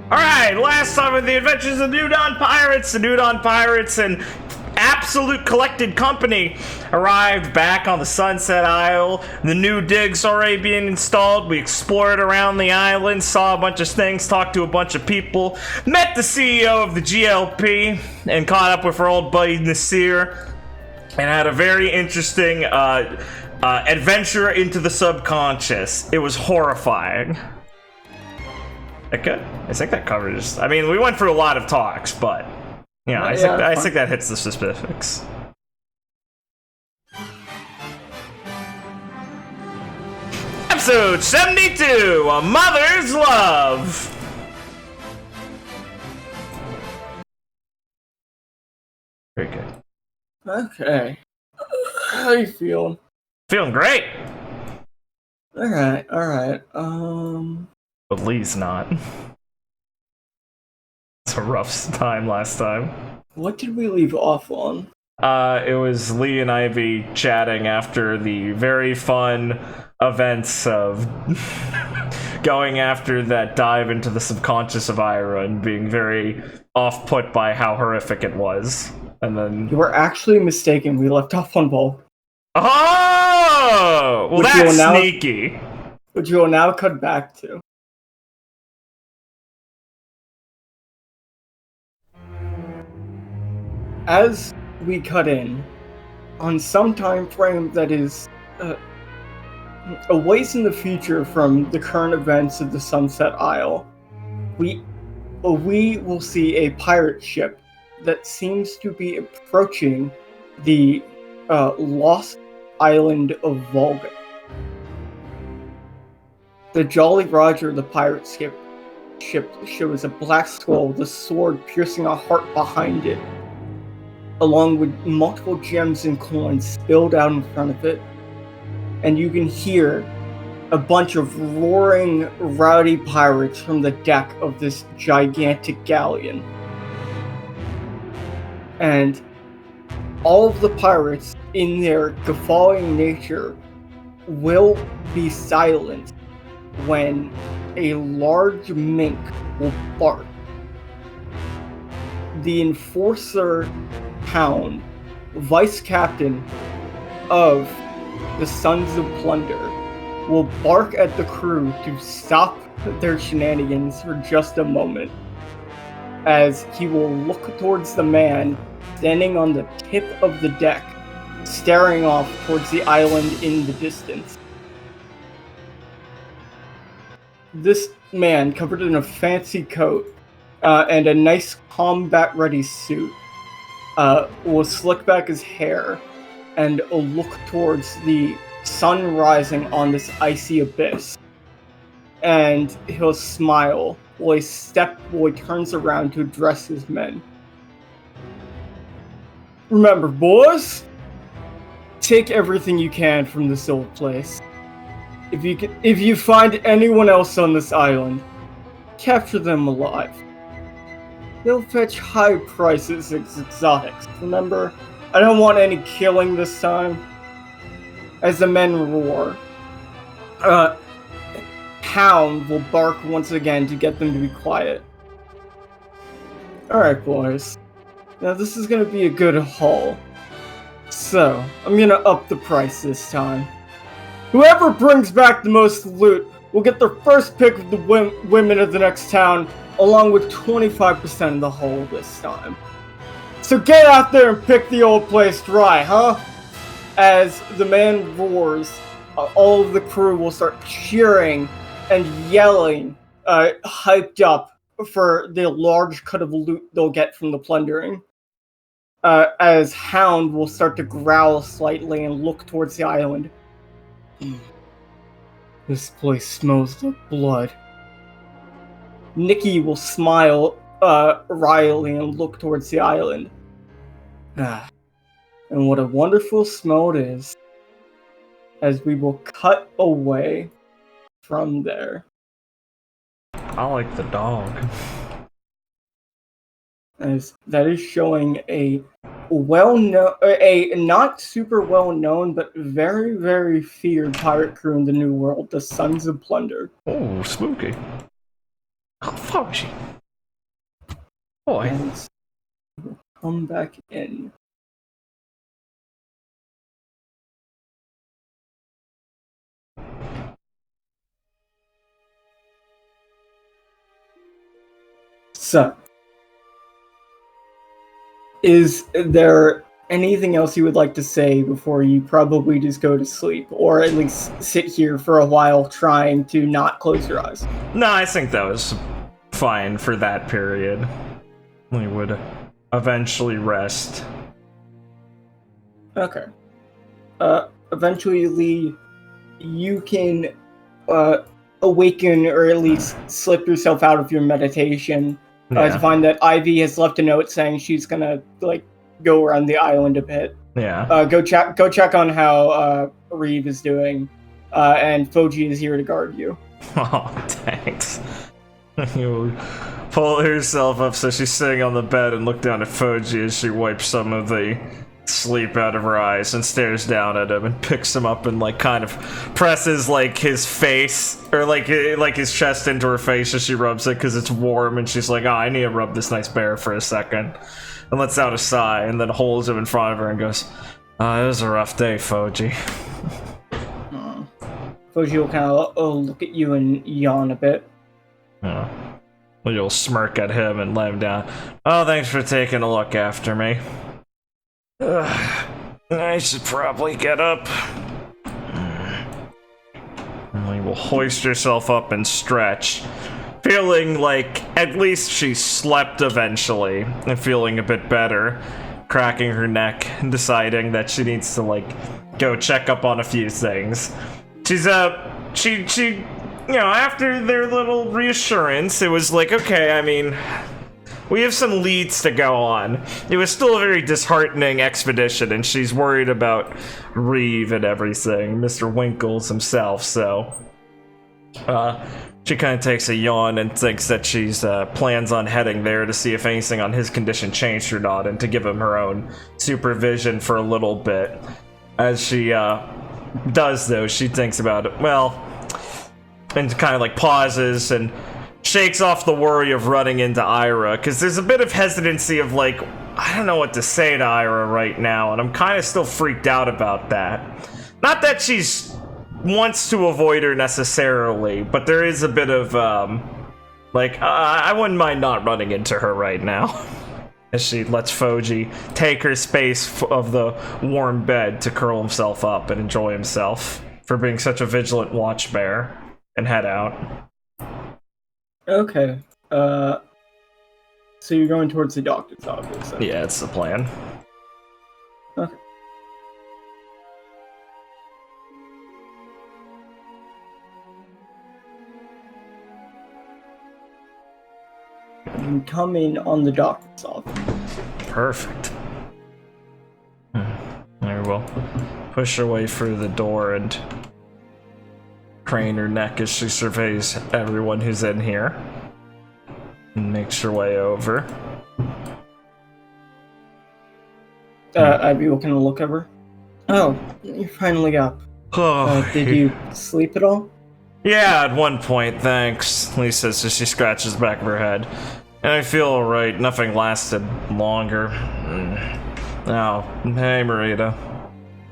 Alright, last time in the Adventures of New Dawn Pirates, the New Dawn Pirates and Absolute Collected Company arrived back on the Sunset Isle. The new dig's already being installed. We explored around the island, saw a bunch of things, talked to a bunch of people, met the CEO of the GLP, and caught up with her old buddy Nasir, and had a very interesting adventure into the subconscious. It was horrifying. That good? I think that covers. I mean, we went through a lot of talks, but yeah, I think that hits the specifics. Episode 72: A Mother's Love. Very good. Okay. How you feeling? Feeling great. Alright. But Lee's not. It's a rough time last time. What did we leave off on? It was Lee and Ivy chatting after the very fun events of going after that dive into the subconscious of Ayra and being very off-put by how horrific it was. And then... You were actually mistaken. We left off on Volk. Oh! Well, that's sneaky. Which you will now cut back to. As we cut in, on some time frame that is a ways in the future from the current events of the Sunset Isle, we will see a pirate ship that seems to be approaching the lost island of Volga. The Jolly Roger, the pirate ship shows a black skull with a sword piercing a heart behind it, along with multiple gems and coins spilled out in front of it. And you can hear a bunch of roaring, rowdy pirates from the deck of this gigantic galleon. And all of the pirates, in their guffawing nature, will be silent when a large mink will bark. the Enforcer Hound, vice captain of the Sons of Plunder, will bark at the crew to stop their shenanigans for just a moment, as he will look towards the man standing on the tip of the deck, staring off towards the island in the distance. This man, covered in a fancy coat and a nice combat-ready suit, will slick back his hair and look towards the sun rising on this icy abyss. And he'll smile while he turns around to address his men. Remember, boys, take everything you can from this old place. If you find anyone else on this island, capture them alive. They'll fetch high prices as exotics. Remember, I don't want any killing this time. As the men roar, Hound will bark once again to get them to be quiet. Alright, boys. Now this is gonna be a good haul. So, I'm gonna up the price this time. Whoever brings back the most loot will get their first pick of the women of the next town, along with 25% of the haul this time. So get out there and pick the old place dry, huh? As the man roars, all of the crew will start cheering and yelling, hyped up for the large cut of loot they'll get from the plundering. As Hound will start to growl slightly and look towards the island. This place smells like blood. Nikki will smile wryly and look towards the island. And what a wonderful smell it is, as we will cut away from there. I like the dog. As that is showing a not super well known, but very, very feared pirate crew in the New World, the Sons of Plunder. Oh, spooky. Oh, Fauci. Boy. And we'll come back in. So, is there anything else you would like to say before you probably just go to sleep, or at least sit here for a while trying to not close your eyes? No, I think that was fine for that period. We would eventually rest. Okay. Eventually, you can awaken or at least slip yourself out of your meditation. To find that Ivy has left a note saying she's gonna go around the island a bit. Yeah. Go check on how Reeve is doing, and Foji is here to guard you. Oh, thanks. You pull herself up so she's sitting on the bed and look down at Foji as she wipes some of the sleep out of her eyes and stares down at him and picks him up and kind of presses his face or his chest into her face as she rubs it because it's warm, and she's like, oh, I need to rub this nice bear for a second, and lets out a sigh and then holds him in front of her and goes, oh, it was a rough day, Foji. Foji will kind of look at you and yawn a bit. Well, you'll smirk at him and let him down. Oh, thanks for taking a look after me. I should probably get up. And you will hoist yourself up and stretch, feeling like at least she slept eventually, and feeling a bit better, cracking her neck and deciding that she needs to go check up on a few things. She's she after their little reassurance, it was like, okay, I mean, we have some leads to go on. It was still a very disheartening expedition, and she's worried about Reeve and everything, Mr. Winkles himself, so she kind of takes a yawn and thinks that she's plans on heading there to see if anything on his condition changed or not, and to give him her own supervision for a little bit. As she does, though, she thinks about it, well, and kind of pauses, and shakes off the worry of running into Ayra, because there's a bit of hesitancy of like, I don't know what to say to Ayra right now, and I'm kind of still freaked out about that. Not that she's wants to avoid her necessarily, but there is a bit of like, I wouldn't mind not running into her right now. As she lets Foji take her space of the warm bed to curl himself up and enjoy himself for being such a vigilant watch bear, and head out. Okay. So you're going towards the doctor's office. Okay. Yeah, it's the plan. Okay. You can come in on the doctor's office. Perfect. There we will. Push her way through the door and crane her neck as she surveys everyone who's in here. And makes her way over. Ivy will kind of look over. Oh, you're finally up. Did you sleep at all? Yeah, at one point, thanks, Lisa says as she scratches the back of her head. And I feel alright, nothing lasted longer. Oh, hey Marita.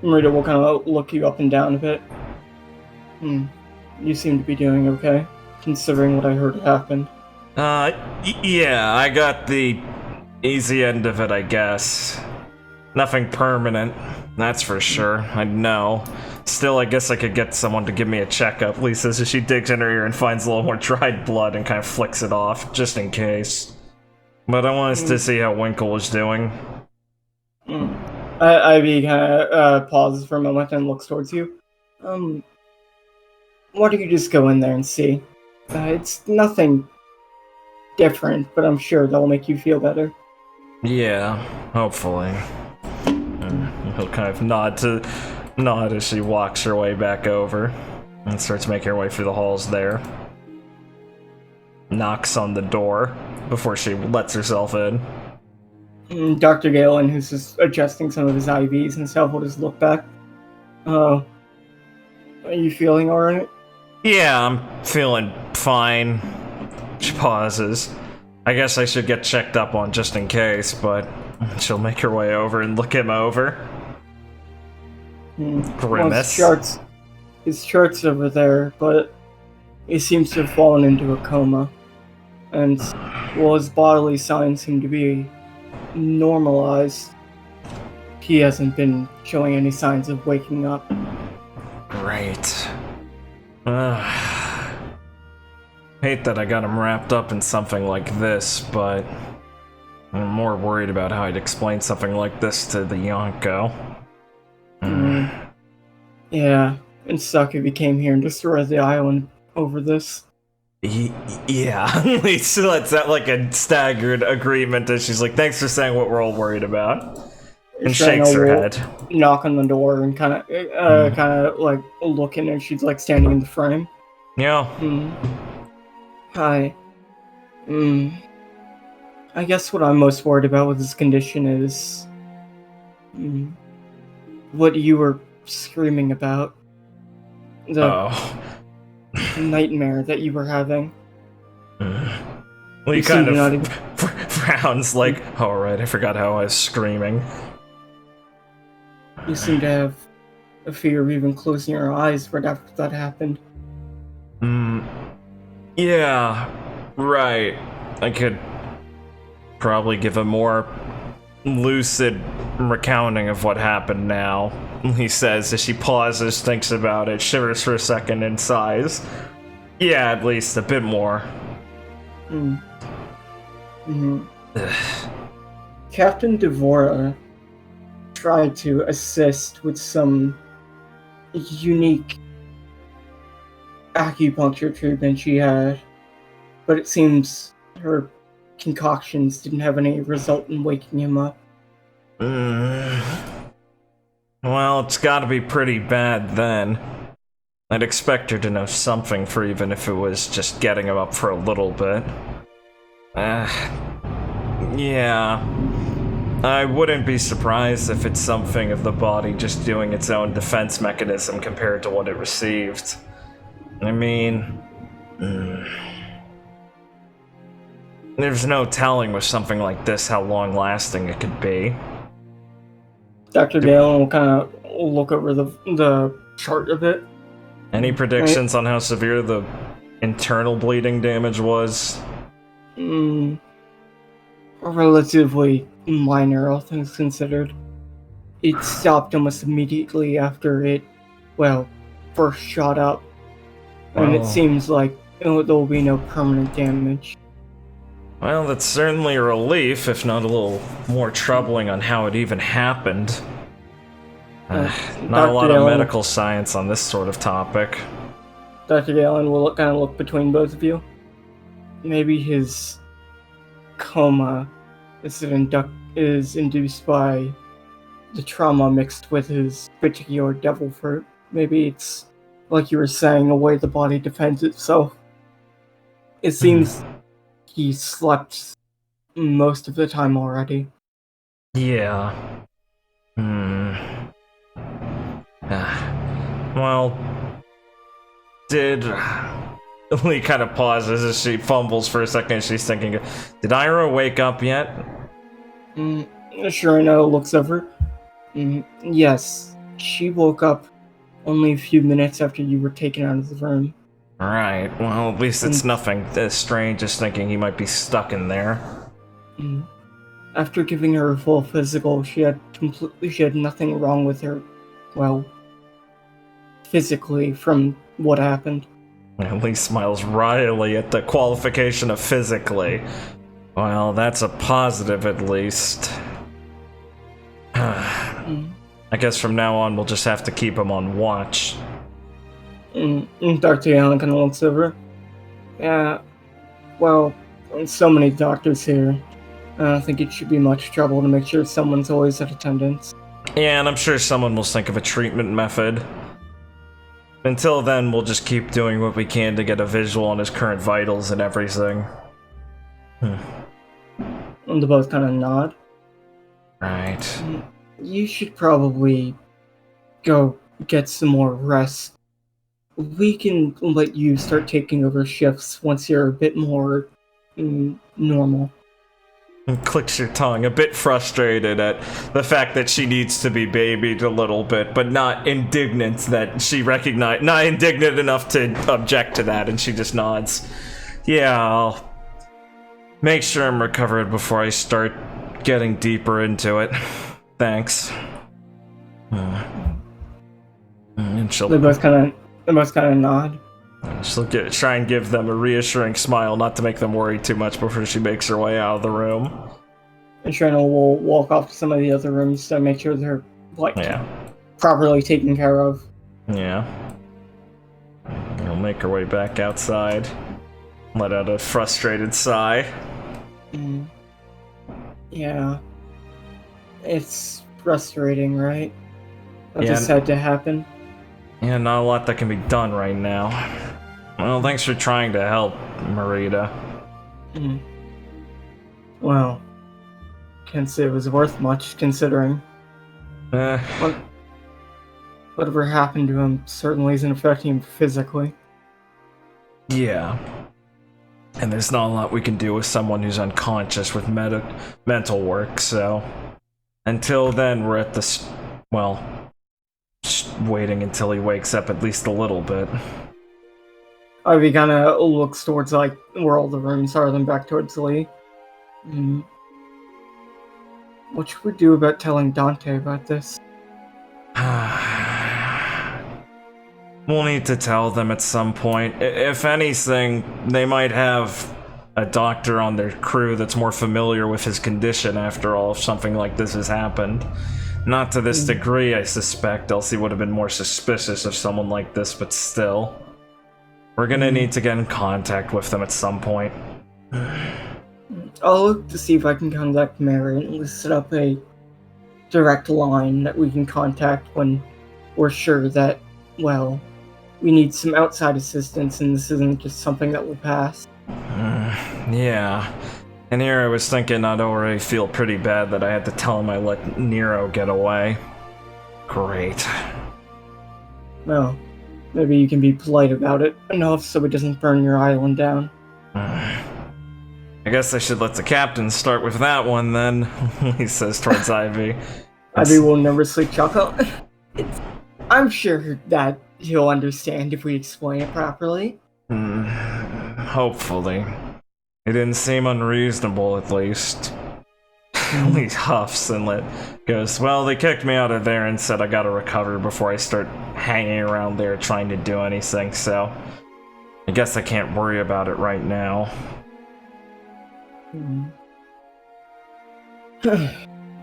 Marita will kind of look you up and down a bit. You seem to be doing okay, considering what I heard happened. Yeah, I got the easy end of it, I guess. Nothing permanent, that's for sure. I know. Still, I guess I could get someone to give me a checkup, Lisa says as she digs in her ear and finds a little more dried blood and kind of flicks it off, just in case. But I want us to see how Winkle was doing. Ivy kind of pauses for a moment and looks towards you. Why don't you just go in there and see? It's nothing different, but I'm sure that'll make you feel better. Yeah, hopefully. He'll kind of nod as she walks her way back over and starts making her way through the halls there. Knocks on the door before she lets herself in. Dr. Galen, who's just adjusting some of his IVs and stuff, will just look back. Oh, are you feeling alright? Yeah, I'm feeling fine. She pauses. I guess I should get checked up on just in case, but she'll make her way over and look him over. Grimace. Well, his chart's over there, but he seems to have fallen into a coma. And while his bodily signs seem to be normalized, he hasn't been showing any signs of waking up. Great. Hate that I got him wrapped up in something like this, but I'm more worried about how I'd explain something like this to the Yonko. Yeah, it'd suck if he came here and destroyed the island over this. Yeah, Lisa lets out like a staggered agreement as she's like, thanks for saying what we're all worried about. And shakes her head. Knock on the door and kind of like looking, and she's like standing in the frame. Yeah. Hi. I guess what I'm most worried about with this condition is what you were screaming about. The nightmare that you were having. Well, he kind of frowns like, oh right, I forgot how I was screaming. You seem to have a fear of even closing your eyes right after that happened. Yeah, right. I could probably give a more lucid recounting of what happened now, he says as she pauses, thinks about it, shivers for a second, and sighs. Yeah, at least a bit more. Captain Devora tried to assist with some unique acupuncture treatment she had, but it seems her concoctions didn't have any result in waking him up. Well, it's gotta be pretty bad then. I'd expect her to know something for even if it was just getting him up for a little bit. Yeah. I wouldn't be surprised if it's something of the body just doing its own defense mechanism compared to what it received. I mean... There's no telling with something like this how long-lasting it could be. Dr. Galen will kind of look over the chart a bit. Any predictions on how severe the internal bleeding damage was? Relatively minor, all things considered. It stopped almost immediately after it, first shot up. And it seems like there will be no permanent damage. Well, that's certainly a relief, if not a little more troubling on how it even happened. Not a lot of medical science on this sort of topic. Dr. Galen will kind of look between both of you. Maybe his coma is induced by the trauma mixed with his particular devil fruit. Maybe it's, like you were saying, a way the body defends itself. It seems he slept most of the time already. Yeah. Well, Lee kind of pauses as she fumbles for a second. She's thinking, did Ayra wake up yet? Shirino looks over. Yes, she woke up only a few minutes after you were taken out of the room. Right, well, at least it's nothing as strange as thinking he might be stuck in there. After giving her a full physical, she had nothing wrong with her, physically from what happened. Lee smiles wryly at the qualification of physically. Well, that's a positive at least. I guess from now on we'll just have to keep him on watch. Dr. Allen kind of looks over. Yeah, so many doctors here. I don't think it should be much trouble to make sure someone's always at attendance. Yeah, and I'm sure someone will think of a treatment method. Until then, we'll just keep doing what we can to get a visual on his current vitals and everything. And they both kind of nod. Right. You should probably go get some more rest. We can let you start taking over shifts once you're a bit more normal. And clicks your tongue, a bit frustrated at the fact that she needs to be babied a little bit, but not indignant that she not indignant enough to object to that, and she just nods. Yeah, I'll make sure I'm recovered before I start getting deeper into it. Thanks. And she'll... They both kind of nod. She'll try and give them a reassuring smile, not to make them worry too much before she makes her way out of the room. And Shana will walk off to some of the other rooms to make sure they're, properly taken care of. Yeah. We'll make her way back outside. Let out a frustrated sigh. Yeah. It's frustrating, right? That just had to happen. Yeah, not a lot that can be done right now. Well, thanks for trying to help, Marita. Well, can't say it was worth much, considering. Whatever happened to him certainly isn't affecting him physically. Yeah. And there's not a lot we can do with someone who's unconscious with mental work, so... Until then, we're at just waiting until he wakes up at least a little bit. Ivy kind of looks towards, where all the rooms are, then back towards Lee. What should we do about telling Dante about this? We'll need to tell them at some point. If anything, they might have a doctor on their crew that's more familiar with his condition after all, if something like this has happened. Not to this degree, I suspect. Elsie would have been more suspicious of someone like this, but still. We're gonna need to get in contact with them at some point. I'll look to see if I can contact Mary and set up a direct line that we can contact when we're sure that, we need some outside assistance and this isn't just something that will pass. Yeah. And here I was thinking I'd already feel pretty bad that I had to tell him I let Nero get away. Great. Well, maybe you can be polite about it enough so it doesn't burn your island down. I guess I should let the captain start with that one then, he says towards Ivy. Ivy will nervously chuckle. I'm sure that he'll understand if we explain it properly. Hopefully. It didn't seem unreasonable, at least. He huffs and goes, well, they kicked me out of there and said I gotta recover before I start hanging around there trying to do anything, so I guess I can't worry about it right now.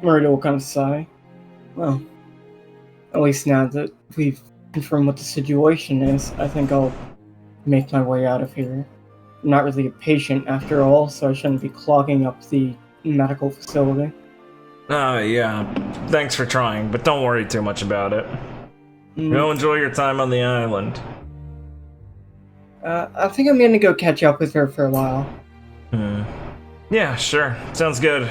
Murdo will kind of sigh. Well, at least now that we've confirmed what the situation is, I think I'll make my way out of here. I'm not really a patient after all, so I shouldn't be clogging up the medical facility. Yeah. Thanks for trying, but don't worry too much about it. Go enjoy your time on the island. I think I'm gonna go catch up with her for a while. Yeah, sure. Sounds good.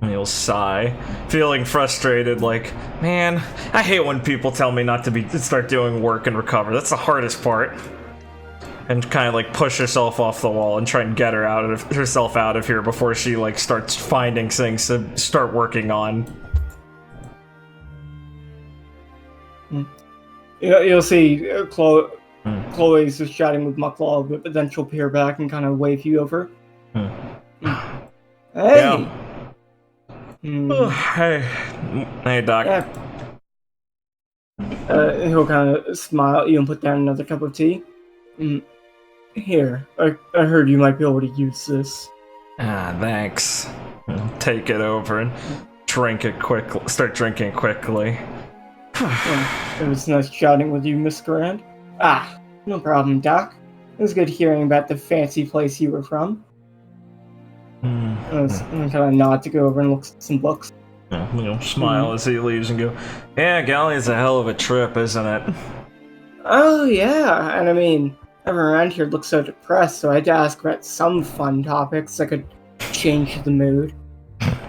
He'll sigh, feeling frustrated, like, man, I hate when people tell me not to start doing work and recover. That's the hardest part. And kind of like push herself off the wall and try and get herself out of here before she like starts finding things to start working on. You'll see Chloe's just chatting with Mucklaw, but then she'll peer back and kind of wave you over. Hey! Hey, Doc. Yeah. He'll kind of smile at you and put down another cup of tea. Here, I heard you might be able to use this. Thanks. Take it over and drink it quickly. Start drinking quickly. It was nice chatting with you, Miss Grant. No problem, Doc. It was good hearing about the fancy place you were from. I kind of nod to go over and look at some books. Smile as he leaves and go, yeah, Galleon's a hell of a trip, isn't it? Oh, yeah, and I mean, everyone around here looks so depressed, so I had to ask about some fun topics that could change the mood.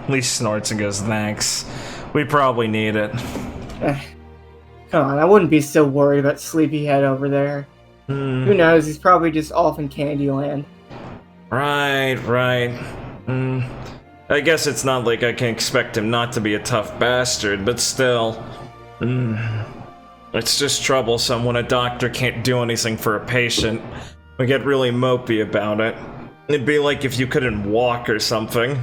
Lee snorts and goes, thanks. We probably need it. Come on, I wouldn't be so worried about Sleepyhead over there. Who knows, he's probably just off in Candyland. Right. I guess it's not like I can expect him not to be a tough bastard, but still. It's just troublesome when a doctor can't do anything for a patient. We get really mopey about it. It'd be like if you couldn't walk or something.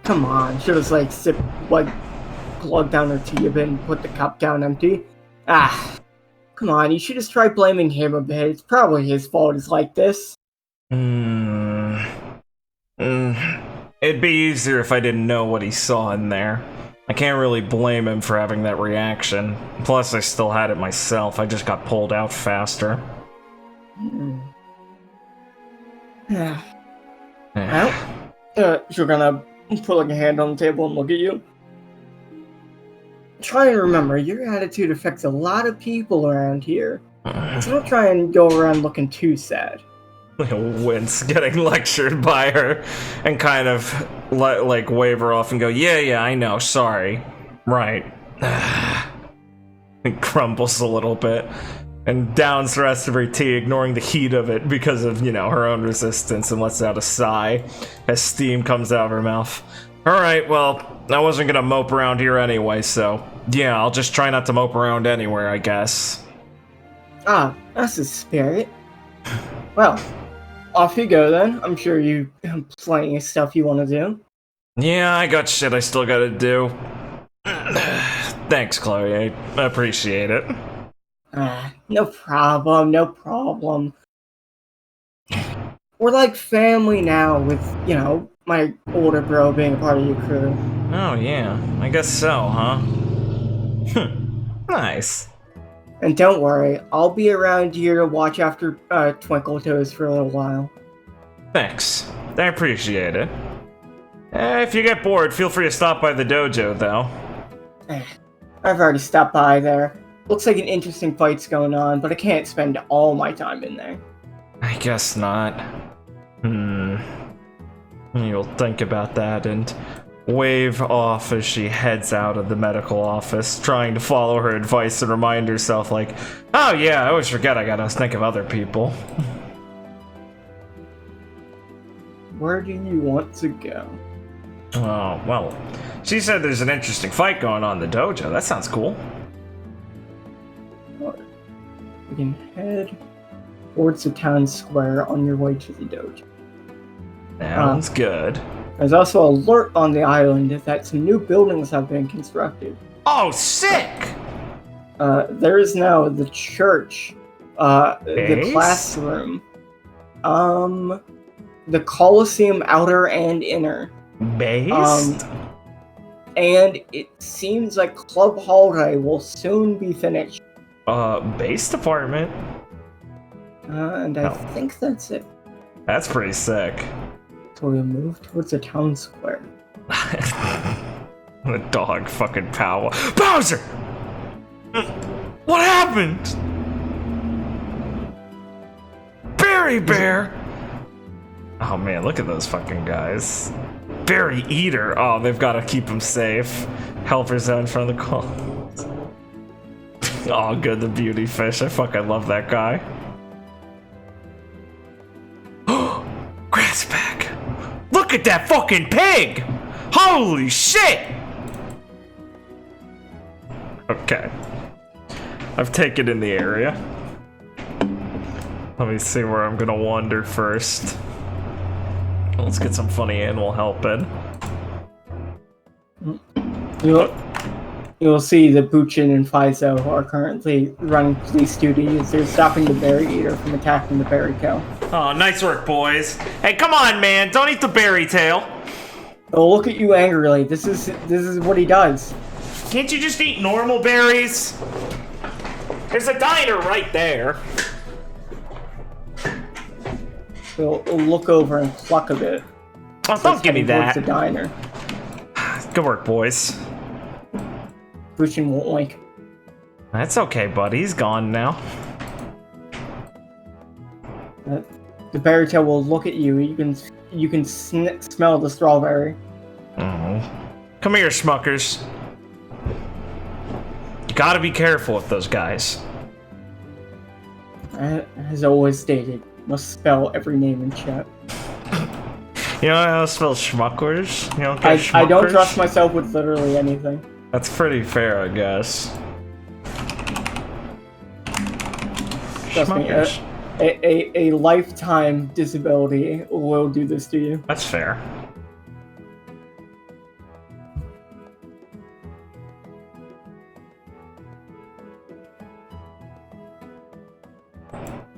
Come on, she was like plug down her tea a bit and put the cup down empty. Come on, you should just try blaming him a bit. It's probably his fault it's like this. It'd be easier if I didn't know what he saw in there. I can't really blame him for having that reaction. Plus, I still had it myself. I just got pulled out faster. She'll gonna put like a hand on the table and look at you. Try and remember, your attitude affects a lot of people around here. So don't try and go around looking too sad. Wince, getting lectured by her, and kind of like wave her off and go, yeah, I know, sorry. Right. And crumbles a little bit and downs the rest of her tea, ignoring the heat of it because of, her own resistance, and lets out a sigh as steam comes out of her mouth. Alright, well, I wasn't gonna mope around here anyway, so yeah, I'll just try not to mope around anywhere, I guess. That's the spirit. Well, off you go then. I'm sure you have plenty of stuff you want to do. Yeah, I got shit I still gotta do. Thanks, Chloe. I appreciate it. No problem. We're like family now with, my older bro being a part of your crew. Oh, yeah. I guess so, huh? Nice. And don't worry, I'll be around here to watch after Twinkle Toes for a little while. Thanks. I appreciate it. If you get bored, feel free to stop by the dojo, though. I've already stopped by there. Looks like an interesting fight's going on, but I can't spend all my time in there. I guess not. You'll think about that and wave off as she heads out of the medical office, trying to follow her advice and remind herself, like, oh yeah, I always forget I gotta think of other people. Where do you want to go? Oh, well, she said there's an interesting fight going on in the dojo. That sounds cool. You can head towards the town square on your way to the dojo. Sounds good. There's also an alert on the island that some new buildings have been constructed. Oh, sick! There is now the church, the classroom, the Coliseum outer and inner. Based? And it seems like Club Holiday will soon be finished. Base department? And I think that's it. That's pretty sick. So we'll move towards the town square. The dog fucking power. Bowser! What happened? Berry Bear! Oh man, look at those fucking guys. Berry Eater. Oh, they've got to keep him safe. Helper's out in front of the call. Oh, good, the beauty fish. I fucking love that guy. Grassback. Look at that fucking pig! Holy shit! Okay. I've taken in the area. Let me see where I'm gonna wander first. Let's get some funny animal help in. You'll see that Buchin and Fizo are currently running police duty as they're stopping the berry eater from attacking the berry cow. Oh, nice work, boys. Hey, come on, man. Don't eat the berry tail. Oh, look at you angrily. This is what he does. Can't you just eat normal berries? There's a diner right there. He'll look over and pluck a bit. Oh, don't give me that. The diner. Good work, boys. Buchin won't wink. That's okay, buddy. He's gone now. The berry tail will look at you. You can smell the strawberry. Oh. Come here, Schmuckers. You gotta be careful with those guys. As always stated, must spell every name in chat. You know how to spell Schmuckers? You don't I get Schmuckers? don't trust myself with literally anything. That's pretty fair, I guess. Trust me, Schmuckers. a lifetime disability will do this to you. That's fair.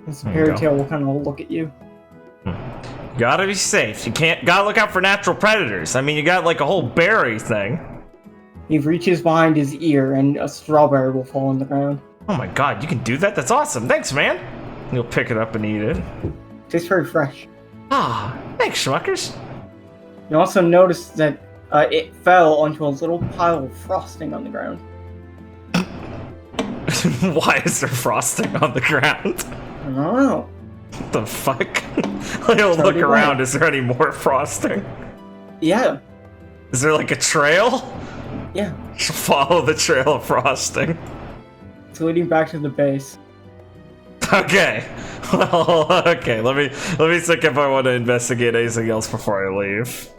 This fairy tale will kind of look at you. Gotta be safe. Gotta look out for natural predators. I mean, you got like a whole berry thing. He reaches behind his ear and a strawberry will fall on the ground. Oh my god, you can do that? That's awesome. Thanks, man. You'll pick it up and eat it. Tastes very fresh. Ah, thanks, Schmuckers. You also notice that it fell onto a little pile of frosting on the ground. Why is there frosting on the ground? I don't know. What the fuck? I'll look around. Is there any more frosting? Yeah. Is there like a trail? Yeah. Follow the trail of frosting. It's leading back to the base. Okay. Well, okay. Let me think if I want to investigate anything else before I leave.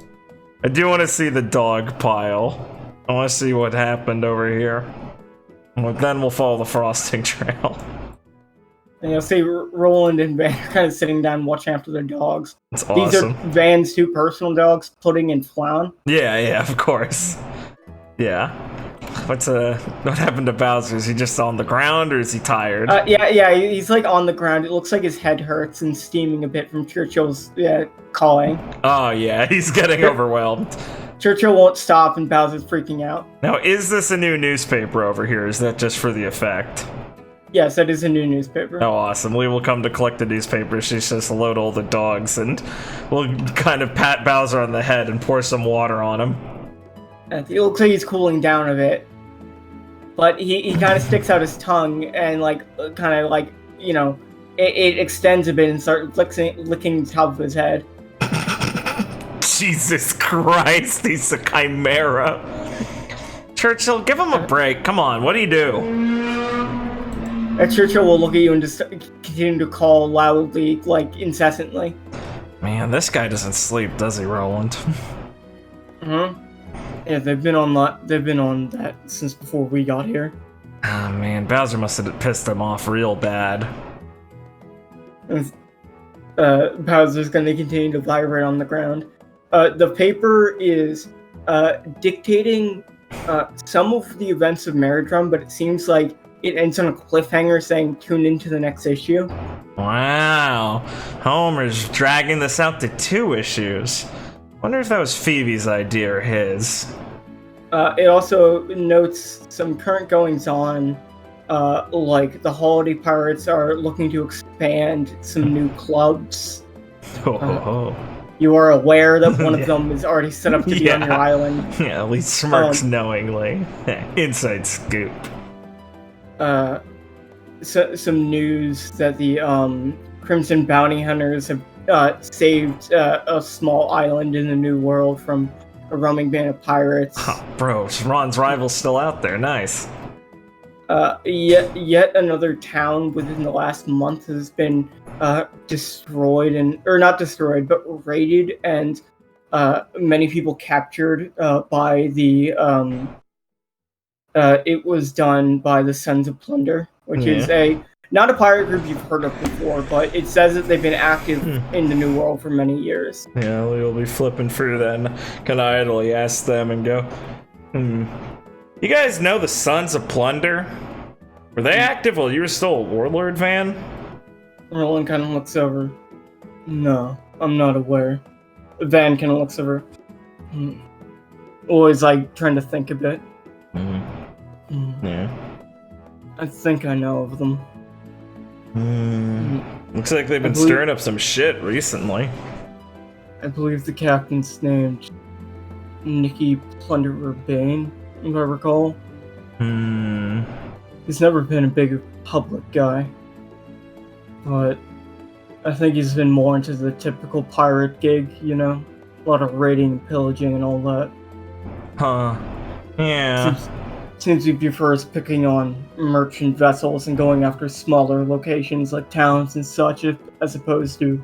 I do want to see the dog pile. I want to see what happened over here. Well, then we'll follow the frosting trail. And you'll see Roland and Van are kind of sitting down watching after their dogs. That's awesome. These are Van's two personal dogs, Pudding and Flown. Yeah, of course. Yeah. What happened to Bowser? Is he just on the ground or is he tired? Yeah, he's like on the ground. It looks like his head hurts and steaming a bit from Churchill's calling. Oh yeah, he's getting overwhelmed. Churchill won't stop and Bowser's freaking out. Now, is this a new newspaper over here? Is that just for the effect? Yes, that is a new newspaper. Oh, awesome. We will come to collect the newspaper. She's just load all the dogs, and we'll kind of pat Bowser on the head and pour some water on him. It looks like he's cooling down a bit. But he kind of sticks out his tongue and, it extends a bit and starts licking the top of his head. Jesus Christ, he's a chimera. Churchill, give him a break. Come on, what do you do? Churchill will look at you and just continue to call loudly, like, incessantly. Man, this guy doesn't sleep, does he, Roland? Yeah, they've been on that since before we got here. Ah, man, Bowser must have pissed him off real bad. Bowser's gonna continue to vibrate on the ground. The paper is dictating some of the events of Marriage Run, but it seems like it ends on a cliffhanger saying tune into the next issue. Wow, Homer's dragging this out to 2 issues. Wonder if that was Phoebe's idea or his. It also notes some current goings-on, like the Holiday Pirates are looking to expand some new clubs. You are aware that one of them is already set up to be on your island. Yeah, at least smirks knowingly. Inside scoop. Some news that the Crimson Bounty Hunters have saved a small island in the New World from a roaming band of pirates. Oh, bro, Ron's rival's still out there. Nice. Yet another town within the last month has been destroyed or not destroyed, but raided, and many people captured by the. It was done by the Sons of Plunder, which is not a pirate group you've heard of before, but it says that they've been active in the New World for many years. Yeah, we'll be flipping through that and kind of idly ask them and go, You guys know the Sons of Plunder? Were they active while you were still a warlord, Van? Roland kind of looks over. No, I'm not aware. Van kind of looks over. Always like trying to think a bit. Yeah. I think I know of them. Looks like they've been stirring up some shit recently. I believe the captain's named Nicky Plunderer Bane, if I recall. He's never been a big public guy, but I think he's been more into the typical pirate gig, you know? A lot of raiding and pillaging and all that. Huh. Yeah. Seems he prefers picking on merchant vessels and going after smaller locations like towns and such, as opposed to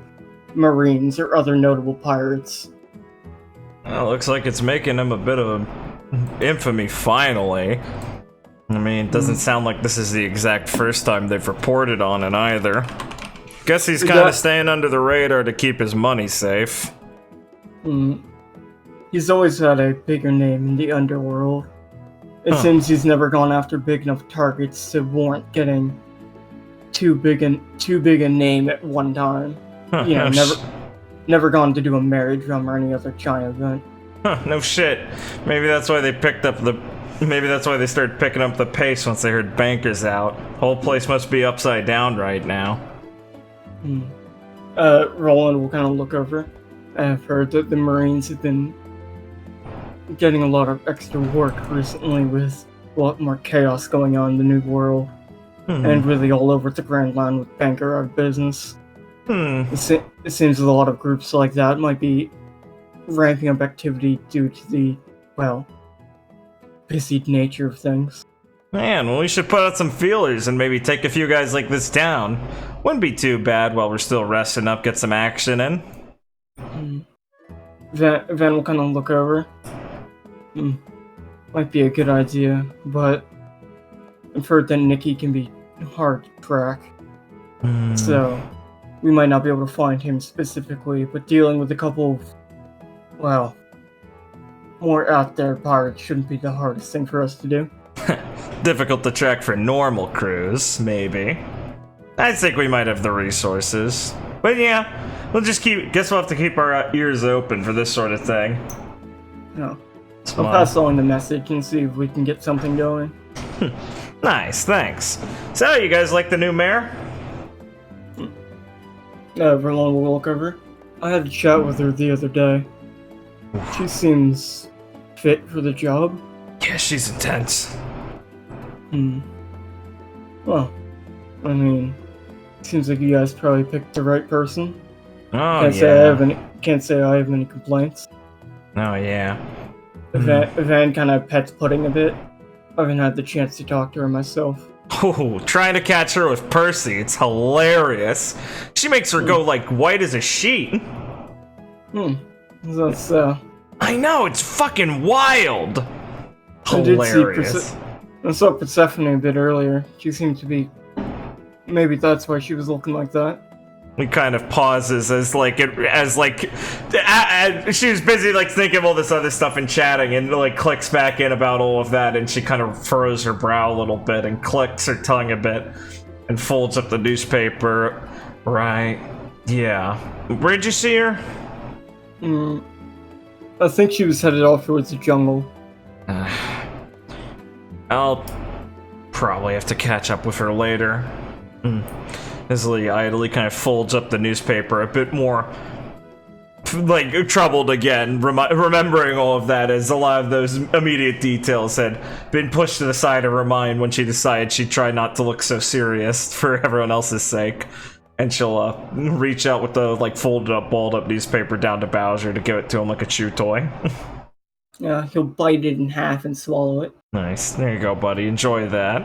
marines or other notable pirates. Well, looks like it's making him a bit of infamy finally. I mean, it doesn't sound like this is the exact first time they've reported on it either. Guess he's kind of staying under the radar to keep his money safe. He's always had a bigger name in the underworld. It seems he's never gone after big enough targets to warrant getting too big a name at one time. You know, never gone to do a marriage run or any other giant event. No shit. Maybe that's why they started picking up the pace once they heard Banker's out. Whole place must be upside down right now. Roland will kind of look over. I've heard that the Marines have been getting a lot of extra work recently with a lot more chaos going on in the New World. And really all over the Grand Line with Banker out of business. It seems a lot of groups like that might be ramping up activity due to the, well, busied nature of things. Man, well, we should put out some feelers and maybe take a few guys like this down. Wouldn't be too bad while we're still resting up, get some action in. Van will kind of look over. Might be a good idea, but I've heard that Nicky can be hard to track. So, we might not be able to find him specifically, but dealing with a couple of, well, more out there pirates shouldn't be the hardest thing for us to do. Difficult to track for normal crews, maybe. I think we might have the resources. But yeah, guess we'll have to keep our ears open for this sort of thing. No. I'll pass along the message and see if we can get something going. Nice, thanks. So, you guys like the new mayor? Verlon will look over. I had a chat with her the other day. She seems fit for the job. Yeah, she's intense. Well, I mean, seems like you guys probably picked the right person. Oh, Can't say I have any complaints. Oh, yeah. Van kind of pets Pudding a bit. I haven't had the chance to talk to her myself. Oh, trying to catch her with Percy. It's hilarious. She makes her go, like, white as a sheet. That's, I know, it's fucking wild. Hilarious. I saw Persephone a bit earlier. She seemed to be... Maybe that's why she was looking like that. He kind of pauses as she was busy like thinking of all this other stuff and chatting, and like clicks back in about all of that, and she kind of furrows her brow a little bit and clicks her tongue a bit and folds up the newspaper. Right. Yeah. Where'd you see her? I think she was headed off towards the jungle. I'll probably have to catch up with her later. Isley idly kind of folds up the newspaper a bit more, like, troubled again, remembering all of that, as a lot of those immediate details had been pushed to the side of her mind when she decided she'd try not to look so serious for everyone else's sake. And she'll reach out with the, like, folded up, balled up newspaper down to Bowser to give it to him like a chew toy. Yeah, he'll bite it in half and swallow it. Nice. There you go, buddy. Enjoy that.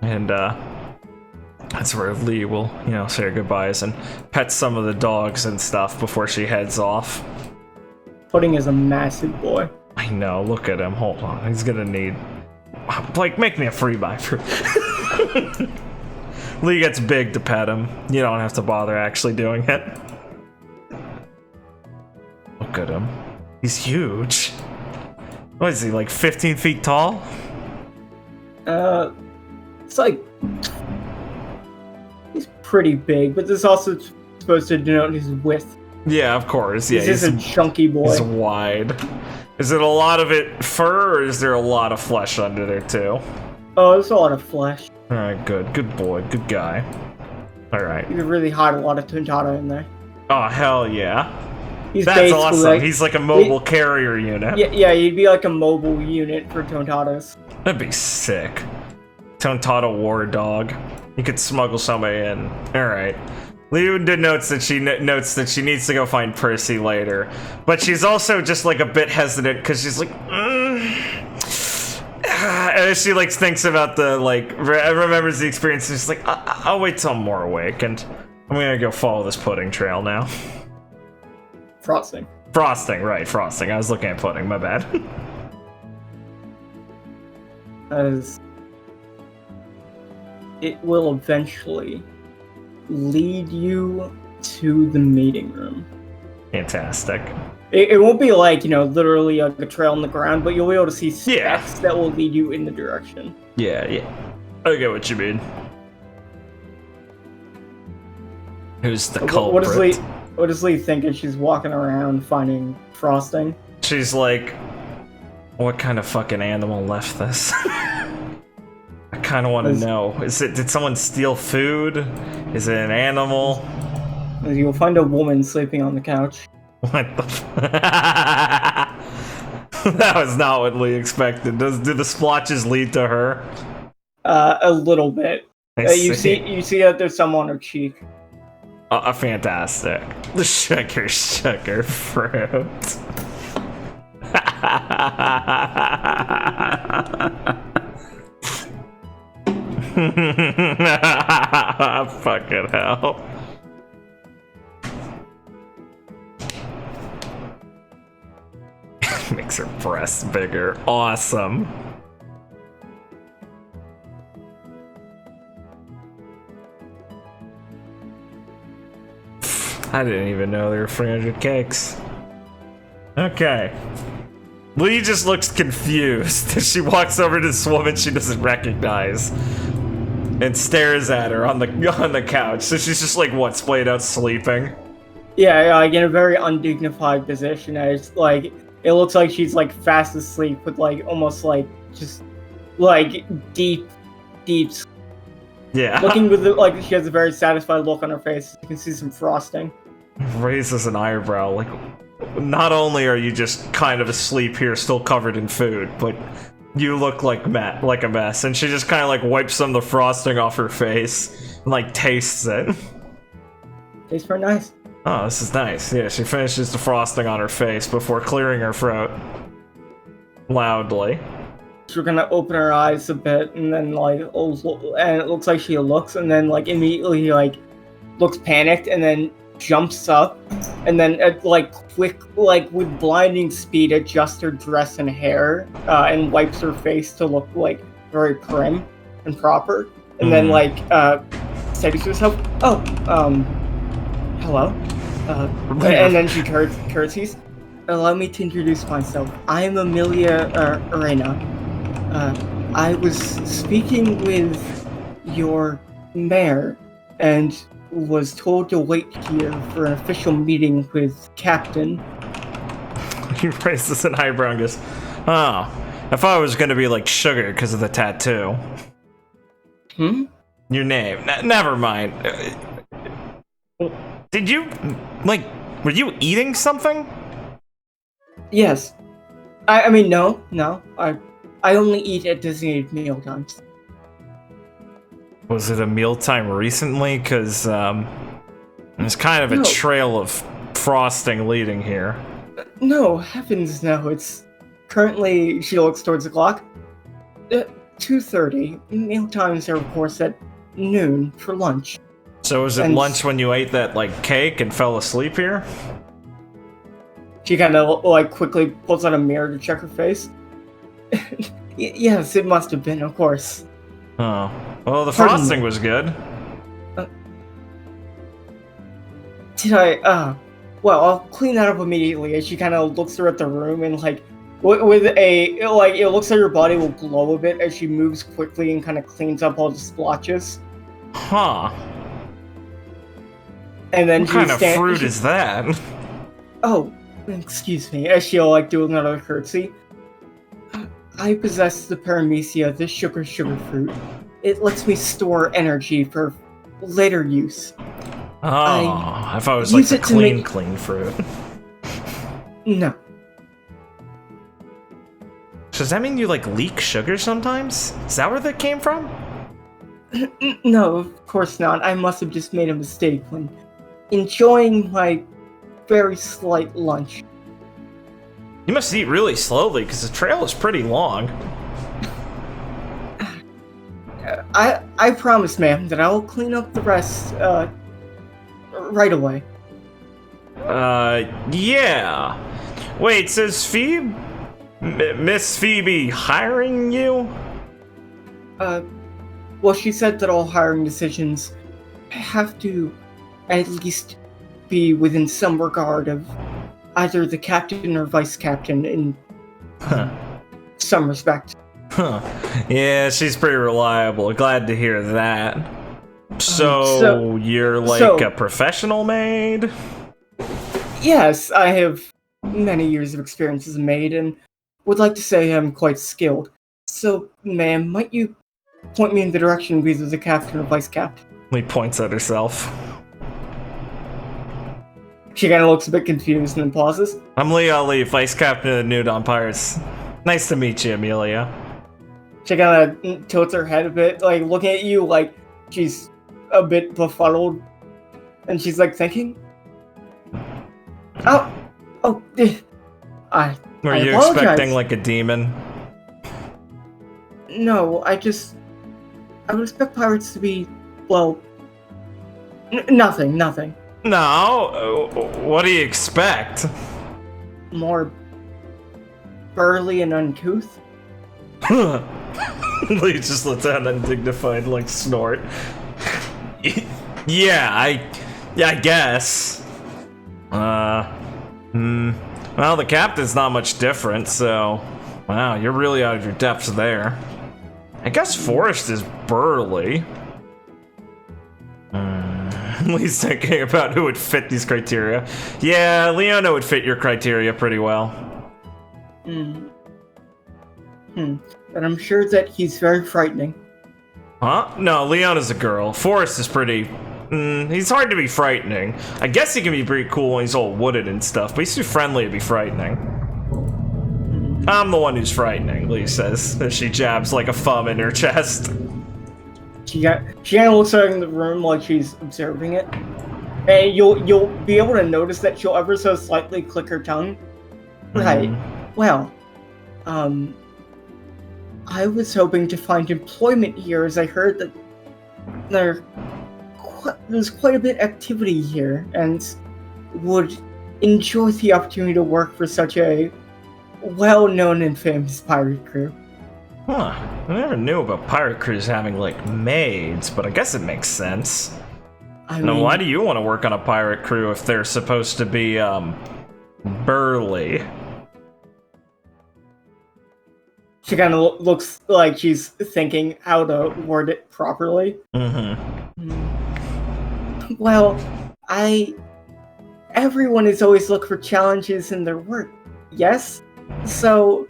And, that's where Lee will, say her goodbyes and pet some of the dogs and stuff before she heads off. Pudding is a massive boy. I know, look at him. Hold on. He's gonna need... Blake, make me a free buy for... Lee gets big to pet him. You don't have to bother actually doing it. Look at him. He's huge. What is he, like 15 feet tall? It's like... He's pretty big, but this is also supposed to denote his width. Yeah, of course. Yeah, he's a chunky boy. He's wide. Is it a lot of it fur, or is there a lot of flesh under there too? Oh, there's a lot of flesh. Alright, good. Good boy. Good guy. Alright. You can really hide a lot of Tontata in there. Oh, hell yeah. That's awesome. Like, he's like a mobile carrier unit. Yeah, he'd be like a mobile unit for Tontatas. That'd be sick. Tontata war dog. You could smuggle somebody in. Alright. Leo did notes that she needs to go find Percy later. But she's also just like a bit hesitant because she's like, and she like thinks about the remembers the experience. And she's like, I'll wait till I'm more awake, and I'm gonna go follow this pudding trail now. Frosting, right, frosting. I was looking at pudding, my bad. As it will eventually lead you to the meeting room. Fantastic. It won't be like, literally like a trail on the ground, but you'll be able to see steps that will lead you in the direction. Yeah. I get what you mean. Who's the culprit? What does Lee think as she's walking around finding frosting? She's like, what kind of fucking animal left this? I kind of want to know. Did someone steal food? Is it an animal? You'll find a woman sleeping on the couch. What the That was not what Lee expected. Do the splotches lead to her? A little bit. You see that there's some on her cheek. Fantastic. The sugar fruit. Fucking hell. Makes her breasts bigger. Awesome. I didn't even know there were 300 cakes. Okay. Lee just looks confused as she walks over to this woman she doesn't recognize and stares at her on the couch. So she's just like, what, splayed out sleeping? Yeah, like in a very undignified position. As like it looks like she's like fast asleep with like almost like just like deep. Yeah. Looking with like she has a very satisfied look on her face. You can see some frosting. Raises an eyebrow. Like, not only are you just kind of asleep here, still covered in food, but you look like a mess. And she just kind of like wipes some of the frosting off her face and like tastes it. Tastes very nice. Oh, this is nice. Yeah, she finishes the frosting on her face before clearing her throat. Loudly. She's gonna open her eyes a bit, and then like, and it looks like she looks, and then like immediately like looks panicked, and then jumps up, and then like quick, like with blinding speed, adjusts her dress and hair, and wipes her face to look like very prim and proper, and then like steadies herself. Oh, hello. And then she curtsies. Allow me to introduce myself. I am Amelia Ayra. I was speaking with your mayor and was told to wait here for an official meeting with Captain. He raises an eyebrow and goes, oh, I thought it was going to be like sugar because of the tattoo. Your name. Never mind. Did you, like, were you eating something? Yes. I mean, no. I only eat at designated meal times. Was it a mealtime recently? Because, there's kind of a trail of frosting leading here. No, heavens no. It's currently, she looks towards the clock. 2:30. Meal times are, of course, at noon for lunch. So was it lunch when you ate that, like, cake and fell asleep here? She kind of, like, quickly pulls out a mirror to check her face. Yes, it must have been, of course. Oh. Well, the frosting was good. Did I, well, I'll clean that up immediately as she kind of looks throughout the room and, like, with a, like, it looks like her body will glow a bit as she moves quickly and kind of cleans up all the splotches. Huh. And then what kind of fruit is that? Oh, excuse me, as she'll, like, do another curtsy. I possess the paramecia, the sugar fruit. It lets me store energy for later use. Oh, I thought it was like the clean fruit. No. Does that mean you, like, leak sugar sometimes? Is that where that came from? No, of course not. I must have just made a mistake when enjoying my very slight lunch. You must eat really slowly, because the trail is pretty long. I promise, ma'am, that I will clean up the rest, right away. Yeah. Wait, says Phoebe? Miss Phoebe hiring you? Well, she said that all hiring decisions have to at least be within some regard of either the captain or vice captain in some respect. Huh. Yeah, she's pretty reliable. Glad to hear that. So you're like a professional maid? Yes, I have many years of experience as a maid and would like to say I'm quite skilled. So, ma'am, might you point me in the direction of either the captain or vice captain? Lee points at herself. She kind of looks a bit confused and then pauses. I'm Leo Lee, vice captain of the New Dawn Pirates. Nice to meet you, Amelia. She kind of tilts her head a bit, like looking at you like she's a bit befuddled. And she's like thinking, I Were you apologize. expecting like a demon? No, I would expect pirates to be, well, nothing. No, what do you expect? More burly and uncouth? Lee just lets out an undignified, like, snort. Yeah, I guess. Well, the captain's not much different, so... Wow, you're really out of your depths there. I guess Forrest is burly. Lee's thinking about who would fit these criteria. Yeah, Leona would fit your criteria pretty well. But I'm sure that he's very frightening. Huh? No, Leona's a girl. Forrest is pretty... he's hard to be frightening. I guess he can be pretty cool when he's all wooded and stuff, but he's too friendly to be frightening. I'm the one who's frightening, Lee says, as she jabs like a thumb in her chest. She kind of looks around the room like she's observing it. And you'll be able to notice that she'll ever so slightly click her tongue. Right. Well, I was hoping to find employment here, as I heard that there's quite a bit of activity here, and would enjoy the opportunity to work for such a well-known and famous pirate crew. Huh. I never knew about pirate crews having, like, maids, but I guess it makes sense. Now, why do you want to work on a pirate crew if they're supposed to be, burly? She kind of looks like she's thinking how to word it properly. Well, everyone is always looking for challenges in their work, yes? So,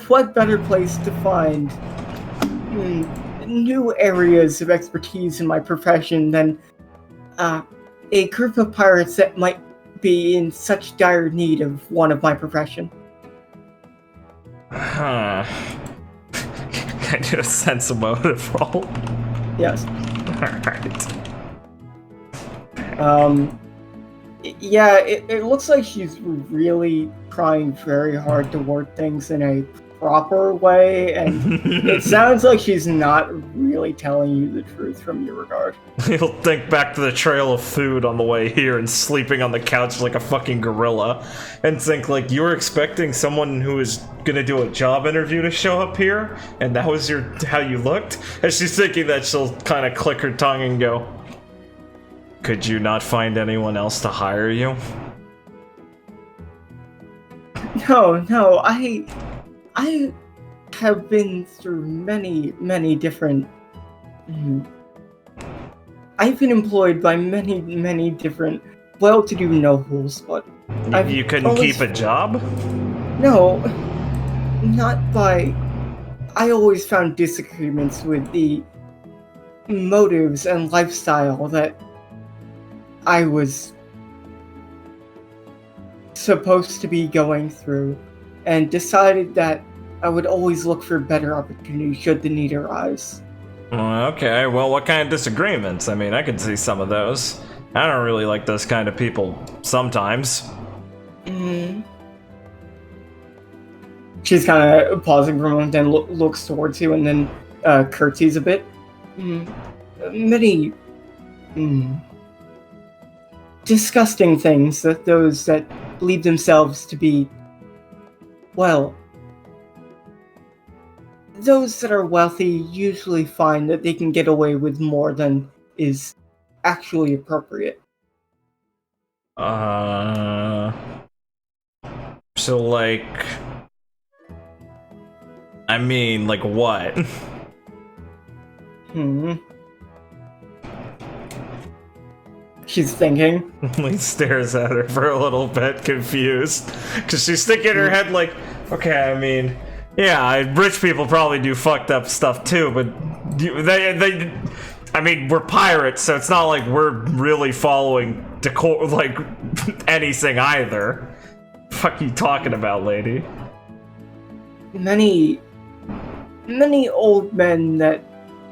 what better place to find new areas of expertise in my profession than a group of pirates that might be in such dire need of one of my profession? Huh. Can I do a sense of motive roll? Yes. Alright. Yeah, it looks like she's really trying very hard to word things in a proper way, and it sounds like she's not really telling you the truth from your regard. You'll think back to the trail of food on the way here and sleeping on the couch like a fucking gorilla, and think, like, you were expecting someone who is gonna do a job interview to show up here, and that was how you looked? And she's thinking that she'll kind of click her tongue and go, could you not find anyone else to hire you? No, I have been through many different... I've been employed by many different well-to-do nobles, but you couldn't keep a job? No, not by... I always found disagreements with the motives and lifestyle that I was supposed to be going through, and decided that I would always look for better opportunities should the need arise. Okay, well, what kind of disagreements? I mean, I could see some of those. I don't really like those kind of people sometimes. She's kind of pausing for a moment, then looks towards you, and then curtsies a bit. Many disgusting things that those that believe themselves to be, well, those that are wealthy usually find that they can get away with more than is actually appropriate. So, like, I mean, like what? She's thinking. He stares at her for a little bit, confused. Because she's thinking in her head, like, okay, I mean, yeah, rich people probably do fucked up stuff too, but I mean, we're pirates, so it's not like we're really following decor, like, anything either. Fuck you talking about, lady? Many old men that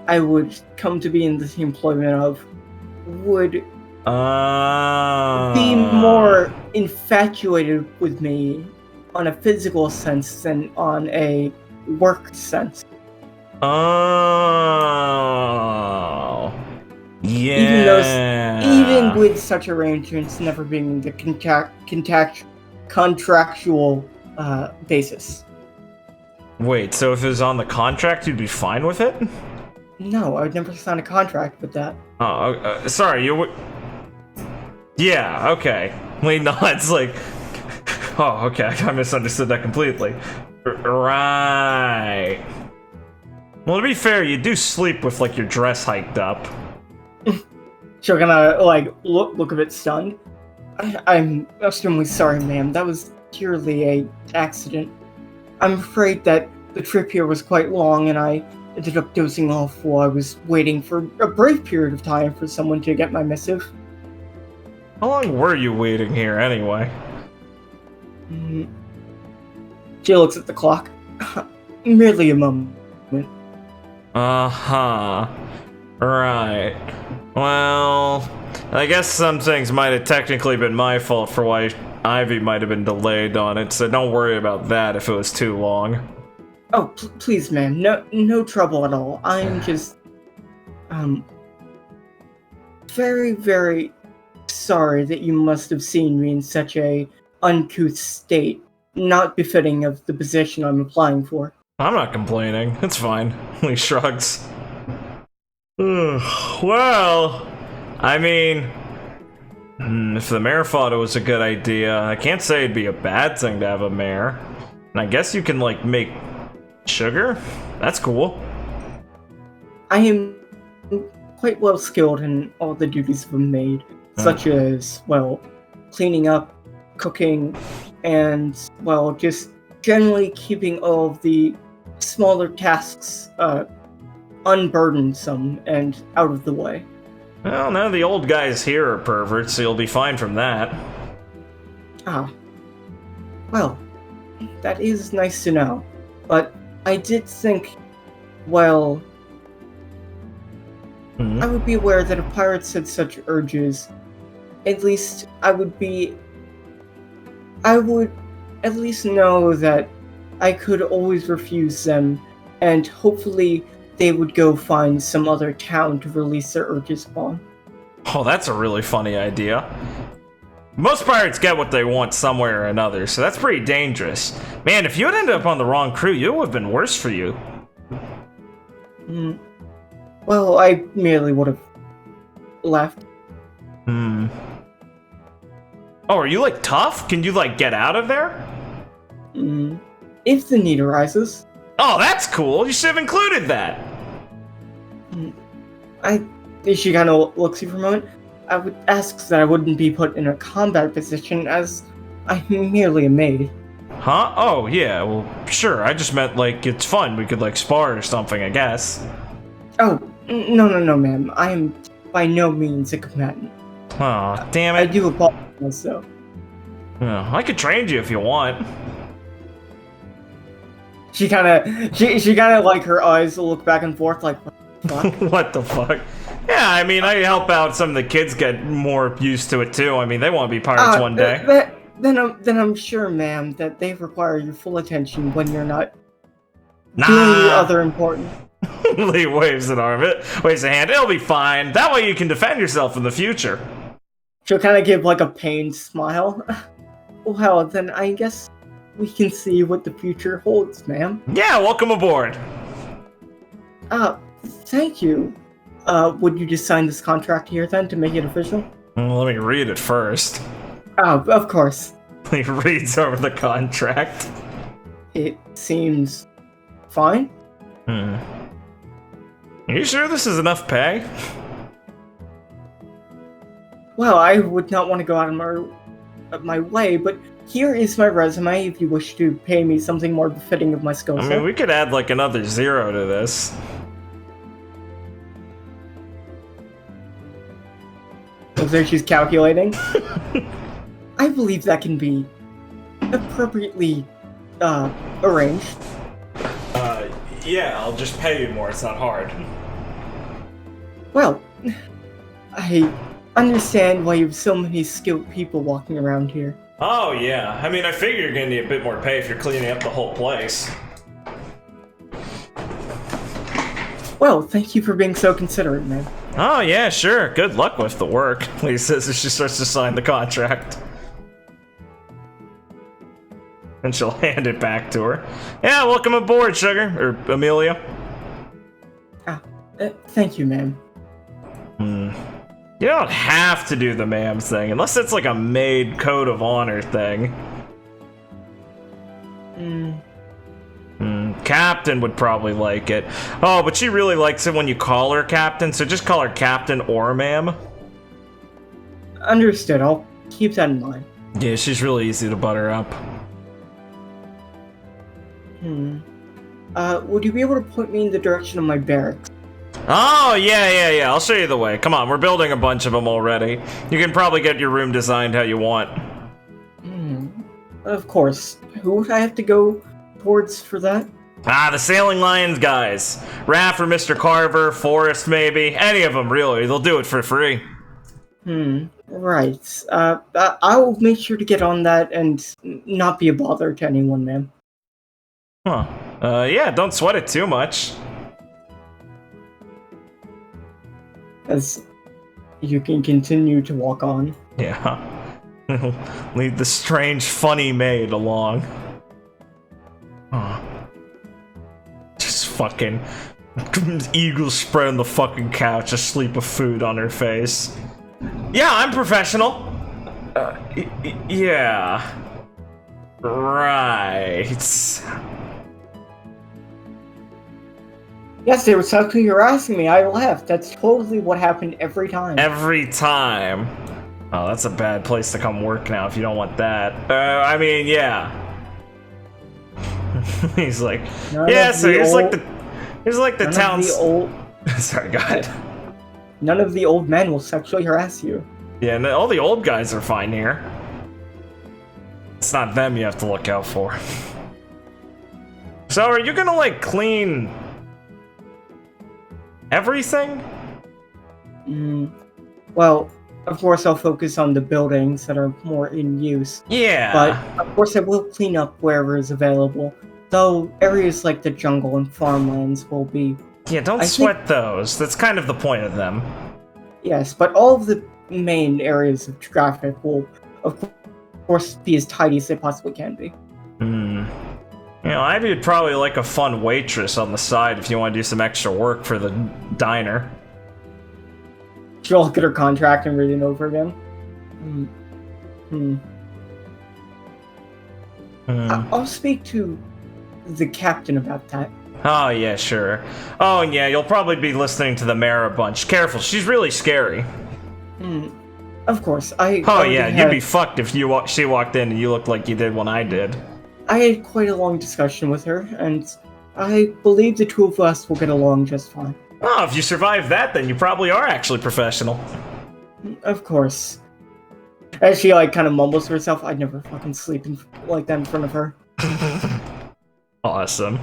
I would come to be in the employment of would be more infatuated with me on a physical sense than on a work sense. Oh, yeah. Even with such arrangements never being the contractual basis. Wait, so if it was on the contract, you'd be fine with it? No, I would never sign a contract with that. Oh, sorry, you would... Yeah, okay. Wait, no, it's like... Oh, okay, I misunderstood that completely. Right. Well, to be fair, you do sleep with, like, your dress hiked up. She'll gonna, like, look a bit stunned. I'm extremely sorry, ma'am. That was purely a accident. I'm afraid that the trip here was quite long, and I ended up dozing off while I was waiting for a brief period of time for someone to get my missive. How long were you waiting here, anyway? She looks at the clock. Merely a moment. Uh-huh. Right. Well, I guess some things might have technically been my fault for why Ivy might have been delayed on it, so don't worry about that if it was too long. Oh, please, ma'am. No trouble at all. I'm just, very, very sorry that you must have seen me in such a uncouth state, not befitting of the position I'm applying for. I'm not complaining. It's fine. He shrugs. Well, I mean, if the mayor thought it was a good idea, I can't say it'd be a bad thing to have a mayor. And I guess you can, like, make sugar? That's cool. I am quite well skilled in all the duties of a maid, such as, well, cleaning up, cooking, and, well, just generally keeping all of the smaller tasks unburdensome and out of the way. Well, none of the old guys here are perverts, so you'll be fine from that. Ah. Well, that is nice to know. But I did think, well, I would be aware that if pirates had such urges, at least I would at least know that I could always refuse them, and hopefully they would go find some other town to release their urges upon. Oh, that's a really funny idea. Most pirates get what they want some way or another, so that's pretty dangerous. Man, if you had ended up on the wrong crew, it would have been worse for you. Well, I merely would have left. Oh, are you, like, tough? Can you, like, get out of there? If the need arises. Oh, that's cool. You should have included that. She kind of looks at you for a moment. I would ask that I wouldn't be put in a combat position, as I'm merely a maid. Huh? Oh, yeah, well, sure. I just meant, like, it's fun. We could, like, spar or something, I guess. Oh, no, ma'am. I am by no means a combatant. Oh, damn I it. do apologize, though. Oh, I could train you if you want. She kind of like, her eyes look back and forth like, what the fuck? What the fuck? Yeah, I mean, I help out some of the kids get more used to it too. I mean, they want to be pirates one day. Then I'm sure, ma'am, that they require your full attention when you're not Nah. doing the other important. Lee waves an arm, waves a hand. It'll be fine. That way you can defend yourself in the future. She'll kind of give like a pained smile. Well, then I guess we can see what the future holds, ma'am. Yeah, welcome aboard. Thank you. Would you just sign this contract here then to make it official? Let me read it first. Oh, of course. He reads over the contract. It seems fine. Are you sure this is enough pay? Well, I would not want to go out of my way, but here is my resume if you wish to pay me something more befitting of my skill set. I mean, we could add like another 0 to this. So she's calculating. I believe that can be appropriately arranged. Yeah, I'll just pay you more. It's not hard. Well, I understand why you have so many skilled people walking around here. Oh, yeah. I mean, I figure you're gonna need a bit more pay if you're cleaning up the whole place. Well, thank you for being so considerate, man. Oh, yeah, sure. Good luck with the work, Lee says as she starts to sign the contract. And she'll hand it back to her. Yeah, welcome aboard, Sugar. Or Amelia. Thank you, ma'am. You don't have to do the ma'am thing, unless it's like a maid code of honor thing. Captain would probably like it. Oh, but she really likes it when you call her Captain, so just call her Captain or ma'am. Understood. I'll keep that in mind. Yeah, she's really easy to butter up. Would you be able to point me in the direction of my barracks? Oh, yeah. I'll show you the way. Come on, we're building a bunch of them already. You can probably get your room designed how you want. Of course. Who would I have to go towards for that? The Sailing Lions guys. Raph or Mr. Carver, Forrest maybe. Any of them, really. They'll do it for free. Right. I'll make sure to get on that and not be a bother to anyone, ma'am. Huh. Yeah, don't sweat it too much. As you can continue to walk on. Yeah. Lead the strange, funny maid along. Huh. Just fucking eagle spread on the fucking couch, asleep with food on her face. Yeah, I'm professional. Yeah. Right. Yes, they were sexually harassing me. I left. That's totally what happened every time. Every time. Oh, that's a bad place to come work now if you don't want that. I mean, yeah. He's like, yeah, so here's like the town's... Sorry, go ahead. None of the old men will sexually harass you. Yeah, and all the old guys are fine here. It's not them you have to look out for. So, are you gonna, like, clean everything? Well, of course I'll focus on the buildings that are more in use. Yeah. But, of course I will clean up wherever is available. Though, areas like the jungle and farmlands will be... Yeah, don't sweat those. That's kind of the point of them. Yes, but all of the main areas of traffic will, of course, be as tidy as they possibly can be. You know, I'd probably like a fun waitress on the side if you want to do some extra work for the diner. She'll look at her contract and read it over again. I'll speak to the captain about that. Oh, yeah, sure. Oh, and yeah, you'll probably be listening to the mayor a bunch. Careful, she's really scary. Of course, Oh, yeah, you'd be fucked if she walked in and you looked like you did when I did. I had quite a long discussion with her, and I believe the two of us will get along just fine. Oh, if you survive that, then you probably are actually professional. Of course. As she, like, kind of mumbles to herself, I'd never fucking sleep like that in front of her. Awesome.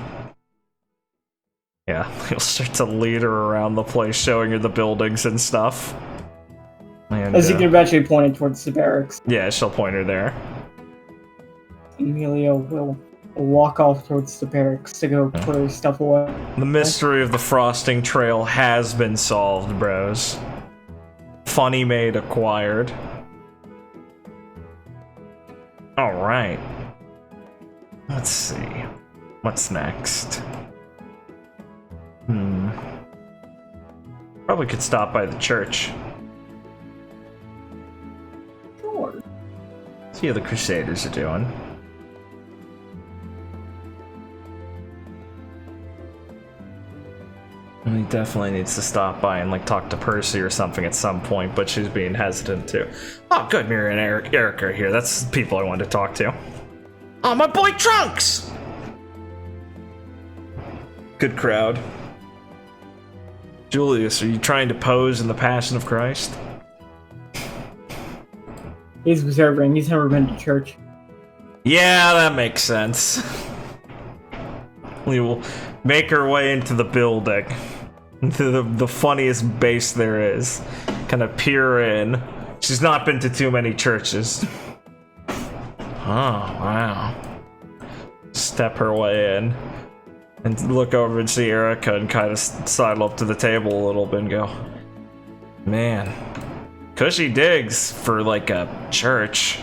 Yeah, you'll start to lead her around the place, showing her the buildings and stuff. And, as you can eventually point it towards the barracks. Yeah, she'll point her there. Amelia will walk off towards the barracks to go put her stuff away. The mystery of the frosting trail has been solved, bros. Funny maid acquired. Alright. Let's see. What's next? Probably could stop by the church. Sure. See how the Crusaders are doing. He definitely needs to stop by and, like, talk to Percy or something at some point, but she's being hesitant too. Oh, good, Mira and Eric are here. That's the people I wanted to talk to. Oh, my boy Trunks! Good crowd. Julius, are you trying to pose in the Passion of Christ? He's observing. He's never been to church. Yeah, that makes sense. We will make our way into the building. Into the funniest base there is. Kind of peer in. She's not been to too many churches. Oh, wow. Step her way in. And look over and see Erica and kind of sidle up to the table a little bit and go, man, cushy digs for, like, a church.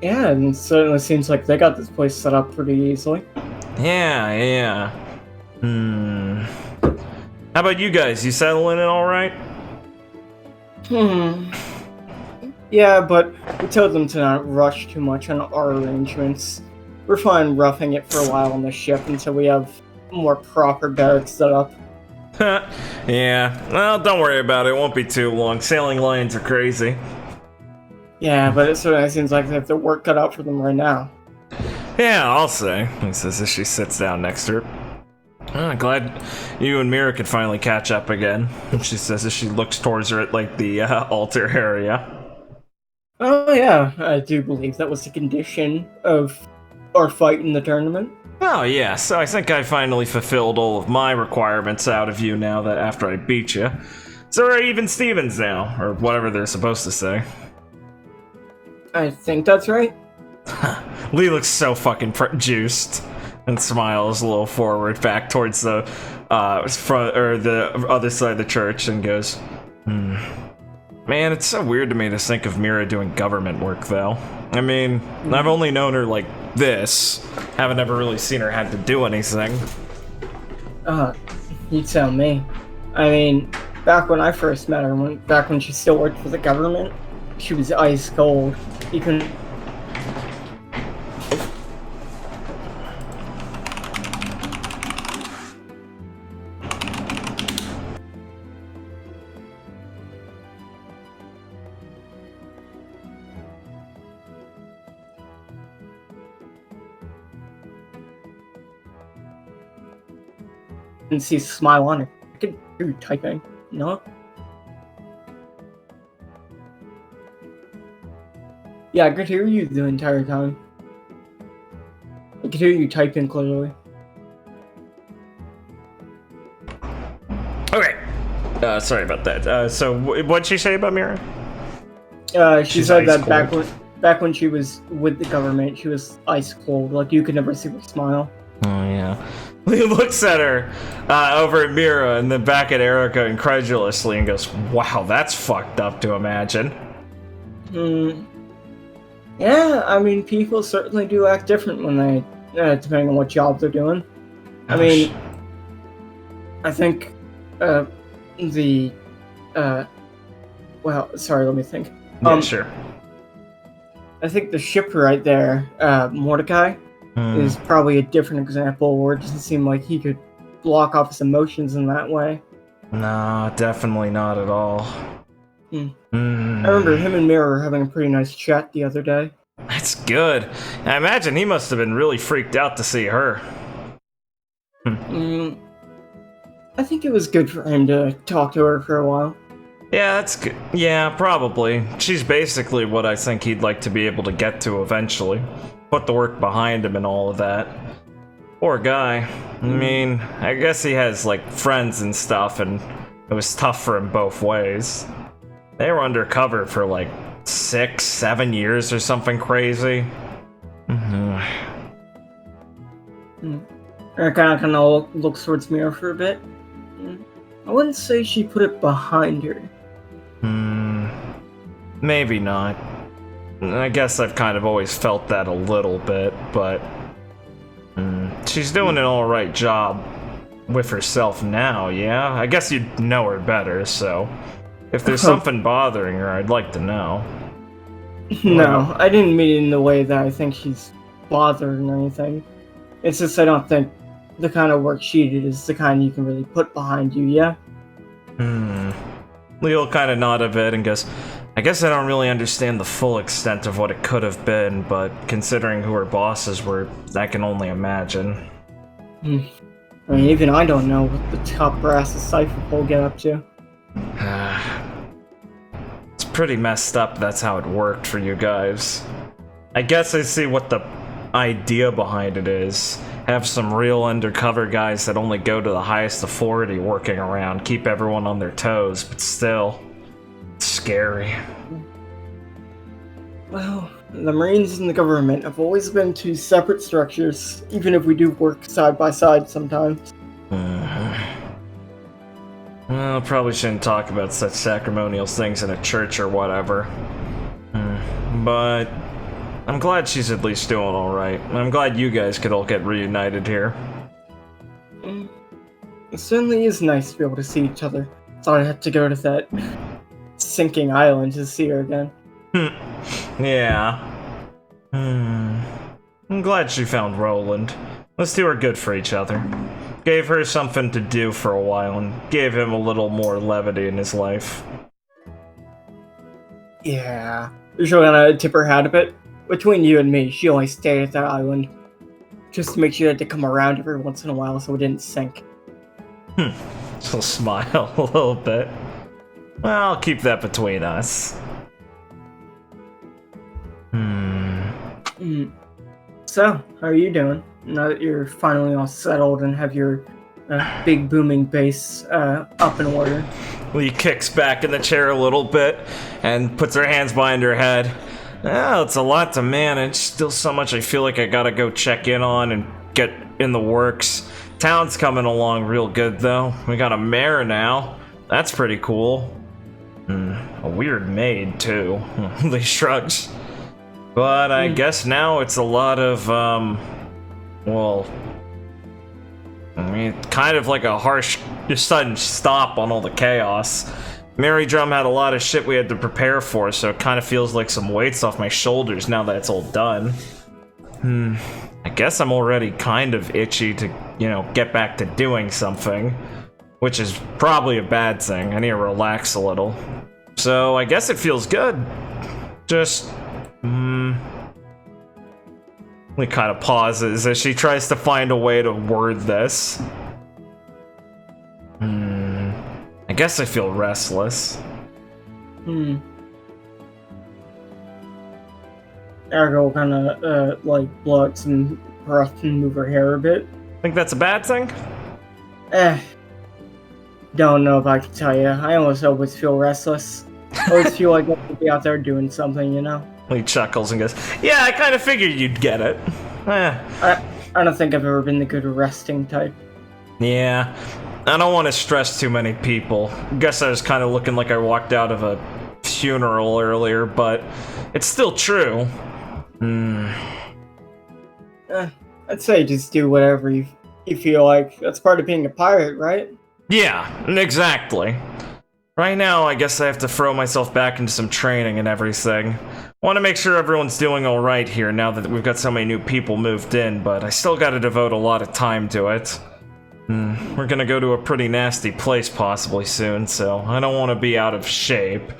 Yeah, and it certainly seems like they got this place set up pretty easily. Yeah. How about you guys? You settling in alright? Yeah, but we told them to not rush too much on our arrangements. We're fine roughing it for a while on the ship until we have more proper barracks set up. Yeah, well, don't worry about it. It won't be too long. Sailing lions are crazy. Yeah, but it certainly seems like they have their work cut out for them right now. Yeah, I'll say, he says as she sits down next to her. Glad you and Mira could finally catch up again, she says as she looks towards her at, like, the altar area. Oh yeah, I do believe that was the condition of our fight in the tournament. Oh yeah, so I think I finally fulfilled all of my requirements out of you now that after I beat you. So are even Stevens now, or whatever they're supposed to say. I think that's right. Lee looks so fucking juiced and smiles a little forward back towards the front or the other side of the church and goes, Man, it's so weird to me to think of Mira doing government work, though. I mean, I've only known her like this. Haven't ever really seen her had to do anything. You tell me. I mean, back when I first met her, back when she still worked for the government, she was ice cold. You can. And see a smile on her. I could hear you typing, no? Yeah, I could hear you the entire time. I could hear you typing clearly. Okay. Sorry about that. So what'd she say about Mira? She said that back when she was with the government, she was ice cold. Like, you could never see her smile. Oh, yeah. He looks at her over at Mira and then back at Erica incredulously and goes, Wow, that's fucked up to imagine. Yeah, I mean, people certainly do act different when they, depending on what job they're doing. I mean, I think well, sorry, let me think. Yeah, sure. I think the ship right there, Mordecai, is probably a different example where it doesn't seem like he could block off his emotions in that way. No, definitely not at all. I remember him and Mira were having a pretty nice chat the other day. That's good. I imagine he must have been really freaked out to see her. I think it was good for him to talk to her for a while. Yeah, that's good. Yeah, probably. She's basically what I think he'd like to be able to get to eventually. Put the work behind him and all of that. Poor guy. I mean, I guess he has, like, friends and stuff, and it was tough for him both ways. They were undercover for, like, 6-7 years or something crazy. Erica kind of looks towards Mira for a bit. I wouldn't say she put it behind her. Maybe not. I guess I've kind of always felt that a little bit, but she's doing an alright job with herself now, yeah? I guess you'd know her better, so if there's something bothering her, I'd like to know. No, I didn't mean it in the way that I think she's bothered or anything. It's just I don't think the kind of work she did is the kind you can really put behind you, yeah? Leo kind of nodded a bit and goes, I guess I don't really understand the full extent of what it could have been, but considering who her bosses were, I can only imagine. I mean, even I don't know what the top brass of Cypher will get up to. It's pretty messed up that's how it worked for you guys. I guess I see what the idea behind it is. Have some real undercover guys that only go to the highest authority working around, keep everyone on their toes, but still, it's scary. Well, the Marines and the government have always been two separate structures, even if we do work side by side sometimes. Well, probably shouldn't talk about such sacrimonial things in a church or whatever. But I'm glad she's at least doing alright. I'm glad you guys could all get reunited here. It certainly is nice to be able to see each other. Thought I'd have to go to that sinking island to see her again. Yeah. I'm glad she found Roland. Let's do her good for each other. Gave her something to do for a while and gave him a little more levity in his life. Yeah. You're sure gonna tip her hat a bit? Between you and me, she only stayed at that island. Just to make sure you had to come around every once in a while so it didn't sink. She'll smile a little bit. Well, I'll keep that between us. So, how are you doing? Now that you're finally all settled and have your big booming base up in order. Lee kicks back in the chair a little bit and puts her hands behind her head. Well, it's a lot to manage. Still so much I feel like I gotta go check in on and get in the works. Town's coming along real good, though. We got a mayor now. That's pretty cool. A weird maid, too. Lee shrugs. But I guess now it's a lot of, well, I mean, kind of like a harsh, sudden stop on all the chaos. Mary Drum had a lot of shit we had to prepare for, so it kind of feels like some weight's off my shoulders now that it's all done. I guess I'm already kind of itchy to, you know, get back to doing something, which is probably a bad thing. I need to relax a little. So I guess it feels good. Just, Lee kind of pauses as she tries to find a way to word this. I guess I feel restless. Ayra will kind of, like, blow out some breath and move her hair a bit. Think that's a bad thing? Don't know if I can tell you. I almost always feel restless. I always feel like I have to be out there doing something, you know? He chuckles and goes, yeah, I kind of figured you'd get it. I don't think I've ever been the good resting type. Yeah, I don't want to stress too many people. Guess I was kind of looking like I walked out of a funeral earlier, but it's still true. I'd say just do whatever you feel like. That's part of being a pirate, right? Yeah, exactly. Right now, I guess I have to throw myself back into some training and everything. Want to make sure everyone's doing alright here now that we've got so many new people moved in, but I still gotta devote a lot of time to it. We're gonna go to a pretty nasty place possibly soon, so I don't want to be out of shape.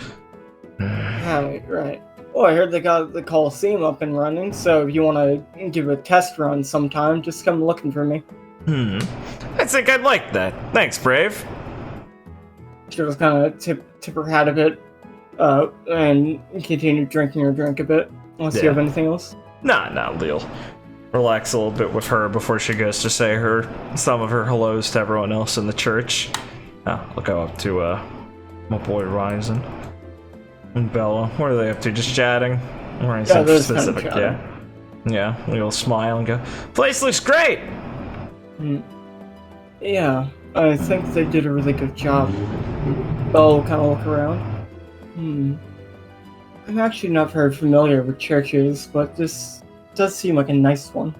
Right. Well, I heard they got the Coliseum up and running, so if you want to give a test run sometime, just come looking for me. I think I'd like that. Thanks, Brave. She'll just kind of tip her hat a bit, and continue drinking her drink a bit, unless you have anything else. Nah, Leal. Relax a little bit with her before she goes to say some of her hellos to everyone else in the church. I'll go up to my boy Ryzen and Bella. What are they up to? Just chatting? Or anything specific? Yeah. Leal smile and go, place looks great! Yeah, I think they did a really good job. Bella will kind of look around. I'm actually not very familiar with churches, but this does seem like a nice one.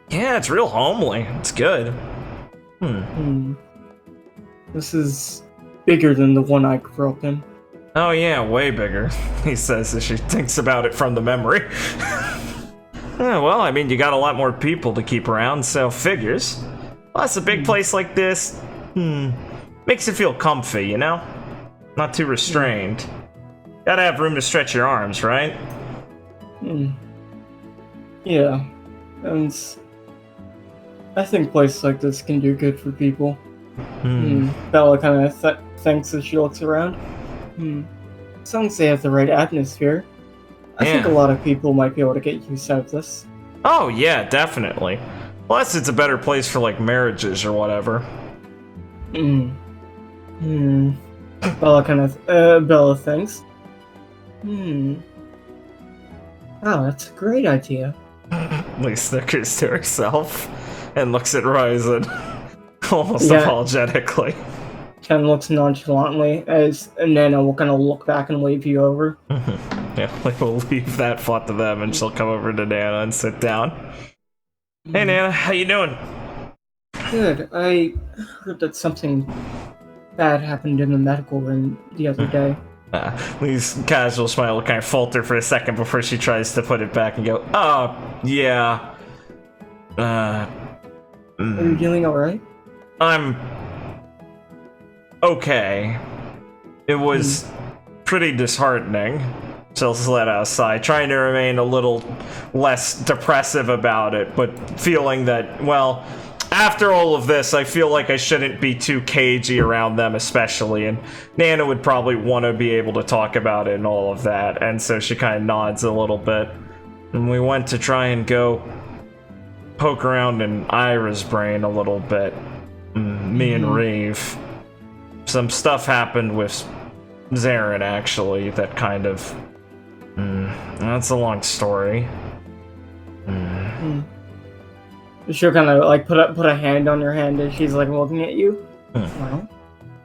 Yeah, it's real homely. It's good. This is bigger than the one I grew up in. Oh yeah, way bigger, he says as she thinks about it from the memory. Yeah, well, I mean, you got a lot more people to keep around, so figures. Plus, a big place like this, makes you feel comfy, you know? Not too restrained. Gotta have room to stretch your arms, right? Yeah, and I think places like this can do good for people. Bella kind of thinks as she looks around. As long as they have the right atmosphere, I think a lot of people might be able to get use out of this. Oh yeah, definitely. Plus, it's a better place for like marriages or whatever. Bella thinks. Oh, that's a great idea. Lee snickers to herself and looks at Ryzen almost apologetically. Ken looks nonchalantly as Nana will kind of look back and wave you over. Yeah, like we'll leave that thought to them and she'll come over to Nana and sit down. Hey Nana, how you doing? Good. I heard that something bad happened in the medical room the other day. Lee's casual smile will kind of falter for a second before she tries to put it back and go, oh, yeah. Are you feeling alright? I'm okay. It was pretty disheartening. She'll let out a sigh, trying to remain a little less depressive about it, but feeling that, well, after all of this, I feel like I shouldn't be too cagey around them especially, and Nana would probably want to be able to talk about it and all of that, and so she kind of nods a little bit. And we went to try and go poke around in Ayra's brain a little bit. Me and Reeve. some stuff happened with Zarin, actually, that kind of... that's a long story. She'll kind of like put a hand on your hand as she's like looking at you. Well,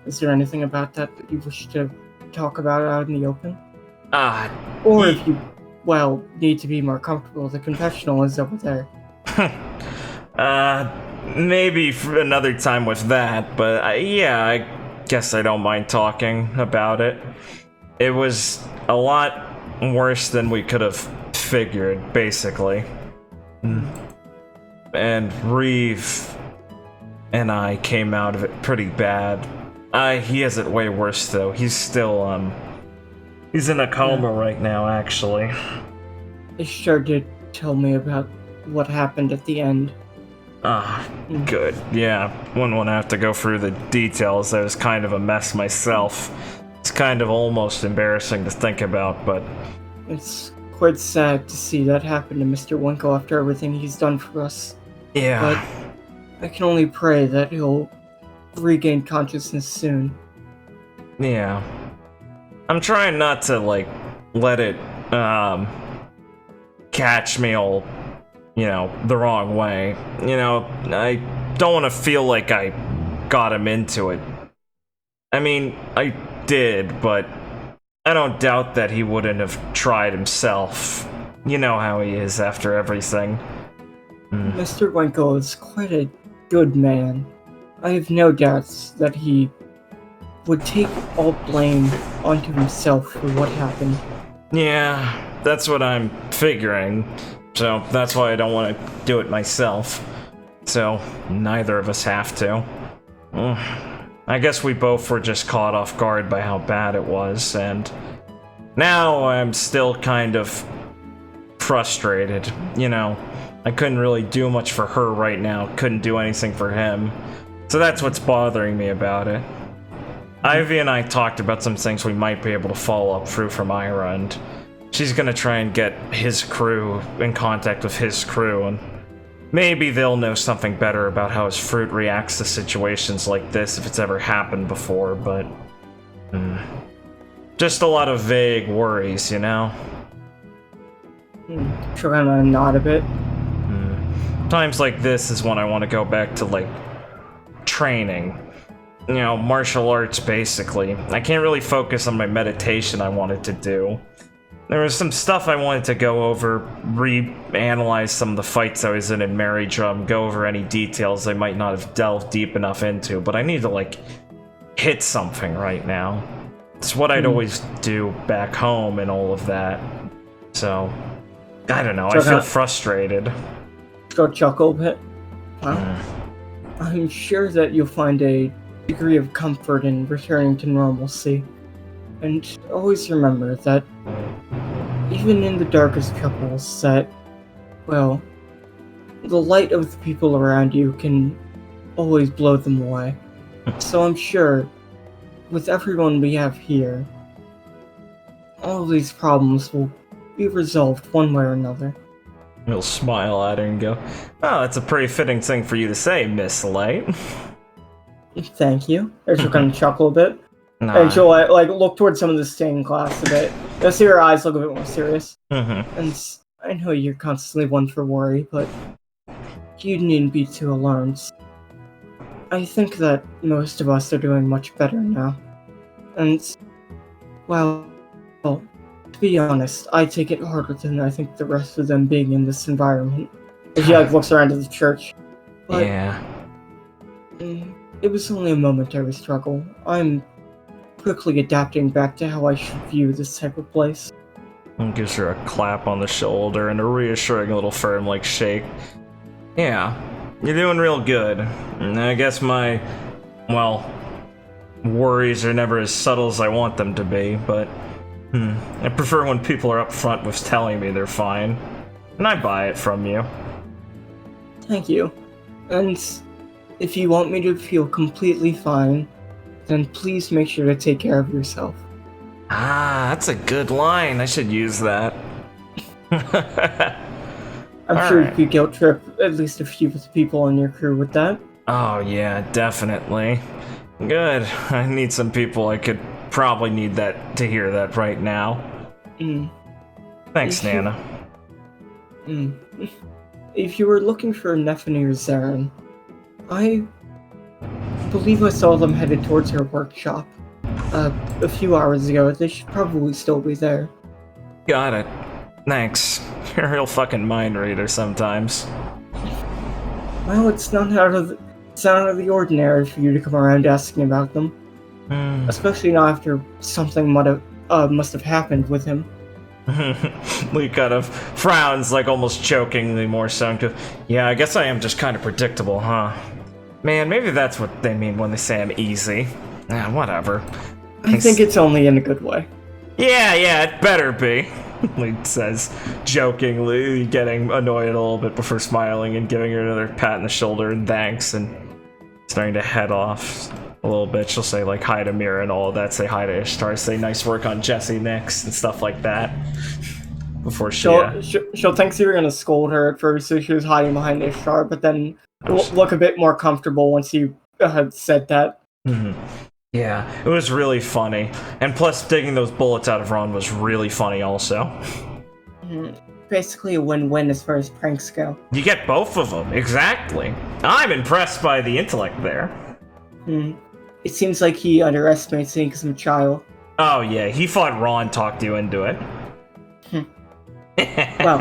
is there anything about that you wish to talk about out in the open? Or if you, need to be more comfortable, the confessional is over there. Maybe for another time with that, but I guess I don't mind talking about it. It was a lot worse than we could have figured, basically. And Reeve and I came out of it pretty bad. He has it way worse, though. He's still, he's in a coma right now, actually. They sure did tell me about what happened at the end. Good. Yeah, wouldn't want to have to go through the details. I was kind of a mess myself. It's kind of almost embarrassing to think about, but... It's quite sad to see that happen to Mr. Winkle after everything he's done for us. Yeah. But I can only pray that he'll regain consciousness soon. Yeah. I'm trying not to, let it, catch me all, the wrong way. I don't want to feel like I got him into it. I mean, I did, but I don't doubt that he wouldn't have tried himself. You know how he is after everything. Mr. Winkle is quite a good man. I have no doubts that he would take all blame onto himself for what happened. Yeah, that's what I'm figuring. So that's why I don't want to do it myself. So neither of us have to. I guess we both were just caught off guard by how bad it was, and now I'm still kind of frustrated. I couldn't really do much for her right now, couldn't do anything for him. So that's what's bothering me about it. Ivy and I talked about some things we might be able to follow up through from Ayra, and she's gonna try and get his crew in contact with his crew, and maybe they'll know something better about how his fruit reacts to situations like this if it's ever happened before, but... just a lot of vague worries, She'll kind of nod a bit. Times like this is when I want to go back to, training. Martial arts, basically. I can't really focus on my meditation I wanted to do. There was some stuff I wanted to go over, reanalyze some of the fights I was in Mary Drum, go over any details I might not have delved deep enough into, but I need to, hit something right now. It's what I'd always do back home and all of that. So, I don't know, I feel frustrated. Go chuckle a bit. Well, I'm sure that you'll find a degree of comfort in returning to normalcy. And always remember that even in the darkest troubles that, the light of the people around you can always blow them away. So I'm sure, with everyone we have here, all of these problems will be resolved one way or another. He'll smile at her and go, "Oh, that's a pretty fitting thing for you to say, Miss Light." Thank you. And she'll kind of chuckle a bit. Nah. And she'll look towards some of the stained glass a bit. You'll see her eyes look a bit more serious. And I know you're constantly one for worry, but you needn't be too alarmed. I think that most of us are doing much better now. And, to be honest, I take it harder than I think the rest of them being in this environment. And she looks around to the church. But, yeah. It was only a momentary struggle. I'm quickly adapting back to how I should view this type of place. And gives her a clap on the shoulder and a reassuring little firm shake. Yeah, you're doing real good. And I guess my, worries are never as subtle as I want them to be, but I prefer when people are upfront with telling me they're fine. And I buy it from you. Thank you. And if you want me to feel completely fine, then please make sure to take care of yourself. That's a good line. I should use that. I'm sure you could guilt trip at least a few of the people on your crew with that. Oh yeah, definitely. Good. I need some people. I could probably need that to hear that right now. Thanks, Nana. If you were looking for Nephany or Zarin, I believe I saw them headed towards her workshop a few hours ago. They should probably still be there. Got it. Thanks. You're a real fucking mind reader sometimes. Well, it's not out of the ordinary for you to come around asking about them. Especially not after something must have happened with him. Lee kind of frowns, like almost jokingly more so. Yeah, I guess I am just kind of predictable, huh? Man, maybe that's what they mean when they say I'm easy. Whatever. I think it's only in a good way. Yeah, it better be. Lee says, jokingly, getting annoyed a little bit before smiling and giving her another pat on the shoulder and thanks, and starting to head off a little bit. She'll say, like, hi to Mira and all of that, say hi to Ishtar, say nice work on Jesse next, and stuff like that. Before she'll Yeah, it was really funny. And plus, digging those bullets out of Ron was really funny also. Basically a win-win as far as pranks go. You get both of them, exactly. I'm impressed by the intellect there. It seems like he underestimates the some child. Oh yeah, he thought Ron talked you into it. Well,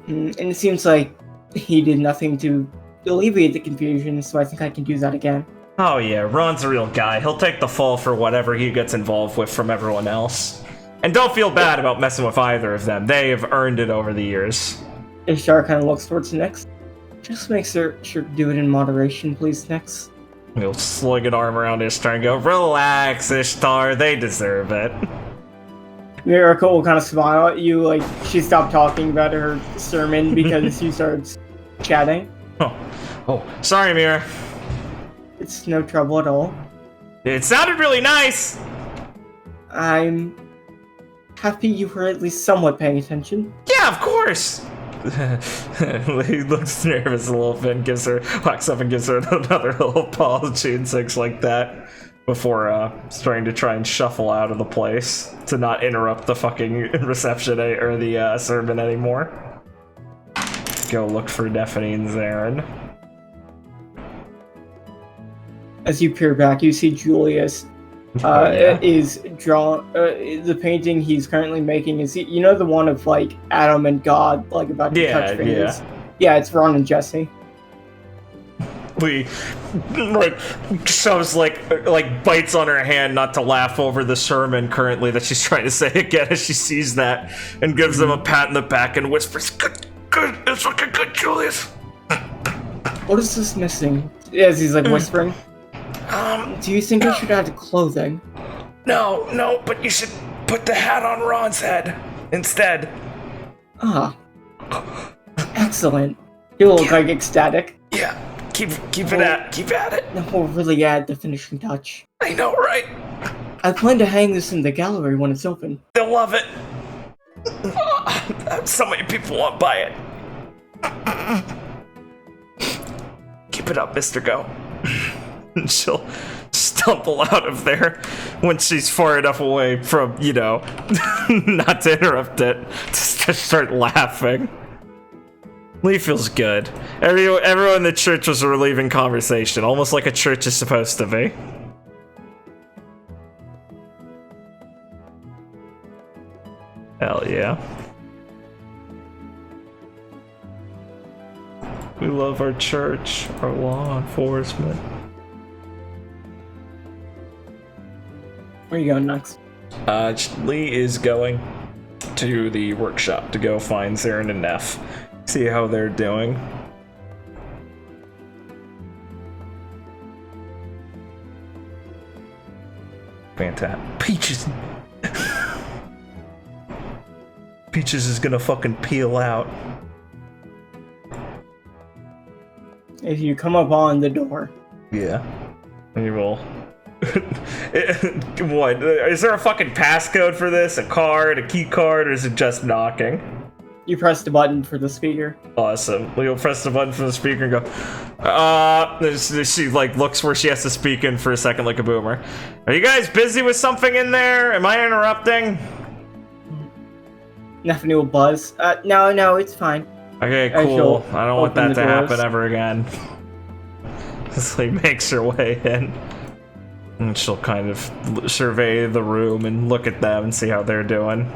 and it seems like he did nothing to alleviate the confusion, so I think I can do that again. Oh yeah, Ron's a real guy. He'll take the fall for whatever he gets involved with from everyone else. And don't feel bad about messing with either of them. They have earned it over the years. Ishtar kind of looks towards Nyx. Just make sure do it in moderation, please, Nyx. He'll sling an arm around Ishtar and go, relax, Ishtar, they deserve it. Miracle will kind of smile at you, like she stopped talking about her sermon because you started chatting. Oh, sorry, Mira. It's no trouble at all. It sounded really nice! I'm happy you were at least somewhat paying attention. Yeah, of course! He looks nervous a little bit and walks up and gives her another little apology and things like that before starting to try and shuffle out of the place to not interrupt the fucking reception or the sermon anymore. Go look for Nephany and Zarin. As you peer back, you see Julius is drawn. The painting he's currently making is, you know, the one of like Adam and God, like about to touch fingers. Yeah, it's Ron and Jesse. Lee, like, shoves like bites on her hand not to laugh over the sermon currently that she's trying to say again as she sees that, and gives him a pat in the back and whispers, "Good, it's looking good, Julius." What is this missing? As he's like whispering. Do you think I should add clothing? No, but you should put the hat on Ron's head instead. Excellent. He'll look like ecstatic. Yeah, keep at it. That will really add the finishing touch. I know, right? I plan to hang this in the gallery when it's open. They'll love it. So many people want to buy it. Keep it up, Mr. Go. And she'll stumble out of there when she's far enough away from, you know, not to interrupt it, to start laughing. Lee feels good. Everyone in the church was a relieving conversation, almost like a church is supposed to be. Hell yeah. We love our church, our law enforcement. Where are you going next? Lee is going to the workshop to go find Zarin and Neff. See how they're doing. Fantastic. Peaches is gonna fucking peel out. If you come up on the door. Yeah. And you roll. What? Is there a fucking passcode for this? A card? A key card? Or is it just knocking? You press the button for the speaker. Awesome. Leo press the button for the speaker and go, she like looks where she has to speak in for a second like a boomer. Are you guys busy with something in there? Am I interrupting? Nathaniel will buzz. No, it's fine. Okay, cool. I don't want that to happen ever again. Leslie makes her way in. And she'll kind of survey the room and look at them and see how they're doing.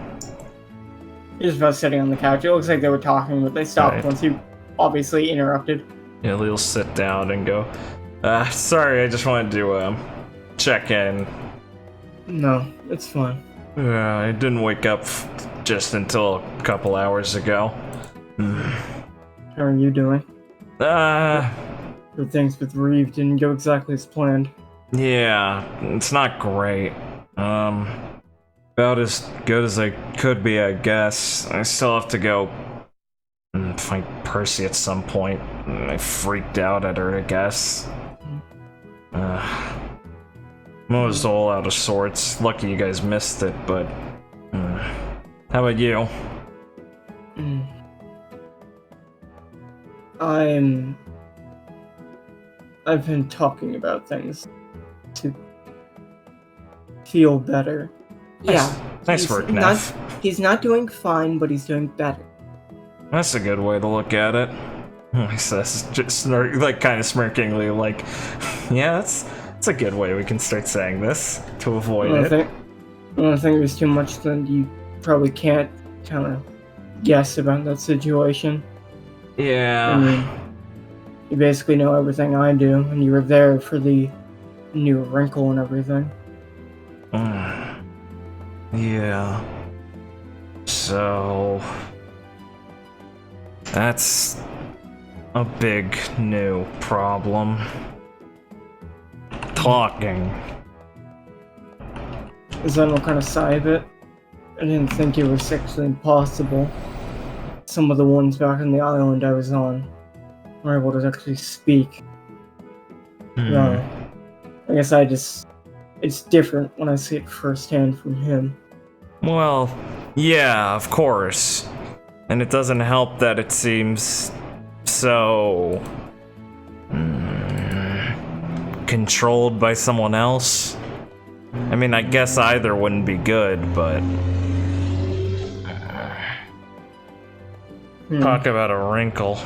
You're just about sitting on the couch. It looks like they were talking, but they stopped once you obviously interrupted. Yeah, Lee'll sit down and go, sorry, I just wanted to, check in. No, it's fine. I didn't wake up just until a couple hours ago. How are you doing? Good things with Reeve didn't go exactly as planned. Yeah, it's not great. About as good as I could be, I guess. I still have to go find Percy at some point. I freaked out at her, I guess. I was all out of sorts. Lucky you guys missed it, but... how about you? I've been talking about things to feel better. Nice work, Neff. He's not doing fine, but he's doing better. That's a good way to look at it. He says, just like kind of smirkingly, like, yeah, that's a good way we can start saying this to avoid it. I don't think there's too much that you probably can't kind of guess about that situation. Yeah. I mean, you basically know everything I do, and you were there for the new wrinkle and everything. Yeah. So... that's a big new problem. Talking. Zen will kind of sigh a bit. I didn't think it was actually impossible. Some of the ones back on the island I was on were able to actually speak. No. I guess it's different when I see it firsthand from him. Well, yeah, of course. And it doesn't help that it seems so... controlled by someone else. I mean, I guess either wouldn't be good, but... talk about a wrinkle.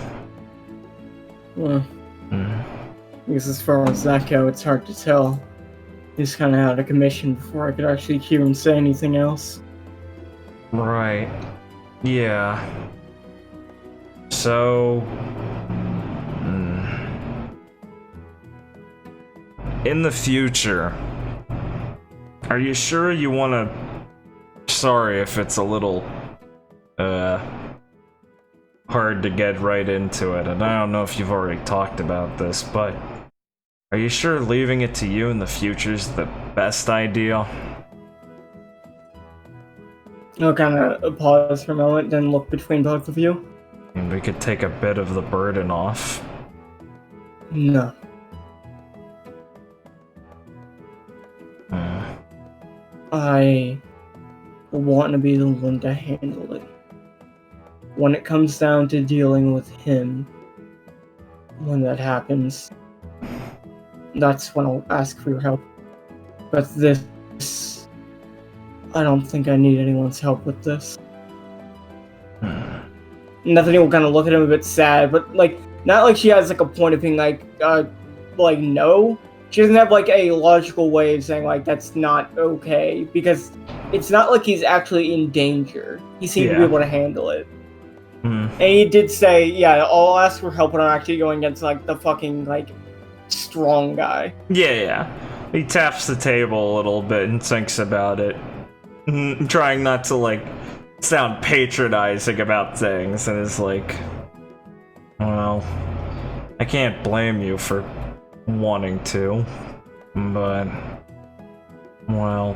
Well, I guess as far as that goes, it's hard to tell. He's kind of out of commission before I could actually hear him say anything else. Right. Yeah. So... in the future, are you sure you want to... sorry if it's a little, hard to get right into it, and I don't know if you've already talked about this, but are you sure leaving it to you in the future is the best idea? I'll kind of pause for a moment, then look between both of you. And we could take a bit of the burden off. No. I want to be the one to handle it. When it comes down to dealing with him, when that happens, that's when I'll ask for your help. But this, I don't think I need anyone's help with this. Nathaniel will kind of look at him a bit sad, but like, not like she has like a point of being like no. She doesn't have like a logical way of saying like that's not okay, because it's not like he's actually in danger. He seemed to be able to handle it. And he did say, yeah, I'll ask for help when I'm actually going against like the fucking like strong guy. Yeah. He taps the table a little bit and thinks about it. Trying not to like sound patronizing about things, and is like, well, I can't blame you for wanting to, but, well,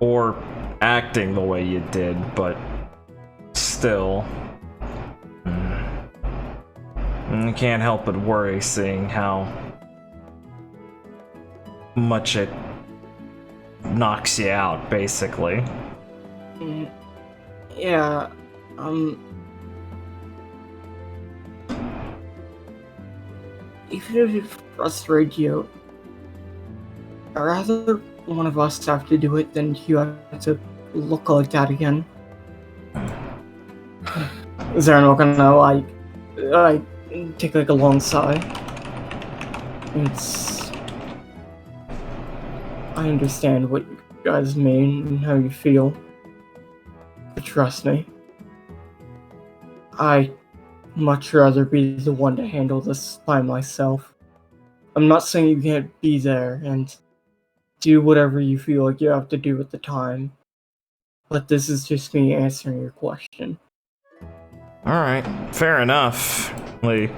or acting the way you did, but still, I can't help but worry seeing how much it knocks you out, basically. Yeah, even if it frustrates you, I'd rather one of us have to do it than you have to look like that again. Zaren will gonna like take like a long sigh. I understand what you guys mean and how you feel. But trust me, I'd much rather be the one to handle this by myself. I'm not saying you can't be there and do whatever you feel like you have to do at the time, but this is just me answering your question. Alright, fair enough. Lee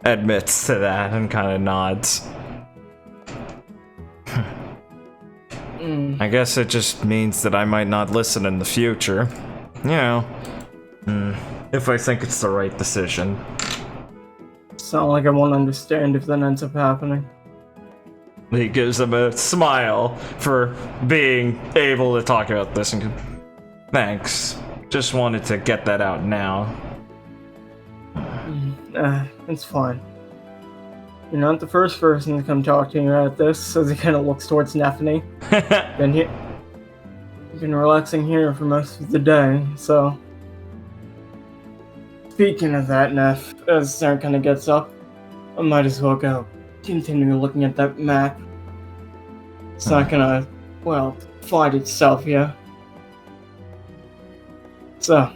admits to that and kind of nods. I guess it just means that I might not listen in the future. You know, if I think it's the right decision. Sound like I won't understand if that ends up happening. He gives him a smile for being able to talk about this and thanks. Just wanted to get that out now. It's fine. You're not the first person to come talk to me about this, as he kind of looks towards Nephany. Been relaxing here for most of the day, so... Speaking of that, Neph, as Zaren kind of gets up, I might as well go continue looking at that map. It's not gonna, well, find itself, yeah? So,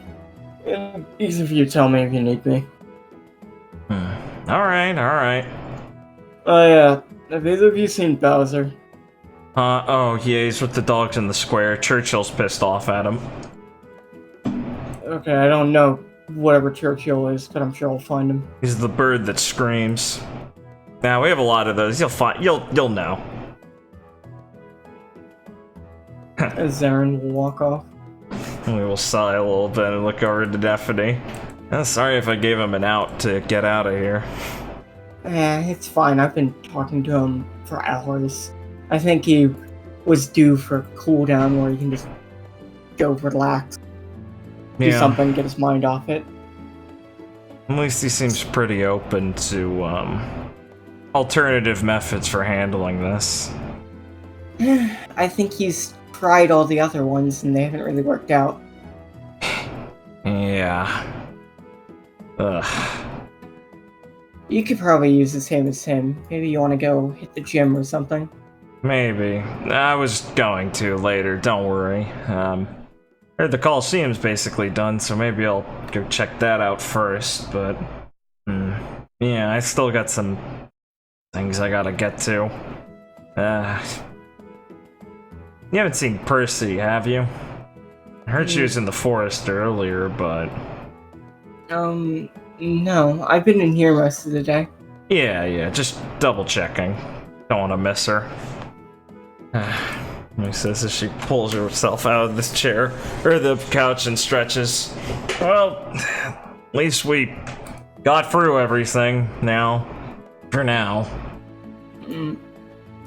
each of you tell me if you need me. Alright. Oh yeah, have either of you seen Bowser? Oh yeah, he's with the dogs in the square. Churchill's pissed off at him. Okay, I don't know whatever Churchill is, but I'm sure I'll find him. He's the bird that screams. Now we have a lot of those. You'll know. As Zaren will walk off. We will sigh a little bit and look over to Nephany. Sorry if I gave him an out to get out of here. It's fine. I've been talking to him for hours. I think he was due for a cooldown where he can just go relax. Do something, get his mind off it. At least he seems pretty open to, alternative methods for handling this. I think he's tried all the other ones and they haven't really worked out. Yeah. Ugh. You could probably use the same as him. Maybe you want to go hit the gym or something. Maybe. I was going to later, don't worry. Heard the Coliseum's basically done, so maybe I'll go check that out first, but... yeah, I still got some things I gotta get to. You haven't seen Percy, have you? I heard she was in the forest earlier, but... No. I've been in here most of the day. Yeah, just double checking. Don't want to miss her. He says as she pulls herself out of this chair, or the couch, and stretches. Well, at least we got through everything now. For now.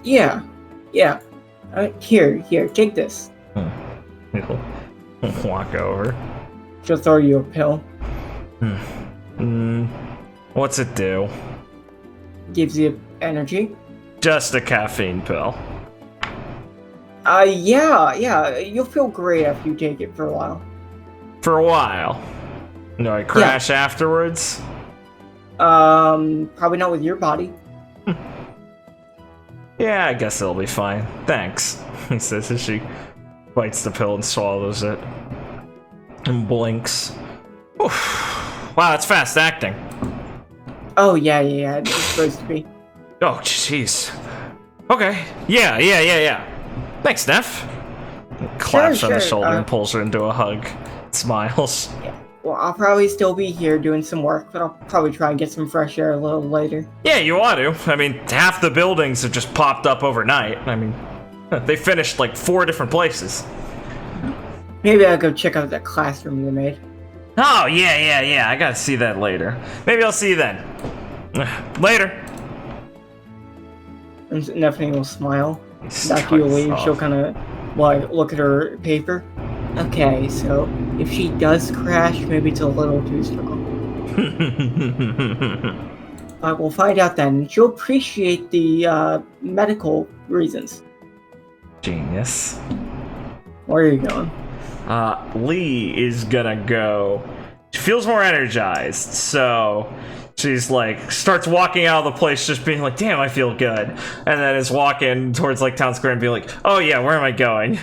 Yeah. Here, take this. He'll walk over. She'll throw you a pill. What's it do? Gives you energy. Just a caffeine pill. Yeah, you'll feel great after you take it for a while. For a while? Do I crash afterwards? Probably not with your body. Yeah, I guess it'll be fine. Thanks, he says as she bites the pill and swallows it. And blinks. Oof. Wow, that's fast acting. Oh, yeah, it's supposed to be. Oh, jeez. Okay. Yeah. Thanks, Neph. Claps on the shoulder and pulls her into a hug. Smiles. Yeah. Well, I'll probably still be here doing some work, but I'll probably try and get some fresh air a little later. Yeah, you ought to. I mean, half the buildings have just popped up overnight. I mean, they finished like 4 different places. Maybe I'll go check out that classroom they made. Oh, yeah. I gotta see that later. Maybe I'll see you then. Later. And Nephany will smile. After you leave, she'll kind of look at her paper. Okay, so if she does crash, maybe it's a little too strong. I will find out then. She'll appreciate the medical reasons. Genius. Where are you going? Lee is gonna go. She feels more energized, so she's like starts walking out of the place, just being like, "Damn, I feel good," and then is walking towards like town square and being like, "Oh yeah, where am I going?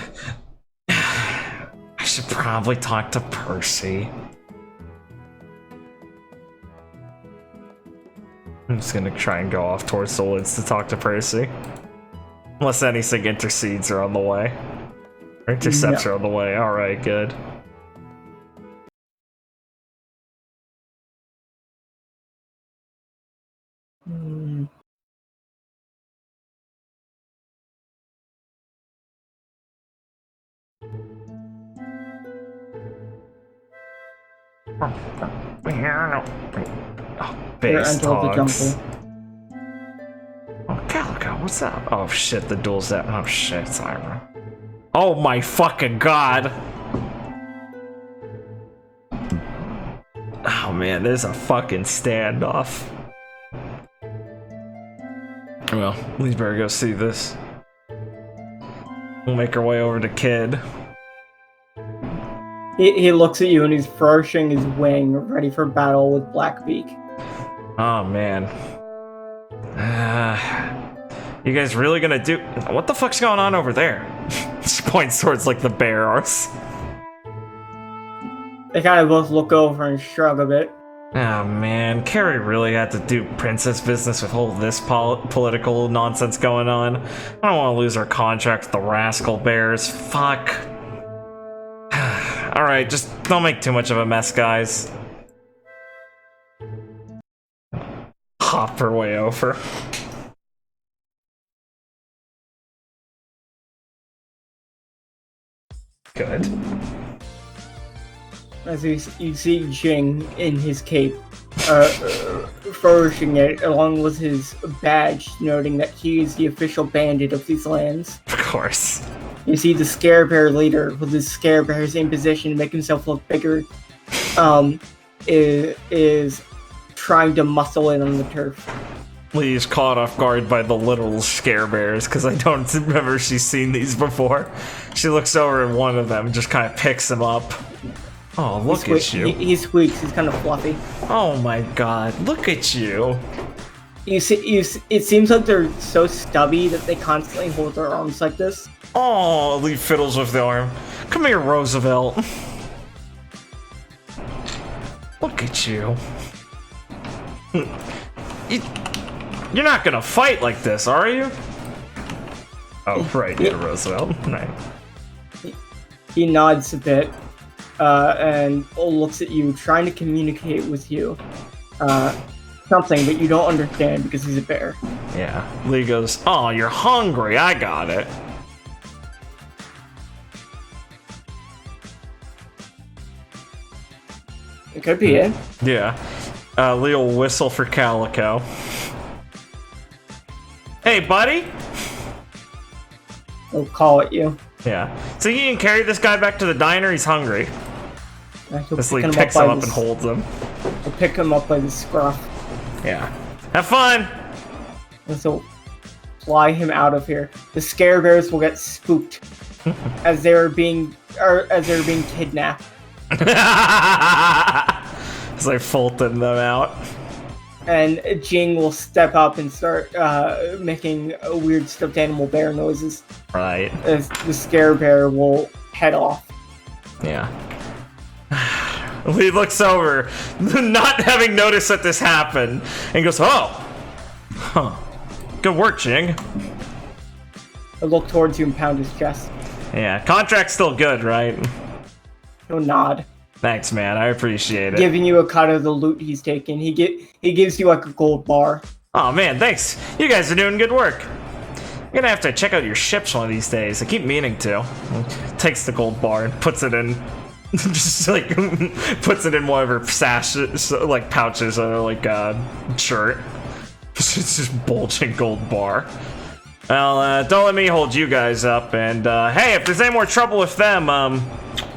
I should probably talk to Percy." I'm just gonna try and go off towards the woods to talk to Percy, unless anything intercedes or on the way. Or intercepts are on the way. All right, good. Oh, base dogs. Oh, Calico, what's up? Oh shit, the duel's out. Oh shit, it's Ayra. Oh my fucking god! Oh man, there's a fucking standoff. Well, we better go see this. We'll make our way over to Kid. He looks at you and he's flourishing his wing, ready for battle with Blackbeak. Oh man. You guys really gonna do... What the fuck's going on over there? She points towards like the bears. They kind of both look over and shrug a bit. Oh man, Carrie really had to do princess business with all this political nonsense going on. I don't want to lose our contract with the rascal bears. Fuck. Alright, just don't make too much of a mess, guys. Hop her way over. Good. As you see Jing in his cape, flourishing it along with his badge, noting that he is the official bandit of these lands. Of course. You see the Scare Bear leader with his Scare Bears in position to make himself look bigger, is trying to muscle in on the turf. Lee's caught off guard by the little Scare Bears, because I don't remember she's seen these before. She looks over at one of them and just kind of picks him up. Oh, look at you. He squeaks, he's kind of fluffy. Oh my god, look at you. It seems like they're so stubby that they constantly hold their arms like this. Oh, Lee fiddles with the arm. Come here, Roosevelt. Look at you. You're not gonna fight like this, are you? Oh, right, yeah, Roosevelt. Right. He nods a bit, and looks at you, trying to communicate with you. Something that you don't understand because he's a bear. Yeah. Lee goes, "Oh, you're hungry. I got it." It could be it. Yeah. Lee will whistle for Calico. Hey, buddy. He'll call at you. Yeah. So you can carry this guy back to the diner. He's hungry. This Lee picks him up and holds him. He'll pick him up by the scruff. Yeah. Have fun. And so fly him out of here. The Scare Bears will get spooked as they're being kidnapped. It's like Fulton them out. And Jing will step up and start making weird stuffed animal bear noises. Right. As the Scare Bear will head off. Yeah. Lee looks over, not having noticed that this happened, and goes, "Oh! Huh. Good work, Jing." He'll look towards you and pound his chest. Yeah, contract's still good, right? He'll nod. Thanks, man. I appreciate it. Giving you a cut of the loot he's taken. He gives you like a gold bar. Oh man, thanks. You guys are doing good work. I'm gonna have to check out your ships one of these days. I keep meaning to. Takes the gold bar and puts it in, just like puts it in one of her sashes, like pouches of like shirt. It's just bulging gold bar. Well, don't let me hold you guys up. And hey, if there's any more trouble with them, I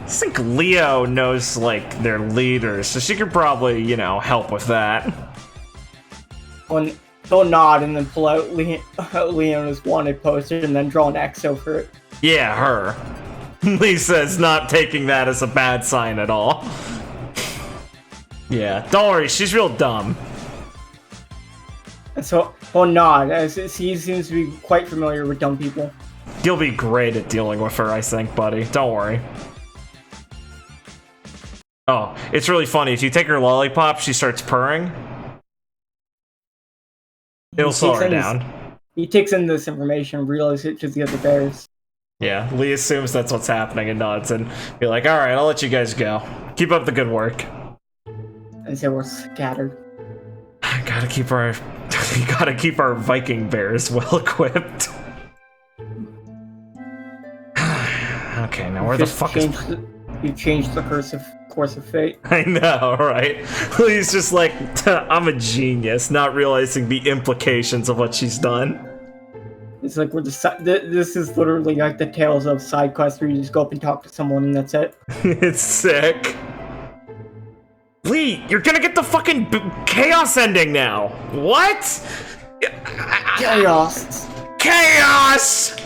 think Leo knows like their leaders, so she could probably, help with that. He'll nod and then pull out Leona's wanted poster and then draw an X over it. Yeah, her. Lisa is not taking that as a bad sign at all. Yeah, don't worry, she's real dumb. And so he'll nod, as he seems to be quite familiar with dumb people. You'll be great at dealing with her, I think, buddy. Don't worry. Oh, it's really funny. If you take her lollipop, she starts purring. It'll slow her down. He takes in this information, realizes it to the other bears. Yeah, Lee assumes that's what's happening and nods and be like, alright, I'll let you guys go. Keep up the good work. And so we're scattered. Gotta keep our Viking bears well equipped. Okay, now where the fuck is... You changed the course of fate. I know, right? He's just like, I'm a genius, not realizing the implications of what she's done. It's like this is literally like the Tales of side quests where you just go up and talk to someone and that's it. It's sick. Lee, you're gonna get the fucking chaos ending now. What? Chaos. Chaos!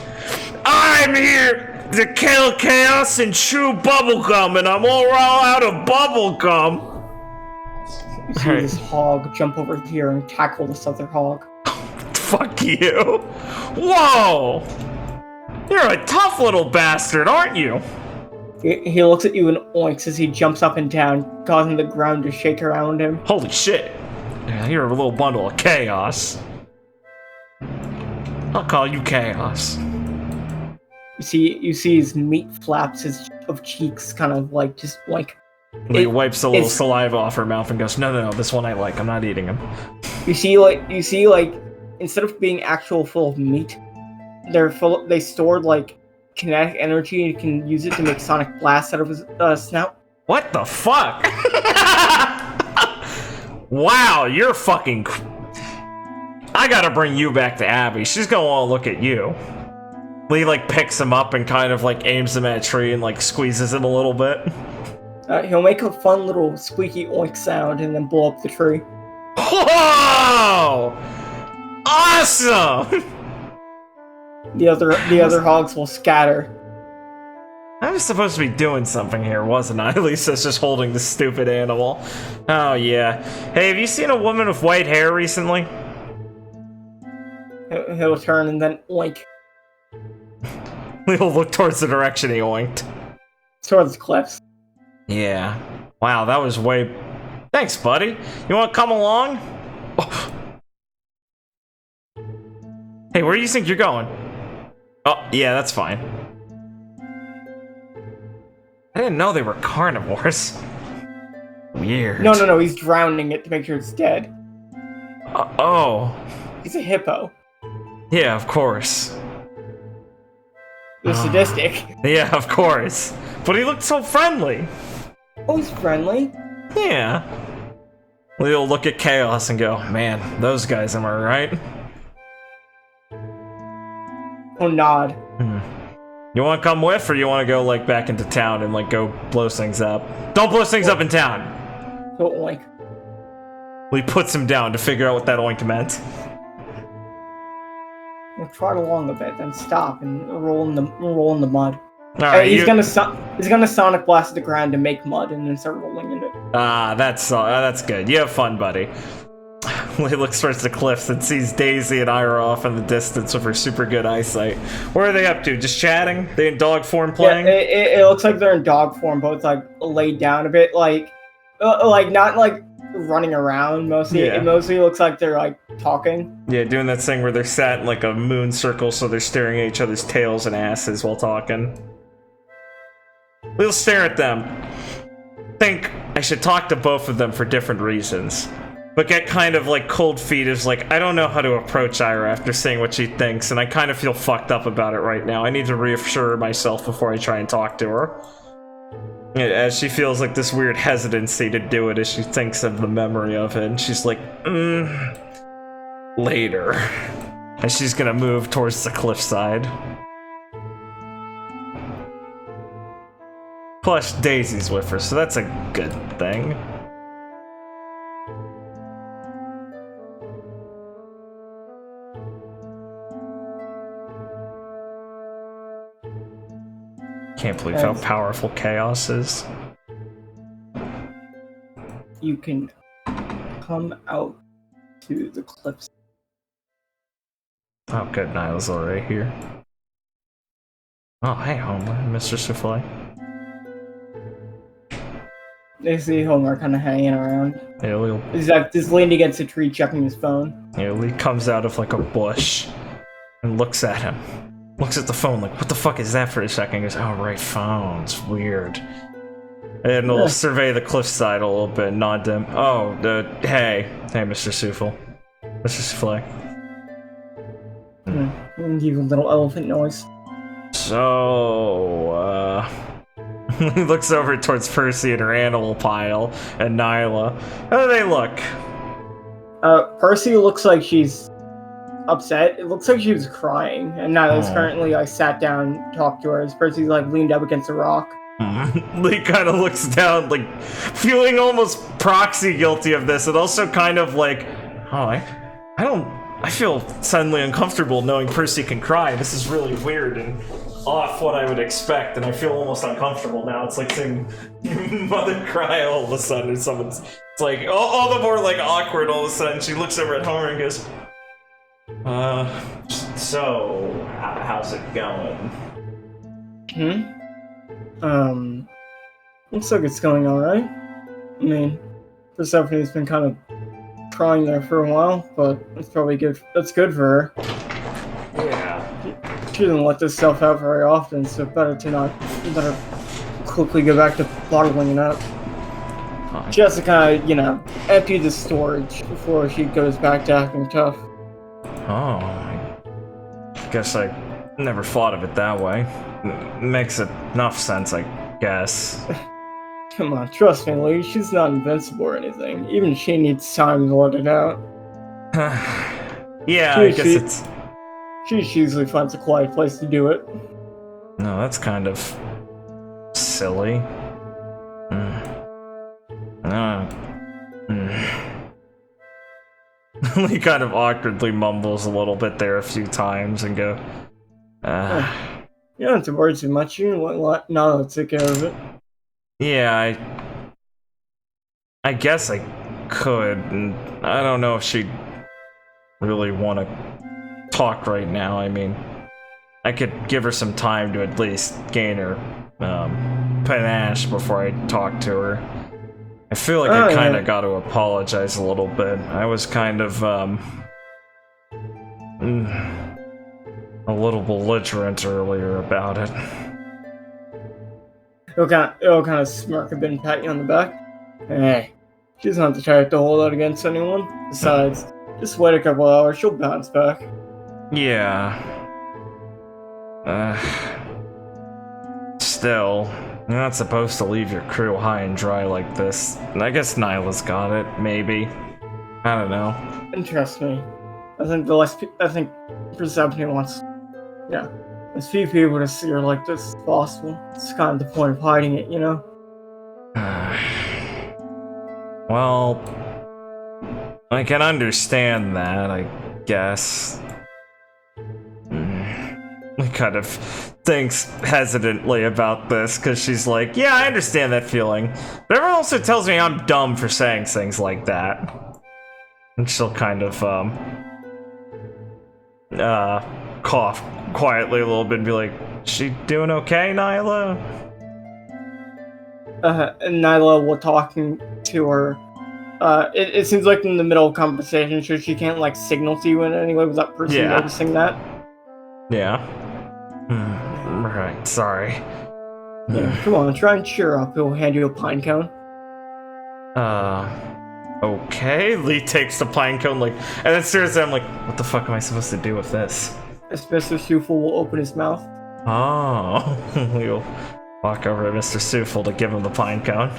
I'm here to kill chaos and chew bubblegum, and I'm all out of bubblegum. You see this hog jump over here and tackle this other hog. Fuck you. Whoa! You're a tough little bastard, aren't you? He looks at you and oinks as he jumps up and down, causing the ground to shake around him. Holy shit. Yeah, you're a little bundle of chaos. I'll call you Chaos. You see his meat flaps of cheeks kind of like just like... He wipes a little saliva off her mouth and goes, no, this one I like, I'm not eating him. You see like instead of being actual full of meat, they stored like kinetic energy and you can use it to make sonic blasts out of his snout. What the fuck? Wow, you're fucking... I gotta bring you back to Abby. She's gonna wanna look at you. Lee like picks him up and kind of like aims him at a tree and like squeezes him a little bit. He'll make a fun little squeaky oink sound and then blow up the tree. Whoa! Awesome! The other hogs will scatter. I was supposed to be doing something here, wasn't I? Lisa's just holding the stupid animal. Oh yeah. Hey, have you seen a woman with white hair recently? He'll turn and then oink. We'll look towards the direction he oinked. Towards the cliffs. Yeah. Wow, that was way... Thanks, buddy. You want to come along? Oh. Hey, where do you think you're going? Oh, yeah, that's fine. I didn't know they were carnivores. Weird. No, he's drowning it to make sure it's dead. Oh. He's a hippo. Yeah, of course. He's sadistic. Yeah, of course. But he looked so friendly. Oh, he's friendly? Yeah. We'll look at Chaos and go, man, those guys, am I right? Oh, nod. You want to come with, or you want to go, like, back into town and, like, go blow things up? Don't blow things up in town! Go oink. Well, he puts him down to figure out what that oink meant. He'll trot along a bit, then stop and roll in the mud. Alright, he's gonna sonic blast the ground to make mud and then start rolling in it. Ah, that's good. You have fun, buddy. He looks towards the cliffs and sees Daisy and Ayra off in the distance with her super good eyesight. What are they up to? Just chatting? They in dog form playing? Yeah, it looks like they're in dog form, both like laid down a bit, like not like running around mostly. Yeah. It mostly looks like they're like talking. Yeah, doing that thing where they're sat in like a moon circle, so they're staring at each other's tails and asses while talking. We'll stare at them. Think I should talk to both of them for different reasons. But get kind of like cold feet is like, I don't know how to approach Ayra after seeing what she thinks, and I kind of feel fucked up about it right now. I need to reassure myself before I try and talk to her. As she feels like this weird hesitancy to do it as she thinks of the memory of it, and she's like, later. And she's gonna move towards the cliffside. Plus, Daisy's with her, so that's a good thing. Can't believe how powerful chaos is. You can come out to the cliffs. Oh, good. Nyla's already here. Oh, hey, Homer, Mr. Souffle. They see Homer kind of hanging around. Yeah, He's like just leaned against a tree, checking his phone. yeah, Lee comes out of like a bush and looks at him. Looks at the phone like, what the fuck is that for a second? He goes, oh, right, phone's weird. And we'll survey the cliffside a little bit, nod to him. Oh, hey, Mr. Souffle. Mr. Souffle. And give a little elephant noise. So, he looks over towards Percy and her animal pile and Nyla. How do they look? Percy looks like she's upset. It looks like she was crying, and Nyla's currently sat down, talked to her as Percy's leaned up against a rock. Lee kind of looks down, feeling almost proxy guilty of this, and also kind of I feel suddenly uncomfortable knowing Percy can cry. This is really weird and off what I would expect, and I feel almost uncomfortable now. It's like seeing mother cry all of a sudden, or someone's. It's all the more awkward all of a sudden. She looks over at Homer and goes, so how's it going? Looks like it's going alright. I mean, Persephone's been kind of crying there for a while, but it's probably good. That's good for her. Yeah. She doesn't let this stuff out very often, so better quickly go back to bottling it up. She has to kind of, empty the storage before she goes back to acting tough. Oh, I guess I never thought of it that way. Makes enough sense, I guess. Come on, trust me, Lee. She's not invincible or anything. Even she needs time to let it out. Yeah, I guess it's... She usually finds a quiet place to do it. No, that's kind of... silly. He kind of awkwardly mumbles a little bit there a few times and go... You don't have to worry too much. You can let Nala take care of it. Yeah, I guess I could, and I don't know if she'd really want to talk right now. I mean, I could give her some time to at least gain her panache before I talk to her. I feel like I kind of got to apologize a little bit. I was kind of a little belligerent earlier about it. He'll kind of smirk a bit and pat you on the back. Hey, she doesn't have to try to hold out against anyone. Besides, just wait a couple hours, she'll bounce back. Yeah. Still, you're not supposed to leave your crew high and dry like this. I guess Nyla's got it, maybe. I don't know. And trust me, I think Persephone wants, as few people to see her like this as possible. It's kind of the point of hiding it, you know? Well, I can understand that, I guess. He kind of thinks hesitantly about this, because she's like, yeah, I understand that feeling. But everyone also tells me I'm dumb for saying things like that. And she'll kind of, cough quietly a little bit and be like, she doing okay, Nyla? And Nyla will talking to her. It seems like in the middle of conversation, so she can't signal to you in any way without Percy noticing that. Yeah. Right, sorry. Yeah, come on, try and cheer up. He'll hand you a pine cone. Okay. Lee takes the pine cone, and then stares at him what the fuck am I supposed to do with this? Mr. Souffle will open his mouth. Oh. We'll walk over to Mr. Souffle to give him the pine cone.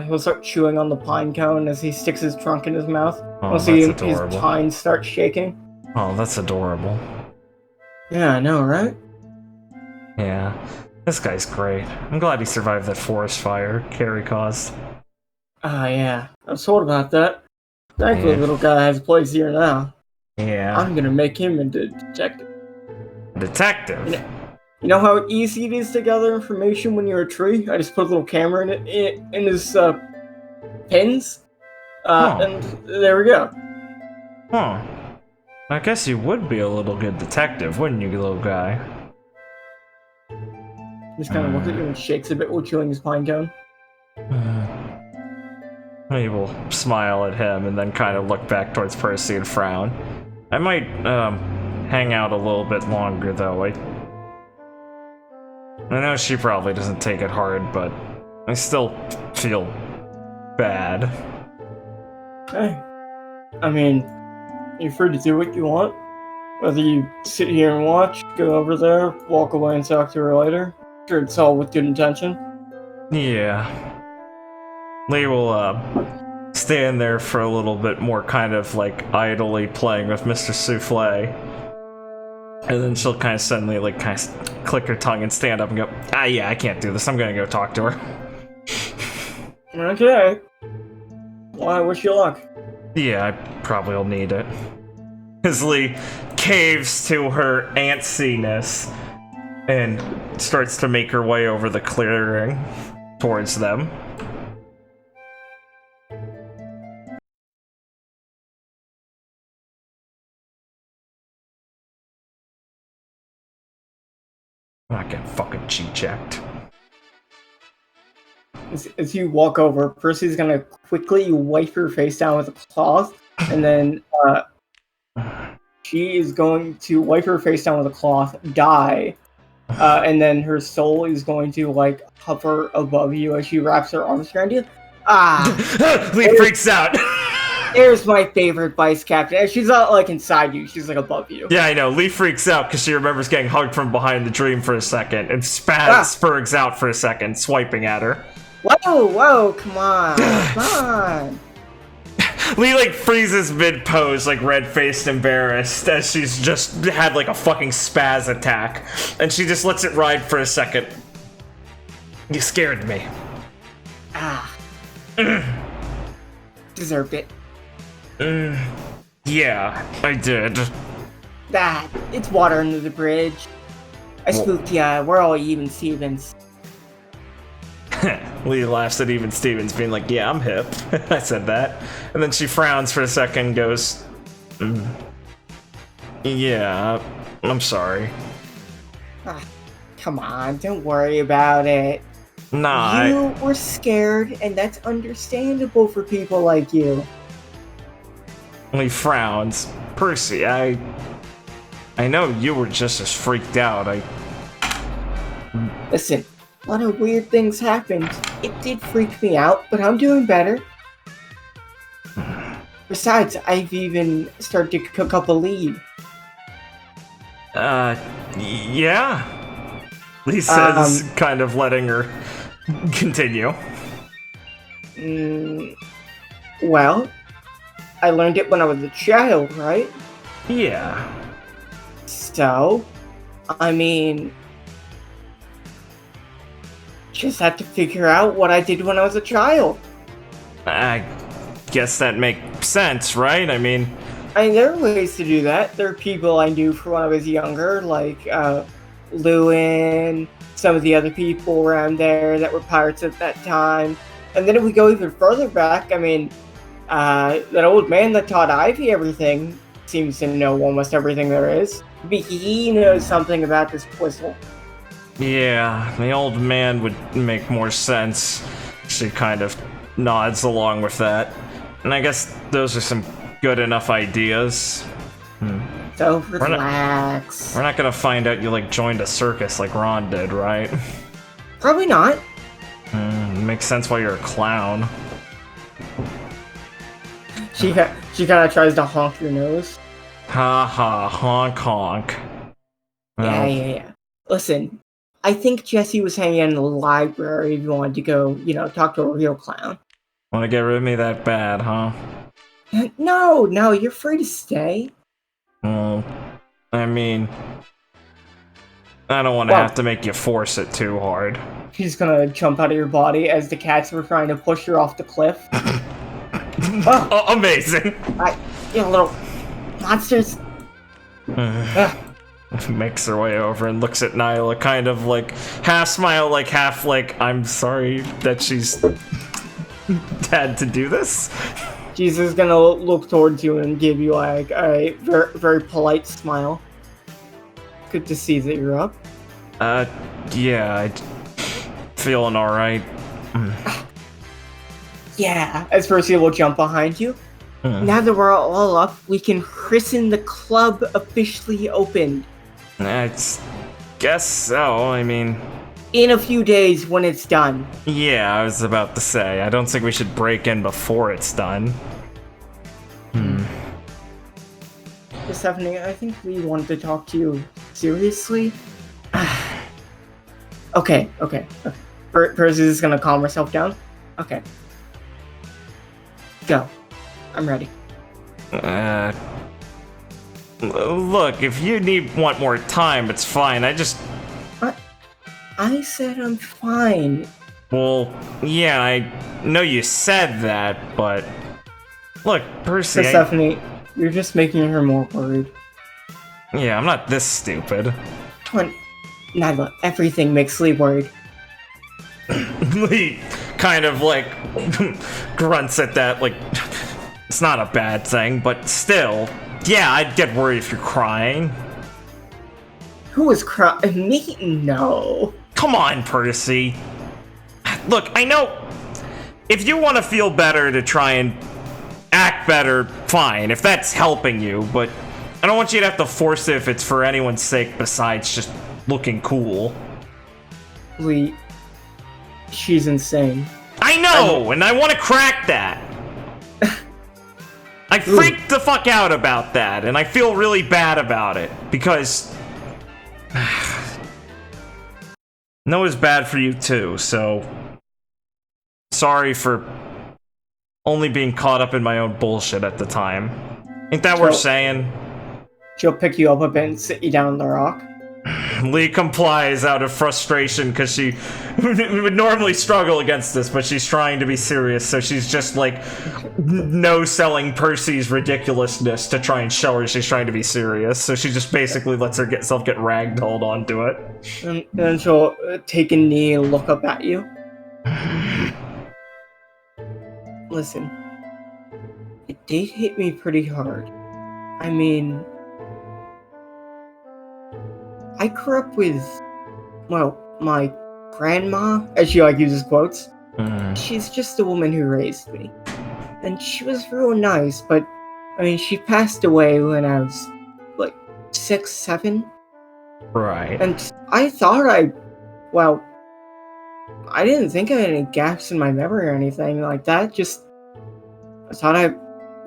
He'll start chewing on the pine cone as he sticks his trunk in his mouth. Oh, We'll see his pine start shaking. Oh, that's adorable. Yeah, I know, right? Yeah. This guy's great. I'm glad he survived that forest fire Carrie caused. Yeah. I was told about that. Thankfully, the little guy has a place here now. Yeah. I'm gonna make him into a detective. Detective? You know how easy it is to gather information when you're a tree? I just put a little camera in his pins, Huh. and there we go. Huh. I guess you would be a little good detective, wouldn't you, little guy? Just kind of looks at you and shakes a bit while chewing his pine cone. He will smile at him and then kind of look back towards Percy and frown. I might, hang out a little bit longer, though. I know she probably doesn't take it hard, but I still feel bad. Hey, I mean, you're free to do what you want. Whether you sit here and watch, go over there, walk away and talk to her later. Sure, it's all with good intention. Yeah. Lee will, stand there for a little bit more, kind of like idly playing with Mr. Souffle. And then she'll kind of suddenly, like, kind of click her tongue and stand up and go, yeah, I can't do this. I'm gonna go talk to her. Okay. Well, I wish you luck. Yeah, I probably will need it. As Lee caves to her antsiness and starts to make her way over the clearing towards them. I'm not getting fucking cheat-checked. As you walk over, Percy's gonna quickly wipe her face down with a cloth, and then she is going to wipe her face down with a cloth, die, and then her soul is going to like hover above you as she wraps her arms around you. Lee freaks out. There's my favorite vice captain. And she's not like inside you; she's like above you. Yeah, I know. Lee freaks out because she remembers getting hugged from behind the dream for a second, and spurgs out for a second, swiping at her. Whoa, come on, come on. Lee, like, freezes mid-pose, like, red-faced, embarrassed, as she's just had, like, a fucking spaz attack. And she just lets it ride for a second. You scared me. Deserved it. Yeah, I did. It's water under the bridge. I spooked ya, we're all even Stevens. Lee laughs at even Stevens, being like, yeah, I'm hip. I said that. And then she frowns for a second and goes, yeah, I'm sorry. Come on, don't worry about it. Nah, You were scared, and that's understandable for people like you. Lee frowns. Percy, I know you were just as freaked out. Listen, a lot of weird things happened. It did freak me out, but I'm doing better. Besides, I've even started to cook up a lead. Yeah? Lee says, kind of letting her continue. Well, I learned it when I was a child, right? Yeah. So, I mean, just have to figure out what I did when I was a child. I guess that makes sense, right? I mean, there are ways to do that. There are people I knew from when I was younger, like Lewin, some of the other people around there that were pirates at that time. And then if we go even further back, I mean, that old man that taught Ivy everything seems to know almost everything there is. Maybe he knows something about this whistle. yeah, the old man would make more sense. She kind of nods along with that. And I guess those are some good enough ideas. So relax. We're not gonna find out you, like, joined a circus like Ron did, right? Probably not. Makes sense why you're a clown. She kind of tries to honk your nose. Ha ha, honk honk. Yeah. Listen, I think Jesse was hanging out in the library if you wanted to go, talk to a real clown. Wanna get rid of me that bad, huh? No, you're free to stay. I mean, I don't want to have to make you force it too hard. She's gonna jump out of your body as the cats were trying to push her off the cliff. Amazing! You little monsters. makes her way over and looks at Nyla, kind of like half smile, like half like, I'm sorry that she's had to do this. Jesus is gonna look towards you and give you like a very, very polite smile. Good to see that you're up. Yeah, feeling alright. Yeah, as Percy will jump behind you. Now that we're all up, we can christen the club officially opened. I guess so, I mean... In a few days when it's done. Yeah, I was about to say, I don't think we should break in before it's done. Stephanie, I think we wanted to talk to you seriously. Okay. Percy is gonna calm herself down. Okay. Go. I'm ready. Look, if you want more time, it's fine. I said I'm fine. Well, yeah, I know you said that, but... Look, Percy, Stephanie, you're just making her more worried. Yeah, I'm not this stupid. Come on, Nyla, everything makes Lee worried. Lee kind of, like, grunts at that, like... It's not a bad thing, but still... Yeah, I'd get worried if you're crying. Who was crying? Me? No. Come on, Percy. Look, I know if you want to feel better to try and act better, fine, if that's helping you, but I don't want you to have to force it if it's for anyone's sake besides just looking cool. Lee, she's insane. I know, and I want to crack that. I freaked the fuck out about that, and I feel really bad about it, because... Noah's bad for you too, so... Sorry for only being caught up in my own bullshit at the time. Ain't that worth saying? She'll pick you up a bit and sit you down on the rock. Lee complies out of frustration because she would normally struggle against this, but she's trying to be serious, so she's just like no-selling Percy's ridiculousness to try and show her she's trying to be serious, so she just basically lets herself get ragdolled onto it. And then she'll take a knee and look up at you. Listen, it did hit me pretty hard. I mean... I grew up with, well, my grandma, as she uses quotes. She's just the woman who raised me. And she was real nice, but, I mean, she passed away when I was, like, 6, 7. Right. And I thought I didn't think I had any gaps in my memory or anything like that,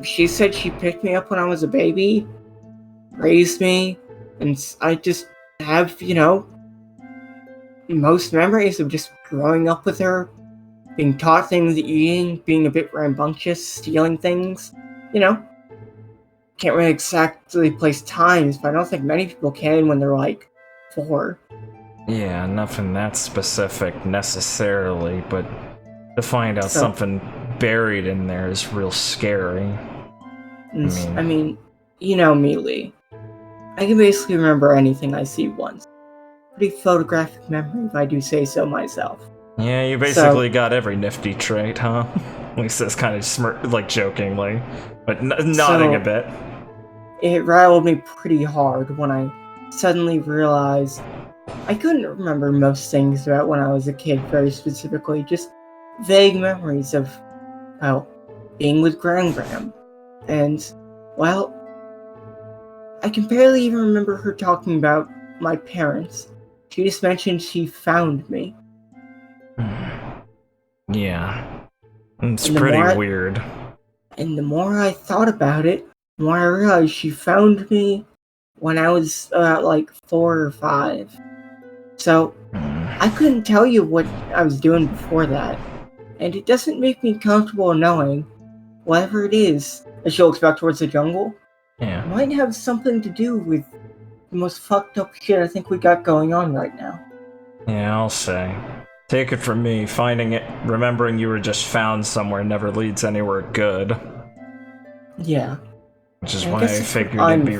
she said she picked me up when I was a baby, raised me, and I just have, most memories of just growing up with her, being taught things, eating, being a bit rambunctious, stealing things, Can't really exactly place times, but I don't think many people can when they're like 4. Yeah, nothing that specific necessarily, but to find out something buried in there is real scary. I mean, you know me, Lee. I can basically remember anything I see once. Pretty photographic memory, if I do say so myself. Yeah, you basically got every nifty trait, huh? He says kind of like jokingly, but nodding a bit. It rattled me pretty hard when I suddenly realized I couldn't remember most things about when I was a kid very specifically, just vague memories of, being with Gram. And, I can barely even remember her talking about my parents. She just mentioned she found me. Yeah. It's pretty weird. And the more I thought about it, the more I realized she found me when I was about 4 or 5. So, I couldn't tell you what I was doing before that. And it doesn't make me comfortable knowing whatever it is, as she looks back towards the jungle, might have something to do with the most fucked up shit I think we got going on right now. Yeah, I'll say. Take it from me, remembering you were just found somewhere never leads anywhere good. Yeah. Which is why I figured it'd be...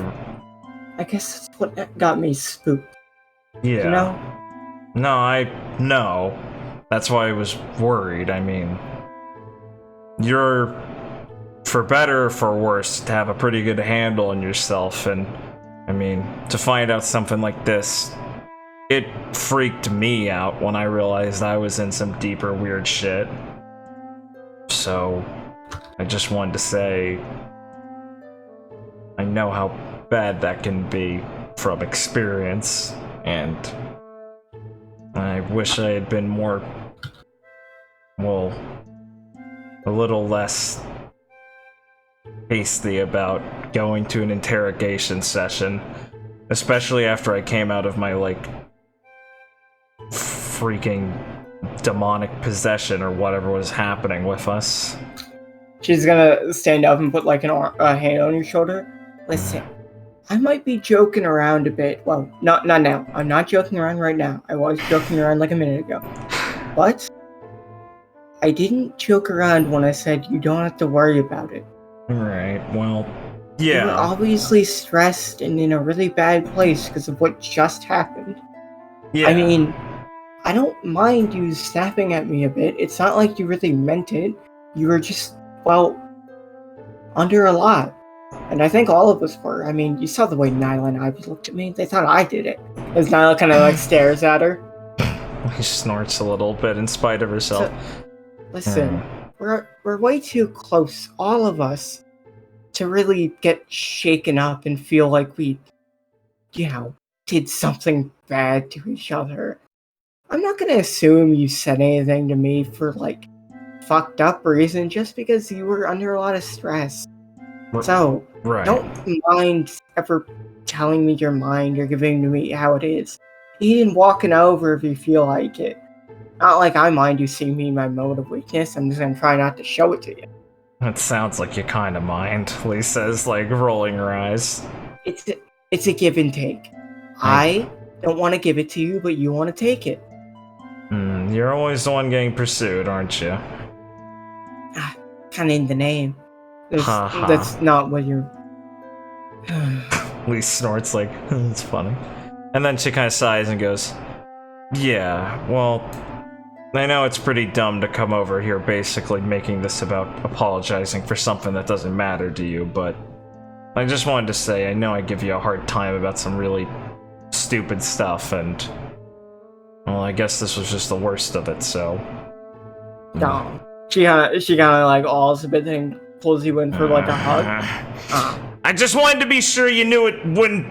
I guess that's what got me spooked. Yeah. You know? No, I know. That's why I was worried. I mean, you're, for better or for worse, to have a pretty good handle on yourself, and I mean, to find out something like this, it freaked me out when I realized I was in some deeper weird shit. So, I just wanted to say, I know how bad that can be from experience, and I wish I had been more, well, a little less hasty about going to an interrogation session, especially after I came out of my, like, freaking demonic possession or whatever was happening with us. She's gonna stand up and put like a hand on your shoulder. Listen, I might be joking around a bit. Well, not now. I'm not joking around right now. I was joking around like a minute ago. But I didn't joke around when I said you don't have to worry about it. Right, well, You were yeah. obviously stressed and in a really bad place because of what just happened. Yeah. I mean, I don't mind you snapping at me a bit. It's not like you really meant it. You were just, well, under a lot. And I think all of us were. I mean, you saw the way Nyla and Ivy looked at me. They thought I did it. As Nyla kind of like stares at her. He snorts a little bit in spite of herself. Listen, we're way too close, all of us, to really get shaken up and feel like we, did something bad to each other. I'm not gonna assume you said anything to me for, like, fucked up reason just because you were under a lot of stress. So, Right. don't mind ever telling me your mind or giving to me how it is. Even walking over if you feel like it. Not like I mind you seeing me in my mode of weakness. I'm just gonna try not to show it to you. It sounds like you kind of mind, Lee says, like, rolling her eyes. It's a give and take. I don't want to give it to you, but you want to take it. You're always the one getting pursued, aren't you? Kind of in the name. That's not what you're... Lee snorts like, it's funny. And then she kind of sighs and goes, yeah, well, I know it's pretty dumb to come over here basically making this about apologizing for something that doesn't matter to you, but I just wanted to say I know I give you a hard time about some really stupid stuff, and, well, I guess this was just the worst of it, so... No. She kind of like alls a bit and pulls you in for like a hug. I just wanted to be sure you knew it wouldn't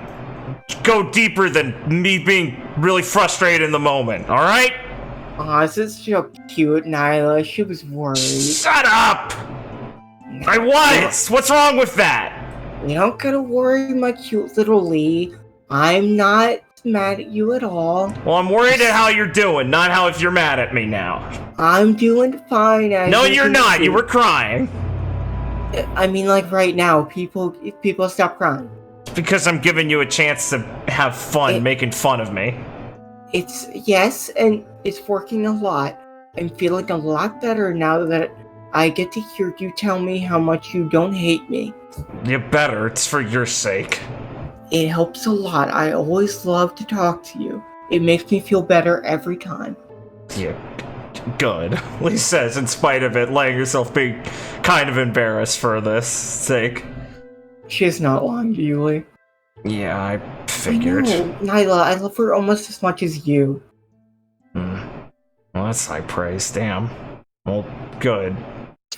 go deeper than me being really frustrated in the moment, alright? Aw, this is so cute, Nyla. She was worried. Shut up! I was! What's wrong with that? You don't gotta worry, my cute little Lee. I'm not mad at you at all. Well, I'm worried at how you're doing, not how if you're mad at me now. I'm doing fine. No, you're not. You were crying. I mean, like right now, people stop crying. It's because I'm giving you a chance to have fun making fun of me. Yes, and it's working a lot. I'm feeling a lot better now that I get to hear you tell me how much you don't hate me. You better. It's for your sake. It helps a lot. I always love to talk to you. It makes me feel better every time. Yeah, good. Lee says, in spite of it, letting herself be kind of embarrassed for this sake. She's not lying to you, Lee. Yeah, I figured. I know, Nyla, I love her almost as much as you. Well, that's high praise, damn. Well, good.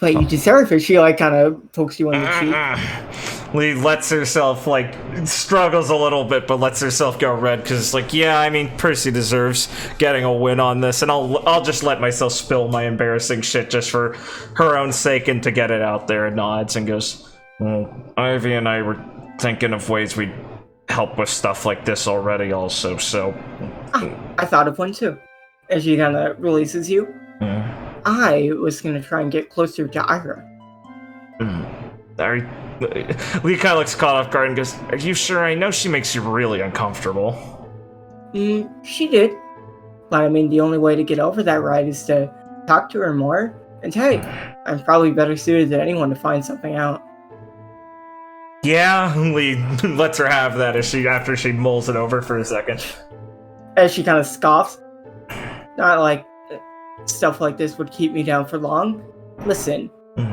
But you deserve it. She, like, kind of pokes you on the cheek. Lee lets herself, like, struggles a little bit, but lets herself go red, because, like, yeah, I mean, Percy deserves getting a win on this, and I'll just let myself spill my embarrassing shit just for her own sake and to get it out there, and nods and goes, well, Ivy and I were thinking of ways we'd help with stuff like this already also, so... I thought of one, too. As she kind of releases you. I was going to try and get closer to Ayra. Lee kind of looks caught off guard and goes, are you sure? I know she makes you really uncomfortable. She did. But I mean, the only way to get over that right is to talk to her more. And hey, I'm probably better suited than anyone to find something out. Yeah, Lee lets her have that after she mulls it over for a second. As she kind of scoffs. Not like stuff like this would keep me down for long. Listen,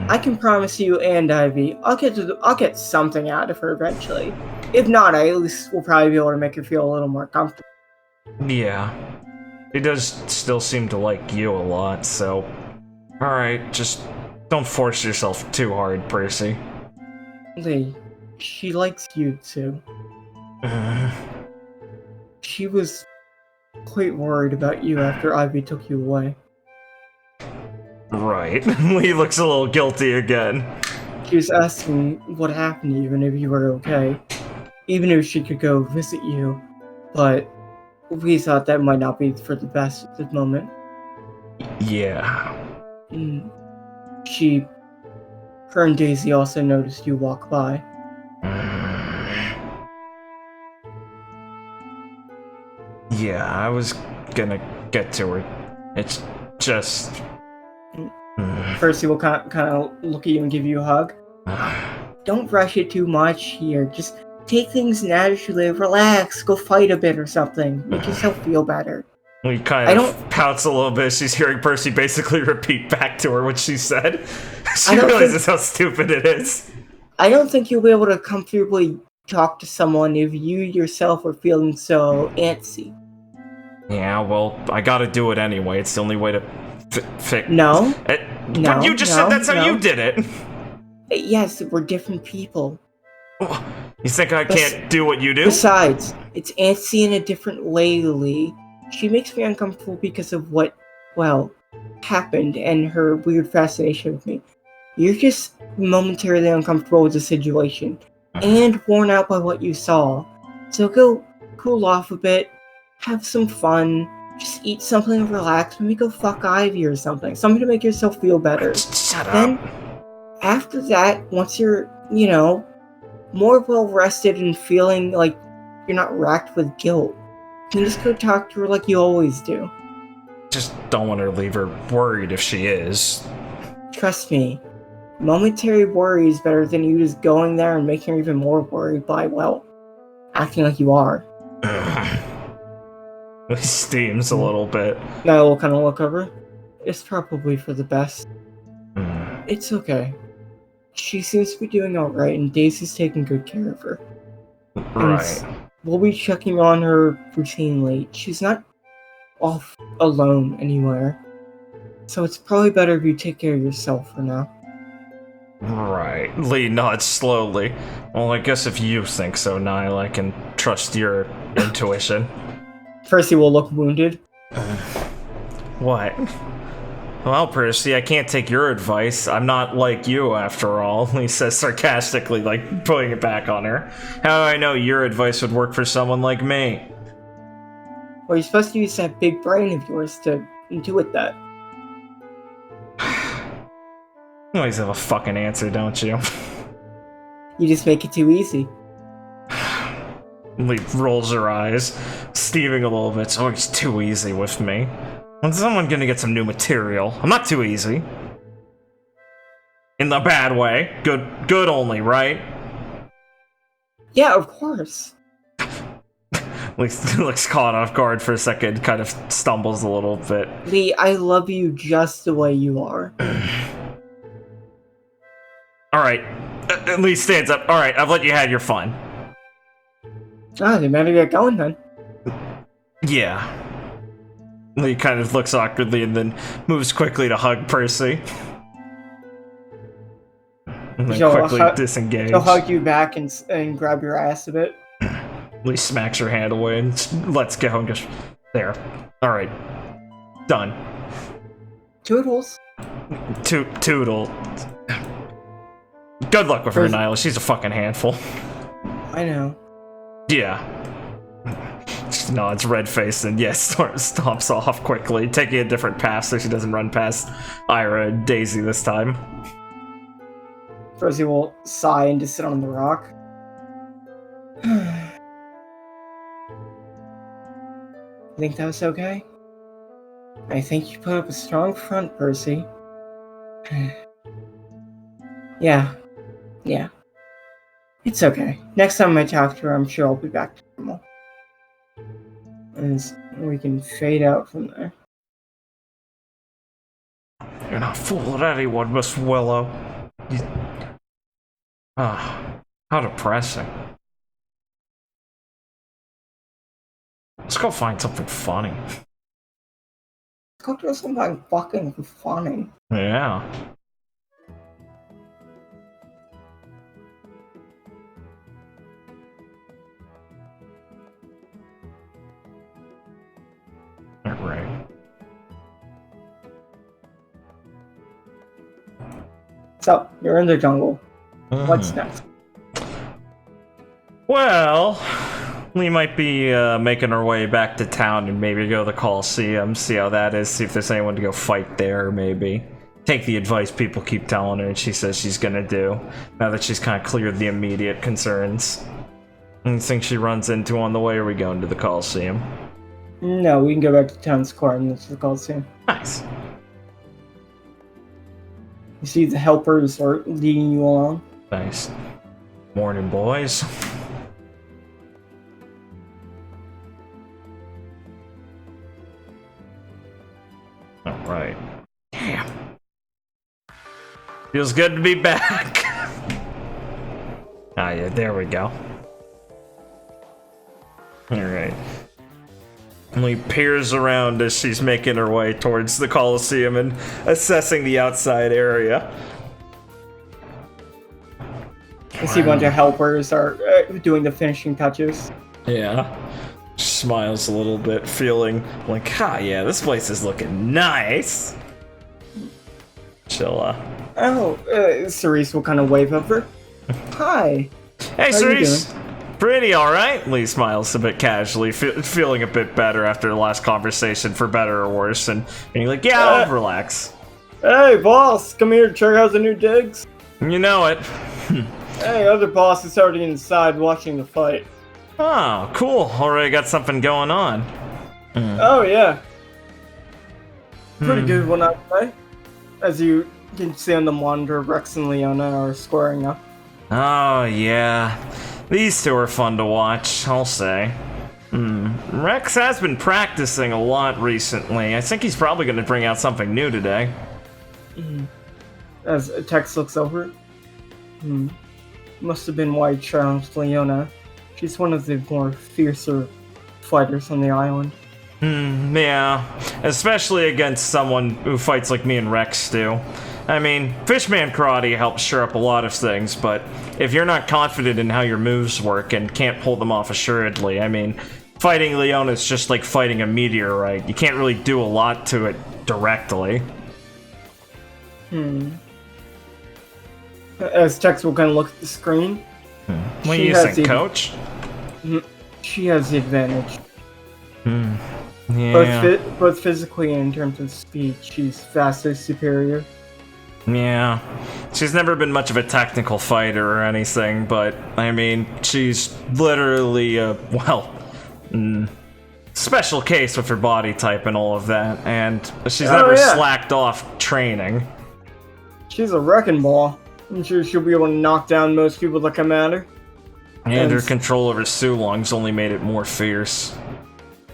I can promise you and Ivy, I'll get something out of her eventually. If not, I at least will probably be able to make her feel a little more comfortable. Yeah. He does still seem to like you a lot, so... Alright, just don't force yourself too hard, Percy. Lee, she likes you too. She was quite worried about you after Ivy took you away. Right. Lee looks a little guilty again. She was asking what happened to you and if you were okay. Even if she could go visit you. But we thought that might not be for the best at the moment. Yeah. Her and Daisy also noticed you walk by. Yeah, I was gonna get to her. It's just... Percy will kind of look at you and give you a hug. Don't rush it too much here. Just take things naturally. Relax. Go fight a bit or something. Make yourself feel better. He kind of pouts a little bit. She's hearing Percy basically repeat back to her what she said. She realizes how stupid it is. I don't think you'll be able to comfortably talk to someone if you yourself are feeling so antsy. Yeah, well, I gotta do it anyway. It's the only way to fix... No. But you just said that's how you did it. Yes, we're different people. You think I can't do what you do? Besides, it's antsy in a different way, Lee. She makes me uncomfortable because of what, well, happened and her weird fascination with me. You're just momentarily uncomfortable with the situation and worn out by what you saw. So go cool off a bit, have some fun, just eat something and relax, maybe go fuck Ivy or something. Something to make yourself feel better. Shut up. Then, after that, once you're, more well-rested and feeling like you're not racked with guilt, you can just go talk to her like you always do. Just don't want to leave her worried if she is. Trust me, momentary worry is better than you just going there and making her even more worried by, well, acting like you are. He steams a little bit. Now we'll kind of look over. It's probably for the best. It's okay. She seems to be doing alright, and Daisy's taking good care of her. Right. And we'll be checking on her routinely. She's not off alone anywhere. So it's probably better if you take care of yourself for now. Right. Lee nods slowly. Well, I guess if you think so, Niall, I can trust your intuition. Percy will look wounded. What? Well, Percy, I can't take your advice. I'm not like you, after all, he says sarcastically, like, putting it back on her. How do I know your advice would work for someone like me? Well, you're supposed to use that big brain of yours to intuit that. You always have a fucking answer, don't you? You just make it too easy. Lee rolls her eyes, steaming a little bit. It's always too easy with me. When's someone gonna get some new material? I'm not too easy. In the bad way. Good only, right? Yeah, of course. Looks caught off guard for a second, kind of stumbles a little bit. Lee, I love you just the way you are. Alright. Lee stands up. Alright, I've let you have your fun. They better get going then. Yeah. Lee kind of looks awkwardly and then moves quickly to hug Percy. And then quickly disengage. She'll hug you back and grab your ass a bit. Lee smacks her hand away and lets go and goes, there. Alright. Done. Toodles. Toodle. Good luck with her, Niall. She's a fucking handful. I know. Yeah. She nods red-faced and yes, stomps off quickly, taking a different path so she doesn't run past Ayra and Daisy this time. Percy will sigh and just sit on the rock. I think that was okay? I think you put up a strong front, Percy. Yeah. It's okay. Next time I talk to her, I'm sure I'll be back to normal. And we can fade out from there. You're not fooling anyone, Miss Willow. How depressing. Let's go find something funny. Let's go do something fucking funny. Yeah. Alright. So, you're in the jungle. What's next? Well, we might be making our way back to town and maybe go to the Coliseum, see how that is, see if there's anyone to go fight there, maybe. Take the advice people keep telling her and she says she's gonna do, now that she's kind of cleared the immediate concerns. Anything she runs into on the way, or are we going to the Coliseum? No, we can go back to town square and that's the Coliseum. Nice. You see the helpers are leading you along. Nice. Morning, boys. Alright. Damn. Feels good to be back. Ah, yeah, there we go. Alright. Emily peers around as she's making her way towards the Coliseum and assessing the outside area. You see a bunch of helpers are doing the finishing touches. Yeah. Smiles a little bit, feeling like, yeah, this place is looking nice. She'll, Cerise will kind of wave over. Hi. Hey, How you Cerise. Pretty alright. Lee smiles a bit casually, feeling a bit better after the last conversation, for better or worse, and being like, yeah, I'll relax. Hey, boss, come here to check out the new digs. You know it. Hey, other boss is already inside watching the fight. Oh, cool. Already got something going on. Oh, yeah. Pretty good one, I'd say. As you can see on the monitor, Rex and Leona are squaring up. Oh, yeah. These two are fun to watch, I'll say. Rex has been practicing a lot recently. I think he's probably going to bring out something new today. As Tex looks over. Must have been why he challenged Leona. She's one of the more fiercer fighters on the island. Yeah. Especially against someone who fights like me and Rex do. I mean, Fishman Karate helps shore up a lot of things, but if you're not confident in how your moves work and can't pull them off assuredly, I mean, fighting Leona is just like fighting a meteorite. You can't really do a lot to it directly. As Tex will kind of look at the screen. What do you think, Coach? She has the advantage. Yeah. Both physically and in terms of speed, she's vastly superior. Yeah. She's never been much of a technical fighter or anything, but, I mean, she's literally a, special case with her body type and all of that, and she's never slacked off training. She's a wrecking ball. I'm sure she'll be able to knock down most people that come at her. And her control over Sulong's only made it more fierce.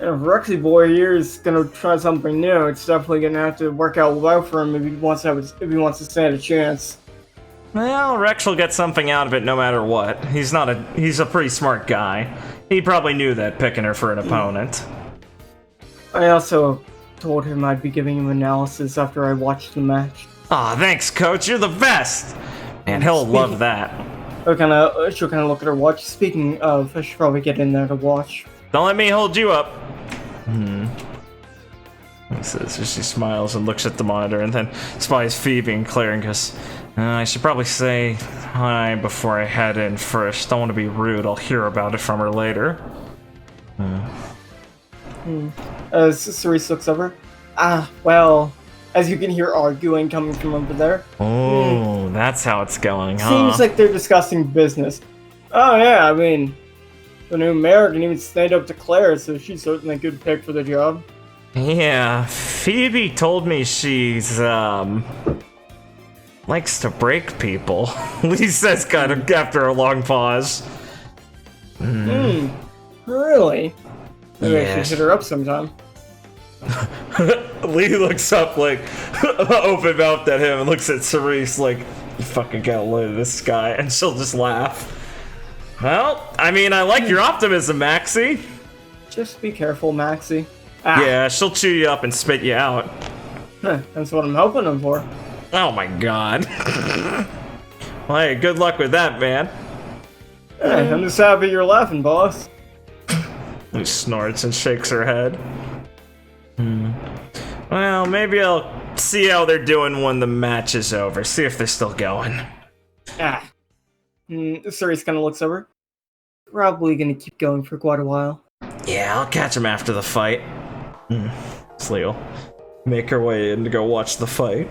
And if Rexy boy here is gonna try something new, it's definitely gonna have to work out well for him if he wants to stand a chance. Well, Rex will get something out of it no matter what. He's a pretty smart guy. He probably knew that picking her for an opponent. I also told him I'd be giving him analysis after I watched the match. Aw, thanks, Coach. You're the best. And he'll love that. She'll kind of look at her watch. Speaking of, I should probably get in there to watch. Don't let me hold you up. He says as she smiles and looks at the monitor and then spies Phoebe and Claire and goes, I should probably say hi before I head in first. Don't want to be rude. I'll hear about it from her later. As Cerise looks over. Well, as you can hear arguing coming from over there. Oh, that's how it's going, huh? Seems like they're discussing business. Oh yeah, I mean, the new mayor can even stand up to Claire, so she's certainly a good pick for the job. Yeah, Phoebe told me she's, likes to break people. He says kind of after a long pause. Really? Maybe I should hit her up sometime. Lee looks up like open mouthed at him and looks at Cerise like, you fucking gotta load this guy, and she'll just laugh. Well, I mean, I like your optimism, Maxie. Just be careful, Maxie. Yeah, she'll chew you up and spit you out. That's what I'm helping him for. Oh my god. Well, hey, good luck with that, man. Hey, I'm just happy you're laughing, boss. He snorts and shakes her head. Well, maybe I'll see how they're doing when the match is over. See if they're still going. Cerise kind of looks over. Probably gonna keep going for quite a while. Yeah, I'll catch him after the fight. Slee'll make her way in to go watch the fight.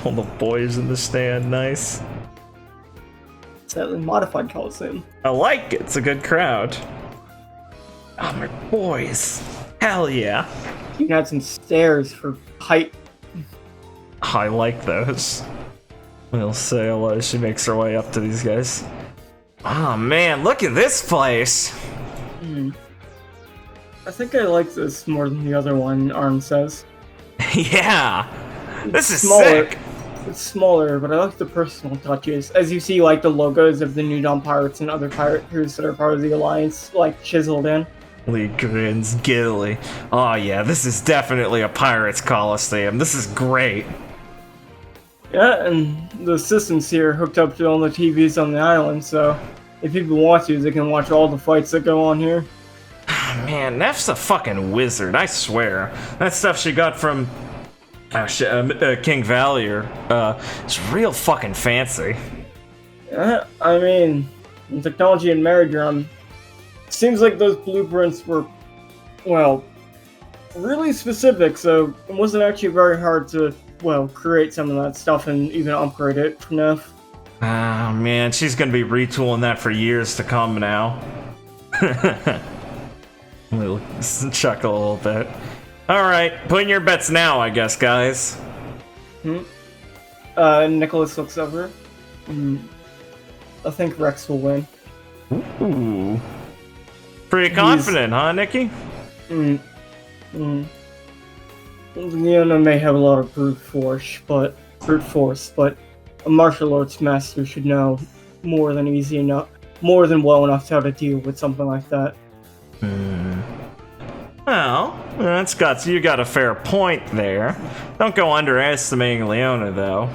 All the boys in the stand, nice. Slightly modified Coliseum. I like it, it's a good crowd. Oh, my boys. Hell yeah. You can add some stairs for height. I like those. We'll sail as she makes her way up to these guys. Oh man, look at this place! I think I like this more than the other one, Arn says. Yeah! This is smaller. sick! It's smaller, but I like the personal touches. As you see, like, the logos of the New Dawn Pirates and other pirate crews that are part of the Alliance, like, chiseled in. Lee grins giddily. Oh yeah, this is definitely a Pirates Coliseum. This is great. Yeah, and the systems here are hooked up to all the TVs on the island, so if people want to, they can watch all the fights that go on here. Man, Neff's a fucking wizard, I swear. That stuff she got from King Valier, it's real fucking fancy. Yeah, I mean, in technology and marriage drum, seems like those blueprints were, well, really specific, so it wasn't actually very hard to, well, create some of that stuff and even upgrade it for Neff. Oh man, she's gonna be retooling that for years to come now. We'll chuckle a little bit. Alright, put in your bets now, I guess, guys. Nicholas looks over. I think Rex will win. Ooh. Pretty confident, huh, Nikki? Leona may have a lot of brute force, but a martial arts master should know more than well enough how to deal with something like that. Well, you got a fair point there. Don't go underestimating Leona, though.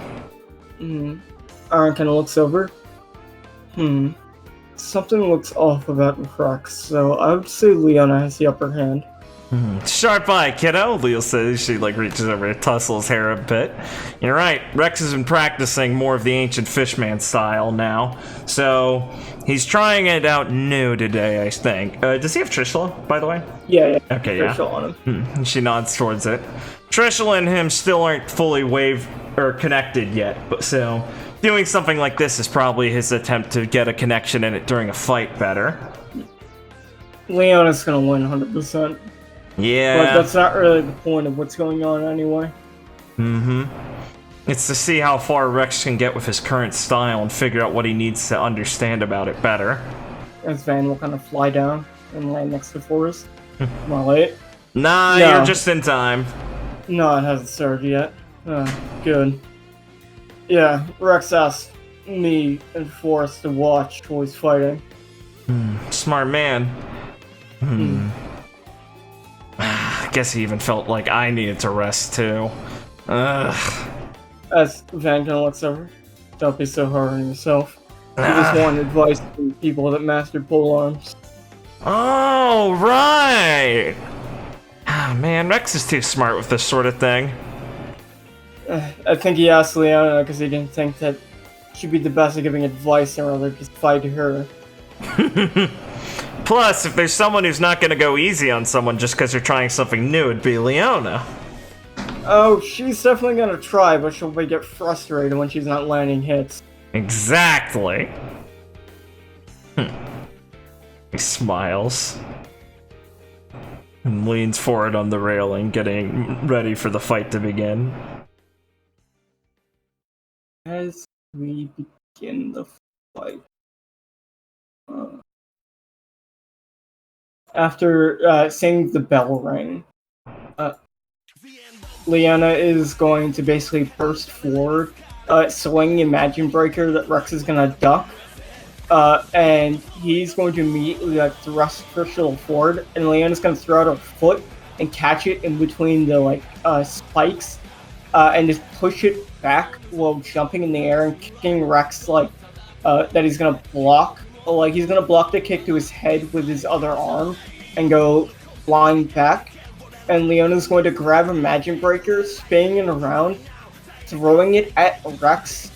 Aaron kind of looks over. Something looks off about Rex, so I would say Leona has the upper hand. Sharp eye, kiddo, Leo says. She reaches over to tussle his hair a bit. You're right, Rex has been practicing more of the ancient fishman style now. So, he's trying it out new today, I think. Does he have Trishula, by the way? Yeah. Okay, Trishula on him. She nods towards it. Trishula and him still aren't fully connected yet, but so doing something like this is probably his attempt to get a connection in it during a fight better. Leona's gonna win 100%. Yeah. But that's not really the point of what's going on anyway. It's to see how far Rex can get with his current style and figure out what he needs to understand about it better. As Van will kind of fly down and land next to Forrest. Am I late? Nah, No. You're just in time. No, it hasn't started yet. Good. Yeah, Rex asked me and Forrest to watch while he's fighting. Smart man. I guess he even felt like I needed to rest too. Ugh. As Van kind of looks over, don't be so hard on yourself. You just want advice from people that mastered pole arms. Oh, right! Ah, man, Rex is too smart with this sort of thing. I think he asked Leona because he didn't think that she'd be the best at giving advice and rather just fight her. Plus, if there's someone who's not gonna go easy on someone just because they're trying something new, it'd be Leona. Oh, she's definitely gonna try, but she'll get frustrated when she's not landing hits. Exactly. He smiles and leans forward on the railing, getting ready for the fight to begin. As we begin the fight, after seeing the bell ring, Leona is going to basically burst forward, swinging Imagine Breaker that Rex is gonna duck, and he's going to immediately thrust Crystal forward, and Leona's gonna throw out her foot and catch it in between the spikes, and just push it back while jumping in the air and kicking Rex that he's gonna block. He's gonna block the kick to his head with his other arm and go flying back. And Leona's going to grab Imagine Breaker, spinning it around, throwing it at Rex.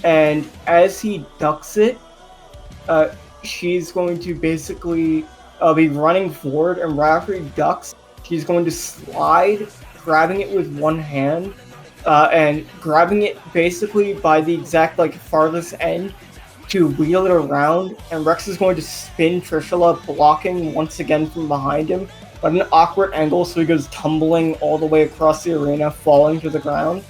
And as he ducks it, she's going to basically be running forward. And right after he ducks, she's going to slide, grabbing it with one hand, and grabbing it basically by the exact farthest end to wheel it around. And Rex is going to spin Trishula, blocking once again from behind him, at an awkward angle, so he goes tumbling all the way across the arena, falling to the ground.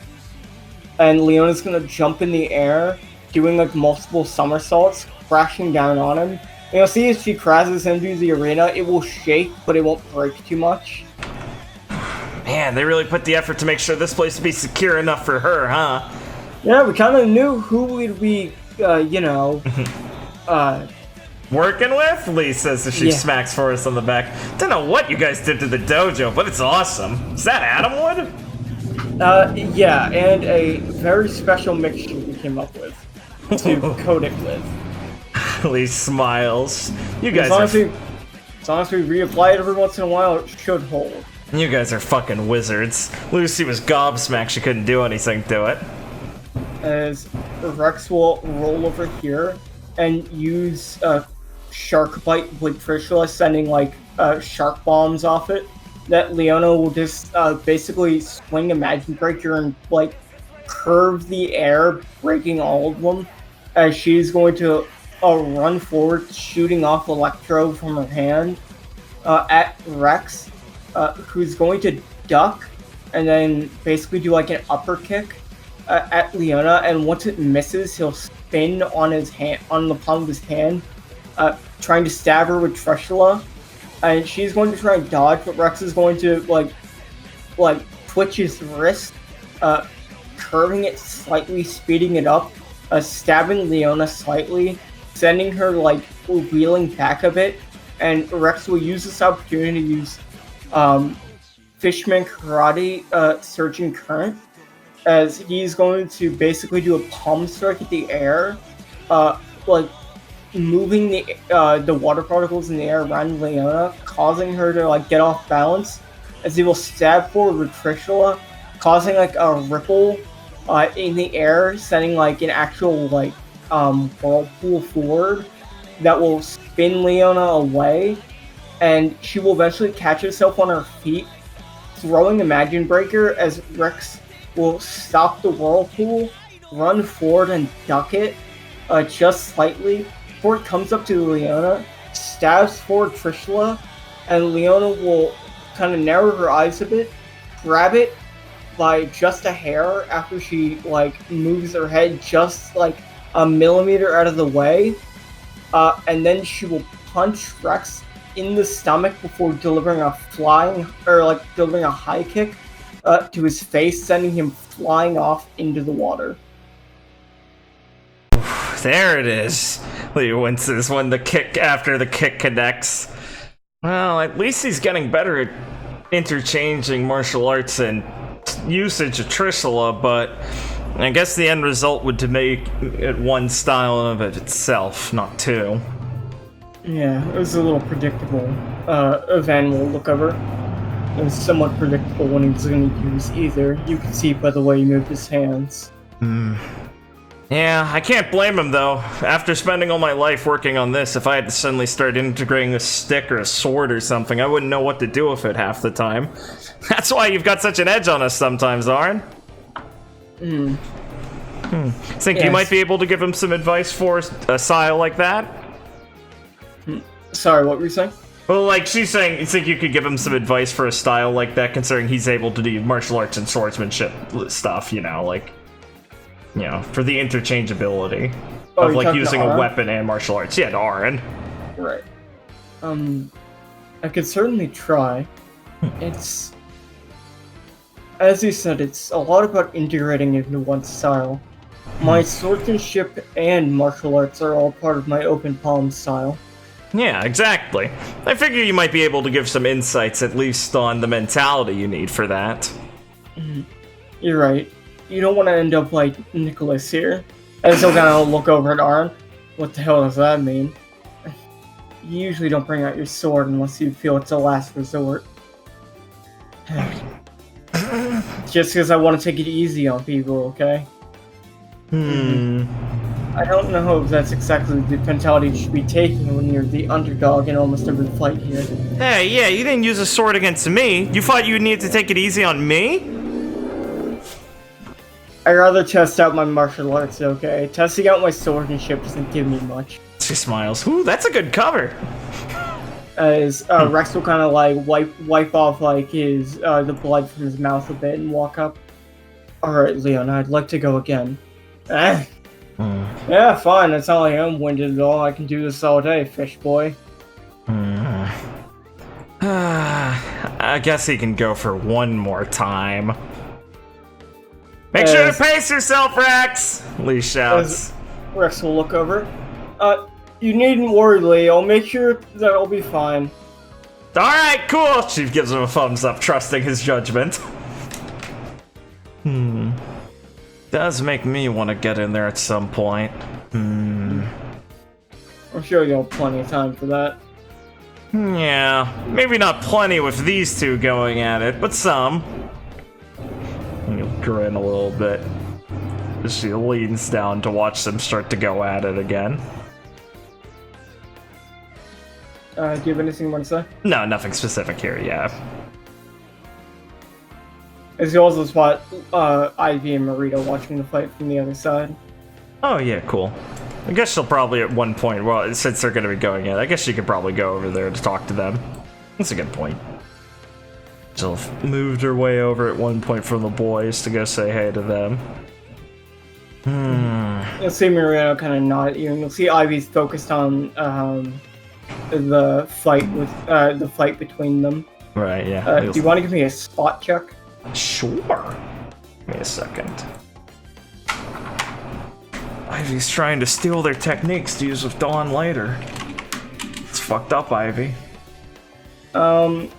And Leona's gonna jump in the air, doing multiple somersaults, crashing down on him. And you'll see as she crashes into the arena, it will shake, but it won't break too much. Man, they really put the effort to make sure this place would be secure enough for her, huh? Yeah, we kind of knew who we'd be, working with? Lee says as she smacks Forrest on the back. Don't know what you guys did to the dojo, but it's awesome. Is that Atomwood? Yeah, and a very special mixture we came up with to coat it with. Lee smiles. You guys as long as we reapply it every once in a while, it should hold. You guys are fucking wizards. Lucy was gobsmacked she couldn't do anything to it. As Rex will roll over here and use Shark Bite with Trishula, sending shark bombs off it, that Leona will just basically swing Imagine Breaker and curve the air, breaking all of them, as she's going to run forward, shooting off Electro from her hand at Rex, who's going to duck and then basically do an upper kick at Leona, and once it misses, he'll spin on his hand, on the palm of his hand, trying to stab her with Trishula, and she's going to try and dodge, but Rex is going to twitch his wrist, curving it slightly, speeding it up, stabbing Leona slightly, sending her wheeling back a bit, and Rex will use this opportunity to use Fishman Karate Surging Current, as he's going to basically do a palm strike at the air, moving the water particles in the air around Leona, causing her to get off balance, as he will stab forward with Trishula, causing a ripple in the air, sending an actual whirlpool forward that will spin Leona away, and she will eventually catch herself on her feet, throwing Imagine Breaker, as Rex will stop the whirlpool, run forward and duck it just slightly before it comes up to Leona, stabs forward Trishula, and Leona will kind of narrow her eyes a bit, grab it by just a hair after she moves her head just a millimeter out of the way, and then she will punch Rex in the stomach before delivering a delivering a high kick to his face, sending him flying off into the water. There it is. Lee winces when the kick connects. Well, at least he's getting better at interchanging martial arts and usage of Trishula, but I guess the end result would to make it one style of it itself, not two. Yeah, it was a little predictable. Van will look over. It was somewhat predictable when he was going to use either. You can see by the way he moved his hands. Yeah, I can't blame him though. After spending all my life working on this, if I had to suddenly start integrating a stick or a sword or something, I wouldn't know what to do with it half the time. That's why you've got such an edge on us sometimes, Arn. Think you might be able to give him some advice for a style like that? Sorry, what were you saying? Well, like, she's saying, you think you could give him some advice for a style like that, considering he's able to do martial arts and swordsmanship stuff, like, for the interchangeability of, like, using a weapon and martial arts. Yeah, to Aaron. Right. I could certainly try. It's... As you said, it's a lot about integrating into one style. My swordsmanship and martial arts are all part of my open palm style. Yeah, exactly. I figure you might be able to give some insights, at least on the mentality you need for that. You're right. You don't want to end up like Nicholas here. As he'll kind of look over at Arn. What the hell does that mean? You usually don't bring out your sword unless you feel it's a last resort. Just because I want to take it easy on people, okay? I don't know if that's exactly the mentality you should be taking when you're the underdog in almost every fight here. Hey, yeah, you didn't use a sword against me. You thought you needed to take it easy on me? I'd rather test out my martial arts, okay? Testing out my swordsmanship doesn't give me much. She smiles. Ooh, that's a good cover. As Rex will kind of like wipe off like his the blood from his mouth a bit and walk up. Alright, Leon, I'd like to go again. Yeah, fine. It's not like I'm winded at all. I can do this all day, fish boy. I guess he can go for one more time. Make sure to pace yourself, Rex! Lee shouts. Rex will look over. You needn't worry, Lee. I'll make sure that I'll be fine. Alright, cool! She gives him a thumbs up, trusting his judgment. Does make me want to get in there at some point. I'm sure you'll have plenty of time for that. Yeah, maybe not plenty with these two going at it, but some. And he'll grin a little bit as she leans down to watch them start to go at it again. Do you have anything you want to say? No, nothing specific here, yeah. As you also spot Ivy and Marita watching the fight from the other side. Oh yeah, cool. I guess she'll probably at one point, well, since they're going to be going in, I guess she could probably go over there to talk to them. That's a good point. She'll have moved her way over at one point from the boys to go say hey to them. You'll see Marita kind of nod at you, and you'll see Ivy's focused on the fight between them. Right, yeah. Do you want to give me a spot check? Sure. Give me a second. Ivy's trying to steal their techniques to use with Dawn later. It's fucked up, Ivy. Well,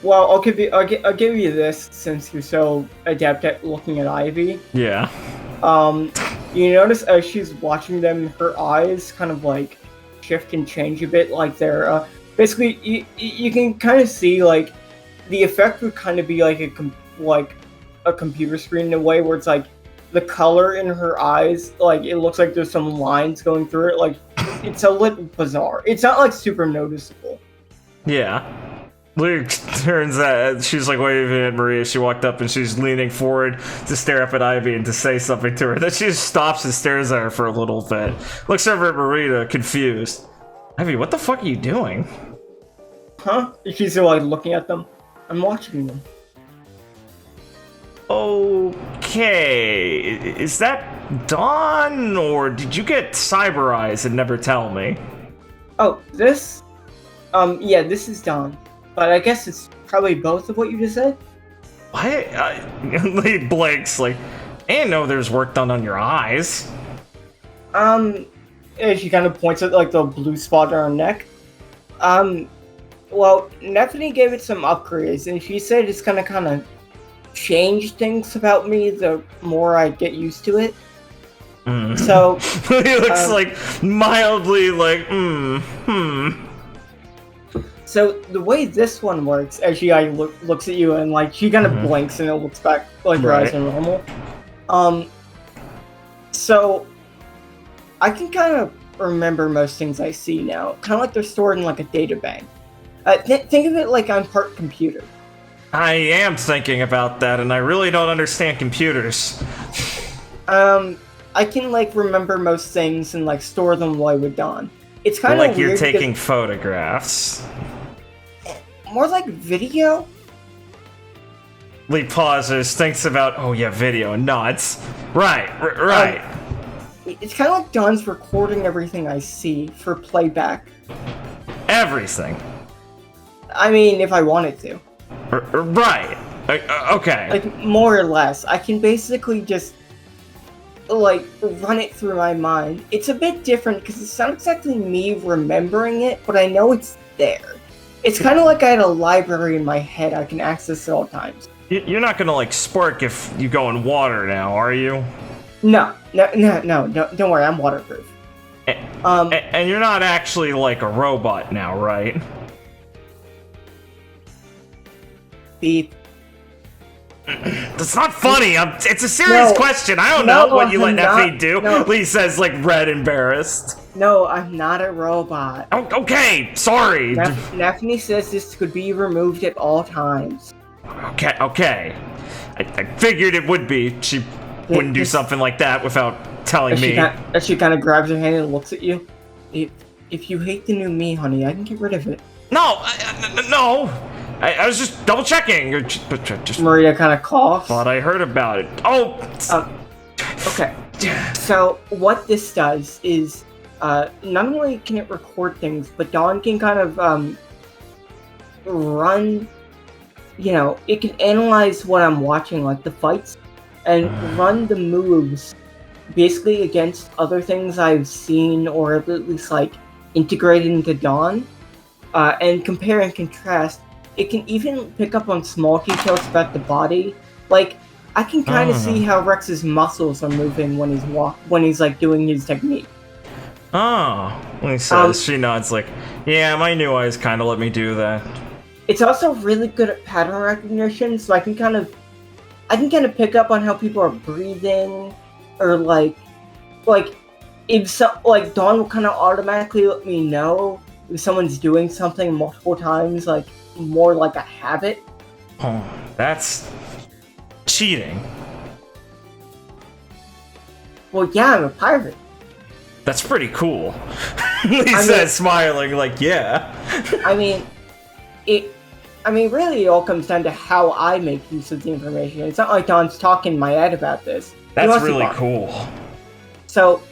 I'll give you this since you're so adept at looking at Ivy. Yeah. You notice as she's watching them, her eyes kind of like shift and change a bit, like they're basically you can kind of see like the effect would kind of be like a computer screen in a way where it's like the color in her eyes, like it looks like there's some lines going through it. Like it's a little bizarre. It's not like super noticeable. Yeah. Luke turns out, she's like waving at Maria. She walked up and she's leaning forward to stare up at Ivy and to say something to her. Then she just stops and stares at her for a little bit. Looks over at Marita, confused. Ivy, what the fuck are you doing? Huh? She's still like looking at them. I'm watching them. Okay. Is that Dawn, or did you get Cyber Eyes and never tell me? Oh, this? Yeah, this is Dawn. But I guess it's probably both of what you just said? What? He blinks, like, I didn't know there's work done on your eyes. She kind of points at, like, the blue spot on her neck. Well, Neffany gave it some upgrades, and she said it's gonna kind of change things about me the more I get used to it. So... he looks, like, mildly like, So the way this one works, as she looks at you and like she kind of blinks and it looks back like her eyes are normal. So I can kind of remember most things I see now, kind of like they're stored in like a data bank. Think of it like I'm part computer. I am thinking about that, and I really don't understand computers. I can like remember most things and like store them while I would Dawn. It's kind of like weird you're taking photographs. more like video. Lee pauses, thinks about, oh yeah, video, nuts. Right, right. It's kind of like Don's recording everything I see for playback. Everything. I mean, if I wanted to. Right. Okay. Like, more or less. I can basically just, like, run it through my mind. It's a bit different because it's not exactly me remembering it, but I know it's there. It's kind of like I had a library in my head I can access at all times. You're not gonna, like, spark if you go in water now, are you? No, don't worry, I'm waterproof. And you're not actually, like, a robot now, right? Beep. That's not funny. It's a serious question. I don't know what you let Neffy do. Lee says, like, red embarrassed. No, I'm not a robot. Oh, okay, sorry. Neffy says this could be removed at all times. Okay. I figured it would be. She wouldn't do something like that without telling me. She kind of grabs her hand and looks at you. If you hate the new me, honey, I can get rid of it. No, no. I was just double checking. Maria kind of coughs. Thought I heard about it. Oh. Okay. So what this does is, not only can it record things, but Dawn can kind of run. You know, it can analyze what I'm watching, like the fights, and run the moves basically against other things I've seen or at least like integrated into Dawn, and compare and contrast. It can even pick up on small details about the body. Like, I can kind of see how Rex's muscles are moving when he's like doing his technique. Oh, when he says, she nods like, yeah, my new eyes kind of let me do that. It's also really good at pattern recognition, so I can kind of pick up on how people are breathing, or like if Dawn will kind of automatically let me know if someone's doing something multiple times, like more like a habit. Oh, that's cheating. Well, yeah, I'm a pirate. That's pretty cool. He says, smiling, like, yeah. I mean, really, it all comes down to how I make use of the information. It's not like Don's talking my head about this. That's really cool. So,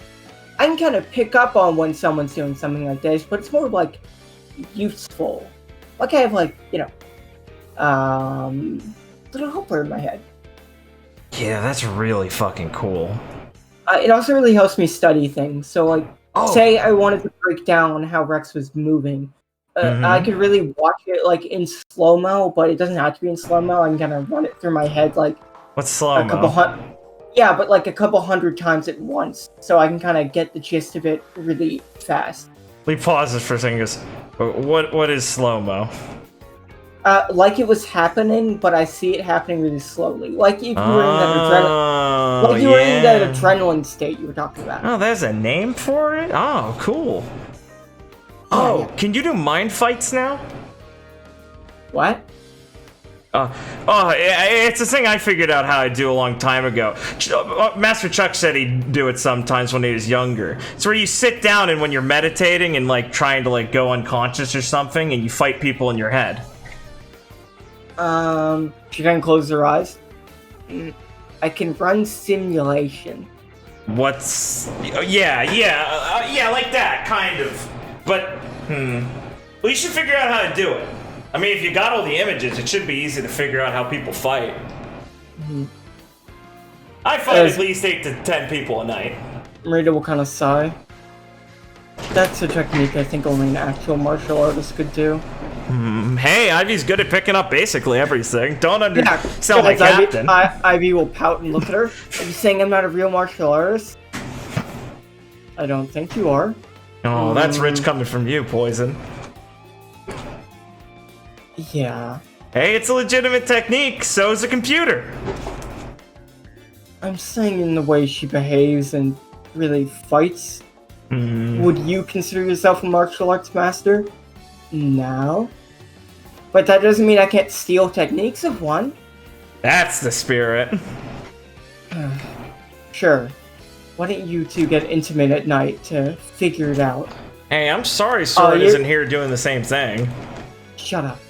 I can kind of pick up on when someone's doing something like this, but it's more like useful. Like I have little helper in my head. Yeah, that's really fucking cool. It also really helps me study things. So, like, say I wanted to break down how Rex was moving. I could really watch it like in slow mo, but it doesn't have to be in slow mo. I can kind of run it through my head like what's slow mo? But like a couple hundred times at once, so I can kind of get the gist of it really fast. Lee pauses for a second. Goes, what is slow mo? Like it was happening, but I see it happening really slowly. Like if you were in that adrenaline state you were talking about. Oh, there's a name for it. Oh, cool. Oh, yeah. Can you do mind fights now? What? It's a thing I figured out how to do a long time ago. Master Chuck said he'd do it sometimes when he was younger. It's where you sit down and when you're meditating and like trying to like go unconscious or something, and you fight people in your head. She can close her eyes. I can run simulation. What's? Yeah, like that kind of. But well, you should figure out how to do it. I mean, if you got all the images, it should be easy to figure out how people fight. I fight at least 8 to 10 people a night. Marita will kind of sigh. That's a technique I think only an actual martial artist could do. Hey, Ivy's good at picking up basically everything. Don't undersell my captain. Ivy will pout and look at her. Are you saying I'm not a real martial artist? I don't think you are. Oh, that's rich coming from you, Poison. Yeah. Hey, it's a legitimate technique. So's a computer. I'm saying in the way she behaves and really fights. Would you consider yourself a martial arts master? No. But that doesn't mean I can't steal techniques of one. That's the spirit. Sure. Why don't you two get intimate at night to figure it out? Hey, I'm sorry Sword you- isn't here doing the same thing. Shut up.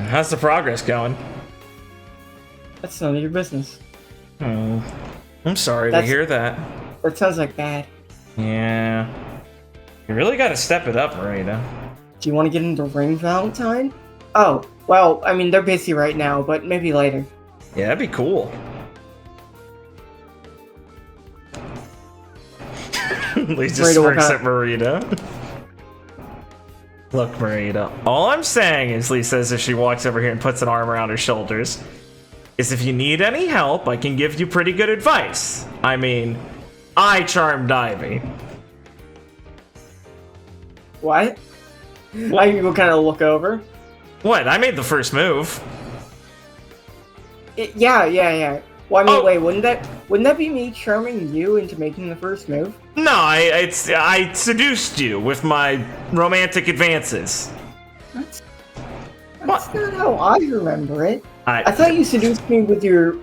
How's the progress going? That's none of your business. Oh, I'm sorry to hear that. That sounds like bad. Yeah. You really gotta step it up, Marina. Do you want to get into Ring Valentine? Oh, well, I mean, they're busy right now, but maybe later. Yeah, that'd be cool. Lee just smirks at Marina. Look, Marina, all I'm saying is, Lee says as she walks over here and puts an arm around her shoulders, is if you need any help, I can give you pretty good advice. I mean, I charmed Ivy. What? I will kind of look over. What? I made the first move. Yeah. Well, I mean, wait, wouldn't that be me charming you into making the first move? No, I seduced you with my romantic advances. That's not how I remember it. I thought you seduced me with your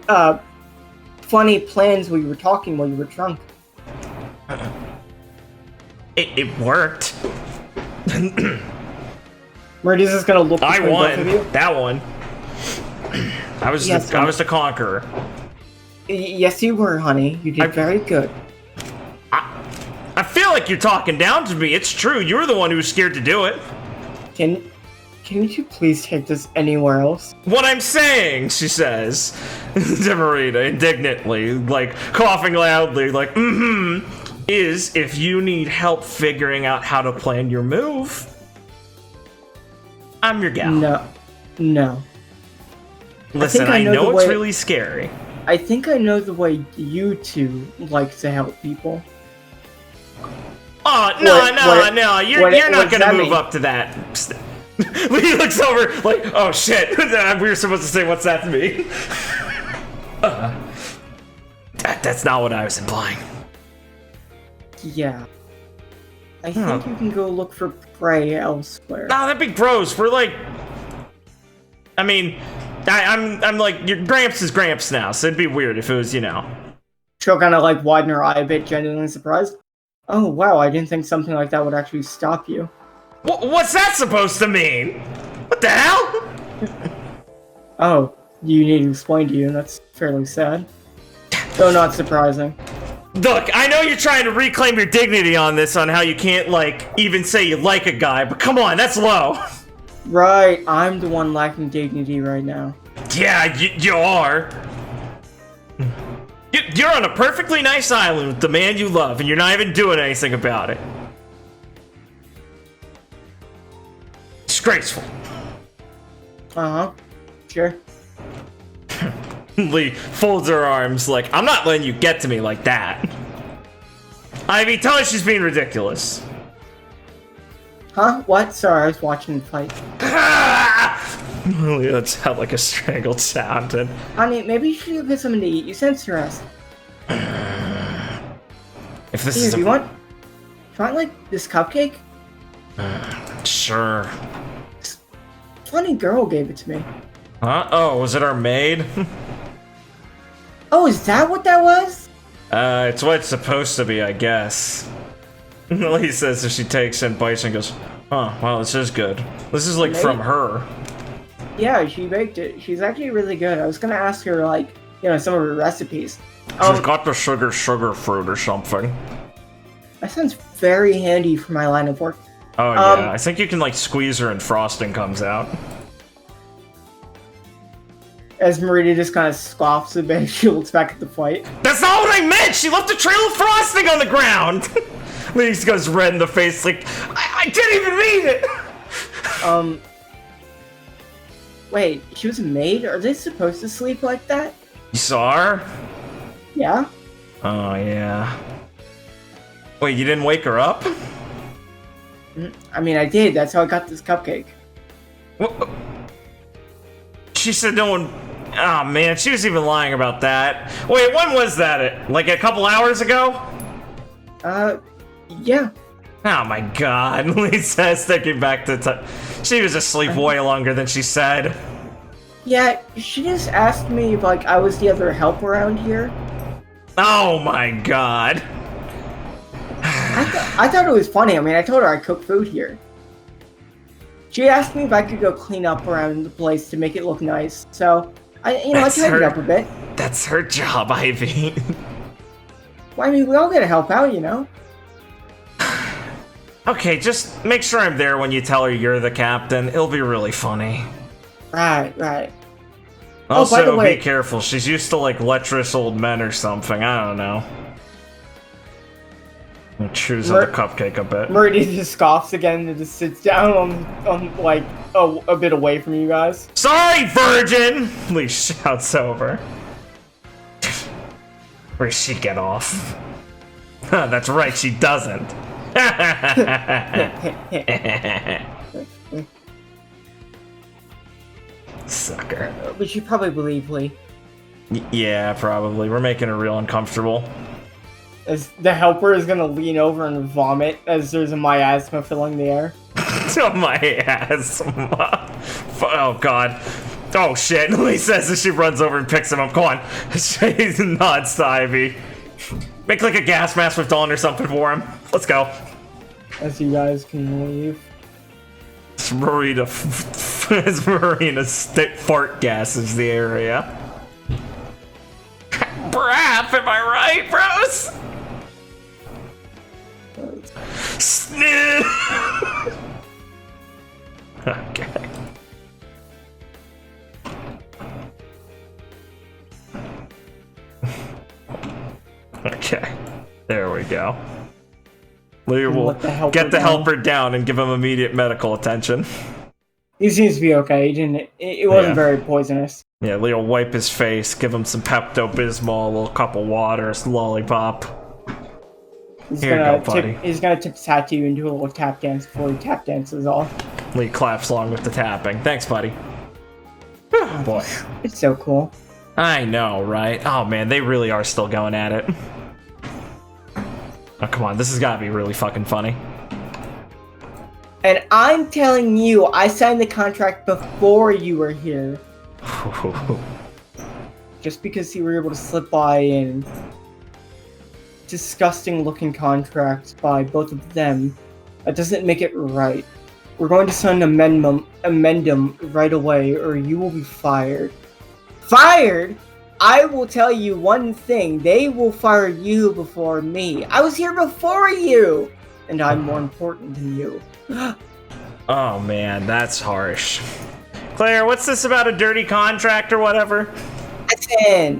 funny plans while you were talking while you were drunk. It worked. Murdy's just gonna look I between both of you. won that one. I was the conqueror. Yes, you were, honey. You did very good. I feel like you're talking down to me. It's true. You were the one who was scared to do it. Can you please take this anywhere else? What I'm saying, she says to Marina indignantly, like coughing loudly, like, is if you need help figuring out how to plan your move, I'm your gal. No. Listen, I know it's really scary. I think I know the way you two like to help people. Oh, no, you're not gonna move up to that. He looks over like, oh shit, we were supposed to say what's that to me? That's not what I was implying. Yeah. I think you can go look for prey elsewhere. No, that'd be gross. We're like, I mean, I'm like, your Gramps is Gramps now, so it'd be weird if it was, She'll kind of like widen her eye a bit, genuinely surprised. Oh wow, I didn't think something like that would actually stop you. What's that supposed to mean? What the hell? Oh, you need to explain to you, and that's fairly sad. Though not surprising. Look, I know you're trying to reclaim your dignity on this, on how you can't, like, even say you like a guy, but come on, that's low. Right, I'm the one lacking dignity right now. Yeah, you are. You're on a perfectly nice island with the man you love, and you're not even doing anything about it. Disgraceful. Uh-huh. Sure. Lee folds her arms like, I'm not letting you get to me like that. Ivy, tell her she's being ridiculous. Huh? What? Sorry, I was watching the fight. Lee lets out like a strangled sound and... Honey, maybe you should get something to eat. You sound stressed. If this Here, is do you want like this cupcake? Sure. This funny girl gave it to me. Huh? Oh, was it our maid? Oh, is that what that was? It's what it's supposed to be, I guess. Lee says as she takes and bites and goes, oh, well, this is good. This is like from her. Yeah, she baked it. She's actually really good. I was gonna ask her, like, some of her recipes. She's got the sugar fruit or something. That sounds very handy for my line of work. Oh, yeah. I think you can, like, squeeze her and frosting comes out. As Marita just kind of scoffs a bit, she looks back at the fight. That's not what I meant! She left a trail of frosting on the ground! Lee goes red in the face, like, I didn't even mean it! Wait, she was a maid? Are they supposed to sleep like that? You saw her? Yeah. Oh, yeah. Wait, you didn't wake her up? I mean, I did. That's how I got this cupcake. What? She said no one... Oh, man, she was even lying about that. Wait, when was that? Like a couple hours ago? Yeah. Oh, my God. Lee says, thinking back to... She was asleep way longer than she said. Yeah, she just asked me if, like, I was the other help around here. Oh, my God. I thought it was funny. I mean, I told her I cook food here. She asked me if I could go clean up around the place to make it look nice. So, I tidied up a bit. That's her job, Ivy. Well, I mean, we all gotta help out, Okay, just make sure I'm there when you tell her you're the captain. It'll be really funny. Right. Also, by the way, be careful. She's used to, like, lecherous old men or something. I don't know. I'll choose the cupcake a bit. Murdy just scoffs again and just sits down on like, a bit away from you guys. Sorry, virgin! Lee shouts over. Where does she get off? That's right, she doesn't. Sucker. But you probably believe Lee. Yeah, probably. We're making her real uncomfortable. As the helper is gonna lean over and vomit as there's a miasma filling the air. Miasma. Oh god. Oh shit. Lee says as she runs over and picks him up. Come on. She nods to Ivy. Make like a gas mask with Dawn or something for him. Let's go. As you guys can leave. As Marina fart gases the area. Brap, am I right, bros? Okay. Okay. There we go. Lee will get the helper down and give him immediate medical attention. He seems to be okay. It wasn't very poisonous. Yeah, Lee will wipe his face, give him some Pepto-Bismol, a little cup of water, a lollipop. He's gonna tip his hat to you and do a little tap dance before he tap dances off. Lee claps along with the tapping. Thanks, buddy. Oh, boy. It's so cool. I know, right? Oh, man, they really are still going at it. Oh, come on. This has got to be really fucking funny. And I'm telling you, I signed the contract before you were here. Just because you were able to slip by in disgusting looking contracts by both of them, that doesn't make it right. We're going to sign an amendum right away, or you will be fired. Fired? I will tell you one thing, they will fire you before me. I was here before you! And I'm more important than you. Oh man, that's harsh. Claire, what's this about a dirty contract or whatever?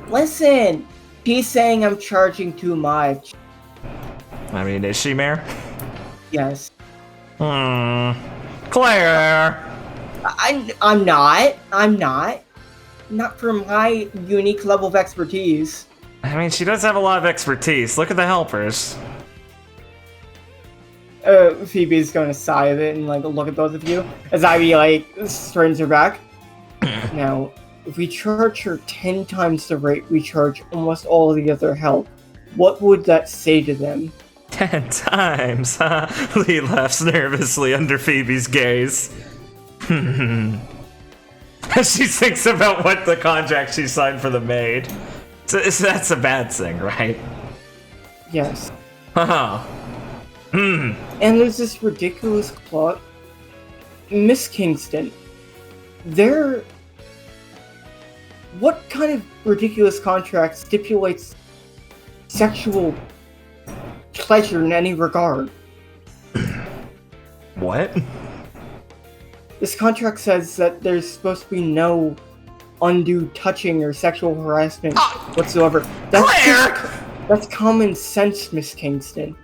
Listen. He's saying I'm charging too much. I mean, is she, Mayor? Yes. Claire! I'm not. Not for my unique level of expertise. I mean, she does have a lot of expertise. Look at the helpers. Phoebe's going to sigh a bit and look at both of you as Ivy straightens her back. Now, if we charge her 10 times the rate we charge almost all of the other help, what would that say to them? 10 times, huh? Lee laughs nervously under Phoebe's gaze. As she thinks about what the contract she signed for the maid. So that's a bad thing, right? Yes. Haha. And there's this ridiculous plot. Miss Kingston, what kind of ridiculous contract stipulates sexual pleasure in any regard? What? This contract says that there's supposed to be no undue touching or sexual harassment whatsoever. That's common sense, Miss Kingston.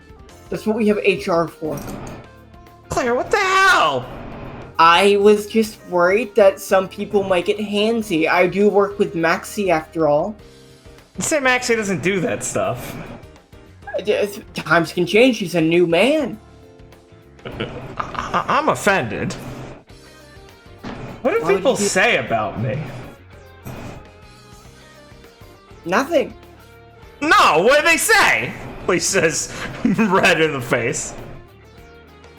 That's what we have HR for. Claire, what the hell? I was just worried that some people might get handsy. I do work with Maxie after all. You say Maxie doesn't do that stuff. Times can change. He's a new man. I'm offended. What do people say about me? Nothing. No, what do they say? He says, red in the face.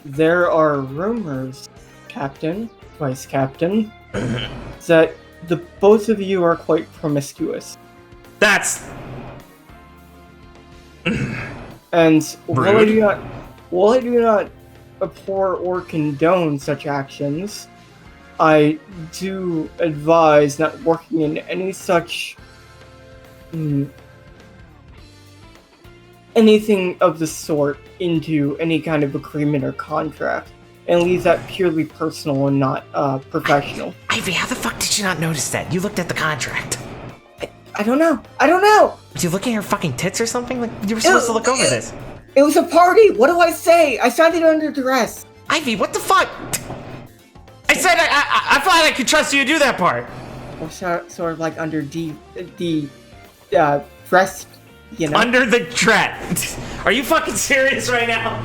There are rumors, Captain, Vice Captain, that the both of you are quite promiscuous. That's... And while I do not while I do not abhor or condone such actions, I do advise not working in any such anything of the sort into any kind of agreement or contract, and leave that purely personal and not professional. Ivy, how the fuck did you not notice that? You looked at the contract. I don't know. I don't know. Were you looking at her fucking tits or something? Like, you were supposed to look over this. It was a party. What do I say? I signed it under duress. Ivy, what the fuck? I said I thought I could trust you to do that part. Or sort of like under the dress, you know. Under the dress. Are you fucking serious right now?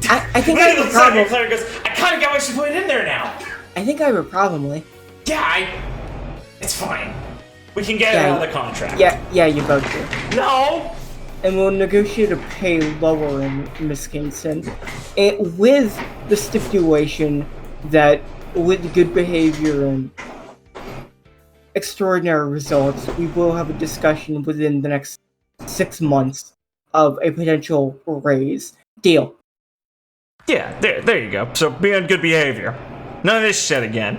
I think I have a problem. Claire goes, I kind of get why she put it in there now. I think I have a problem, Lee. Yeah, it's fine. We can get it out of the contract. Yeah, you both do. No! And we'll negotiate a pay lower in Miss Kingston, and with the stipulation that with good behavior and extraordinary results, we will have a discussion within the next 6 months of a potential raise. Deal. Yeah, there you go. So be on good behavior. None of this shit again.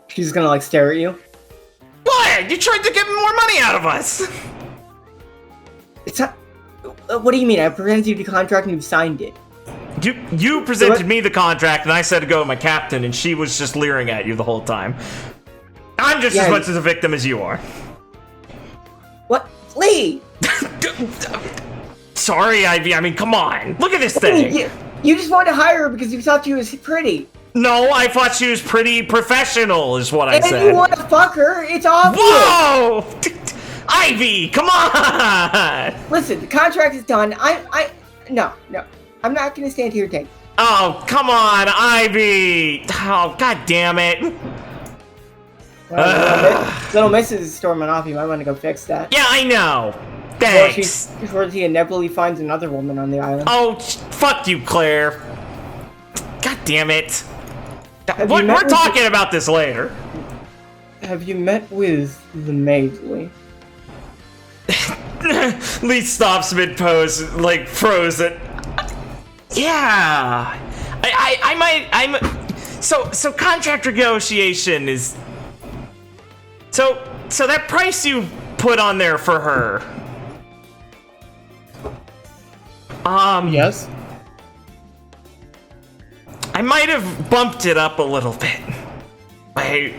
She's gonna like stare at you. What? You tried to get more money out of us! It's not. What do you mean? I presented you the contract and you signed it. You presented me the contract and I said to go with my captain and she was just leering at you the whole time. I'm just as much as a victim as you are. What? Lee! Sorry, Ivy. I mean, come on. Look at this thing. You just wanted to hire her because you thought she was pretty. No, I thought she was pretty professional, is what I said. And you want to fuck her? It's obvious. Whoa! Ivy, come on! Listen, the contract is done. No. I'm not gonna stand here and take. Oh, come on, Ivy! Oh, god damn it! Little Mrs. is storming off. You might want to go fix that. Yeah, I know. Thanks. Before she inevitably finds another woman on the island. Oh, fuck you, Claire. God damn it. We're talking about this later. Have you met with the maid, Lee? Lee stops mid-pose, like, frozen. Yeah. So contract negotiation is... So that price you put on there for her... Yes? I might have bumped it up a little bit. I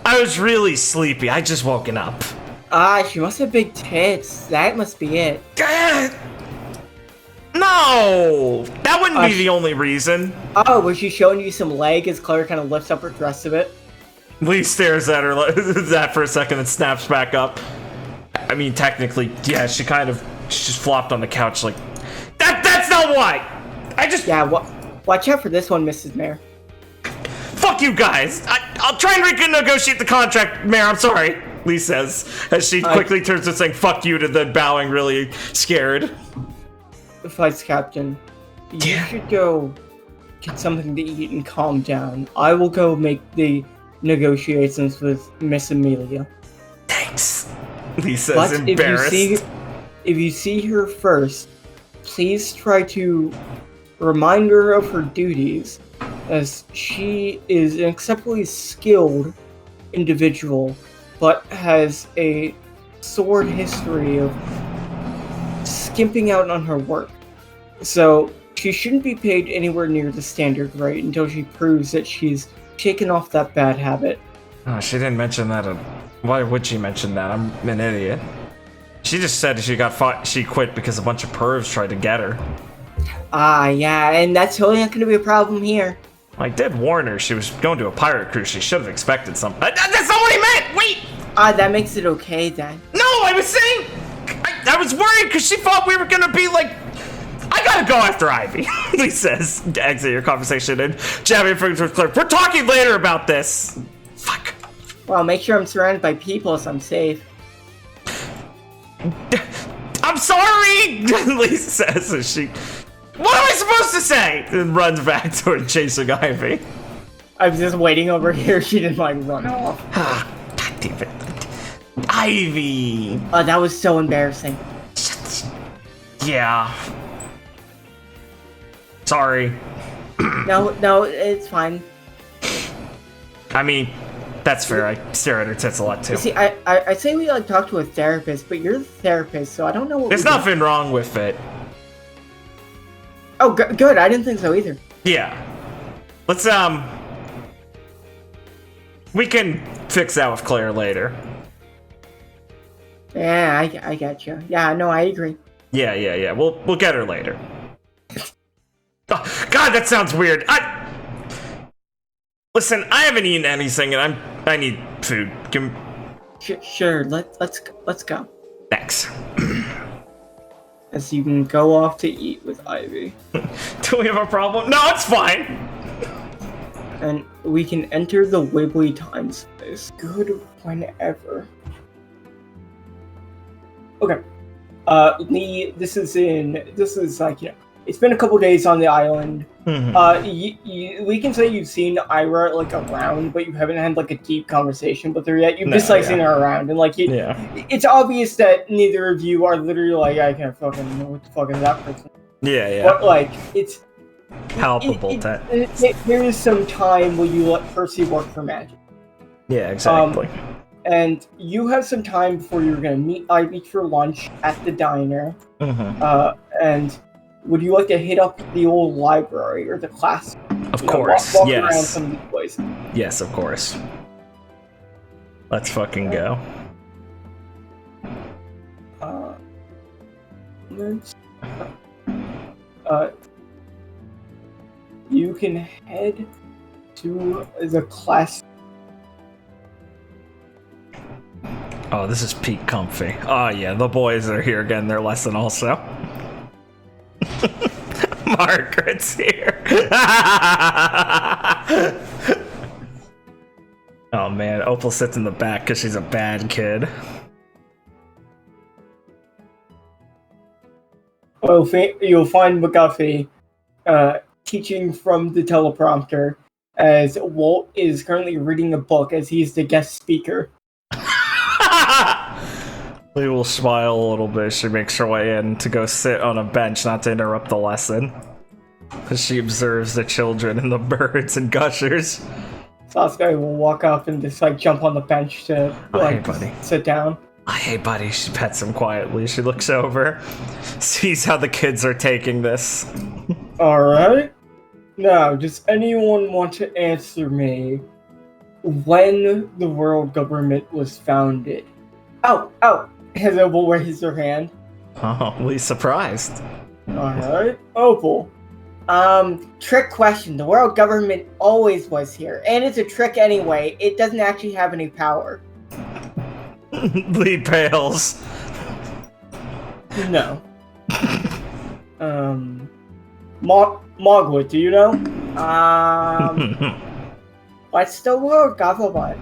was really sleepy. I just woken up. She must have big tits. That must be it. No! That wouldn't be the only reason. Oh, was she showing you some leg as Claire kind of lifts up her dress a bit? Lee stares at her that for a second and snaps back up. I mean, technically, yeah, she just flopped on the couch like... That's not why! Yeah, watch out for this one, Mrs. Mayor. Fuck you guys! I'll try and renegotiate the contract, Mayor, I'm sorry, Lee says, as she quickly turns to saying fuck you to then bowing really scared. Vice Captain, you should go get something to eat and calm down. I will go make the negotiations with Miss Amelia. Thanks, Lee says, embarrassed. If you see her first, please try to remind her of her duties, as she is an exceptionally skilled individual, but has a sordid history of skimping out on her work. So she shouldn't be paid anywhere near the standard rate until she proves that she's shaken off that bad habit. Oh, she didn't mention that. Why would she mention that? I'm an idiot. She just said she quit because a bunch of pervs tried to get her. Yeah, and that's totally not going to be a problem here. I did warn her she was going to a pirate cruise. She should have expected something. That's not what I meant! Wait! That makes it okay then. No, I was saying... I was worried because she thought we were going to be like... I gotta go after Ivy, Lee says. Exit your conversation and jabbing fingers with Claire. We're talking later about this. Fuck. Well, make sure I'm surrounded by people so I'm safe. I'm sorry, Lee says as she... What am I supposed to say? And runs back toward chasing Ivy. I was just waiting over here. She didn't like run off. God damn it. Ivy! Oh, that was so embarrassing. Yeah. Sorry. No, it's fine. I mean, that's fair. I stare at her tits a lot too. You see, I say we like talk to a therapist, but you're the therapist, so I don't know what. There's nothing wrong with it. Oh, good. I didn't think so either. Yeah. Let's we can fix that with Claire later. Yeah, I get you. Yeah, no, I agree. Yeah. We'll get her later. Oh, God, that sounds weird. Listen, I haven't eaten anything, and I need food. Sure. Let's go. Thanks. As you can go off to eat with Ivy. Do we have a problem? No, it's fine. And we can enter the Wibbly time space. Good whenever. Okay. This is like, it's been a couple days on the island. Mm-hmm. We can say you've seen Ayra like around, but you haven't had like a deep conversation with her yet. You've just seen her around, and like it's obvious that neither of you are literally like, I can't fucking know what the fuck is that person. Yeah. But like it's palpable. There is some time where you let Percy work for magic. Yeah, exactly. And you have some time before you're gonna meet Ivy for lunch at the diner. And would you like to hit up the old library or the class? Of course, walk yes. around some of these places. Yes, of course. Let's fucking go. You can head to the class. Oh, this is peak comfy. Oh yeah, the boys are here again their lesson also. Margaret's here. Oh man, Opal sits in the back because she's a bad kid. Well, you'll find McGuffey teaching from the teleprompter as Walt is currently reading a book as he's the guest speaker. We will smile a little bit as she makes her way in to go sit on a bench not to interrupt the lesson. As she observes the children and the birds and gushers. Sasuke will walk up and just like jump on the bench to hey, buddy. Sit down. Hey buddy, she pets him quietly. She looks over, sees how the kids are taking this. Alright. Now, does anyone want to answer me when the world government was founded? Oh! Has Opal raised her hand? Oh, Lee's surprised. Alright. Opal. Trick question. The world government always was here. And it's a trick anyway. It doesn't actually have any power. Lee pales. No. Mogwood, do you know? What's the world government?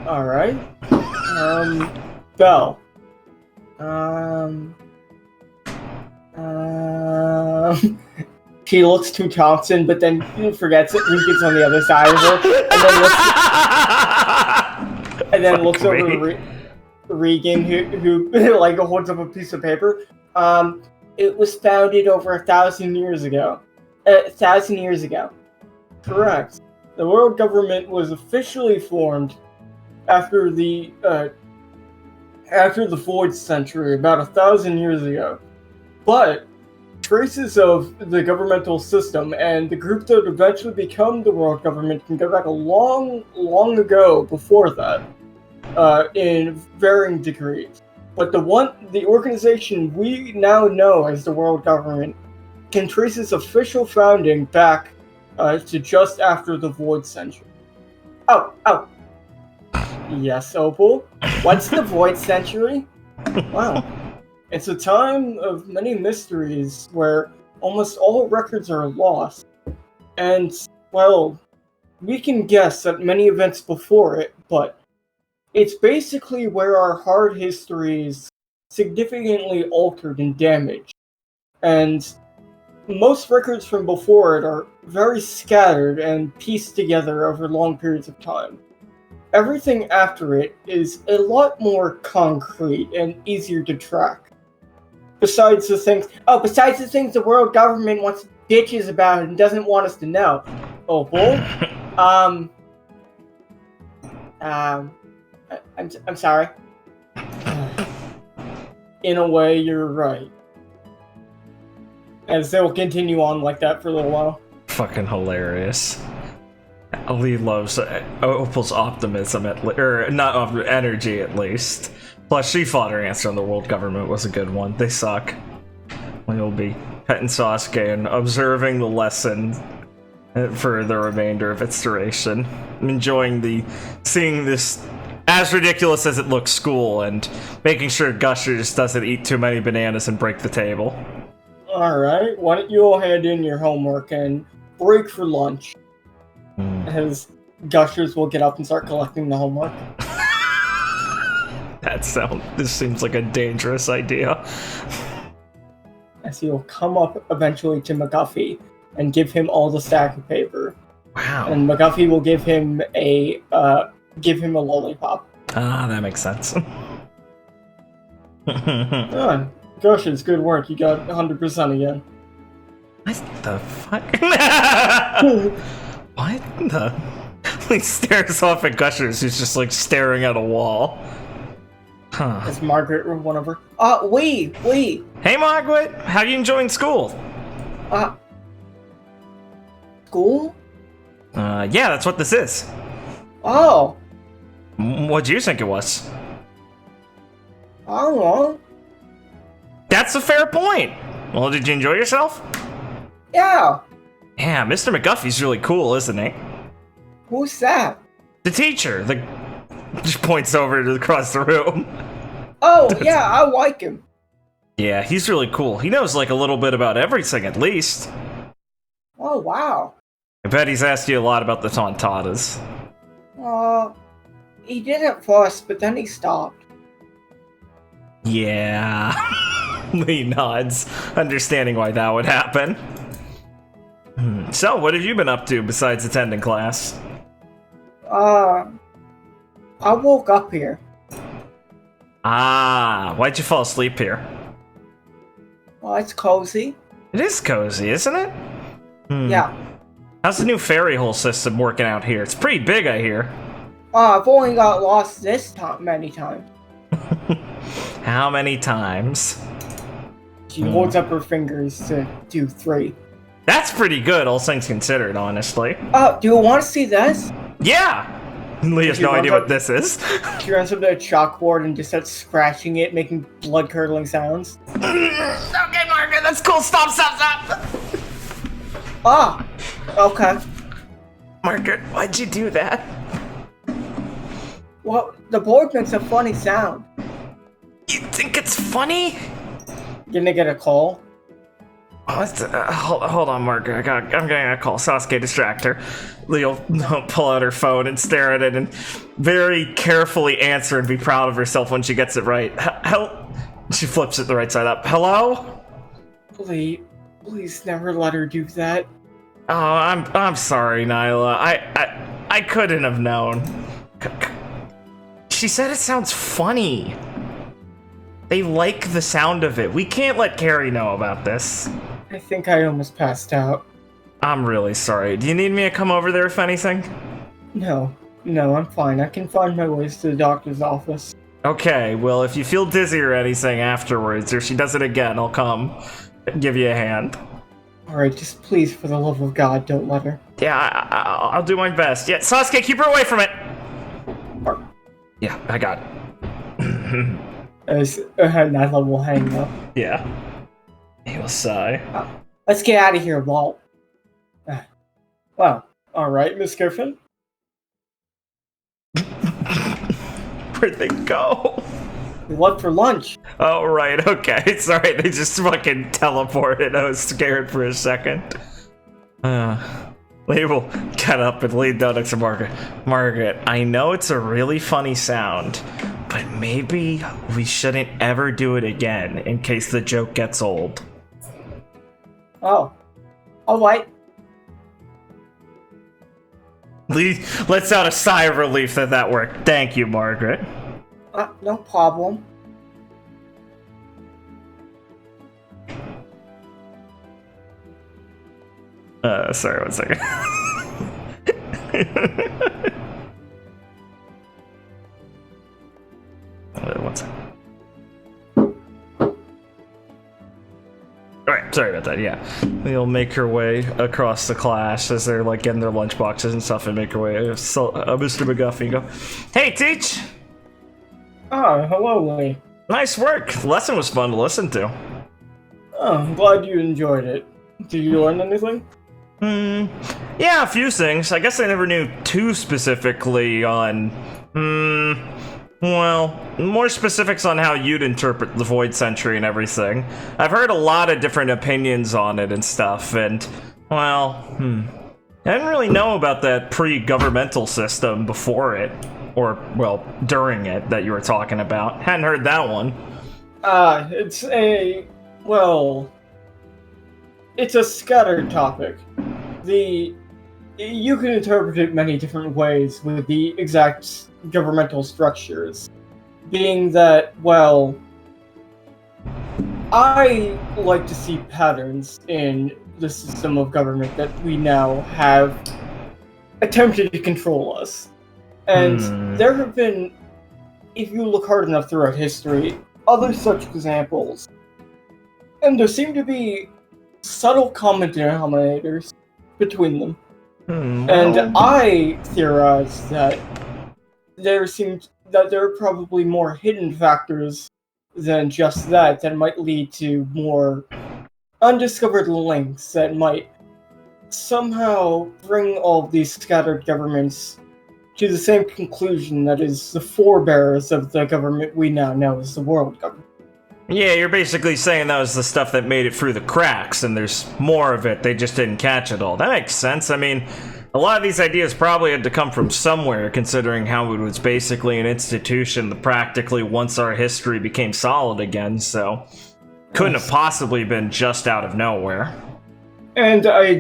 Alright. Bell. She looks to Thompson, but then forgets it. Regan's on the other side of her, and then looks over to Regan, who like holds up a piece of paper. It was founded over 1,000 years ago. 1,000 years ago. Correct. The world government was officially formed after the Void Century, about 1,000 years ago. But traces of the governmental system and the group that would eventually become the world government can go back a long, long ago before that, in varying degrees. But the organization we now know as the world government can trace its official founding back to just after the Void Century. Oh. Yes, Opal. What's the Void Century? Wow. It's a time of many mysteries where almost all records are lost. And, well, we can guess at many events before it, but it's basically where our hard history is significantly altered and damaged. And most records from before it are very scattered and pieced together over long periods of time. everything after it is a lot more concrete and easier to track. Besides the things the world government wants bitches about and doesn't want us to know. Oh, bull. I'm sorry. In a way, you're right. As they'll continue on like that for a little while. Fucking hilarious. Lee loves Opal's optimism, energy at least. Plus, she thought her answer on the world government was a good one. They suck. We'll be petting Sasuke and observing the lesson for the remainder of its duration. I'm enjoying seeing this, as ridiculous as it looks, school, and making sure Gushers doesn't eat too many bananas and break the table. Alright, why don't you all hand in your homework and break for lunch? As Gushers will get up and start collecting the homework. This seems like a dangerous idea. As he'll come up eventually to McGuffey and give him all the stack of paper. Wow. And McGuffey will give him a lollipop. Ah, that makes sense. Gushers, good work. You got 100% again. What the fuck? What the? He stares off at Gushers, who's just like staring at a wall. Huh. Is Margaret one of her? Wait. Hey, Margaret, how are you enjoying school? School? Yeah, that's what this is. Oh. What do you think it was? I don't know. That's a fair point. Well, did you enjoy yourself? Yeah. Yeah, Mr. McGuffey's really cool, isn't he? Who's that? The teacher. Just points over to across the room. Oh, yeah, I like him. Yeah, he's really cool. He knows like a little bit about everything, at least. Oh, wow. I bet he's asked you a lot about the Tontatas. He did at first, but then he stopped. Yeah. Lee nods, understanding why that would happen. So, what have you been up to besides attending class? I woke up here. Ah, why'd you fall asleep here? Well, it's cozy. It is cozy, isn't it? Yeah. How's the new ferry hole system working out here? It's pretty big, I hear. I've only got lost many times. How many times? She holds up her fingers to do 3. That's pretty good, all things considered, honestly. Do you want to see this? Yeah! Lee has no idea what this is. She runs up to a chalkboard and just starts scratching it, making blood-curdling sounds. Okay, Margaret, that's cool. Stop. Okay. Margaret, why'd you do that? Well, the board makes a funny sound. You think it's funny? Gonna get a call? Hold on, Margaret. I'm getting a call. Sasuke, distract her. Lee'll pull out her phone and stare at it and very carefully answer and be proud of herself when she gets it right. She flips it the right side up. Hello? Please never let her do that. Oh, I'm sorry, Nyla. I couldn't have known. She said it sounds funny. They like the sound of it. We can't let Carrie know about this. I think I almost passed out. I'm really sorry. Do you need me to come over there if anything? No, I'm fine. I can find my ways to the doctor's office. Okay, well, if you feel dizzy or anything afterwards, or she does it again, I'll come and give you a hand. Alright, just please, for the love of God, don't let her. Yeah, I'll do my best. Yeah, Sasuke, keep her away from it! Yeah, I got it. As Nyla will hang up. Yeah. He will sigh. Let's get out of here, Walt. Well, alright, Miss Griffin. Where'd they go? We left for lunch. Oh, right, okay. Sorry, they just fucking teleported. I was scared for a second. Lee will get up and lead down next to Margaret. Margaret, I know it's a really funny sound, but maybe we shouldn't ever do it again in case the joke gets old. Oh. Alright. Let's out a sigh of relief that worked. Thank you, Margaret. No problem. Sorry, one second. One second. Alright, sorry about that, yeah. They'll make her way across the class as they're like getting their lunch boxes and stuff and make her way. So, Mr. McGuffey go, "Hey, Teach!" Ah, hello, Lee. Nice work. The lesson was fun to listen to. Oh, I'm glad you enjoyed it. Did you learn anything? Yeah, a few things. I guess I never knew too specifically on, well, more specifics on how you'd interpret the Void Century and everything. I've heard a lot of different opinions on it and stuff, and, well, I didn't really know about that pre-governmental system before it, or, well, during it that you were talking about. Hadn't heard that one. It's a, well, it's a scattered topic. You can interpret it many different ways with the exact governmental structures. Being that, well, I like to see patterns in the system of government that we now have attempted to control us. And there have been, if you look hard enough throughout history, other such examples. And there seem to be subtle common denominators between them. And I theorize that there are probably more hidden factors than just that might lead to more undiscovered links that might somehow bring all of these scattered governments to the same conclusion that is the forebearers of the government we now know as the world government. Yeah, you're basically saying that was the stuff that made it through the cracks, and there's more of it, they just didn't catch it all. That makes sense. I mean, a lot of these ideas probably had to come from somewhere, considering how it was basically an institution that practically once our history became solid again, so couldn't have possibly been just out of nowhere. And I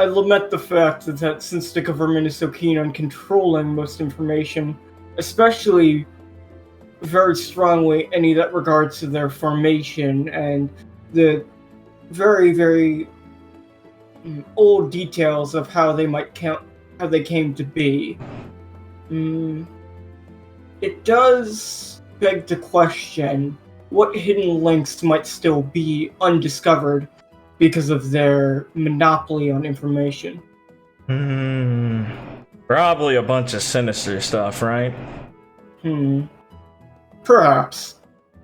lament the fact that since the government is so keen on controlling most information, especially very strongly any that regards to their formation and the very, very old details of how they came to be. It does beg to question what hidden links might still be undiscovered because of their monopoly on information. Probably a bunch of sinister stuff, right? Perhaps.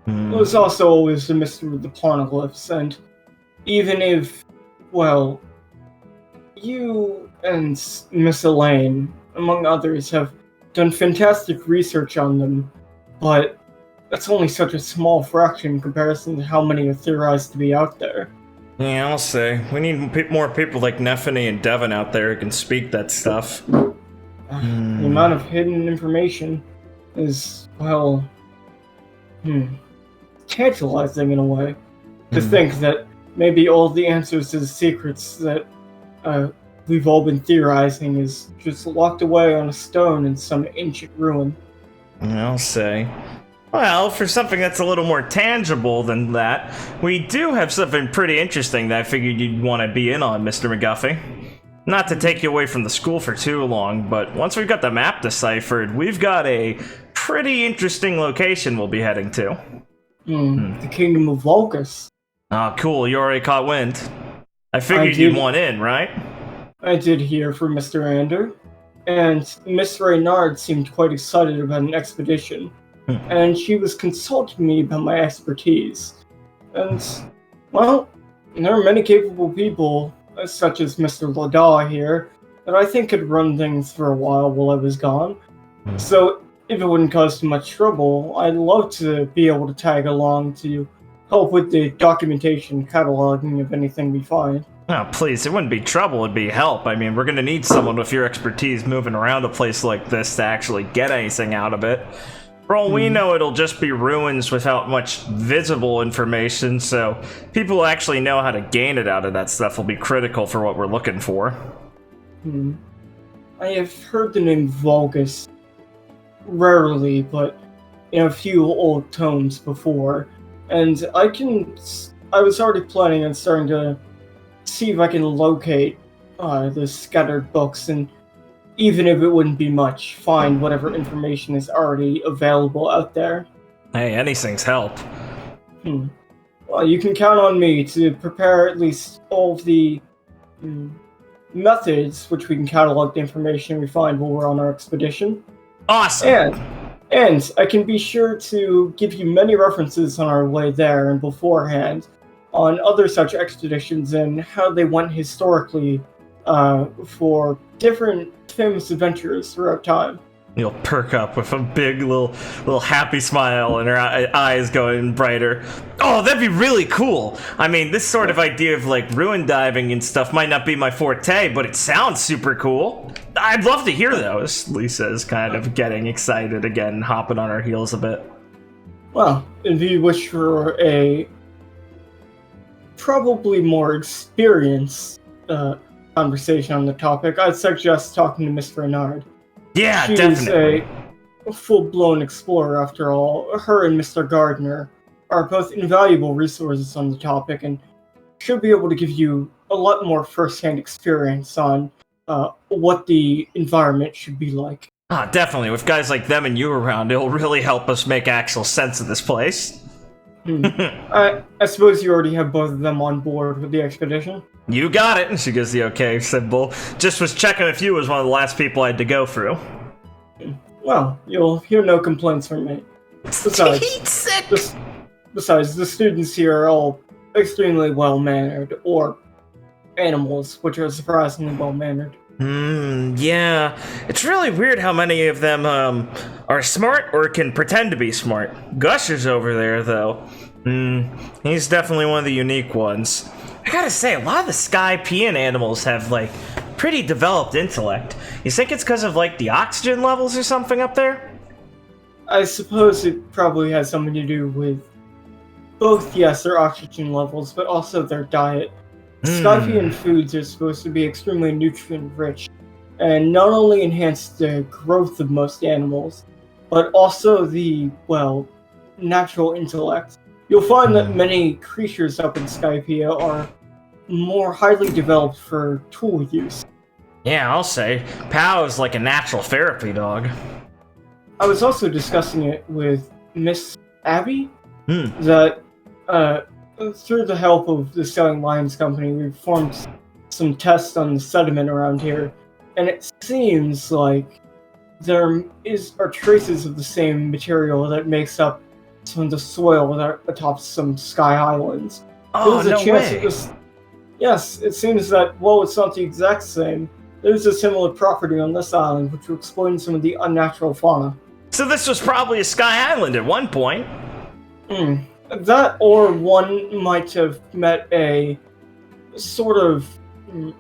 There's also always the mystery of the poneglyphs, and even if, well, you and Miss Elaine, among others, have done fantastic research on them, but that's only such a small fraction in comparison to how many are theorized to be out there. Yeah, I'll say. We need more people like Neffany and Devin out there who can speak that stuff. The amount of hidden information is, well, tantalizing in a way. To think that maybe all the answers to the secrets that we've all been theorizing is just locked away on a stone in some ancient ruin. I'll say. Well, for something that's a little more tangible than that, we do have something pretty interesting that I figured you'd want to be in on, Mr. McGuffey. Not to take you away from the school for too long, but once we've got the map deciphered, we've got a pretty interesting location we'll be heading to. The Kingdom of Vulcus. Ah, cool, you already caught wind. I figured you'd want in, right? I did hear from Mr. Ander, and Miss Reynard seemed quite excited about an expedition, and she was consulting me about my expertise. And, well, there are many capable people, such as Mr. Ladaw here, that I think could run things for a while I was gone. So, if it wouldn't cause too much trouble, I'd love to be able to tag along to help with the documentation cataloging of anything we find. Oh, please, it wouldn't be trouble, it'd be help. I mean, we're gonna need someone with your expertise moving around a place like this to actually get anything out of it. For all we know, it'll just be ruins without much visible information, so people who actually know how to gain it out of that stuff will be critical for what we're looking for. Hmm. I have heard the name Vulgus rarely, but in a few old tomes before, and I was already planning on starting to see if I can locate the scattered books, and even if it wouldn't be much, find whatever information is already available out there. Hey, anything's help. Hmm. Well, you can count on me to prepare at least all of the hmm, methods which we can catalog the information we find while we're on our expedition. Awesome. And I can be sure to give you many references on our way there and beforehand on other such expeditions and how they went historically for different famous adventures throughout time. You'll perk up with a big little happy smile and her eyes going brighter. Oh, that'd be really cool. I mean, this sort of idea of like ruin diving and stuff might not be my forte, but it sounds super cool. I'd love to hear those. Lisa's kind of getting excited again, hopping on her heels a bit. Well, if you wish for a probably more experienced conversation on the topic, I'd suggest talking to Miss Bernard. Yeah, She's definitely. a full-blown explorer, after all. Her and Mr. Gardner are both invaluable resources on the topic, and should be able to give you a lot more first-hand experience on what the environment should be like. Ah, definitely. With guys like them and you around, it'll really help us make actual sense of this place. I suppose you already have both of them on board with the expedition? You got it. She gives the okay symbol. Just was checking if you was one of the last people I had to go through. Well, you'll hear no complaints from me. Besides, the students here are all extremely well-mannered, or animals, which are surprisingly well-mannered. Yeah. It's really weird how many of them, are smart or can pretend to be smart. Gusher's over there, though. He's definitely one of the unique ones. I gotta say, a lot of the Skypean animals have, like, pretty developed intellect. You think it's because of, like, the oxygen levels or something up there? I suppose it probably has something to do with both, yes, their oxygen levels, but also their diet. Skypian foods are supposed to be extremely nutrient-rich, and not only enhance the growth of most animals, but also the, well, natural intellect. You'll find that many creatures up in Skypea are more highly developed for tool use. Yeah, I'll say. Pow is like a natural therapy dog. I was also discussing it with Miss Abby, that through the help of the Selling Lions Company, we've formed some tests on the sediment around here, and it seems like there are traces of the same material that makes up some of the soil that atop some sky islands. Oh, There's a no chance way. yes, it seems that, while it's not the exact same, there's a similar property on this island which will explain some of the unnatural fauna. So this was probably a sky island at one point. That, or one might have met a sort of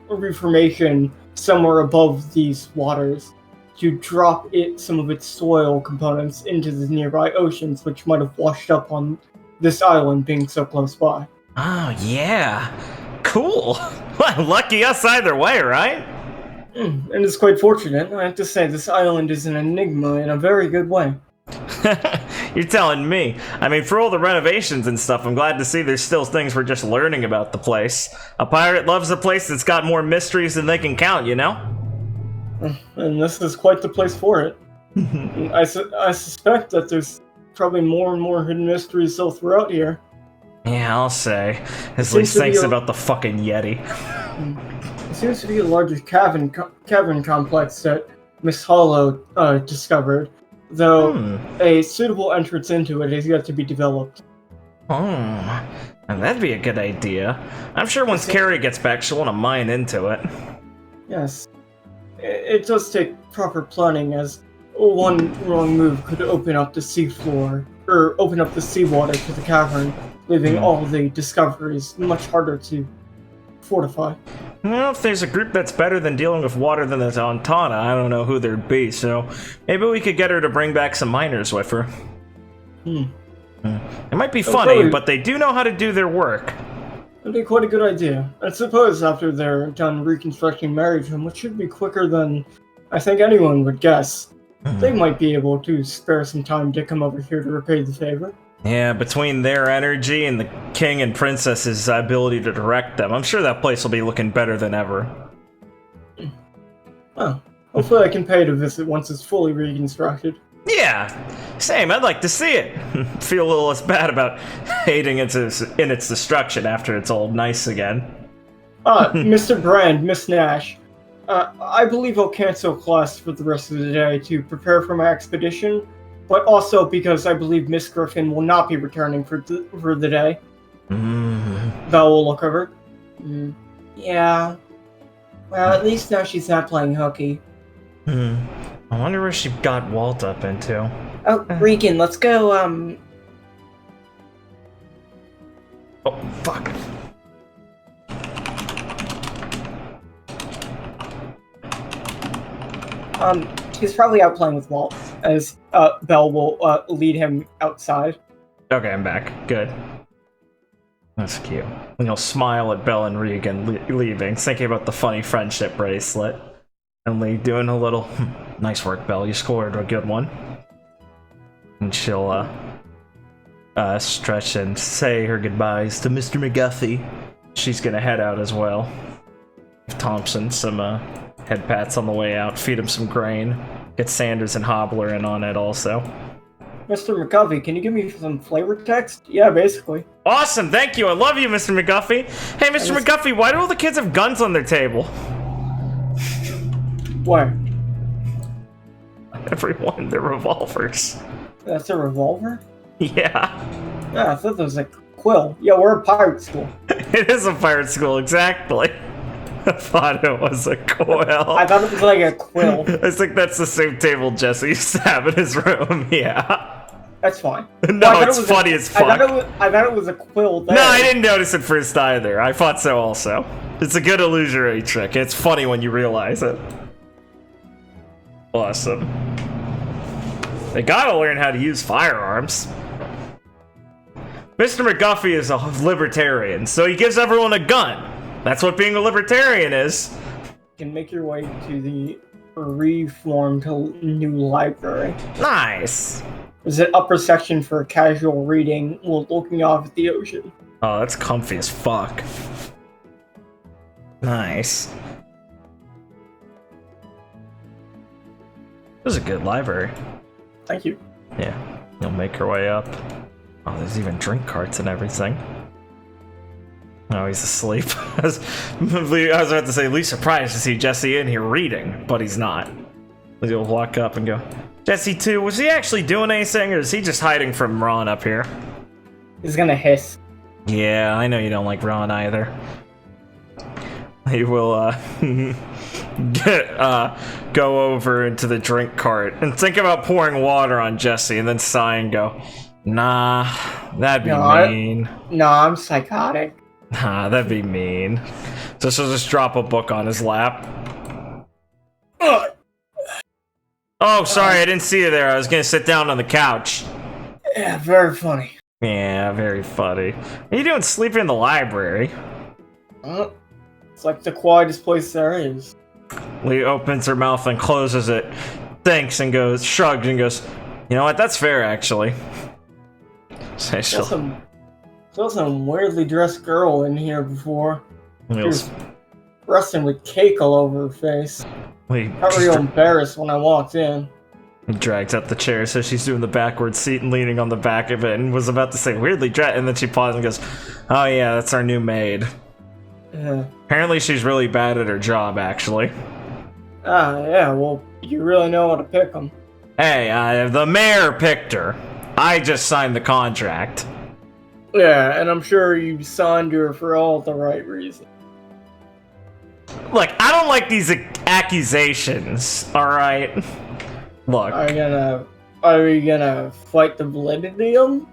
reformation somewhere above these waters to drop some of its soil components into the nearby oceans, which might have washed up on this island being so close by. Oh, yeah. Cool. Well, lucky us either way, right? And it's quite fortunate. I have to say, this island is an enigma in a very good way. You're telling me. I mean, for all the renovations and stuff, I'm glad to see there's still things we're just learning about the place. A pirate loves a place that's got more mysteries than they can count, you know? And this is quite the place for it. I suspect that there's probably more and more hidden mysteries still throughout here. Yeah, I'll say. At least thinks about the fucking Yeti. It seems to be a larger cavern complex that Miss Hollow discovered, though a suitable entrance into it is yet to be developed. Oh, and that'd be a good idea. I'm sure once Carrie gets back, she'll want to mine into it. Yes. It does take proper planning, as one wrong move could open up the seafloor, or open up the seawater to the cavern, leaving all the discoveries much harder to fortify. Well, if there's a group that's better than dealing with water than the Ontana, I don't know who there'd be, so maybe we could get her to bring back some miners with her. It might be funny, but they do know how to do their work. That'd be quite a good idea. I suppose after they're done reconstructing Maryville, which should be quicker than I think anyone would guess, they might be able to spare some time to come over here to repay the favor. Yeah, between their energy and the king and princess's ability to direct them, I'm sure that place will be looking better than ever. Oh, hopefully I can pay to visit once it's fully reconstructed. Yeah, same. I'd like to see it. Feel a little less bad about hating it in its destruction after it's all nice again. Mr. Brand, Miss Nash, I believe I'll cancel class for the rest of the day to prepare for my expedition, but also because I believe Miss Griffin will not be returning for the day. Val will look over. Yeah. Well, at least now she's not playing hooky. I wonder where she got Walt up into. Oh, Regan, let's go, Oh, fuck. He's probably out playing with Walt, as, Belle will, lead him outside. Okay, I'm back. Good. That's cute. And you'll smile at Belle and Regan leaving, thinking about the funny friendship bracelet. And Lee doing a little, nice work, Belle, you scored a good one. And she'll, stretch and say her goodbyes to Mr. McGuffey. She's gonna head out as well. Give Thompson some, head pats on the way out, feed him some grain. Get Sanders and Hobbler in on it also. Mr. McGuffey, can you give me some flavor text? Yeah, basically. Awesome, thank you, I love you, Mr. McGuffey. Hey, Mr. McGuffey, why do all the kids have guns on their table? Where? Everyone, they're revolvers. That's a revolver? Yeah. Yeah, I thought that was a quill. Yeah, we're a pirate school. It is a pirate school, exactly. I thought it was a quill. I thought it was like a quill. I think that's the same table Jesse used to have in his room, yeah. That's fine. No, well, it's funny as fuck. I thought it was a quill there. No, I didn't notice it first either. I thought so also. It's a good illusory trick. It's funny when you realize it. Awesome. They gotta learn how to use firearms. Mr. McGuffey is a libertarian, so he gives everyone a gun. That's what being a libertarian is. You can make your way to the reformed new library. Nice. There's an upper section for casual reading while looking off at the ocean. Oh, that's comfy as fuck. Nice. This is a good library. Thank you. Yeah, you'll make your way up. Oh, there's even drink carts and everything. Oh, he's asleep. I was about to say, least surprised to see Jesse in here reading, but he's not. He'll walk up and go, Jesse too, was he actually doing anything, or is he just hiding from Ron up here? He's gonna hiss. Yeah, I know you don't like Ron either. He will, go over into the drink cart and think about pouring water on Jesse and then sigh and go, nah, that'd be mean. No, I'm psychotic. Nah, that'd be mean. So she'll just drop a book on his lap. Oh, sorry, I didn't see you there. I was gonna sit down on the couch. Yeah, very funny. Yeah, very funny. What are you doing sleeping in the library? It's like the quietest place there is. Lee opens her mouth and closes it, thinks and goes, shrugs and goes, you know what, that's fair actually. Saw some weirdly dressed girl in here before. She Yes. was resting with cake all over her face. Got real embarrassed when I walked in. Drags out the chair, so she's doing the backward seat and leaning on the back of it, and was about to say weirdly dressed, and then she paused and goes, oh yeah, that's our new maid. Apparently she's really bad at her job, actually. Yeah, well, you really know how to pick them. Hey, the mayor picked her. I just signed the contract. Yeah, and I'm sure you signed her for all the right reasons. Look, I don't like these accusations, alright? Look. Are you gonna fight the validity of them?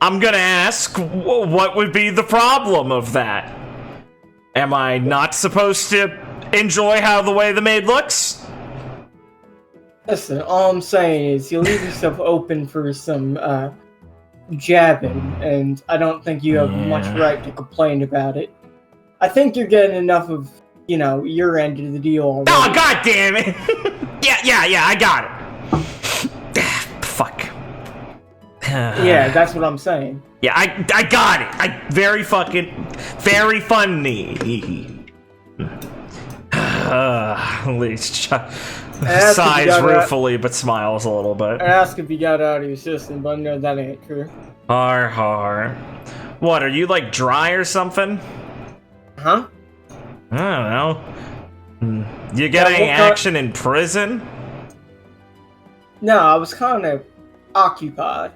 I'm gonna ask, what would be the problem of that? Am I not supposed to enjoy the way the maid looks? Listen, all I'm saying is you leave yourself open for some jabbing, and I don't think you have much Yeah. right to complain about it. I think you're getting enough of, your end of the deal already. Oh, god damn it! yeah, I got it. Fuck. Yeah, that's what I'm saying. Yeah, I got it. Very funny. Leech sighs ruefully, but smiles a little bit. I ask if you got out of your system, but no, that ain't true. Har. What, are you like dry or something? Huh? I don't know. You getting action in prison? No, I was kind of occupied.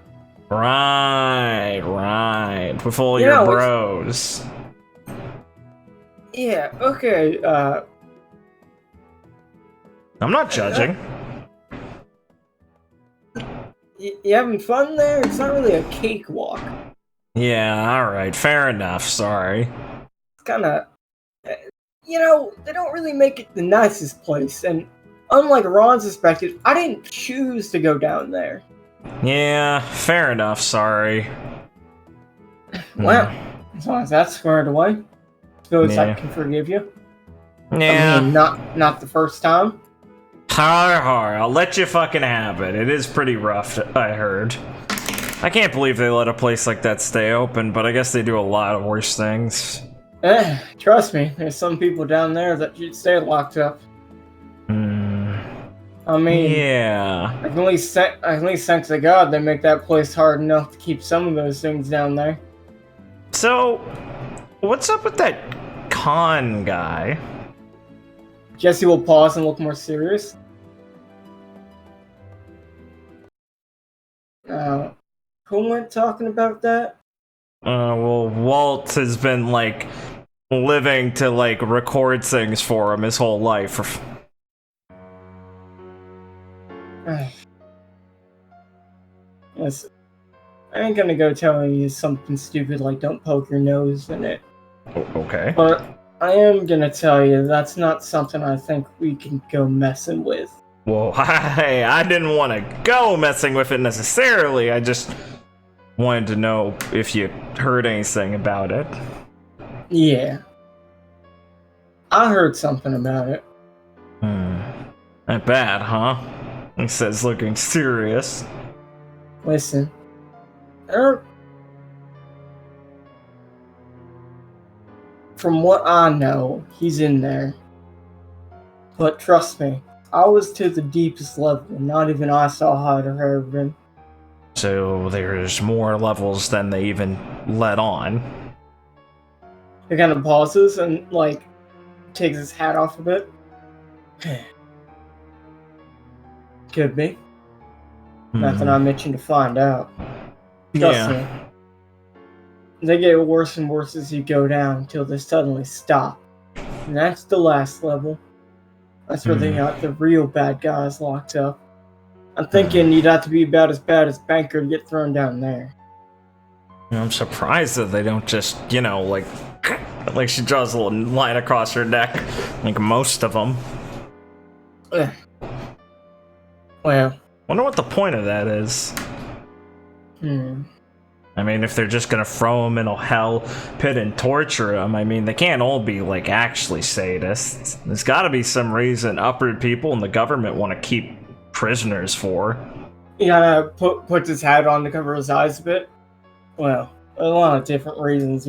Right. With all your bros. Yeah, okay, I'm not judging. You having fun there? It's not really a cakewalk. Yeah, alright, fair enough, sorry. It's kinda... they don't really make it the nicest place, and unlike Ron suspected, I didn't choose to go down there. Yeah, fair enough, sorry. Well, as long as that's squared away, I suppose I can forgive you. Yeah. I mean, not the first time. Har, I'll let you fucking have it. It is pretty rough, I heard. I can't believe they let a place like that stay open, but I guess they do a lot of worse things. Trust me, there's some people down there that should stay locked up. I mean, yeah. at least thanks to God they make that place hard enough to keep some of those things down there. So, what's up with that con guy? Jesse will pause and look more serious. Who went talking about that? Well, Walt has been, like, living to, like, record things for him his whole life. Yes. I ain't gonna go telling you something stupid like don't poke your nose in it. Okay. But I am gonna tell you that's not something I think we can go messing with. Well, I didn't want to go messing with it necessarily. I just wanted to know if you heard anything about it. Yeah. I heard something about it. Not bad, huh? He says, looking serious. Listen. From what I know, he's in there. But trust me, I was to the deepest level, and not even I saw hide or hair of him. So there's more levels than they even let on. He kind of pauses and, like, takes his hat off a bit. Could be. Nothing I'm itching to find out. Trust me. They get worse and worse as you go down until they suddenly stop. And that's the last level. That's where they got the real bad guys locked up. I'm thinking you'd have to be about as bad as Banker to get thrown down there. I'm surprised that they don't just, like she draws a little line across her neck, like most of them. Well. Wonder what the point of that is. I mean, if they're just gonna throw him in a hell pit and torture him, I mean, they can't all be, like, actually sadists. There's gotta be some reason upward people in the government want to keep prisoners for. He kind of puts his hat on to cover his eyes a bit. Well, a lot of different reasons,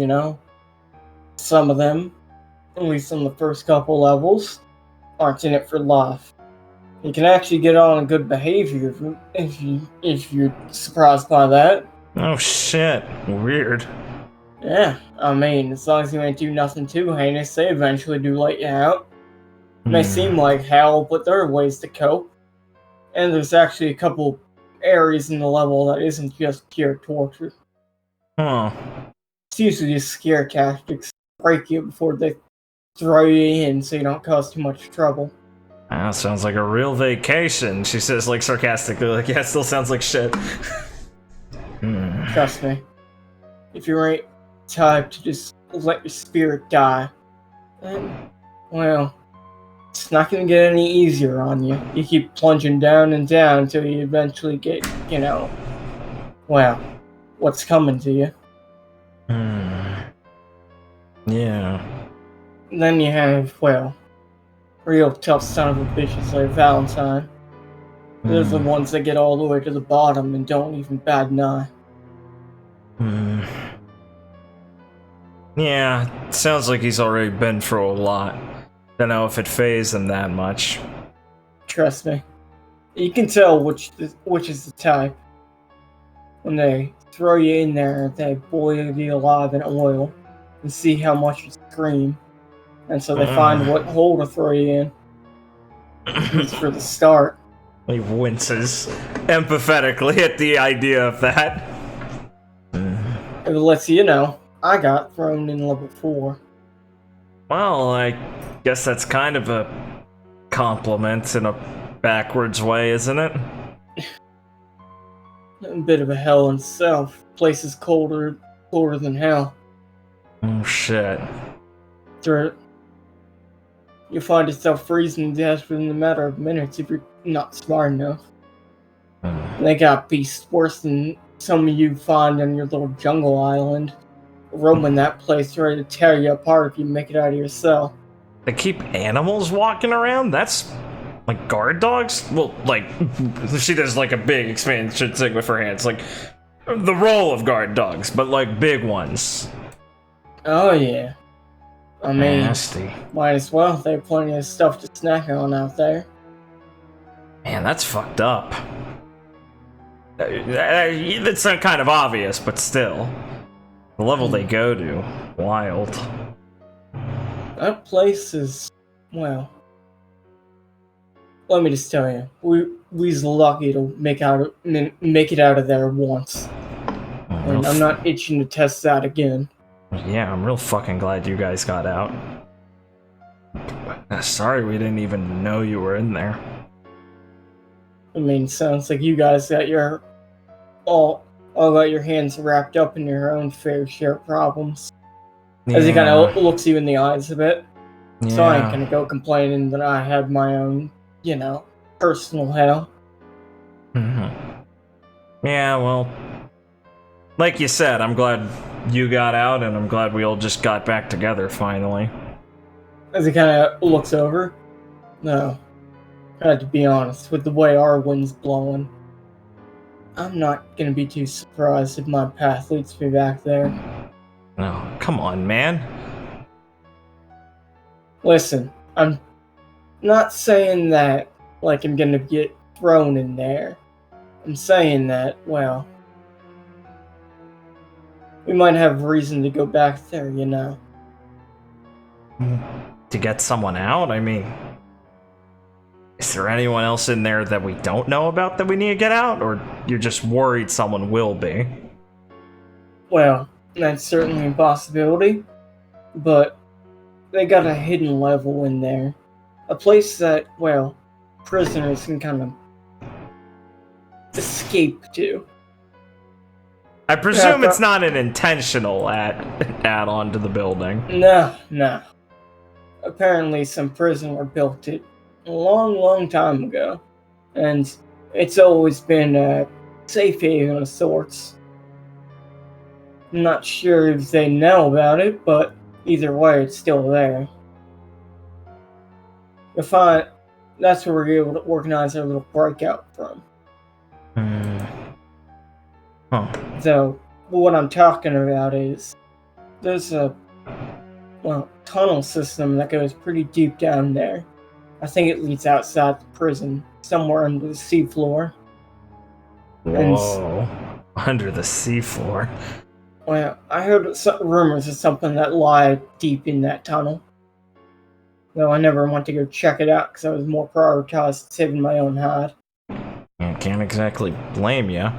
Some of them, at least on the first couple levels, aren't in it for life. You can actually get on good behavior if you're surprised by that. Oh shit, weird. Yeah, I mean, as long as you ain't do nothing too heinous, they eventually do let you out. It may seem like hell, but there are ways to cope. And there's actually a couple areas in the level that isn't just pure torture. It's usually just scare tactics to break you before they throw you in so you don't cause too much trouble. That sounds like a real vacation, she says, like, sarcastically, like, yeah, it still sounds like shit. Trust me. If you ain't type to just let your spirit die, then, well, it's not gonna get any easier on you. You keep plunging down and down until you eventually get, well, what's coming to you. Yeah. And then you have, well, real tough son of a bitches like Valentine. They're the ones that get all the way to the bottom and don't even bat an eye. Yeah, sounds like he's already been through a lot. Don't know if it fazed him that much. Trust me. You can tell which is the type. When they throw you in there, they boil you alive in oil and see how much you scream. And so they find what hole to throw you in. It's for the start. He winces empathetically at the idea of that. It lets you know, I got thrown in level 4. Well, I guess that's kind of a compliment in a backwards way, isn't it? A bit of a hell in itself. Place is colder than hell. Oh shit. You'll find yourself freezing to death within a matter of minutes if you're not smart enough. They got beasts worse than some of you find on your little jungle island, roaming that place ready to tear you apart if you make it out of your cell. They keep animals walking around? That's like guard dogs? Well, like, she does like a big expansion thing with her hands, like the role of guard dogs, but like big ones. Oh yeah. I mean, nasty. Might as well. They have plenty of stuff to snack on out there. Man, that's fucked up. That's kind of obvious, but still. The level they go to, wild. That place is, well, let me just tell you, we's lucky to make it out of there once. And I'm not itching to test that again. Yeah, I'm real fucking glad you guys got out. Sorry we didn't even know you were in there. I mean, sounds like you guys got your all got your hands wrapped up in your own fair share of problems. Yeah. As he kind of looks you in the eyes a bit. Yeah. So I ain't gonna go complaining that I had my own, personal hell. Yeah, well, like you said, I'm glad you got out, and I'm glad we all just got back together finally. As he kind of looks over. No. I have to be honest, with the way our wind's blowing, I'm not gonna be too surprised if my path leads me back there. No, come on, man. Listen, I'm not saying that like I'm gonna get thrown in there. I'm saying that, well, we might have reason to go back there, To get someone out? I mean, is there anyone else in there that we don't know about that we need to get out? Or you're just worried someone will be? Well, that's certainly a possibility. But they got a hidden level in there. A place that, well, prisoners can kind of escape to. I presume it's not an intentional add-on to the building. No. Apparently some prison were built it a long time ago. And it's always been a safe haven of sorts. I'm not sure if they know about it, but either way, it's still there. You'll find that's where we're able to organize our little breakout from. So, what I'm talking about is there's a tunnel system that goes pretty deep down there. I think it leads outside the prison, somewhere under the seafloor. Whoa, under the seafloor. Well, I heard rumors of something that lie deep in that tunnel. Though I never went to go check it out because I was more prioritized saving my own hide. I can't exactly blame you.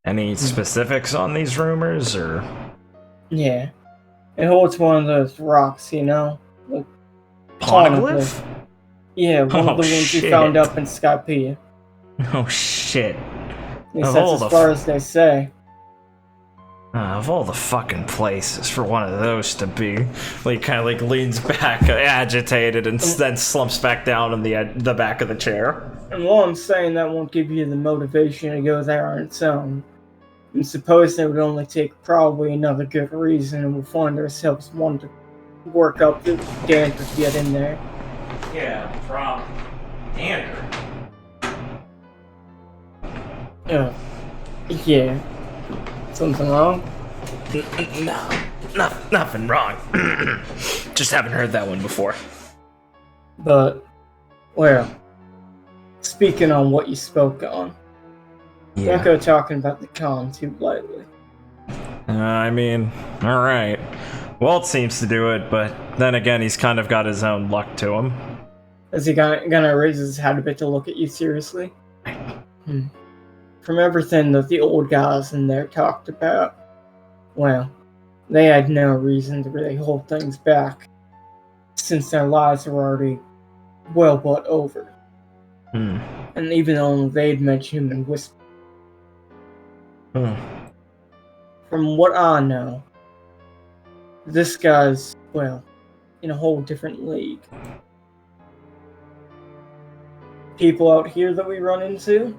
Any specifics on these rumors, or? Yeah. It holds one of those rocks, The Poneglyph? Yeah, one of the ones you found up in Skypea. Oh shit. At least that's as far as they say. Of all the fucking places for one of those to be, he kind of leans back, agitated, and then slumps back down on the back of the chair. And while I'm saying that won't give you the motivation to go there on its own, And suppose it would only take probably another good reason, and we'll find ourselves wanting to work up the dander to get in there. Yeah, from dander. Yeah. Something wrong? No, nothing wrong. Just haven't heard that one before. But, well, speaking on what you spoke on, don't go talking about the con too lightly. I mean, alright. Walt seems to do it, but then again, he's kind of got his own luck to him. Is he gonna raise his head a bit to look at you seriously? From everything that the old guys in there talked about, well, they had no reason to really hold things back, since their lives were already well but over. And even though they'd met human whisper. From what I know, this guy's, well, in a whole different league. People out here that we run into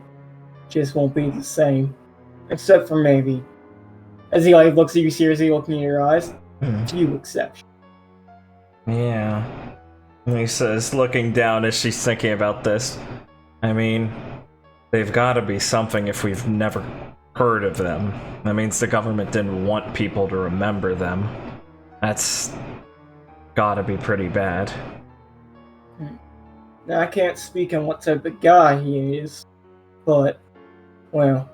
just won't be the same. Except for maybe, as he looks at you seriously, looking in your eyes, few exceptions. Yeah. Lisa's looking down as she's thinking about this. I mean, they've got to be something if we've never heard of them. That means the government didn't want people to remember them. That's gotta be pretty bad. Now, I can't speak on what type of guy he is, but, well,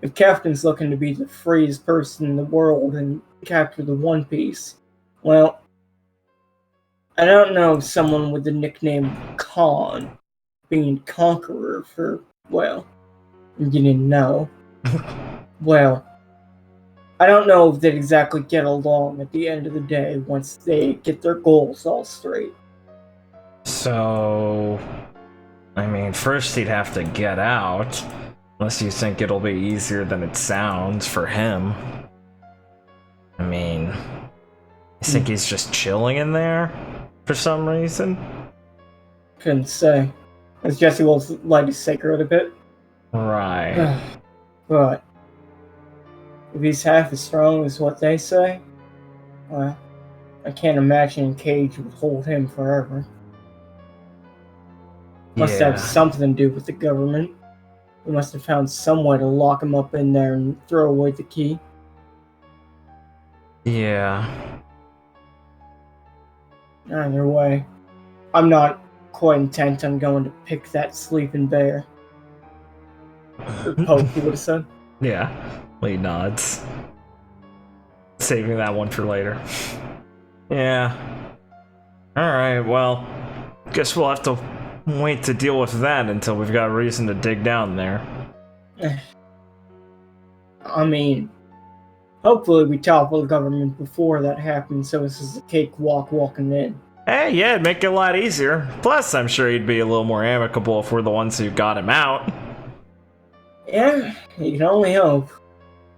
if Captain's looking to be the freest person in the world and capture the One Piece, well, I don't know if someone with the nickname Khan being Conqueror for, well, you didn't know. Well, I don't know if they'd exactly get along at the end of the day once they get their goals all straight. So, I mean, first he'd have to get out, unless you think it'll be easier than it sounds for him. I mean, you think he's just chilling in there for some reason? Couldn't say. As Jesse will light his cigarette a bit. Right. But if he's half as strong as what they say, well, I can't imagine Cage would hold him forever. Must have something to do with the government. We must have found some way to lock him up in there and throw away the key. Yeah. Either way, I'm quite intent on going to pick that sleeping bear. Or Pope, you would have said. Yeah. Lee nods. Saving that one for later. Yeah. Alright, well, guess we'll have to wait to deal with that until we've got a reason to dig down there. I mean, hopefully we topple the government before that happens, so this is a cakewalk walking in. Hey, yeah, it'd make it a lot easier. Plus, I'm sure he'd be a little more amicable if we're the ones who got him out. Yeah, you can only hope.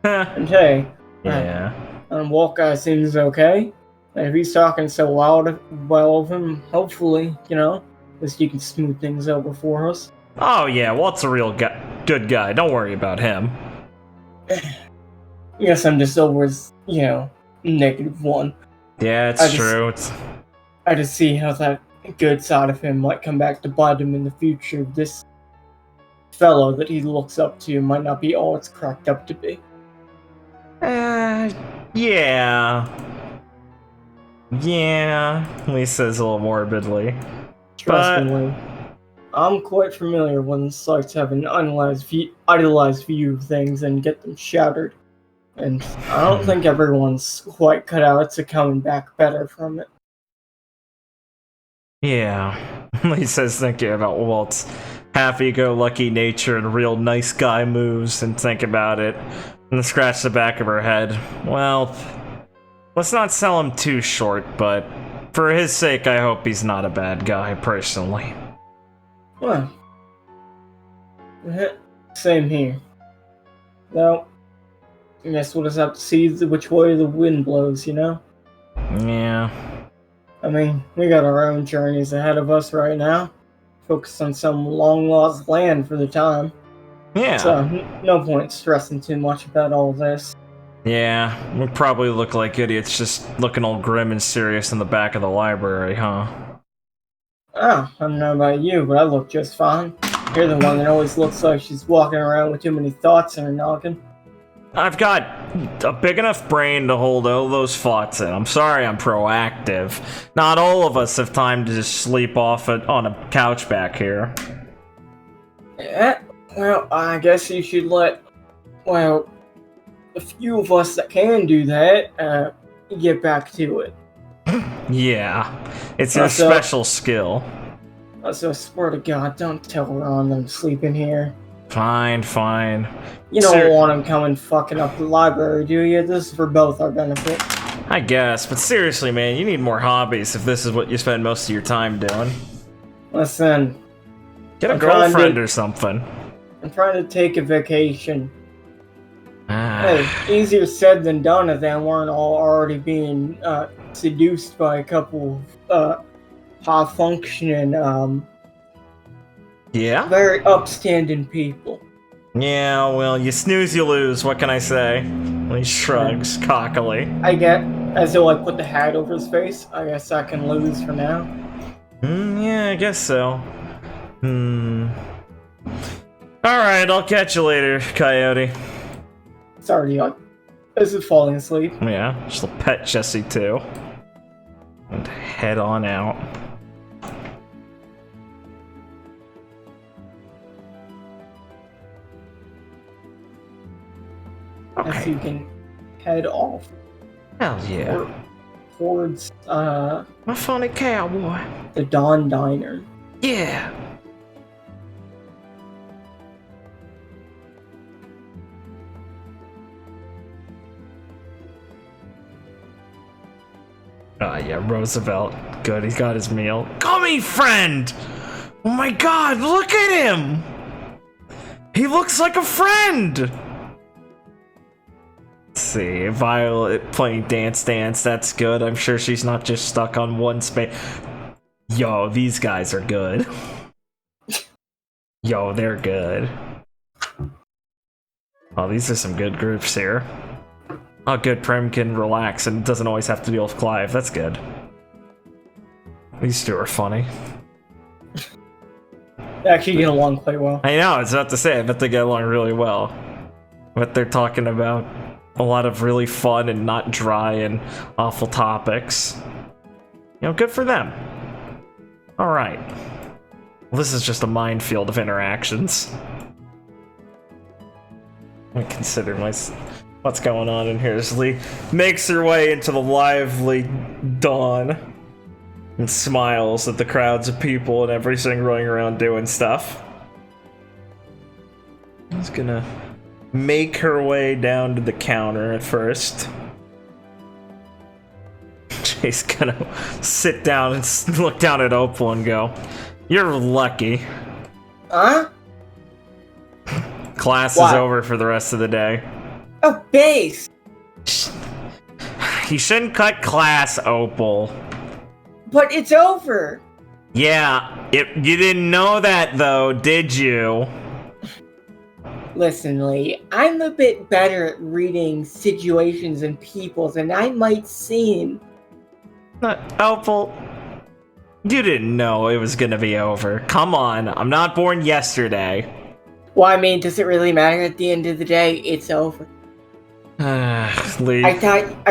And hey, yeah. Walt guy seems okay. And if he's talking so well of him, hopefully, at least you can smooth things over for us. Oh yeah, Walt's a real good guy. Don't worry about him. Yes, I'm just always, -1. Yeah, it's true. I just see how that good side of him might come back to bite him in the future. This fellow that he looks up to might not be all it's cracked up to be. Yeah. Yeah, Lee says a little morbidly. Trust me, I'm quite familiar when it's like to have an idealized view of things and get them shattered. And I don't think everyone's quite cut out to coming back better from it. Yeah. Lee says thinking about Walt's happy-go-lucky nature and real nice guy moves and think about it and scratch the back of her head. Well, let's not sell him too short, but for his sake, I hope he's not a bad guy, personally. Well, same here. Well, I guess we'll just have to see which way the wind blows, Yeah. I mean, we got our own journeys ahead of us right now. Focus on some long-lost land for the time. Yeah. So, no point stressing too much about all this. Yeah, we probably look like idiots just looking all grim and serious in the back of the library, huh? Oh, I don't know about you, but I look just fine. You're the one that always looks like she's walking around with too many thoughts in her noggin. I've got a big enough brain to hold all those thoughts in. I'm sorry I'm proactive. Not all of us have time to just sleep off on a couch back here. Yeah, well, I guess you should let, well, a few of us that can do that, get back to it. Yeah, it's your So- special skill. So, I swear to God, don't tell Ron I'm sleeping here. Fine, fine. You don't Ser- want him coming fucking up the library, do you? This is for both our benefit. I guess, but seriously, man, you need more hobbies if this is what you spend most of your time doing. Listen, Get a I'm trying girlfriend to- or something. I'm trying to take a vacation. Ah. Hey, easier said than done if they weren't all already being seduced by a couple of high-functioning, Yeah? very upstanding people. Yeah, well, you snooze, you lose. What can I say? He shrugs cockily. I get, as though I put the hat over his face, I guess I can lose for now. Yeah, I guess so. Alright, I'll catch you later, Coyote. Sorry, this is falling asleep. Yeah, she'll pet Jesse too. And head on out. As Okay. you can head off Hell yeah. towards A funny cowboy. the Dawn Diner. Yeah. Yeah, Roosevelt. Good, he's got his meal. Gummy friend! Oh my god, look at him! He looks like a friend! Let's see, Violet playing Dance Dance, that's good. I'm sure she's not just stuck on one space. Yo, these guys are good. Yo, they're good. Oh, these are some good groups here. Oh, good, Prem can relax and doesn't always have to deal with Clive. That's good. These two are funny. They actually get along quite well. I know, I was about to say, I bet they get along really well. But they're talking about a lot of really fun and not dry and awful topics. You know, good for them. Alright. Well, this is just a minefield of interactions. I consider what's going on in here as Lee makes her way into the lively dawn and smiles at the crowds of people and everything running around doing stuff. She's gonna make her way down to the counter at first. She's gonna sit down and look down at Opal and go, "You're lucky. Huh? Class is What? over for the rest of the day." Oh, base! You shouldn't cut class, Opal. But it's over! Yeah, you didn't know that though, did you? Listen, Lee, I'm a bit better at reading situations and people than I might seem. Opal, you didn't know it was gonna be over. Come on, I'm not born yesterday. Well, I mean, does it really matter at the end of the day? It's over. Lee, I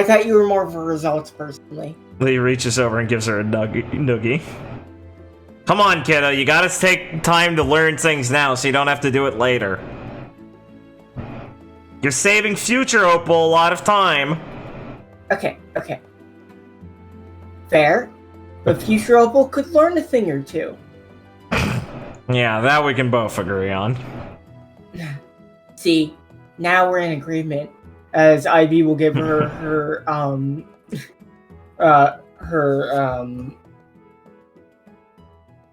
thought you were more of a results person, Lee. Lee reaches over and gives her a noogie. Come on, kiddo, you gotta take time to learn things now so you don't have to do it later. You're saving future Opal a lot of time. Okay. Fair. But future Opal could learn a thing or two. Yeah, that we can both agree on. See, now we're in agreement. As Ivy will give her her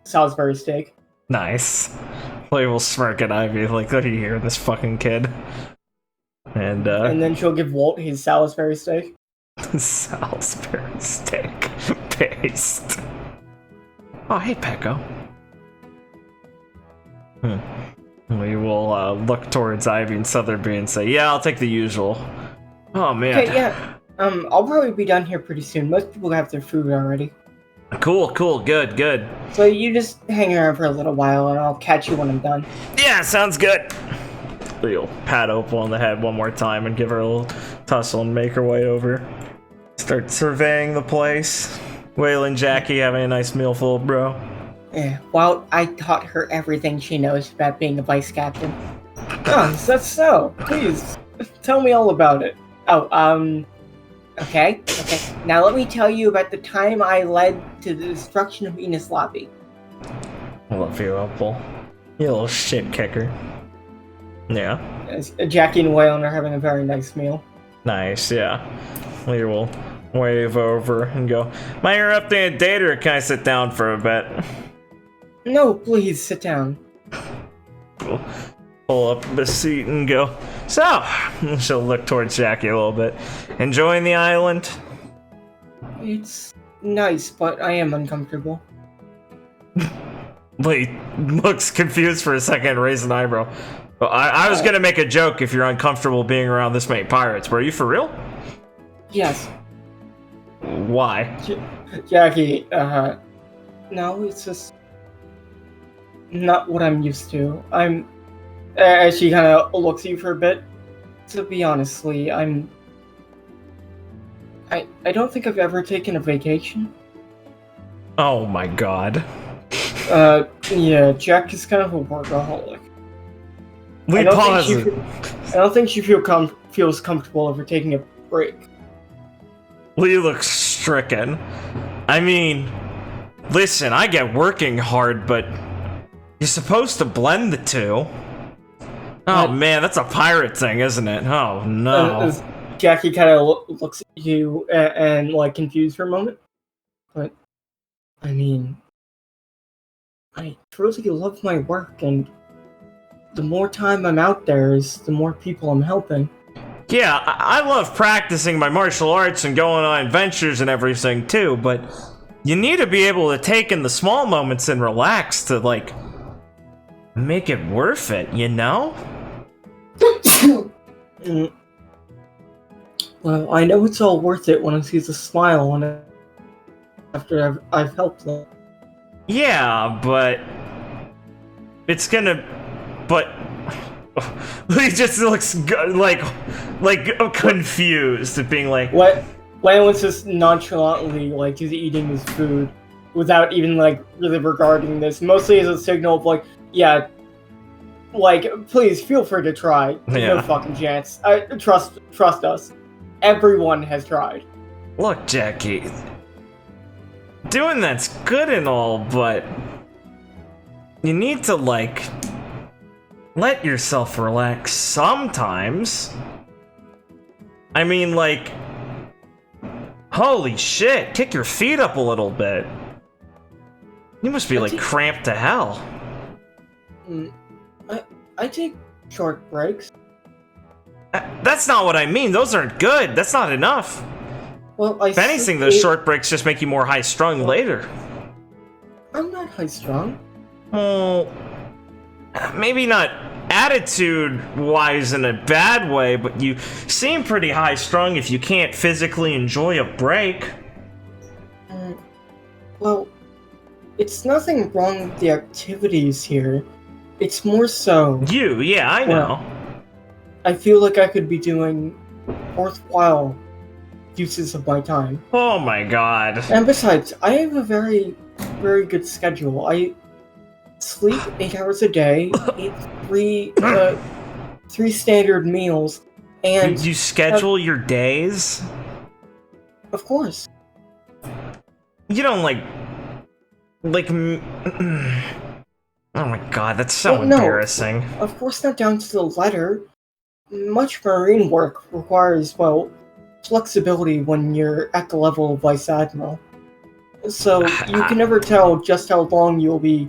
Salisbury steak. Nice. Lee will smirk at Ivy like, "What are you hearing, this fucking kid?" And then she'll give Walt his Salisbury steak. Salisbury steak paste. Oh, hey, Pecco. We will look towards Ivy and Southerby and say, yeah, I'll take the usual. Oh, man. Okay, yeah. I'll probably be done here pretty soon. Most people have their food already. Cool, good. So you just hang around for a little while, and I'll catch you when I'm done. Yeah, sounds good. We'll pat Opal on the head one more time and give her a little tussle and make her way over. Start surveying the place. Waylon and Jackie having a nice meal full, bro. Yeah, well, I taught her everything she knows about being a vice captain. Oh, that's so. Please, tell me all about it. Oh, okay. Now let me tell you about the time I led to the destruction of Enos Lobby. I love you, Opal. You little shit kicker. Yeah. Jackie and Waylon are having a very nice meal. Nice, yeah. We will wave over and go, am I interrupting a date or can I sit down for a bit? No, please, sit down. We'll pull up the seat and go, so, she'll look towards Jackie a little bit. Enjoying the island? It's nice, but I am uncomfortable. Wait, looks confused for a second, raise an eyebrow. Well, I was gonna make a joke if you're uncomfortable being around this many pirates. Were you for real? Yes. Why? Jackie, no, it's just not what I'm used to. As she kind of looks at you for a bit, to be honestly, I don't think I've ever taken a vacation. Oh my god. Yeah, Jack is kind of a workaholic. We pause. I don't think she feels comfortable ever taking a break. Lee looks stricken. I mean, listen, I get working hard, but you're supposed to blend the two. Oh man, that's a pirate thing, isn't it? Oh no. Jackie kind of looks at you and like confused for a moment. But, I mean, I truly love my work, and the more time I'm out there is the more people I'm helping. Yeah, I love practicing my martial arts and going on adventures and everything too, but you need to be able to take in the small moments and relax to, like, make it worth it, you know? Well, I know it's all worth it when I see the smile on it after I've helped them. Yeah, but it's gonna. But he just looks like confused at being like. What? Waylon's just nonchalantly like just eating his food without even like really regarding this. Mostly as a signal of like, yeah, like please feel free to try. Yeah. No fucking chance. Trust us. Everyone has tried. Look, Jackie. Doing that's good and all, but you need to, like, let yourself relax sometimes. I mean, like, holy shit, kick your feet up a little bit. You must be, like, cramped to hell. I take short breaks. That's not what I mean. Those aren't good. That's not enough. Well, if anything, those short breaks just make you more high-strung later. I'm not high-strung. Well, maybe not attitude-wise in a bad way, but you seem pretty high-strung if you can't physically enjoy a break. Well, it's nothing wrong with the activities here. It's more so... Yeah, I know. I feel like I could be doing worthwhile uses of my time. Oh my god. And besides, I have a very, very good schedule. I sleep 8 hours a day, eat three standard meals, and... You schedule your days? Of course. You don't, like... Oh my god, that's so embarrassing. No, of course not down to the letter. Much marine work requires, well, flexibility when you're at the level of Vice Admiral. So you can never tell just how long you'll be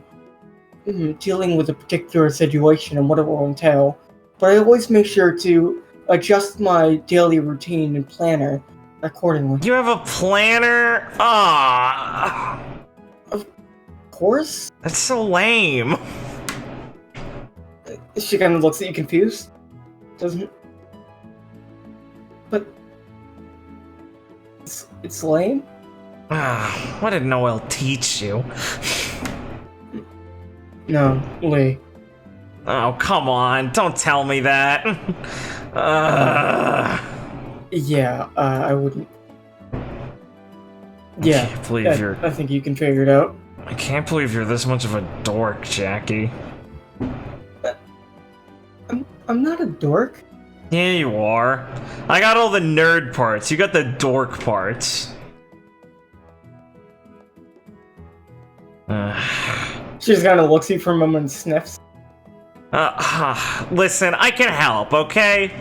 dealing with a particular situation and what it will entail. But I always make sure to adjust my daily routine and planner accordingly. You have a planner? Ah. Of course. That's so lame. She kind of looks at you confused. Doesn't. But it's lame. What did Noel teach you? No, Lee. Oh, come on. Don't tell me that. Yeah, I wouldn't. Yeah, I can't believe you're... I think you can figure it out. I can't believe you're this much of a dork, Jackie. I'm not a dork. Yeah, you are. I got all the nerd parts. You got the dork parts. She just kind of looks at you for a moment and sniffs. Listen, I can help, okay?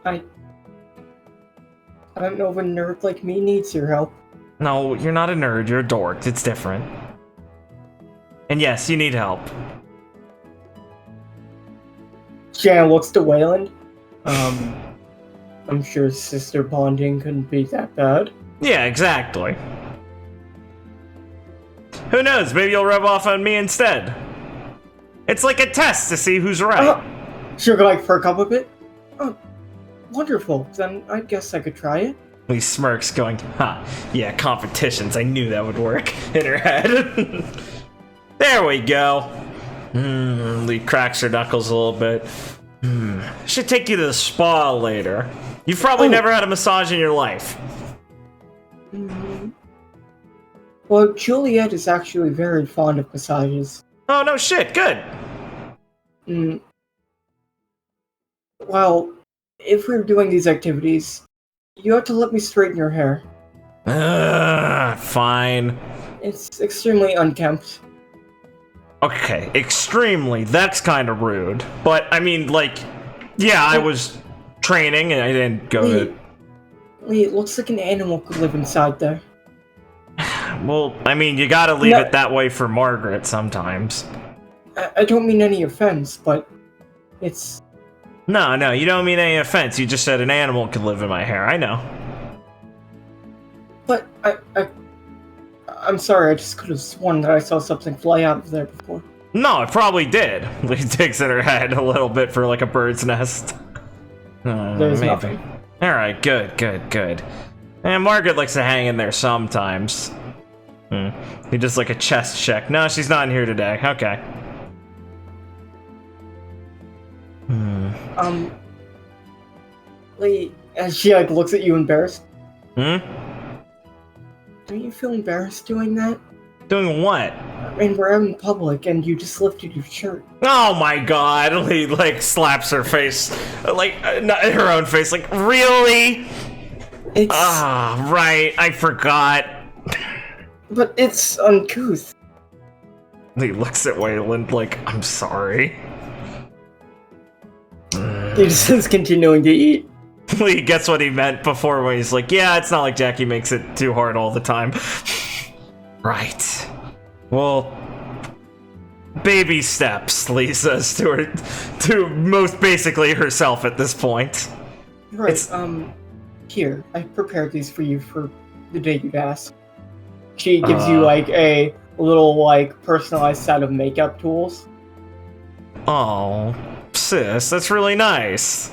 I don't know if a nerd like me needs your help. No, you're not a nerd, you're a dork. It's different. And yes, you need help. Jan looks to Wayland. I'm sure sister bonding couldn't be that bad. Yeah, exactly. Who knows, maybe you'll rub off on me instead. It's like a test to see who's right. She'll go like perk up a bit. Oh, wonderful. Then I guess I could try it. Lee smirks, going, yeah, competitions, I knew that would work, in her head. There we go. Lee cracks her knuckles a little bit. Should take you to the spa later. You've probably never had a massage in your life. Well, Juliet is actually very fond of massages. Oh, no shit, good. Well, if we're doing these activities, you have to let me straighten your hair. Fine. It's extremely unkempt. Okay, extremely. That's kind of rude. But, I mean, like, yeah, I was training and I didn't go to... Lee, it looks like an animal could live inside there. Well, I mean, you gotta leave it that way for Margaret sometimes. I don't mean any offense, but it's... No, you don't mean any offense. You just said an animal could live in my hair. I know. But I'm sorry, I just could have sworn that I saw something fly out of there before. No, it probably did. Lee digs in her head a little bit for like a bird's nest. There's maybe. nothing. Alright, good. And Margaret likes to hang in there sometimes. You just like a chest check. No, she's not in here today. Okay. Lee, as she like looks at you embarrassed. Don't you feel embarrassed doing that? Doing what? I mean, we're out in public and you just lifted your shirt. Oh my god, Lee like slaps her face. Like, not her own face, like, really? It's... right, I forgot. But it's uncouth. He looks at Wayland like, I'm sorry. He just is continuing to eat. He gets what he meant before when he's like, yeah, it's not like Jackie makes it too hard all the time. Right. Well, baby steps, Lee says to her, to most basically herself at this point. Right, here, I prepared these for you for the day you'd ask. She gives you, like, a little, like, personalized set of makeup tools. Oh, sis, that's really nice.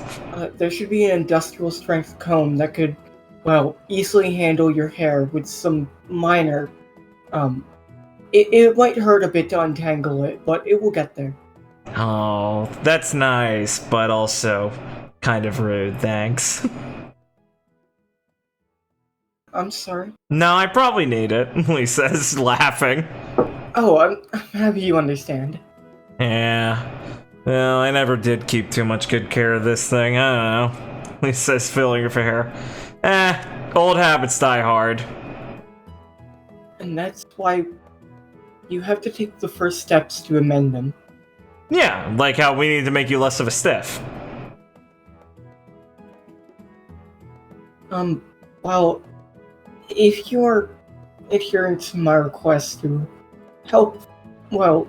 There should be an industrial strength comb that could, well, easily handle your hair with some minor, it might hurt a bit to untangle it, but it will get there. Oh, that's nice, but also kind of rude, thanks. I'm sorry. No, I probably need it, Lee says, laughing. Oh, I'm happy you understand. Yeah. Well, I never did keep too much good care of this thing, I don't know. Lee says, filling her hair. Old habits die hard. And that's why you have to take the first steps to amend them. Yeah, like how we need to make you less of a stiff. Well, if you're into my request to help, well,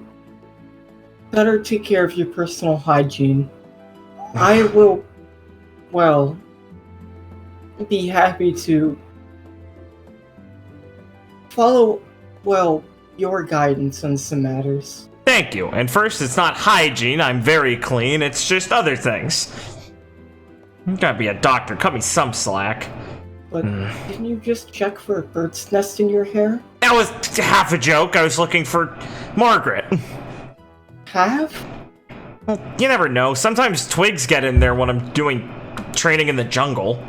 better take care of your personal hygiene, I will, well, be happy to follow, well, your guidance on some matters. Thank you. And first, it's not hygiene. I'm very clean. It's just other things. You gotta be a doctor. Cut me some slack. But didn't you just check for a bird's nest in your hair? That was half a joke. I was looking for Margaret. Have? Well, you never know. Sometimes twigs get in there when I'm doing training in the jungle.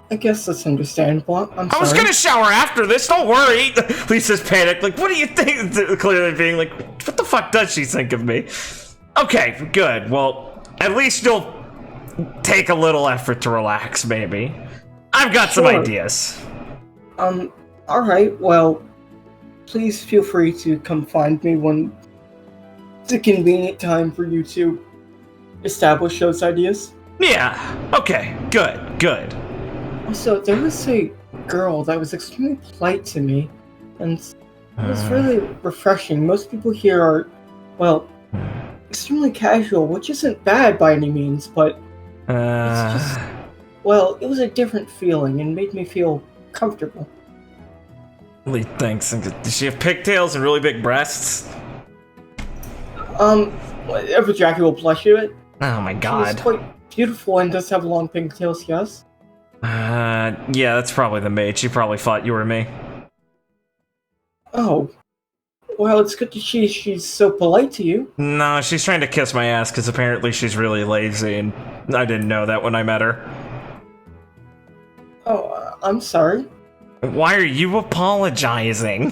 I guess that's understandable. I'm sorry. I was gonna shower after this, don't worry! Lisa's panicked, like, what do you think? Clearly being like, what the fuck does she think of me? Okay, good. Well, at least you'll take a little effort to relax, maybe. I've got some ideas. Alright, well, please feel free to come find me when it's a convenient time for you to establish those ideas. Yeah, okay, good. Also, there was a girl that was extremely polite to me, and it was really refreshing. Most people here are, well, extremely casual, which isn't bad by any means, but it's just, well, it was a different feeling and made me feel comfortable. Really thanks. Does she have pigtails and really big breasts? If Jackie will blush to it. Oh my god. She's quite beautiful and does have long pigtails, yes? Yeah, that's probably the maid. She probably thought you were me. Oh. Well, it's good to see she's so polite to you. No, she's trying to kiss my ass because apparently she's really lazy, and I didn't know that when I met her. Oh, I'm sorry. Why are you apologizing?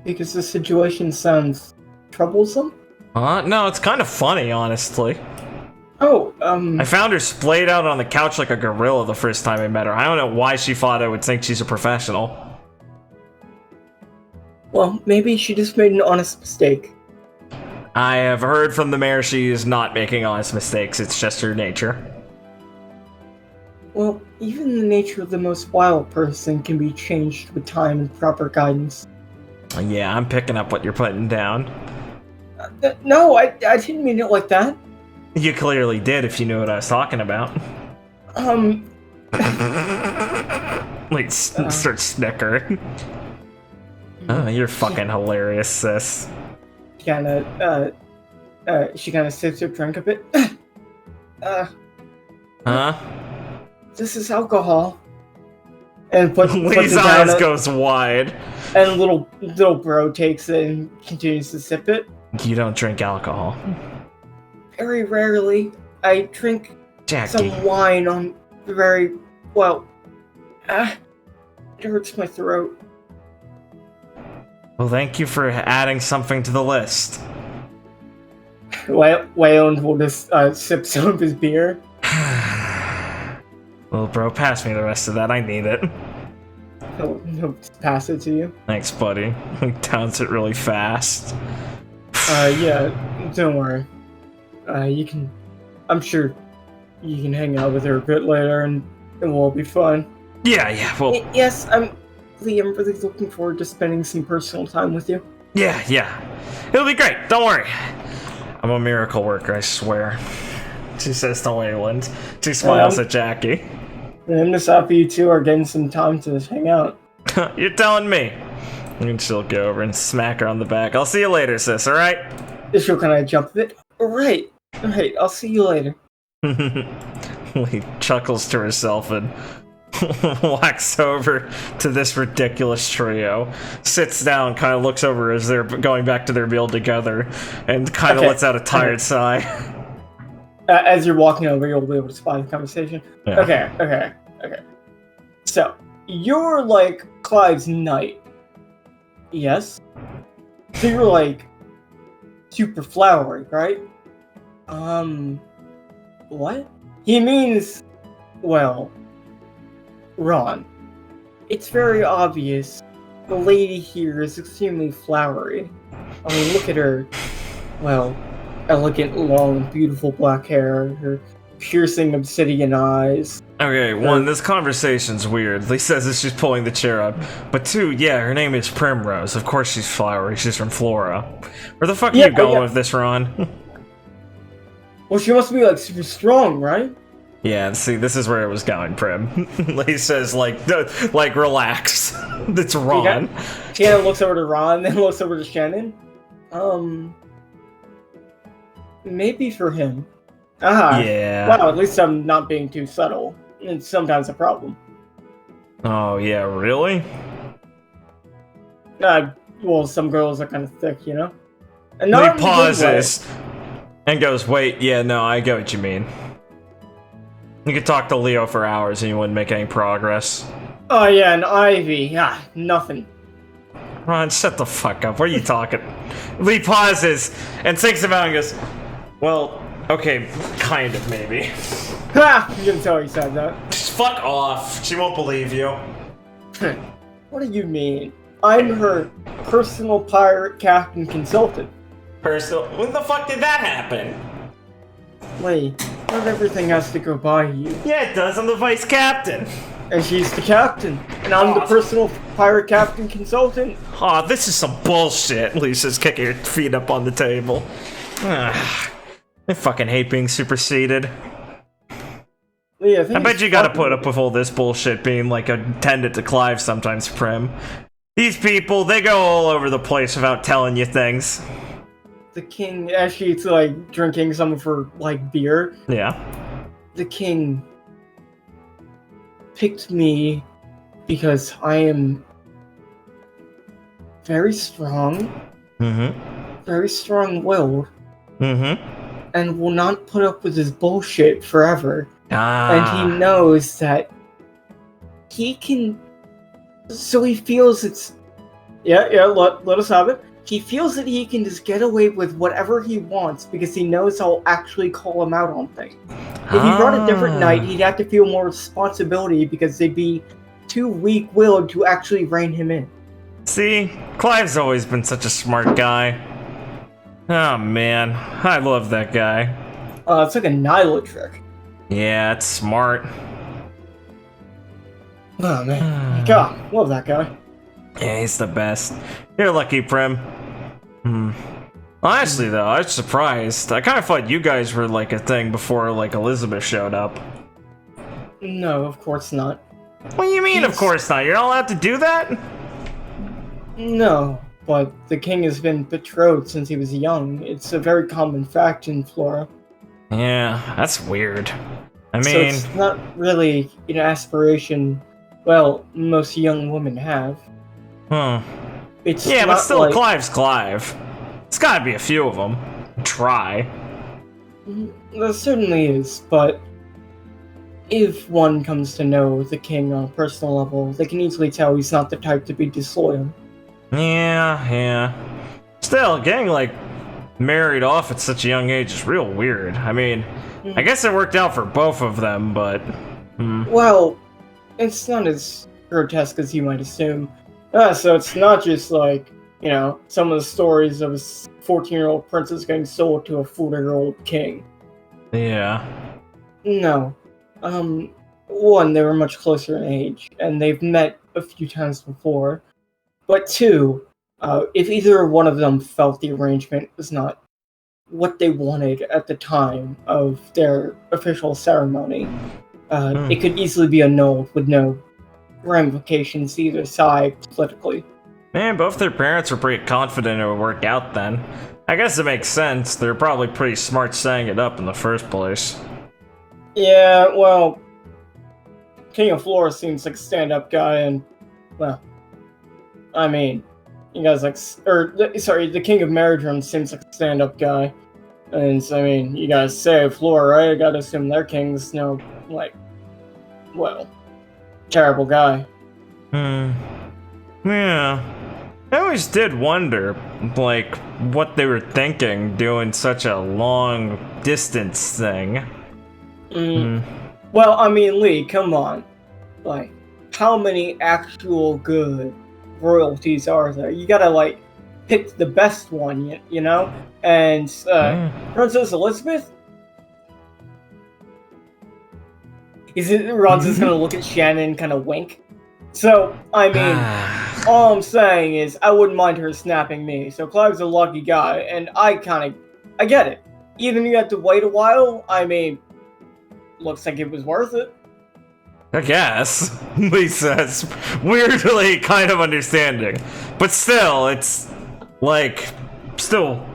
Because the situation sounds troublesome? No, it's kind of funny, honestly. Oh, I found her splayed out on the couch like a gorilla the first time I met her. I don't know why she thought I would think she's a professional. Well, maybe she just made an honest mistake. I have heard from the mayor she is not making honest mistakes, it's just her nature. Well, even the nature of the most wild person can be changed with time and proper guidance. Yeah, I'm picking up what you're putting down. No, I didn't mean it like that. You clearly did if you knew what I was talking about. Like, start snickering. Oh, you're fucking hilarious, sis. She kinda sips her drink a bit. Huh? This is alcohol. And puts Lee's it down. eyes goes wide. And little bro takes it and continues to sip it. You don't drink alcohol. Very rarely. I drink Jackie. some wine on very, well, it hurts my throat. Well, thank you for adding something to the list. Wayland will just sip some of his beer. Well, bro, pass me the rest of that. I need it. He'll pass it to you. Thanks, buddy. He downs it really fast. Yeah, don't worry. I'm sure you can hang out with her a bit later and it will all be fun. Yeah, well... Yes, I'm really looking forward to spending some personal time with you. Yeah. It'll be great. Don't worry. I'm a miracle worker, I swear. She says to Wayland. She smiles at Jackie. I'm just happy you two are getting some time to hang out. You're telling me. And she'll go over and smack her on the back. I'll see you later, sis, alright? She'll kind of jump a bit. Alright, I'll see you later. Lee chuckles to herself and walks over to this ridiculous trio, sits down, kind of looks over as they're going back to their meal together, and kind of lets out a tired sigh. As you're walking over, you'll be able to spot the conversation. Yeah. Okay. So, you're like Clive's knight. Yes? So you're like super flowery, right? What? He means, well, Ron. It's very obvious the lady here is extremely flowery. I mean, look at her, well, elegant, long, beautiful black hair, her piercing obsidian eyes. Okay, one, this conversation's weird. Lee says that she's pulling the chair up. But two, yeah, her name is Primrose. Of course she's flowery. She's from Flora. Where the fuck are you going with this, Ron? Well, she must be, like, super strong, right? Yeah, see, this is where it was going, Prim. He says, like, relax. It's Ron. Shannon looks over to Ron, then looks over to Shannon. Maybe for him. Yeah. Well, at least I'm not being too subtle. It's sometimes a problem. Oh, yeah, really? Well, some girls are kind of thick, you know? And He pauses and goes, wait, yeah, no, I get what you mean. You could talk to Leo for hours and you wouldn't make any progress. Oh, yeah, and Ivy. Nothing. Ron, shut the fuck up. What are you talking? Lee pauses and thinks about it and goes, well, okay, kind of, maybe. Ha! You can tell he said that. Just fuck off. She won't believe you. What do you mean? I'm her personal pirate captain consultant. When the fuck did that happen? Wait, not everything has to go by you. Yeah, it does. I'm the vice captain. And she's the captain. And I'm the personal pirate captain consultant. Aw, this is some bullshit. Lisa's kicking her feet up on the table. I fucking hate being superseded. Yeah, I bet you gotta put up with all this bullshit being like a attendant to Clive sometimes, Prim. These people, they go all over the place without telling you things. The king, actually, it's like drinking some of her, like, beer. Yeah. The king picked me because I am very strong, very strong-willed, and will not put up with his bullshit forever. And he knows that he can... So he feels it's... let us have it. He feels that he can just get away with whatever he wants because he knows I'll actually call him out on things. If he brought a different knight, he'd have to feel more responsibility because they'd be too weak-willed to actually rein him in. See? Clive's always been such a smart guy. Oh man, I love that guy. It's like a Nyla trick. Yeah, it's smart. Oh man, God, love that guy. Yeah, he's the best. You're lucky, Prim. Honestly, though, I was surprised. I kind of thought you guys were like a thing before, like, Elizabeth showed up. No, of course not. What do you mean, of course not? You're not allowed to do that? No, but the king has been betrothed since he was young. It's a very common fact in Flora. Yeah, that's weird. I mean... So it's not really an aspiration, well, most young women have. It's yeah, but still, like... Clive's Clive. It's gotta be a few of them. Try. There certainly is, but if one comes to know the king on a personal level, they can easily tell he's not the type to be disloyal. Yeah. Still, getting, like, married off at such a young age is real weird. I mean, I guess it worked out for both of them, but... Well, it's not as grotesque as you might assume. So it's not just like, you know, some of the stories of a 14-year-old princess getting sold to a 40-year-old king. Yeah. No. One, they were much closer in age, and they've met a few times before. But two, if either one of them felt the arrangement was not what they wanted at the time of their official ceremony, it could easily be annulled with no ramifications to either side politically. Man, both their parents were pretty confident it would work out then. I guess it makes sense. They're probably pretty smart setting it up in the first place. Yeah, well, King of Flora seems like a stand-up guy, and, well, I mean, you guys like, the King of Meridrum seems like a stand-up guy, and, I mean, you guys say Flora, right? I gotta assume their king's no, like, well, terrible guy. Yeah. I always did wonder, like, what they were thinking doing such a long distance thing. Well, I mean, Lee, come on. Like, how many actual good royalties are there? You gotta, like, pick the best one, you know? And, Princess Elizabeth? Ron's just gonna look at Shannon and kind of wink. So, I mean, all I'm saying is I wouldn't mind her snapping me. So Clive's a lucky guy, and I get it. Even if you have to wait a while, I mean, looks like it was worth it. I guess. Lisa's weirdly kind of understanding. But still, it's like, still,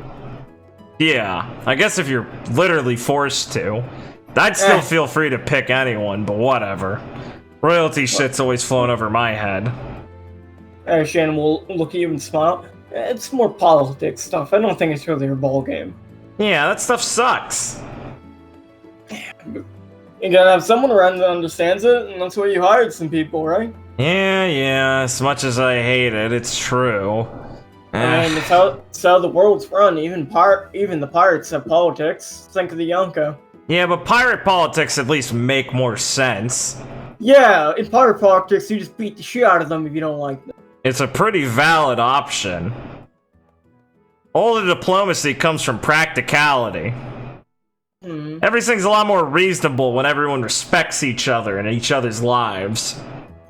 yeah. I guess if you're literally forced to, I'd still feel free to pick anyone, but whatever. Royalty shit's always flown over my head. Shannon will look at you and smile. It's more politics stuff. I don't think it's really your ball game. Yeah, that stuff sucks. You gotta have someone around that understands it, and that's why you hired some people, right? Yeah, as much as I hate it, it's true. I mean, it's how the world's run. Even the pirates have politics. Think of the Yonko. Yeah, but pirate politics at least make more sense. Yeah, in pirate politics, you just beat the shit out of them if you don't like them. It's a pretty valid option. All the diplomacy comes from practicality. Everything's a lot more reasonable when everyone respects each other and each other's lives.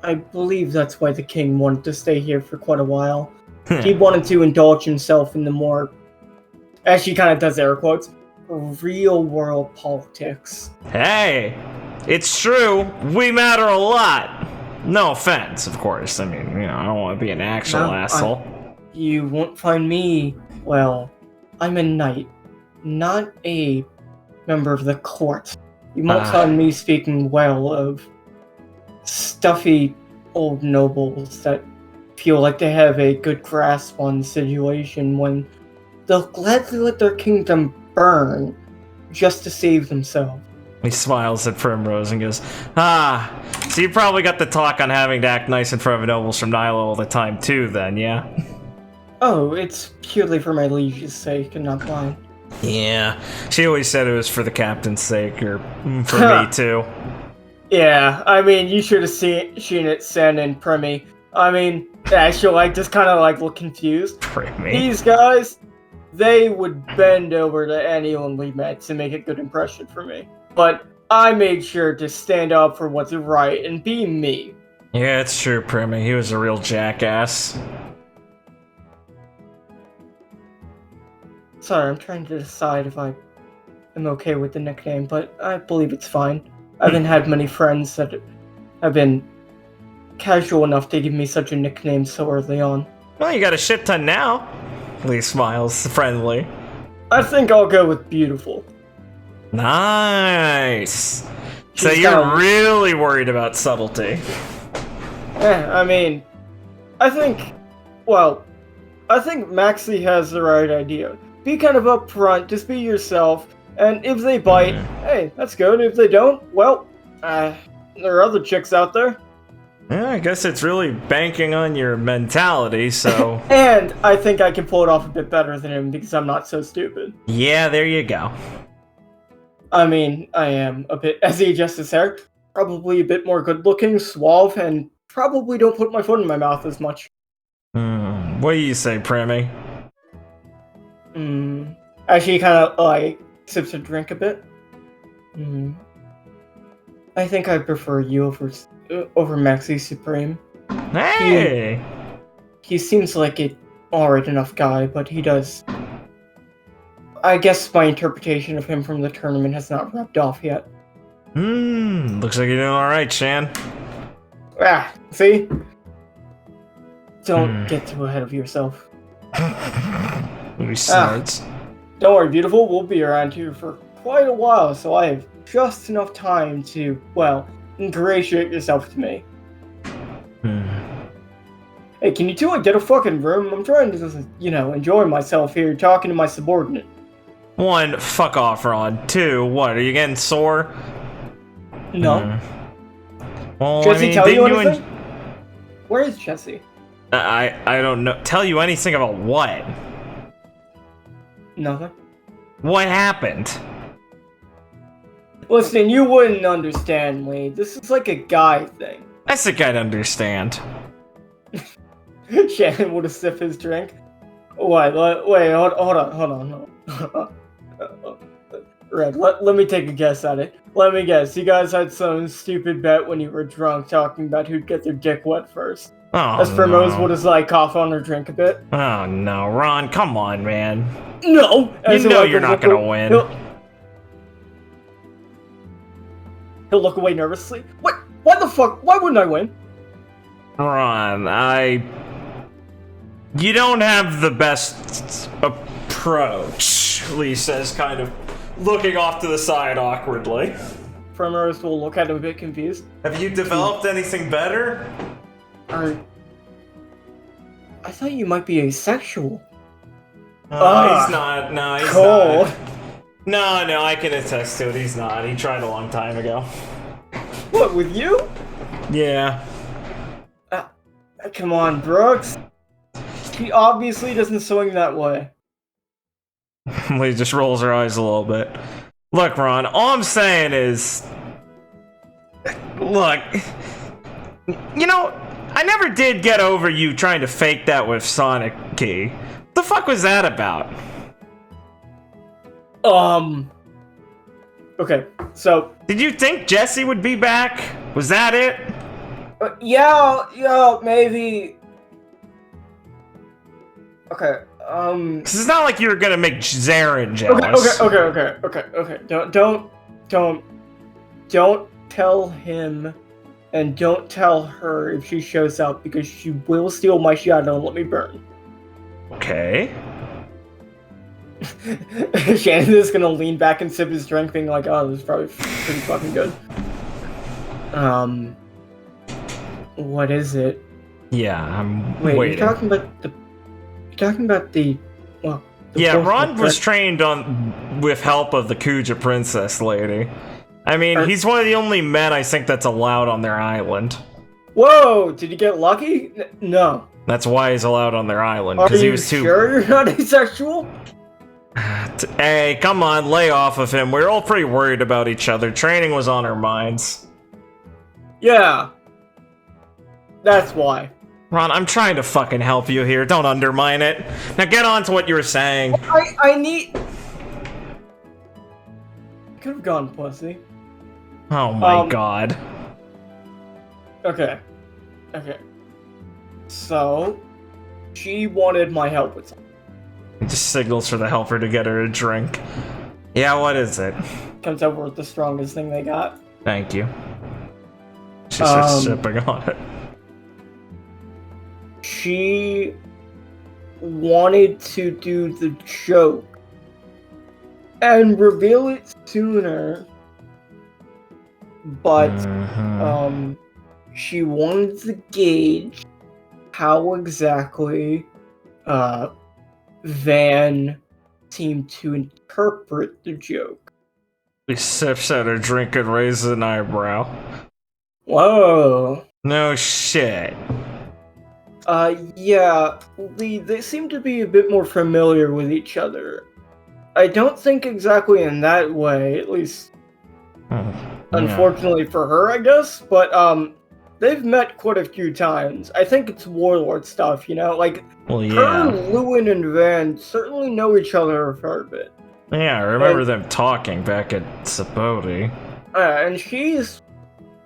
I believe that's why the king wanted to stay here for quite a while. He wanted to indulge himself in the more, as she kind of does air quotes, real-world politics. Hey, it's true. We matter a lot. No offense, of course. I mean, you know, I don't want to be an actual asshole. You won't find me. Well, I'm a knight, not a member of the court. You won't find me speaking well of stuffy old nobles that feel like they have a good grasp on the situation when they'll gladly let their kingdom burn just to save themselves. He smiles at Primrose and goes, so you probably got the talk on having to act nice in front of nobles from Nyla all the time too then, yeah? Oh, it's purely for my liege's sake and not mine. Yeah, she always said it was for the captain's sake, or for me too. Yeah, I mean, you should have seen it, Sen and Premi. I mean, she'll just kind of look confused. Premi. These guys, they would bend over to anyone we met to make a good impression for me. But I made sure to stand up for what's right and be me. Yeah, it's true, Premi. He was a real jackass. Sorry, I'm trying to decide if I am okay with the nickname, but I believe it's fine. I haven't had many friends that have been casual enough to give me such a nickname so early on. Well, you got a shit ton now. Lee smiles, friendly. I think I'll go with beautiful. Nice. So you're really worried about subtlety. I mean, I think Maxie has the right idea. Be kind of upfront, just be yourself, and if they bite, hey, that's good. If they don't, well, there are other chicks out there. Yeah, I guess it's really banking on your mentality, so... And I think I can pull it off a bit better than him because I'm not so stupid. Yeah, there you go. I mean, I am a bit, as he adjusts his hair, probably a bit more good-looking, suave, and probably don't put my foot in my mouth as much. What do you say, Premi? As she kind of, sips a drink a bit. I think I prefer you over Maxi Supreme. Hey! He seems like an alright enough guy, but he does... I guess my interpretation of him from the tournament has not rubbed off yet. Looks like you're doing alright, Shan. See? Don't get too ahead of yourself. He snorts. Don't worry, beautiful. We'll be around here for quite a while, so I have just enough time to, well, ingratiate yourself to me. Hey, can you two get a fucking room? I'm trying to just, enjoy myself here, talking to my subordinate. 1, fuck off, Ron. 2, what, are you getting sore? No. Well, Jesse, tell you anything? Where is Jesse? I don't know. Tell you anything about what? Nothing. What happened? Listen, you wouldn't understand, Lee. This is like a guy thing. I think I'd understand. Shannon would have sipped his drink. Wait, hold on. Red, let me take a guess at it. Let me guess. You guys had some stupid bet when you were drunk talking about who'd get their dick wet first. Oh, as Primrose would have cough on her drink a bit. Oh no, Ron, come on, man. No! You know you're not gonna win. He'll look away nervously. What? Why the fuck? Why wouldn't I win? Ron, you don't have the best approach, Lee says, kind of looking off to the side awkwardly. Primrose will look at him a bit confused. Have you developed anything better? I thought you might be asexual. He's not. No, he's cool. not. No, I can attest to it. He's not. He tried a long time ago. What, with you? Yeah. Come on, Brooks. He obviously doesn't swing that way. Lee just rolls her eyes a little bit. Look, Ron, all I'm saying is... Look... You know, I never did get over you trying to fake that with Sonic Key. What the fuck was that about? Okay, so... Did you think Jesse would be back? Was that it? Yeah, maybe... Okay, 'Cause it's not like you were gonna make Zarin jealous. Okay. Don't tell him, and don't tell her if she shows up, because she will steal my shadow and let me burn. Okay. Shannon is gonna lean back and sip his drink, being like, "Oh, this is probably pretty fucking good." What is it? Yeah, I'm Wait, waiting. You're talking about the. Well. Yeah, Ron was trained with help of the Kuja princess lady. I mean, he's one of the only men I think that's allowed on their island. Whoa! Did you get lucky? No. That's why he's allowed on their island, Are because he you was too. sure you're not asexual? Hey, come on, lay off of him. We're all pretty worried about each other. Training was on our minds. Yeah. That's why. Ron, I'm trying to fucking help you here. Don't undermine it. Now get on to what you were saying. I need... Could have gone, pussy. Oh my god. Okay. So, she wanted my help with something. He just signals for the helper to get her a drink. Yeah, what is it? Comes over with the strongest thing they got. Thank you. She starts sipping on it. She wanted to do the joke and reveal it sooner, but she wanted to gauge how exactly Van seemed to interpret the joke. He sips at her drink and raises an eyebrow. Whoa. No shit. Yeah, they seem to be a bit more familiar with each other. I don't think exactly in that way, at least unfortunately for her, I guess, but they've met quite a few times. I think it's warlord stuff, you know? Like, well, yeah. her, Lewin, and Van certainly know each other a fair bit. Yeah, I remember them talking back at Sapodi. And she's...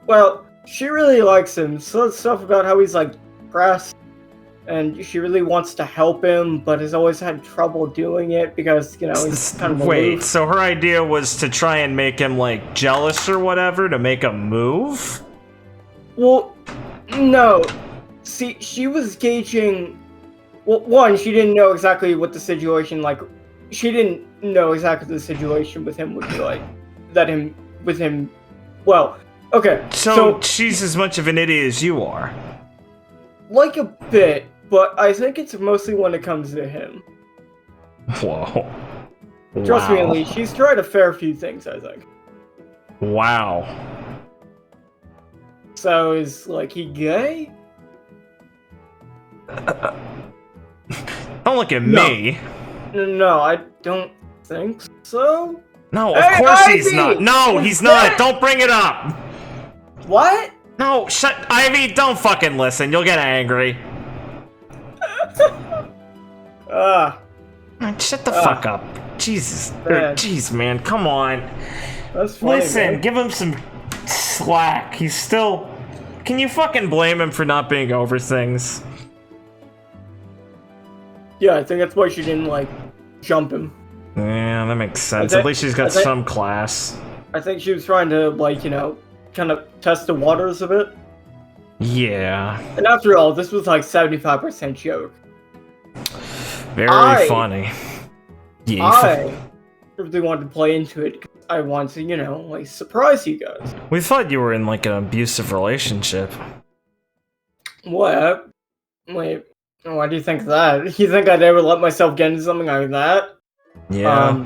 Well, she really likes him. So stuff about how he's, like, depressed, and she really wants to help him, but has always had trouble doing it because, you know, he's kind of Wait, aloof. so her idea was to try and make him, like, jealous or whatever to make him move? Well, no. See, she was gauging... Well, one, she didn't know exactly what the situation, like... She didn't know exactly the situation with him would be like. Well, okay. So she's as much of an idiot as you are. Like a bit, but I think it's mostly when it comes to him. Whoa. Trust me, Lee, she's tried a fair few things, I think. Wow. So is, like, he gay? Don't look at me. No, I don't think so. No, of course he's not. No, he's not. Don't bring it up. What? No, Ivy, don't fucking listen. You'll get angry. Shut the fuck up. Jesus. Jeez, man, come on. That's funny, Listen, man. give him some slack. He's still... Can you fucking blame him for not being over things? Yeah, I think that's why she didn't, like, jump him. Yeah, that makes sense. At least she's got some class. I think she was trying to, like, you know, kind of test the waters a bit. Yeah. And after all, this was like 75% joke. Very funny. Yeah. I really wanted to play into it because I wanted to, you know, like surprise you guys. We thought you were in like an abusive relationship. What? Wait, why do you think that? You think I'd ever let myself get into something like that? Yeah.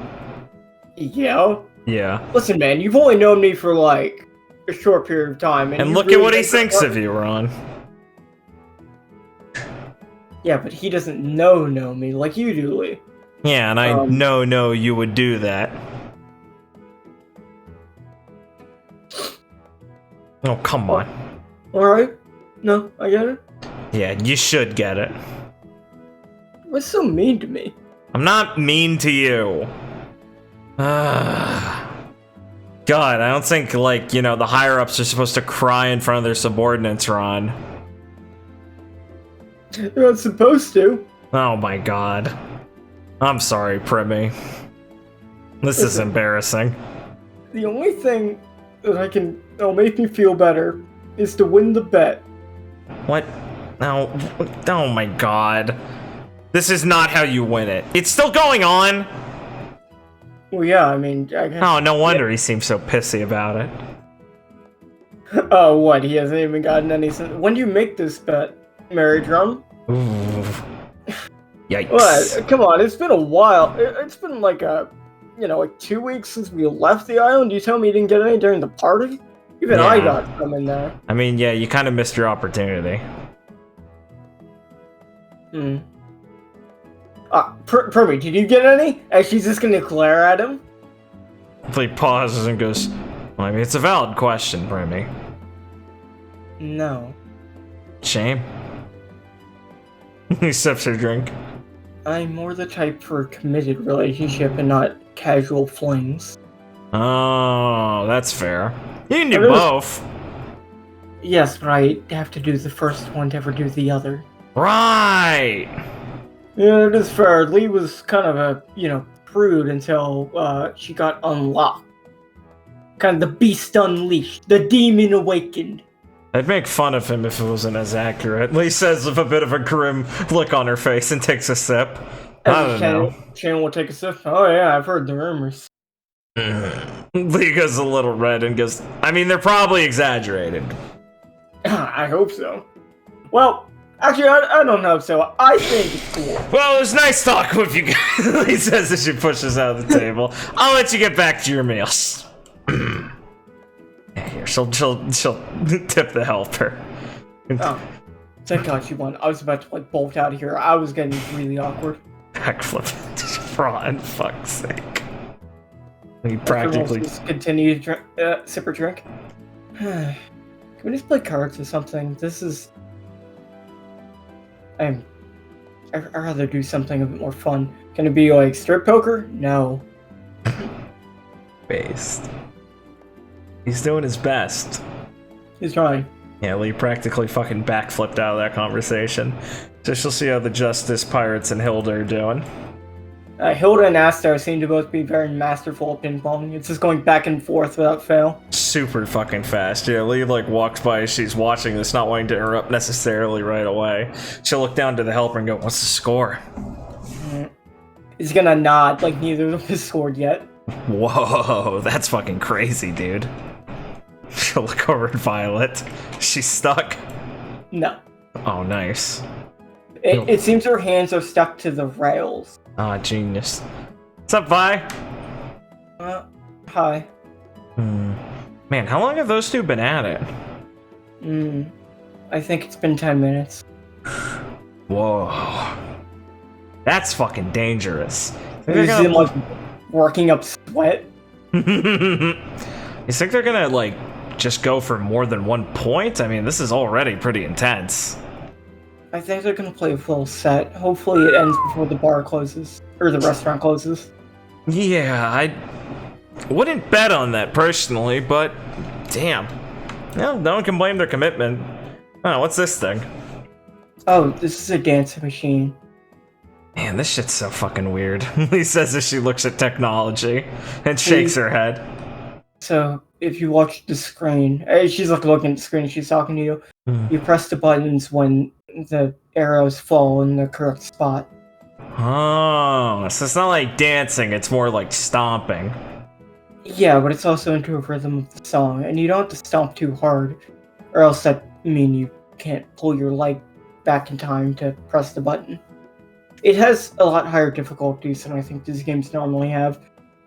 Yeah. Yeah. Listen, man, you've only known me for like a short period of time, And you look really at what he think thinks of you, Ron. Yeah, but he doesn't know me like you do, Lee. Yeah, and I know you would do that. Oh, come on. Alright. No, I get it. Yeah, you should get it. What's so mean to me? I'm not mean to you. God, I don't think, like, you know, the higher-ups are supposed to cry in front of their subordinates, Ron. You're not supposed to. Oh my god. I'm sorry, Primy. This is embarrassing. The only thing that'll make me feel better is to win the bet. What? No. Oh my god. This is not how you win it. It's still going on! Well, yeah, I mean, I guess... Oh, no wonder he seems so pissy about it. Oh, what? He hasn't even gotten any... When do you make this bet, Mary Drum? Ooh. Yikes. What? Come on, it's been a while. It's been like like 2 weeks since we left the island. You tell me you didn't get any during the party? Even I got some in there. I mean, yeah, you kind of missed your opportunity. Permy, did you get any? And she's just gonna glare at him? He pauses and goes, well, I mean, it's a valid question, Primy. No. Shame. He sips her drink. I'm more the type for a committed relationship and not casual flings. Oh, that's fair. You can do both. Yes, but I have to do the first one to ever do the other. Right! Yeah, it is fair. Lee was kind of a, prude until she got unlocked. Kind of the beast unleashed, the demon awakened. I'd make fun of him if it wasn't as accurate. Lee says with a bit of a grim look on her face and takes a sip. I don't know. Shannon will take a sip. Oh yeah, I've heard the rumors. Lee goes a little red and goes, I mean, they're probably exaggerated. I hope so. Well, actually, I don't know, so I think it's cool. Well, it was nice talking with you guys, Lee says as she pushes out of the table. I'll let you get back to your meals. Here, she'll tip the helper. Oh, thank God she won. I was about to bolt out of here. I was getting really awkward. Backflip, for fuck's sake. He practically just continue to sip her drink. Can we just play cards or something? This is. I'd rather do something a bit more fun. Can it be like strip poker? No. Based. He's doing his best. He's trying. Yeah, Lee practically fucking backflipped out of that conversation. So she'll see how the Justice, Pirates, and Hilda are doing. Hilda and Asta seem to both be very masterful at ping pong. It's just going back and forth without fail. Super fucking fast. Yeah, Lee walks by as she's watching this, not wanting to interrupt necessarily right away. She'll look down to the helper and go, what's the score? He's gonna nod like neither of them has scored yet. Whoa, that's fucking crazy, dude. She'll look over at Violet. She's stuck? No. Oh, nice. It seems her hands are stuck to the rails. Ah, genius. What's up, Vi? Hi. Man, how long have those two been at it? I think it's been 10 minutes. Whoa. That's fucking dangerous. Is it like working up sweat? You think they're gonna, just go for more than 1 point? I mean, this is already pretty intense. I think they're gonna play a full set. Hopefully it ends before the bar closes. Or the restaurant closes. Yeah, I wouldn't bet on that personally, but damn. No one can blame their commitment. Oh, what's this thing? Oh, this is a dancing machine. Man, this shit's so fucking weird. Lee says as she looks at technology and shakes her head. So, if you watch the screen, she's like looking at the screen, she's talking to you. You press the buttons when the arrows fall in the correct spot. Oh, so it's not like dancing, it's more like stomping. Yeah, but it's also into a rhythm of the song, and you don't have to stomp too hard, or else that mean you can't pull your leg back in time to press the button. It has a lot higher difficulties than I think these games normally have,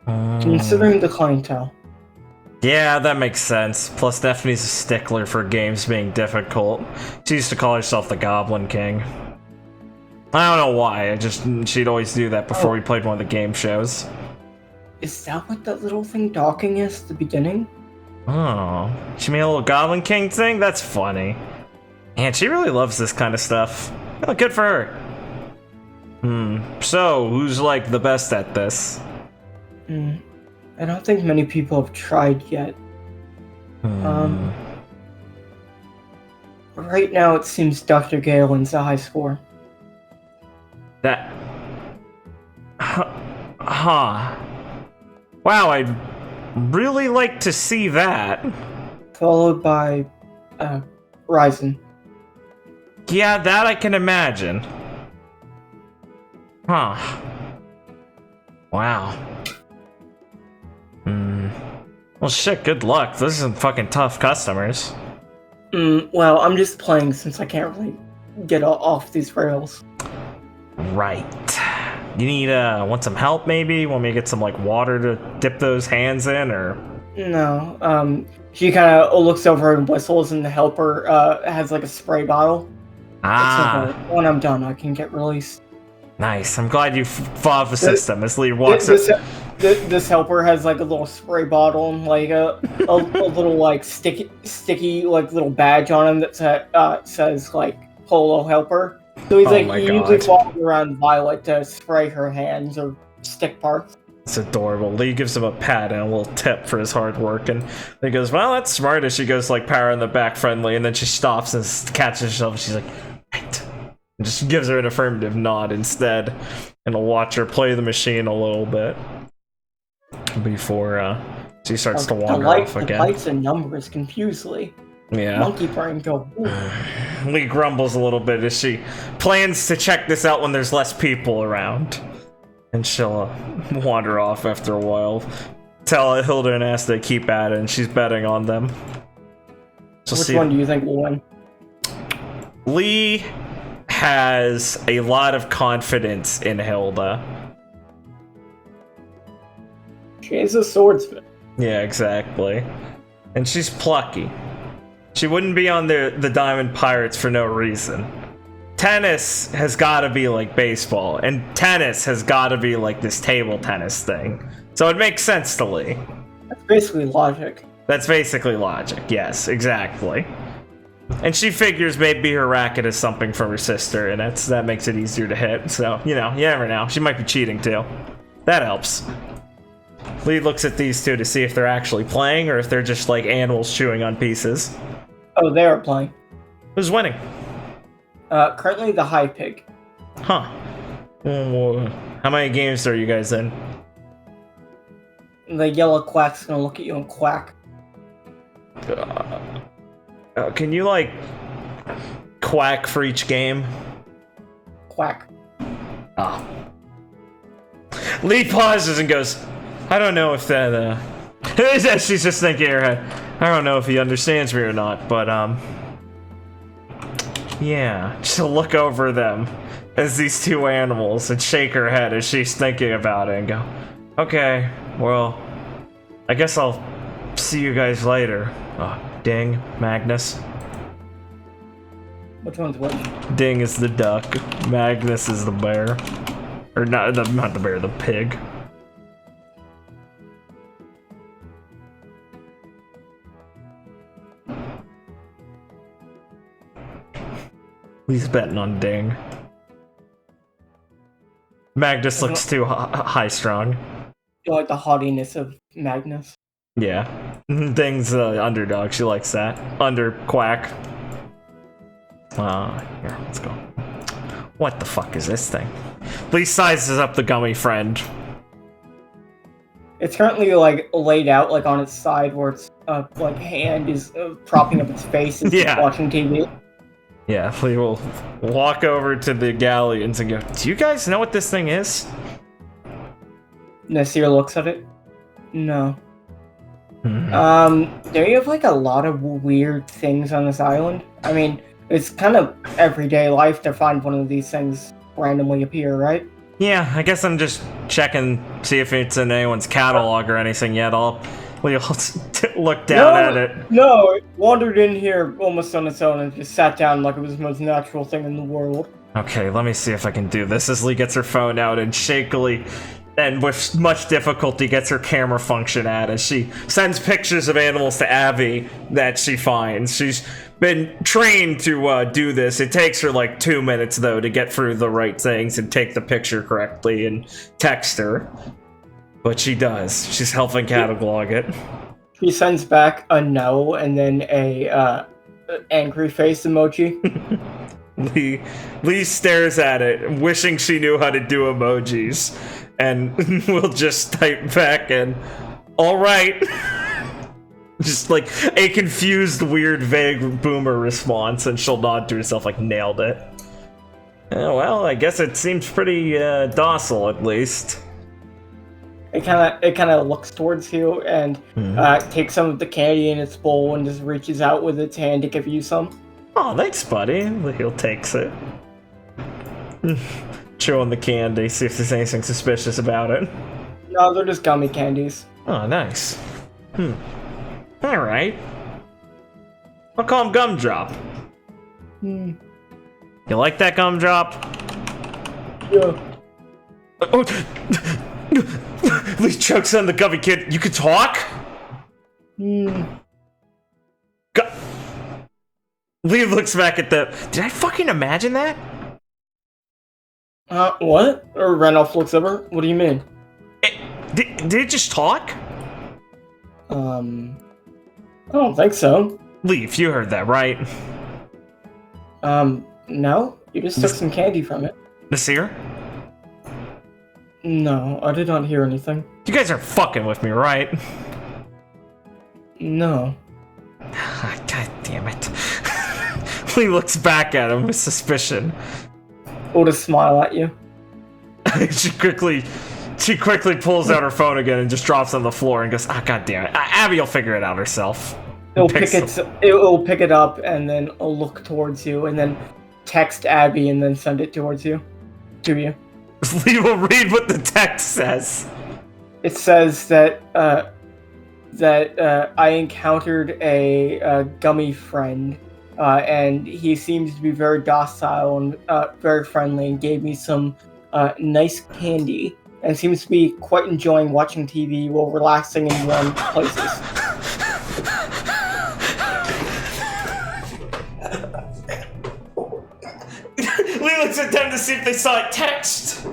considering the clientele. Yeah, that makes sense. Plus, Stephanie's a stickler for games being difficult. She used to call herself the Goblin King. I don't know why, she'd always do that before we played one of the game shows. Is that what that little thing docking is at the beginning? Oh, she made a little Goblin King thing? That's funny. Man, she really loves this kind of stuff. Oh, good for her. So, who's like the best at this? I don't think many people have tried yet. Right now it seems Dr. Galen's the high score. That... Huh. Wow, I'd really like to see that. Followed by, Ryzen. Yeah, that I can imagine. Huh. Wow. Well, shit, good luck. Those are some fucking tough customers. Well, I'm just playing since I can't really get off these rails. Right. You need, want some help maybe? Want me to get some, like, water to dip those hands in, or? No, she kind of looks over and whistles, and the helper, has, like, a spray bottle. Ah. So when I'm done, I can get released. Nice. I'm glad you thought of a system. This lead walks up. This helper has like a little spray bottle and like a little like sticky like little badge on him that says like Polo Helper. So he's he usually walks around Violet to spray her hands or stick parts. It's adorable. Lee gives him a pat and a little tip for his hard work, and he goes, "Well, that's smart." As she goes like power in the back friendly, and then she stops and catches herself. And she's like, "Right." And just gives her an affirmative nod instead, and will watch her play the machine a little bit before she starts to wander off again. The lights and numbers confuse Lee. Yeah. Monkey brain go. Lee grumbles a little bit as she plans to check this out when there's less people around, and she'll wander off after a while. Tell Hilda and Asta to keep at it, and she's betting on them. Which one do you think will win? Lee has a lot of confidence in Hilda. She's a swordsman. Yeah, exactly. And she's plucky. She wouldn't be on the Diamond Pirates for no reason. Tennis has got to be like baseball, and tennis has got to be like this table tennis thing. So it makes sense to Lee. That's basically logic. That's basically logic, yes, exactly. And she figures maybe her racket is something from her sister, and that makes it easier to hit. So, you know, you never know. She might be cheating too. That helps. Lee looks at these two to see if they're actually playing or if they're just like animals chewing on pieces. Oh, they are playing. Who's winning? Currently the High Pig. Huh. How many games are you guys in? The yellow quack's gonna look at you and quack. Can you, like, quack for each game? Quack. Ah. Lee pauses and goes, I don't know if that, she's just thinking in her head, I don't know if he understands me or not, but, yeah. She'll look over them as these two animals and shake her head as she's thinking about it and go, okay, well, I guess I'll see you guys later. Ding, Magnus. Which one's which? Ding is the duck. Magnus is the bear. Or not the bear, the pig. He's betting on Ding. Magnus looks too high-strung. You like the haughtiness of Magnus? Yeah. Ding's the underdog. She likes that. Under quack. Here, let's go. What the fuck is this thing? Lee sizes up the gummy friend. It's currently like laid out like on its side, where its like hand is propping up its face as it's watching TV. Yeah, we will walk over to the galleons and go, do you guys know what this thing is? Nasir looks at it. No. Do you have like a lot of weird things on this island? I mean, it's kind of everyday life to find one of these things randomly appear, right? Yeah, I guess I'm just checking, see if it's in anyone's catalog or anything yet. We'll look down at it. No, it wandered in here almost on its own and just sat down like it was the most natural thing in the world. Okay, let me see if I can do this. As Lee gets her phone out and shakily, and with much difficulty, gets her camera function at as she sends pictures of animals to Abby that she finds. She's been trained to do this. It takes her like 2 minutes, though, to get through the right things and take the picture correctly and text her. But she does. She's helping catalog it. She sends back a no and then a angry face emoji. Lee stares at it, wishing she knew how to do emojis, and we'll just type back and, all right. Just like a confused, weird, vague boomer response, and she'll nod to herself like, nailed it. Well, I guess it seems pretty docile, at least. It kind of looks towards you and takes some of the candy in its bowl and just reaches out with its hand to give you some. Oh, thanks, buddy. He'll takes it. Chewing the candy, see if there's anything suspicious about it. No, they're just gummy candies. Oh, nice. Alright. I'll call him Gumdrop. You like that, Gumdrop? Yeah. Oh! Lee chokes on the gummy kid. You can talk? Lee looks back at the... Did I fucking imagine that? What? Or Randolph looks over. What do you mean? Did it just talk? I don't think so. Leaf, you heard that, right? No. You just took some candy from it. Nasir? No, I did not hear anything. You guys are fucking with me, right? No. God damn it. Lee looks back at him with suspicion. Or to smile at you. She quickly pulls out her phone again and just drops on the floor and goes, god damn it. Abby will figure it out herself. It'll pick it up and then it'll look towards you and then text Abby and then send it towards you. To you. Lee will read what the text says. It says that I encountered a gummy friend, and he seems to be very docile and very friendly, and gave me some nice candy, and seems to be quite enjoying watching TV while relaxing in warm places. Lee looks at them to see if they saw it text.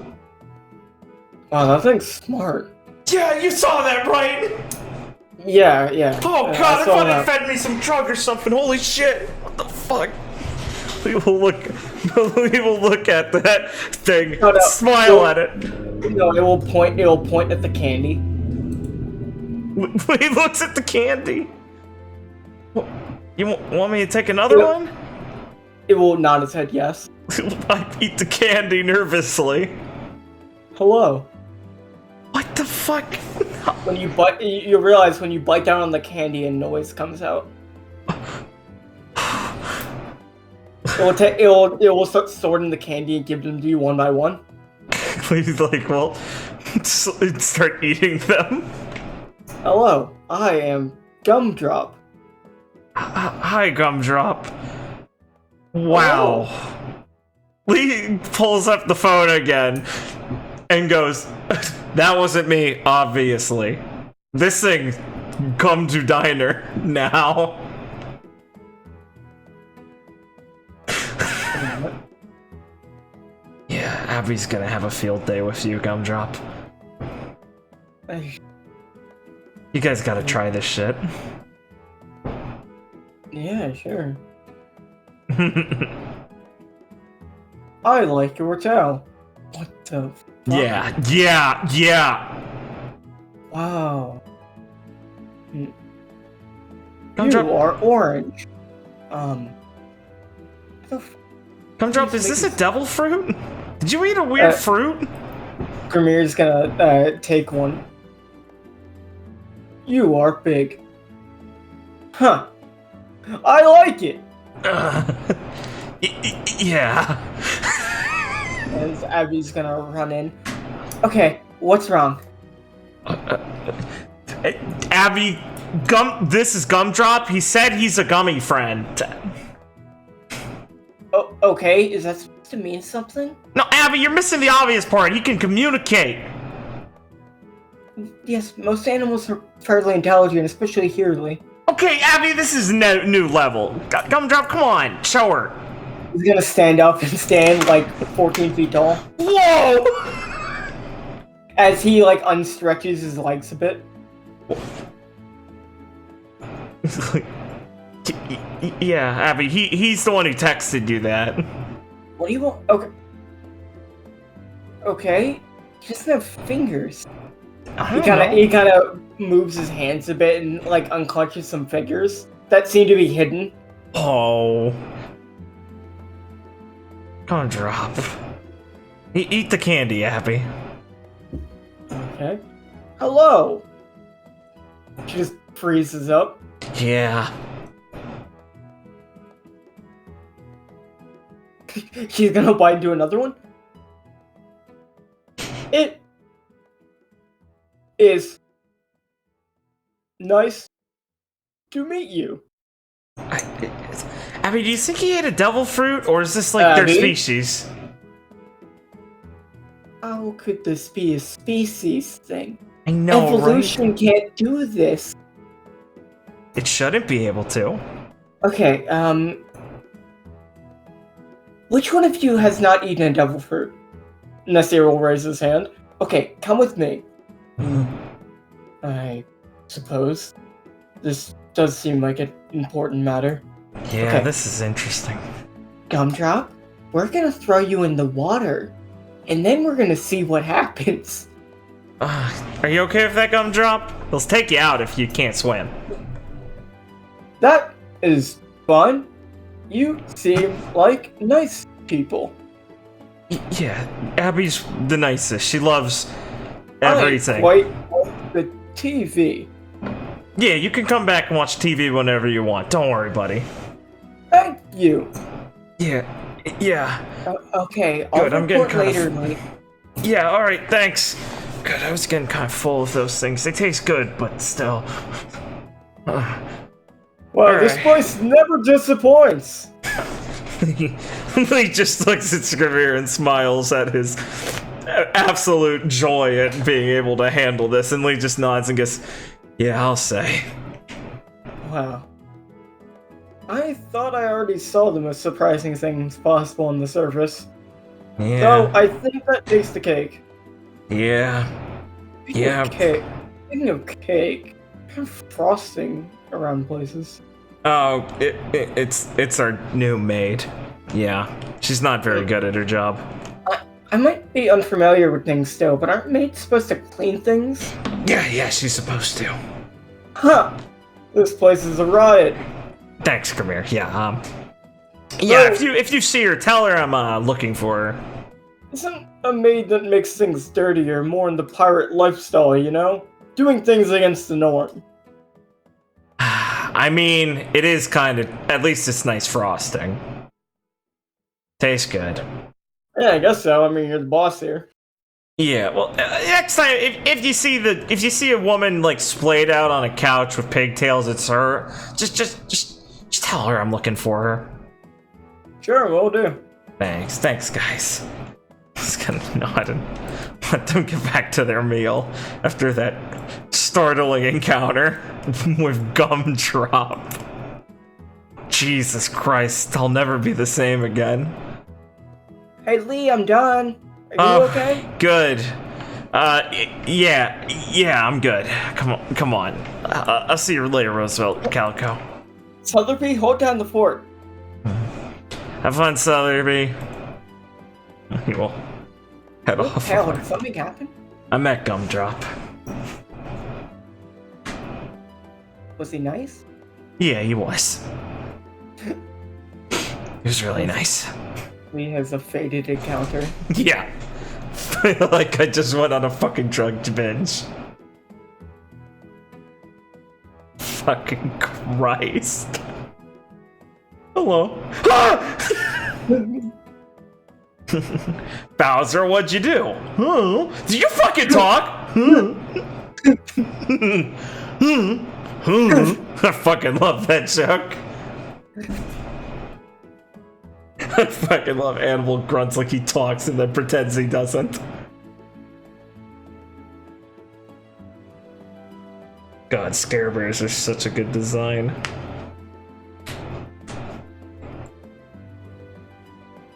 Wow, that thing's smart. Yeah, you saw that, right? Yeah. Oh god, I thought it fed me some drug or something. Holy shit! What the fuck? We will look at that thing. Smile at it. No, it will point at the candy. He looks at the candy. You want me to take another one? It will nod its head yes. I eat the candy nervously. Hello. What the fuck? When you bite, you realize when you bite down on the candy, a noise comes out. It will start sorting the candy and give them to you one by one. He's like, well, start eating them. Hello, I am Gumdrop. Hi, Gumdrop. Wow. Lee pulls up the phone again and goes, that wasn't me, obviously. This thing come to diner now. Yeah, Abby's gonna have a field day with you, Gumdrop. You guys gotta try this shit. Yeah, sure. I like your towel. What the fuck? Yeah. Wow. Gumdrop, You are orange. What the Gumdrop, is this a devil fruit? Did you eat a weird fruit? Grimir's gonna take one. You are big. Huh. I like it! Yeah. As Abby's gonna run in. Okay, what's wrong? Abby, this is Gumdrop. He said he's a gummy friend. Oh, okay, is that supposed to mean something? No, Abby, you're missing the obvious part. He can communicate. Yes, most animals are fairly intelligent, especially Hearly. Okay, Abby, this is new level. Gumdrop, come on, show her. He's gonna stand up and stand like 14 feet tall. Whoa! As he like unstretches his legs a bit. Yeah, Abby, he's the one who texted you that. What do you want? Okay. Okay. He doesn't have fingers. He kind of moves his hands a bit and like unclenches some fingers that seem to be hidden. Oh. Gumdrop. Eat the candy, Abby. Okay. Hello. She just freezes up. Yeah. She's gonna bite into another one. It is nice to meet you. Abby, do you think he ate a devil fruit, or is this like their species? How could this be a species thing? I know, Evolution right? can't do this. It shouldn't be able to. Okay, which one of you has not eaten a devil fruit? Nasir will raise his hand. Okay, come with me. I suppose. This does seem like an important matter. Yeah, okay. This is interesting. Gumdrop, we're gonna throw you in the water, and then we're gonna see what happens. Are you okay with that, Gumdrop? They'll take you out if you can't swim. That is fun. You seem like nice people. Yeah, Abby's the nicest. She loves everything. I quite like the TV. Yeah, you can come back and watch TV whenever you want. Don't worry, buddy. Thank you. Yeah. Okay, I'll Good, I'm getting report kind later, of... Mike. Yeah, alright, thanks. Good, I was getting kind of full of those things. They taste good, but still. Well, this place never disappoints. He just looks at Scrivener and smiles at his absolute joy at being able to handle this, and Lee just nods and goes, yeah, I'll say. Wow. I thought I already saw the most surprising things possible on the surface. Yeah. So, I think that takes the cake. Yeah. Speaking of cake, kind of frosting around places. Oh, it's our new maid. Yeah, she's not very good at her job. I might be unfamiliar with things still, but aren't maids supposed to clean things? Yeah, she's supposed to. Huh! This place is a riot. Thanks, Grimir. Yeah, yeah. If you see her, tell her I'm looking for her. Isn't a maid that makes things dirtier more in the pirate lifestyle, you know? Doing things against the norm. I mean, it is kind of. At least it's nice frosting. Tastes good. Yeah, I guess so. I mean, you're the boss here. Yeah. Well, next time, if you see a woman like splayed out on a couch with pigtails, it's her. Just tell her I'm looking for her. Sure, will do. Thanks, guys. Just gonna nod and let them get back to their meal after that startling encounter with Gumdrop. Jesus Christ, I'll never be the same again. Hey Lee, I'm done. Are you okay? Good. Yeah, I'm good. Come on. I'll see you later, Roosevelt Calico. Southerby, hold down the fort. Have fun, Southerby. He will head off. Hell, did something happen? I met Gumdrop. Was he nice? Yeah, he was. He was really nice. He has a faded encounter. Yeah. Like I just went on a fucking drug binge. Fucking Christ. Hello. Bowser, what'd you do? Huh? Did you fucking talk? I fucking love that joke. I fucking love animal grunts like he talks and then pretends he doesn't. God, Scare Bears are such a good design.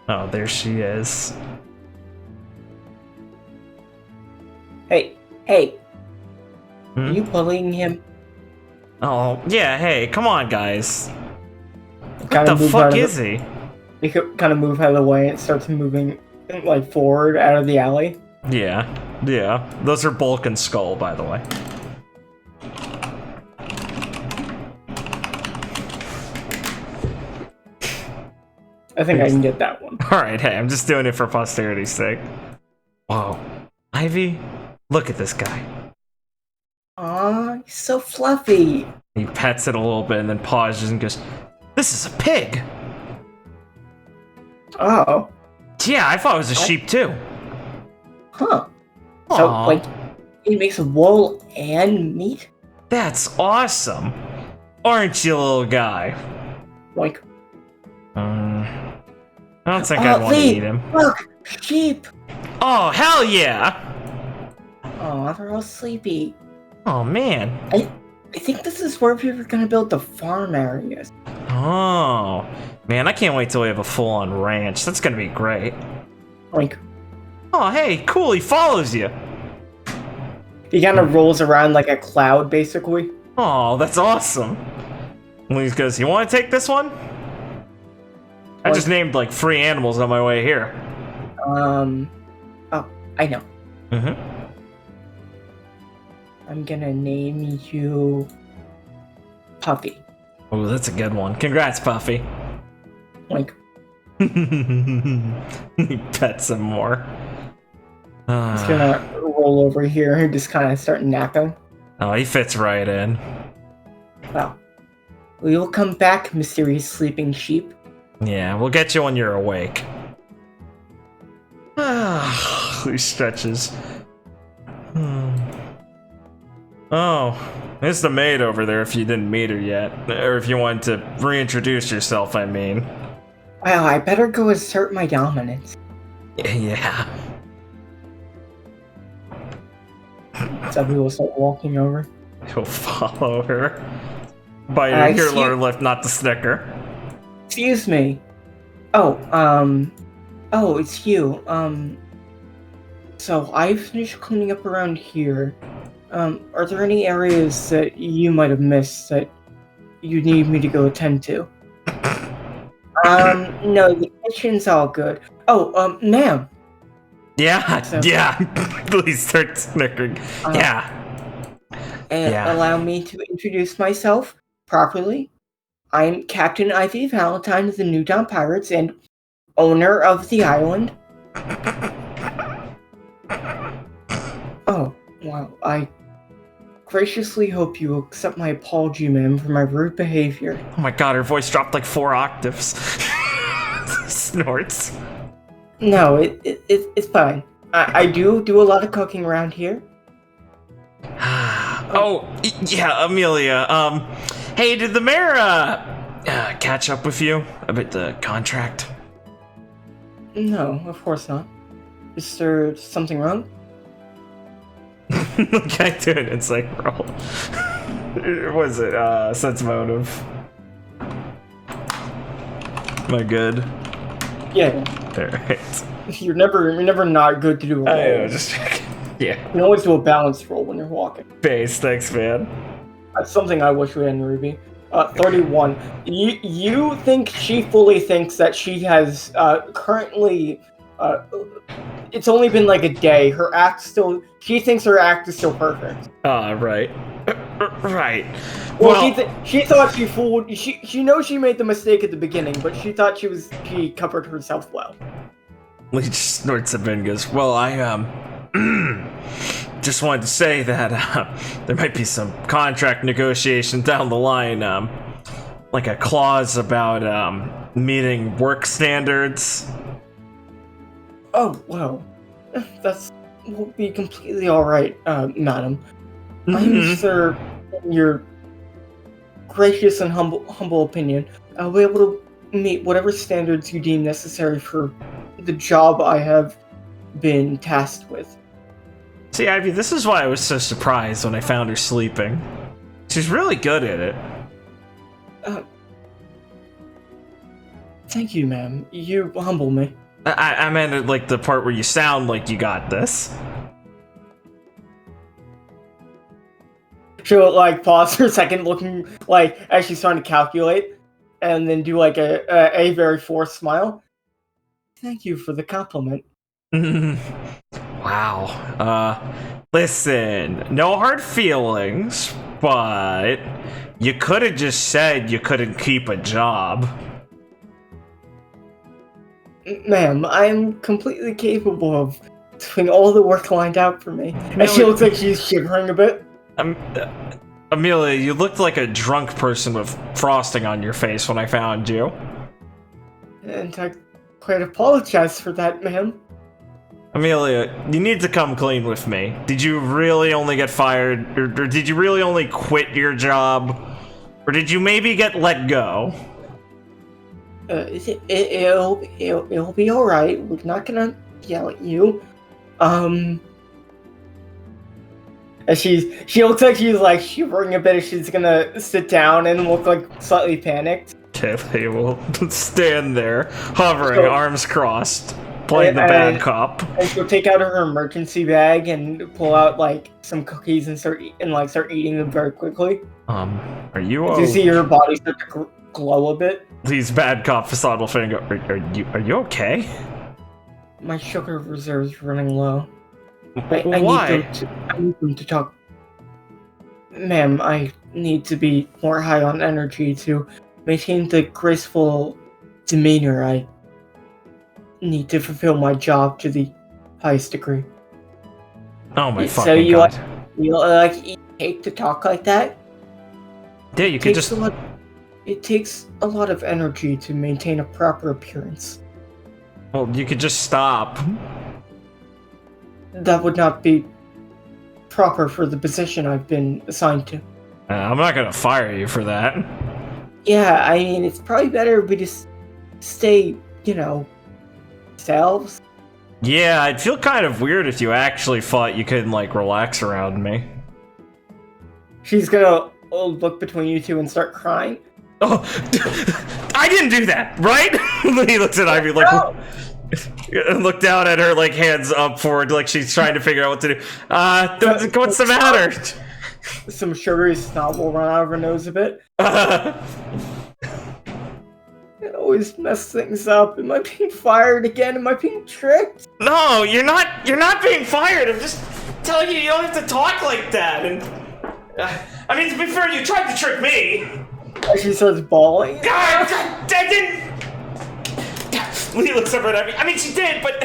Oh, there she is. Hey, are you bullying him? Oh, yeah, hey, come on, guys. What Kinda the move fuck out of is he? He could kind of move out of the way and starts moving like forward out of the alley. Yeah. Those are Bulk and Skull, by the way. I think I can get that one. Alright, hey, I'm just doing it for posterity's sake. Whoa. Ivy, look at this guy. Aw, he's so fluffy. He pets it a little bit and then pauses and goes, "This is a pig." Oh. Yeah, I thought it was a sheep too. Huh. So, Aw. like, he makes wool and meat? That's awesome. Aren't you, little guy? Like, I don't think I'd want to Lee, eat him. Look! Sheep! Oh, hell yeah! Aw, they're all sleepy. Oh, man. I think this is where we were gonna build the farm areas. Oh, man, I can't wait till we have a full-on ranch. That's gonna be great. Like, Oh, hey, cool, he follows you. he kind of rolls around like a cloud, basically. Oh, that's awesome. Lee goes, "You want to take this one?" I just named, like, 3 animals on my way here. Oh, I know. Mm-hmm. I'm gonna name you Puffy. Oh, that's a good one. Congrats, Puffy. Like, He pets him more. he's gonna roll over here and just kind of start napping. Oh, he fits right in. Well, we will come back, mysterious sleeping sheep. Yeah, we'll get you when you're awake. He stretches. Oh, there's the maid over there if you didn't meet her yet. Or if you wanted to reintroduce yourself, I mean. Well, I better go assert my dominance. Yeah. So we will start walking over. He'll follow her. Biting your lower lip, not the snicker. Excuse me. Oh, it's you. So I finished cleaning up around here. Are there any areas that you might have missed that you need me to go attend to? No, the kitchen's all good. Oh, ma'am. Yeah, So- yeah. Please start snickering. Yeah. Yeah. Allow me to introduce myself properly. I'm Captain Ivy Valentine of the New Dawn Pirates and owner of the island. Oh, wow. I graciously hope you accept my apology, ma'am, for my rude behavior. Oh my god, her voice dropped like 4 octaves. Snorts. No, it's fine. I do a lot of cooking around here. Yeah, Amelia. Hey, did the mayor, catch up with you about the contract? No, of course not. Is there something wrong? Okay, do an insight roll. Was it, sense motive? Am I good? Yeah. Alright. You're never not good to do a roll. I know, just checking. Yeah. You can always do a balance roll when you're walking. Base, thanks, man. That's something I wish we had in Ruby. 31. You think she fully thinks that she has currently it's only been like a day. She thinks her act is still perfect. Right. Right. Well, she thought she fooled. She knows she made the mistake at the beginning, but she thought she covered herself well. Leech snorts a bit and goes, well, I just wanted to say that there might be some contract negotiation down the line, like a clause about meeting work standards. Oh, well, that's will be completely all right, madam. I'm sure, in your gracious and humble opinion, I'll be able to meet whatever standards you deem necessary for the job I have been tasked with. See, Ivy, this is why I was so surprised when I found her sleeping. She's really good at it. Thank you, ma'am. You humble me. I meant like the part where you sound like you got this. She'll like pause for a second, looking like as she's trying to calculate, and then do like a very forced smile. Thank you for the compliment. Wow. Listen, no hard feelings, but you could have just said you couldn't keep a job. Ma'am, I'm completely capable of doing all the work lined out for me. And she looks like she's shivering a bit. Amelia, you looked like a drunk person with frosting on your face when I found you. And I quite apologize for that, ma'am. Amelia, you need to come clean with me. Did you really only get fired, or did you really only quit your job? Or did you maybe get let go? It'll be alright. We're not gonna yell at you. And she looks like she's like shivering a bit as she's gonna sit down and look like slightly panicked. Okay, they will stand there, hovering, arms crossed, playing the bad cop. And she'll take out her emergency bag and pull out like some cookies and start eating them very quickly. Are you? You see her body start to glow a bit. These bad cop facade will finger. Are you okay? My sugar reserve's running low. Why? I need them to talk. Ma'am, I need to be more high on energy to maintain the graceful demeanor I need to fulfill my job to the highest degree. Oh my fucking so you god. You like eat cake to talk like that? Yeah, you could just... It takes a lot of energy to maintain a proper appearance. Well, you could just stop. That would not be proper for the position I've been assigned to. I'm not gonna fire you for that. Yeah, I mean, it's probably better we just stay, selves. Yeah, I'd feel kind of weird if you actually thought you couldn't, like, relax around me. She's gonna look between you two and start crying. Oh, I didn't do that, right? He looks at Ivy like, No! and look down at her, like, hands up forward, like she's trying to figure out what to do. What's the matter? Some sugary snot will run out of her nose a bit. It always messes things up. Am I being fired again? Am I being tricked? No, you're not being fired. I'm just telling you don't have to talk like that. And I mean, to be fair, you tried to trick me. She starts bawling. I didn't. Lee looks over at me. I mean, she did, but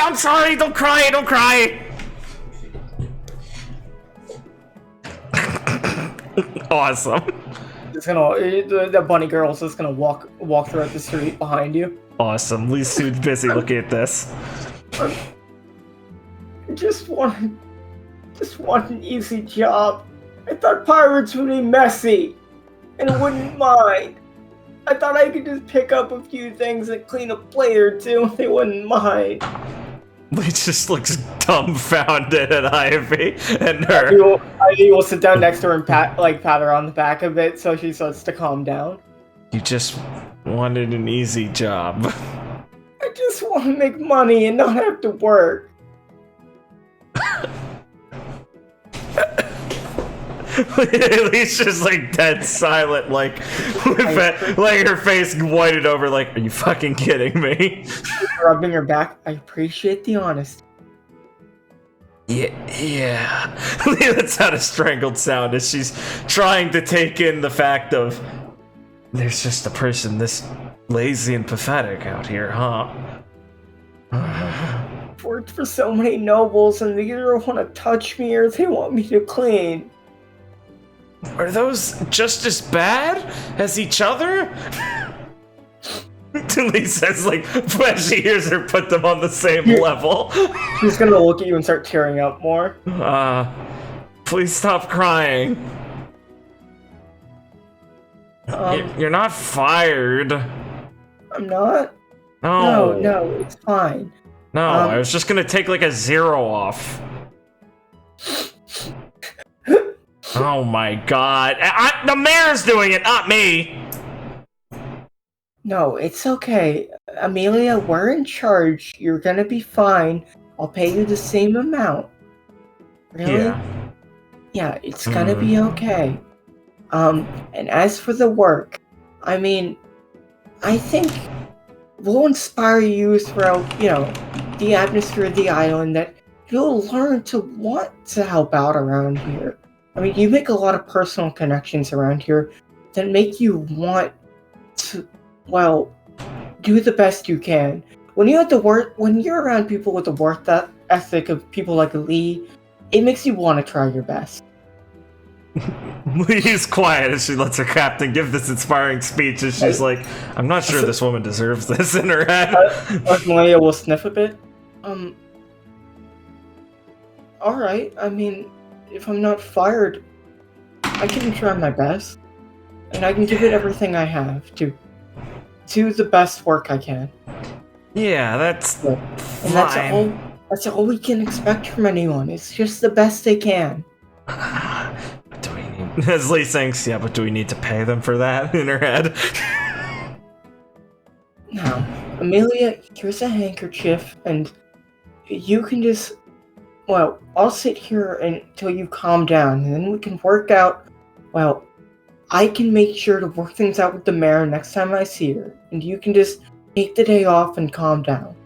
I'm sorry. Don't cry. Don't cry. Awesome. The bunny girl's just gonna walk throughout the street behind you. Awesome. Lee's too busy looking at this. I just want an easy job. I thought pirates would be messy and wouldn't mind. I thought I could just pick up a few things and clean a plate or two and they wouldn't mind. Lee just looks dumbfounded at Ivy and her. Ivy will sit down next to her and pat her on the back a bit so she starts to calm down. You just wanted an easy job. I just want to make money and not have to work. Lee's just like dead silent, like her face whited over, like, are you fucking kidding me? Rubbing her back. I appreciate the honesty. Yeah. That's how a strangled sound as she's trying to take in the fact of there's just a person this lazy and pathetic out here, huh? I've worked for so many nobles, and they either want to touch me or they want me to clean. Are those just as bad as each other? Lee says, like, when she hears her put them on the same level. She's gonna look at you and start tearing up more. Please stop crying. You're not fired. I'm not? No. No, it's fine. No, I was just gonna take, like, a 0 off. Oh my god. The mayor's doing it, not me! No, it's okay. Amelia, we're in charge. You're gonna be fine. I'll pay you the same amount. Really? Yeah. Yeah, it's gonna be okay. And as for the work, I mean, I think we'll inspire you throughout, the atmosphere of the island that you'll learn to want to help out around here. I mean, you make a lot of personal connections around here that make you want to, do the best you can. When you're around people with the work ethic of people like Lee, it makes you want to try your best. Lee's quiet as she lets her captain give this inspiring speech, and she's like, I'm not sure this woman deserves this in her head. Amelia will sniff a bit. Alright, I mean, if I'm not fired, I can try my best. And I can give it everything I have to the best work I can. Yeah, that's fine. And that's all we can expect from anyone. It's just the best they can. Do we need, as Lee thinks, yeah, but do we need to pay them for that in her head? Now, Amelia, here's a handkerchief, and you can just, I'll sit here until you calm down, and then we can work out, I can make sure to work things out with the mayor next time I see her, and you can just take the day off and calm down.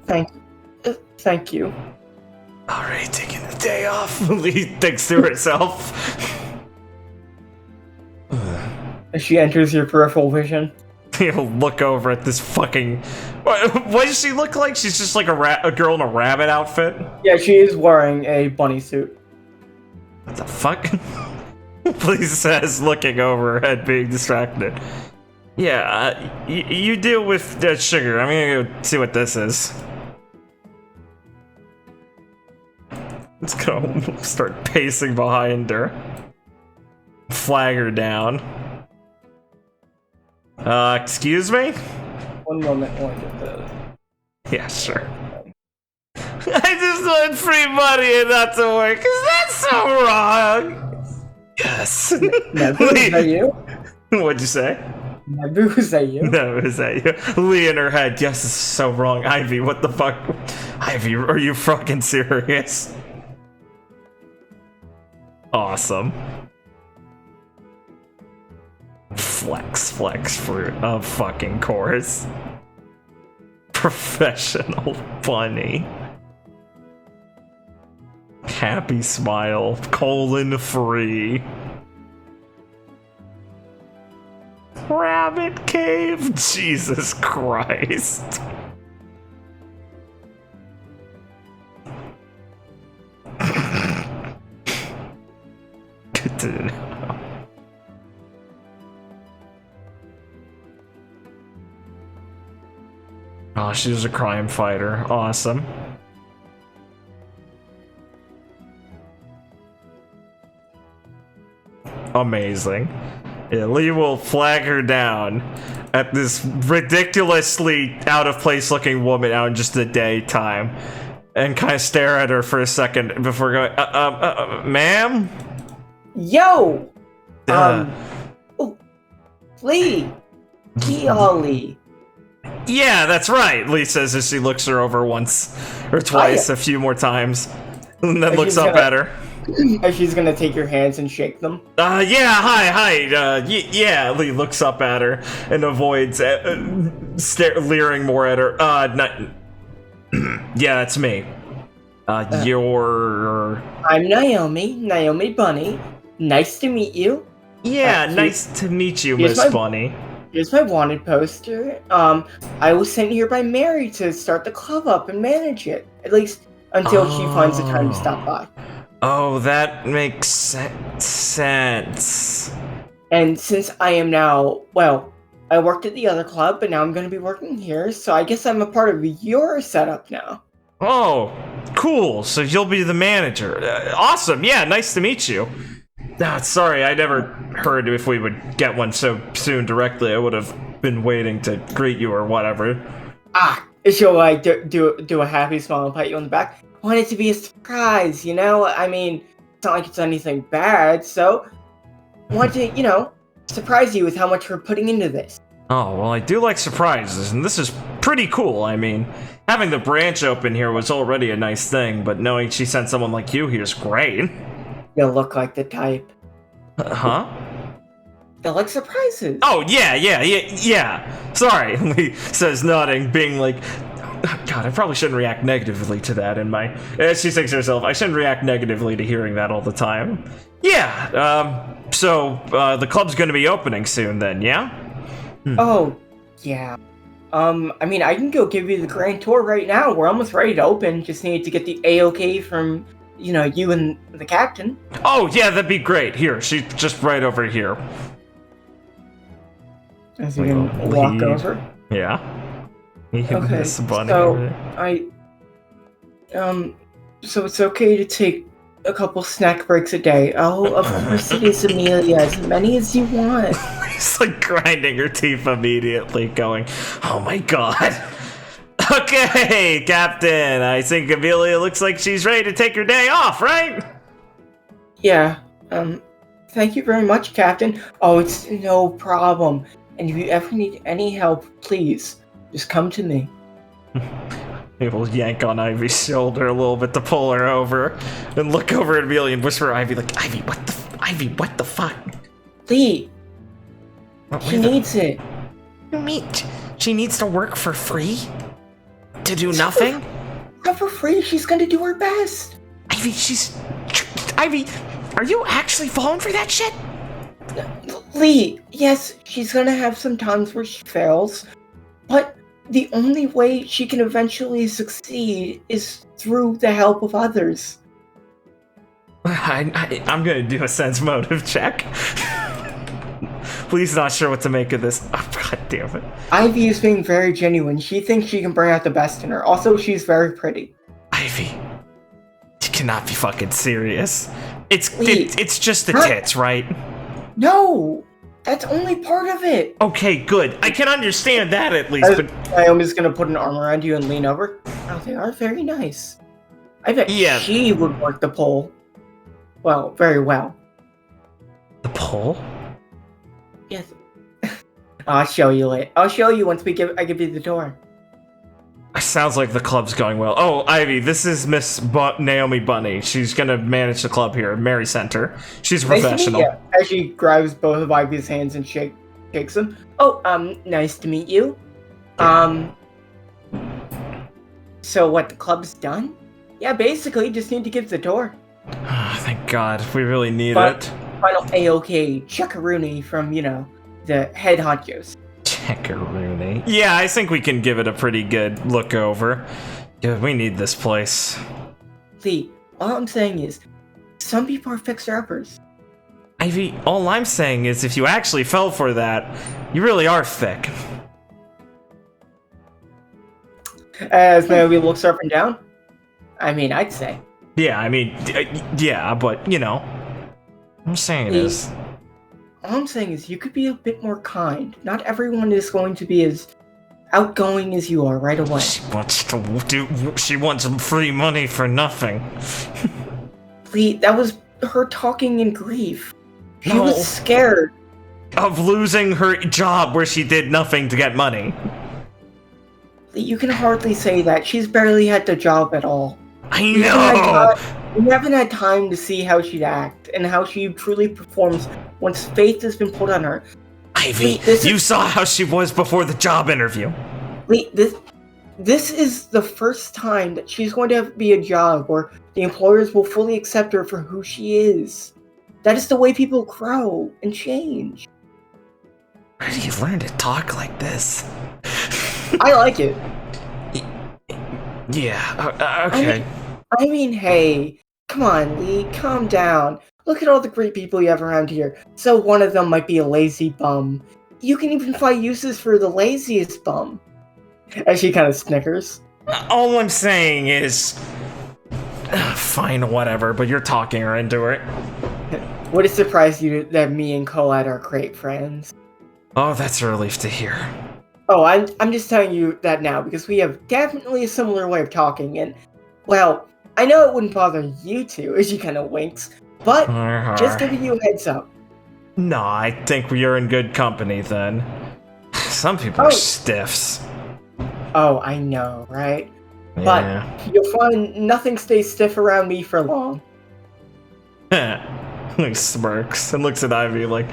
Thank you. Alright, taking the day off. Lee thinks to herself. As she enters your peripheral vision. You'll look over at this fucking... What does she look like? She's just like a girl in a rabbit outfit? Yeah, she is wearing a bunny suit. What the fuck? Please says, looking over her head, being distracted. Yeah, you deal with that sugar. I'm gonna go see what this is. Let's go start pacing behind her. Flag her down. Excuse me? One moment, while I get the... Yeah, sure. I just want free money and not to work. Is that so wrong? Yes. Nabu, is that you? What'd you say? Nabu, is that you? No, is that you? Lee in her head. Yes, this is so wrong. Ivy, what the fuck? Ivy, are you fucking serious? Awesome. Flex for a fucking course. Professional bunny. Happy smile, free. Rabbit cave? Jesus Christ. Good to know. Oh, she was a crime fighter. Awesome. Amazing. Yeah, Lee will flag her down at this ridiculously out of place looking woman out in just the daytime and kind of stare at her for a second before going, ma'am? Yo! Lee! Lee. Yeah, that's right, Lee says as she looks her over once or twice, a few more times, and then looks up at her. And she's gonna take your hands and shake them. Yeah, hi, yeah, Lee looks up at her and avoids leering more at her. Yeah, that's me. You're... I'm Naomi Bunny. Nice to meet you. Yeah, nice to meet you, Miss Bunny. Here's my wanted poster. I was sent here by Mary to start the club up and manage it. At least until she finds the time to stop by. Oh, that makes sense. And since I am now, well, I worked at the other club, but now I'm going to be working here, so I guess I'm a part of your setup now. Oh, cool. So you'll be the manager. Awesome. Yeah, nice to meet you. Sorry, I never heard if we would get one so soon directly. I would have been waiting to greet you or whatever. She'll like do a happy smile and pat you on the back. Want it to be a surprise, you know? I mean, it's not like it's anything bad, so want to, surprise you with how much we're putting into this. Oh, well, I do like surprises, and this is pretty cool. I mean, having the branch open here was already a nice thing, but knowing she sent someone like you here is great. You look like the type. Huh? They like surprises. Oh, yeah. Sorry, Lee says nodding, being like, God, I probably shouldn't react negatively to that in my... She thinks to herself, I shouldn't react negatively to hearing that all the time. Yeah, so, the club's gonna be opening soon then, yeah? Oh, yeah. I mean, I can go give you the grand tour right now. We're almost ready to open. Just need to get the A-OK from, you and the captain. Oh, yeah, that'd be great. Here, she's just right over here. As you can walk over. Yeah. Okay, so it's okay to take a couple snack breaks a day. Oh, of course it is, Amelia. As many as you want. She's like grinding her teeth immediately, going, oh my god. Okay, Captain, I think Amelia looks like she's ready to take her day off, right? Yeah, thank you very much, Captain. Oh, it's no problem. And if you ever need any help, please, just come to me. He will yank on Ivy's shoulder a little bit to pull her over, and look over at Amelia and whisper Ivy, like, Ivy, what the fuck? Lee, she needs it. You mean she needs to work for free? To do nothing? Not for free, she's gonna do her best. Ivy, are you actually falling for that shit? Lee, yes, she's gonna have some times where she fails, but the only way she can eventually succeed is through the help of others. I'm gonna do a sense motive check. Please, not sure what to make of this. Oh, god damn it. Ivy is being very genuine. She thinks she can bring out the best in her. Also, she's very pretty. Ivy, you cannot be fucking serious. It's just the tits, right? No! That's only part of it! Okay, good. I can understand that at least, but... Naomi's gonna put an arm around you and lean over. Oh, they are very nice. I bet she would work the pole. Well, very well. The pole? Yes. I'll show you later. I'll show you once I give you the tour. Sounds like the club's going well. Oh, Ivy, this is Miss Naomi Bunny. She's gonna manage the club here, Mary Center. She's a professional. Nice to meet you. As she grabs both of Ivy's hands and shakes them. Oh, nice to meet you. So what, the club's done? Yeah, basically, just need to give the tour. Thank God, we really need it. Final A-OK checkaroonie from, the head honchos. Checkaroonie. Yeah, I think we can give it a pretty good look over. Yeah, we need this place. Lee, all I'm saying is, some people are fixer-uppers. Ivy, all I'm saying is if you actually fell for that, you really are thick. As Naomi looks up and down, I mean, I'd say. Yeah, I mean, yeah, but, I'm saying is... All I'm saying is you could be a bit more kind. Not everyone is going to be as outgoing as you are right away. She wants some free money for nothing. Lee, that was her talking in grief. She was scared. Of losing her job where she did nothing to get money. Lee, you can hardly say that. She's barely had the job at all. I know! We haven't had time to see how she'd act and how she truly performs once faith has been put on her. Ivy, you saw how she was before the job interview. Lee, this is the first time that she's going to be a job where the employers will fully accept her for who she is. That is the way people grow and change. Where do you learn to talk like this? I like it. Yeah, okay. I mean, hey, come on, Lee, calm down. Look at all the great people you have around here. So one of them might be a lazy bum. You can even find uses for the laziest bum. As she kind of snickers. All I'm saying is... fine, whatever, but you're talking her into it. Would it surprise you that me and Colette are great friends? Oh, that's a relief to hear. Oh, I'm just telling you that now because we have definitely a similar way of talking, and, well, I know it wouldn't bother you two, as she kind of winks, but just giving you a heads up. No, I think we are in good company then. Some people are stiffs. Oh, I know, right? Yeah. But you'll find nothing stays stiff around me for long. He smirks and looks at Ivy like,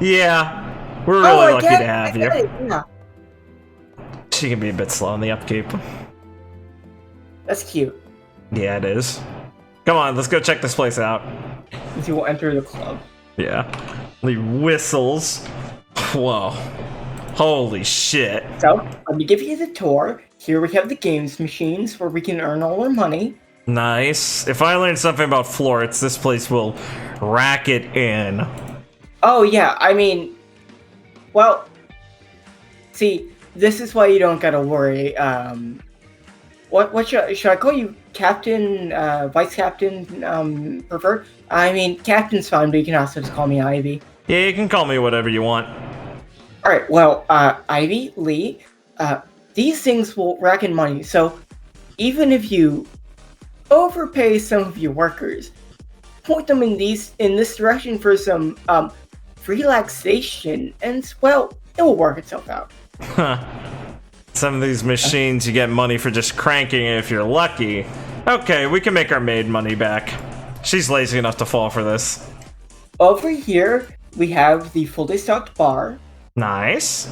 yeah, we're really lucky to have you. Yeah. She can be a bit slow on the upkeep. That's cute. Yeah, it is. Come on, let's go check this place out. And she will enter the club. Yeah. He whistles. Whoa. Holy shit. So, let me give you the tour. Here we have the games machines where we can earn all our money. Nice. If I learn something about Florets, this place will rack it in. Oh, yeah, I mean, well, see, this is why you don't gotta worry. What should I call you? Captain, Vice Captain, preferred? I mean, Captain's fine, but you can also just call me Ivy. Yeah, you can call me whatever you want. Alright, well, Ivy, Lee, these things will rack in money, so even if you overpay some of your workers, point them in this direction for some, relaxation, and, well, it will work itself out. Huh. Some of these machines you get money for just cranking it if you're lucky. Okay, we can make our maid money back. She's lazy enough to fall for this. Over here, we have the fully stocked bar. Nice.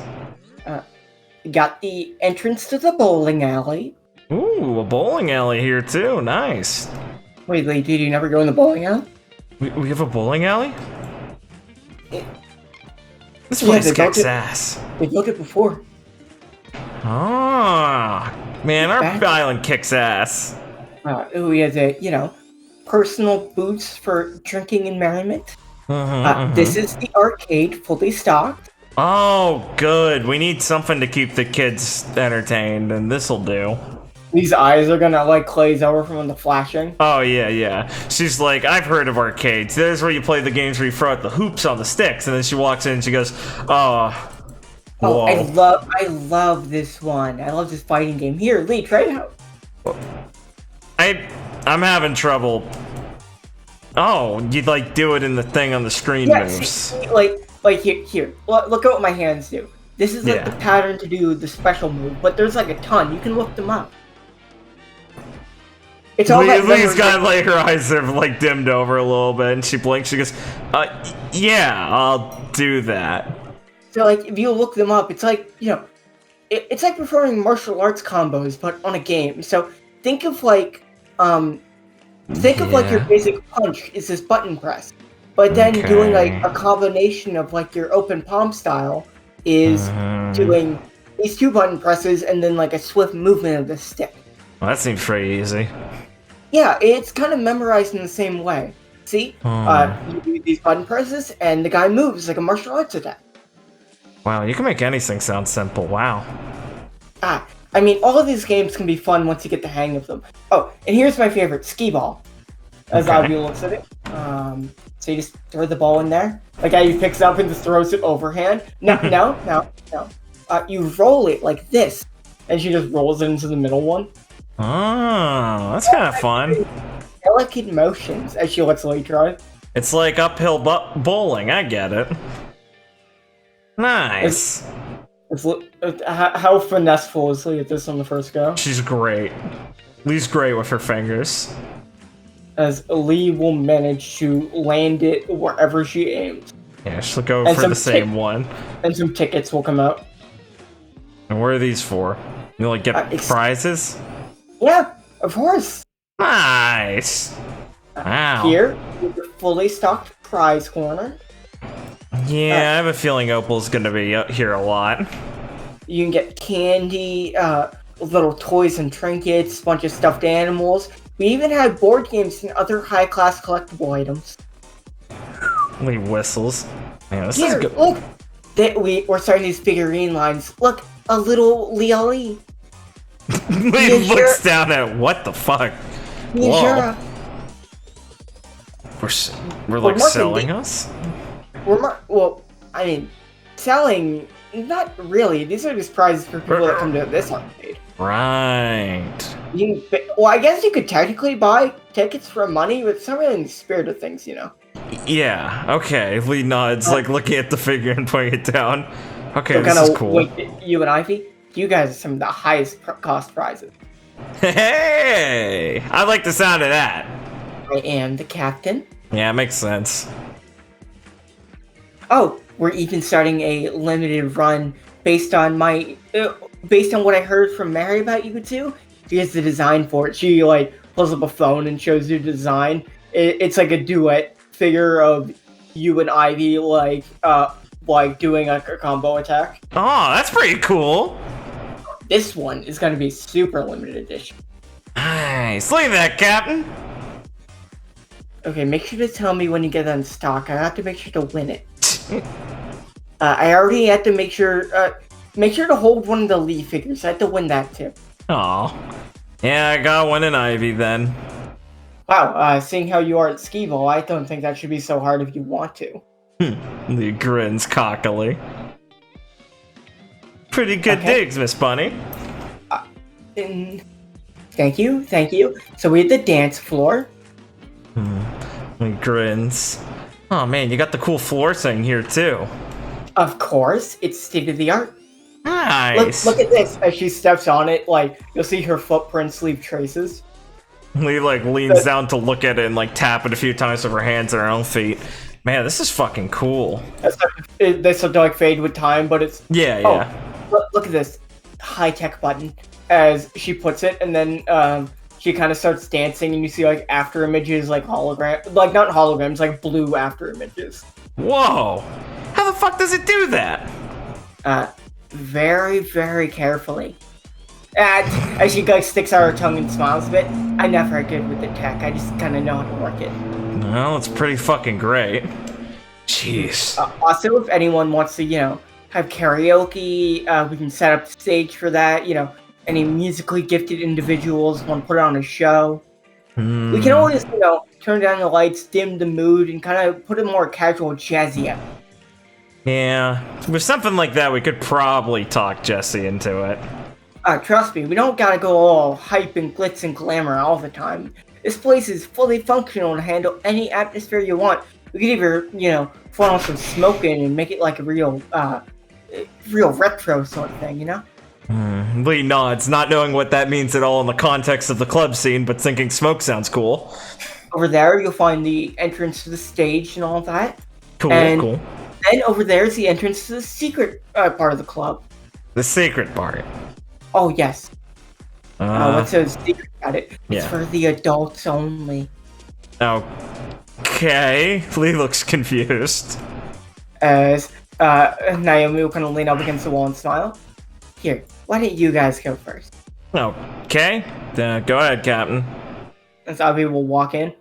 Got the entrance to the bowling alley. Ooh, a bowling alley here too. Nice. Wait, did you never go in the bowling alley? We have a bowling alley? This place kicks ass. We built it before. Ah, man, our island kicks ass. We have the, personal booths for drinking and merriment. This is the arcade, fully stocked. Oh, good. We need something to keep the kids entertained, and this'll do. These eyes are gonna, glaze over from the flashing. Oh, yeah. She's like, I've heard of arcades. There's where you play the games where you throw out the hoops on the sticks, and then she walks in and she goes, oh, whoa. I love this one. I love this fighting game. Here, Lee, try it out. I'm having trouble. Oh, you'd do it in the thing on the screen moves. See, here. Look at what my hands do. This is the pattern to do the special move, but there's a ton. You can look them up. It's all Lee's got her eyes are dimmed over a little bit, and she blinks. She goes, yeah, I'll do that. So if you look them up, it's it's like performing martial arts combos, but on a game. So think of your basic punch is this button press, but then doing a combination of your open palm style is doing these two button presses and then a swift movement of the stick. Well, that seems pretty easy. Yeah, it's kind of memorized in the same way. See, you do these button presses and the guy moves like a martial arts attack. Wow, you can make anything sound simple. Wow. I mean, all of these games can be fun once you get the hang of them. Oh, and here's my favorite, skee ball. As Ivy looks at it. So you just throw the ball in there. The guy who picks it up and just throws it overhand. No. You roll it like this. And she just rolls it into the middle one. Oh, that's kind of fun. Delicate motions as she lets Lee try. It's like uphill bowling. I get it. Nice. How finesseful is Lee at this on the first go? She's great. Lee's great with her fingers. As Lee will manage to land it wherever she aims. Yeah, she'll go for the same one. And some tickets will come out. And what are these for? You like get prizes? Yeah, of course. Nice. Wow. Here, with your fully stocked prize corner. Yeah, I have a feeling Opal's gonna be here a lot. You can get candy, little toys and trinkets, bunch of stuffed animals. We even have board games and other high-class collectible items. He whistles. Man, this Here, is good. look! We're starting these figurine lines. Look, a little Liali. He looks down at what the fuck? Whoa. We're like selling us? Well, I mean, selling, not really. These are just prizes for people that come to this arcade. Right. Well, I guess you could technically buy tickets for money, but it's not really in the spirit of things, you know? Yeah, okay. Lee nods, like looking at the figure and putting it down. Okay, this is cool. Wait, you and Ivy, you guys are some of the highest cost prizes. Hey! I like the sound of that. I am the captain. Yeah, it makes sense. Oh, we're even starting a limited run based on what I heard from Mary about you two. She has the design for it. She like pulls up a phone and shows you the design. It's like a duet figure of you and Ivy like doing like a combo attack. Oh, that's pretty cool. This one is going to be super limited edition. Nice. Look at that, Captain. Okay, make sure to tell me when you get that in stock. I have to make sure to win it. I already had to make sure to hold one of the Lee figures. I had to win that too. Oh, yeah, I got one in Ivy then. Wow, seeing how you are at Ski-Ball, I don't think that should be so hard if you want to. He grins cockily. Pretty good digs, Miss Bunny. Thank you. So we had the dance floor. He grins. Oh man, you got the cool floor thing here too. Of course, it's state of the art. Nice. Look at this. As she steps on it, like you'll see her footprints leave traces. Lee like leans down to look at it and like tap it a few times with her hands and her own feet. Man, this is fucking cool. This will like fade with time, but it's yeah. Look at this high-tech button, as she puts it, and then she kind of starts dancing, and you see like after images, like like not holograms, like blue after images. Whoa! How the fuck does it do that? Very, very carefully. As she like sticks out her tongue and smiles a bit. I'm not very good with the tech. I just kind of know how to work it. Well, it's pretty fucking great. Jeez. Also, if anyone wants to, have karaoke, we can set up the stage for that. Any musically gifted individuals want to put on a show. We can always, turn down the lights, dim the mood, and kind of put a more casual jazzy out. Yeah, with something like that, we could probably talk Jesse into it. Trust me, we don't gotta go all hype and glitz and glamour all the time. This place is fully functional to handle any atmosphere you want. We could either, funnel some smoke in and make it like a real retro sort of thing, Lee nods, not knowing what that means at all in the context of the club scene, but thinking smoke sounds cool. Over there, you'll find the entrance to the stage and all that. Cool. Then over there is the entrance to the secret part of the club. The secret part. Oh, yes. What's so secret about it? It's for the adults only. Okay. Lee looks confused. As Naomi will kind of lean up against the wall and smile. Here, why don't you guys go first? Okay. Go ahead, Captain. As Abby will walk in.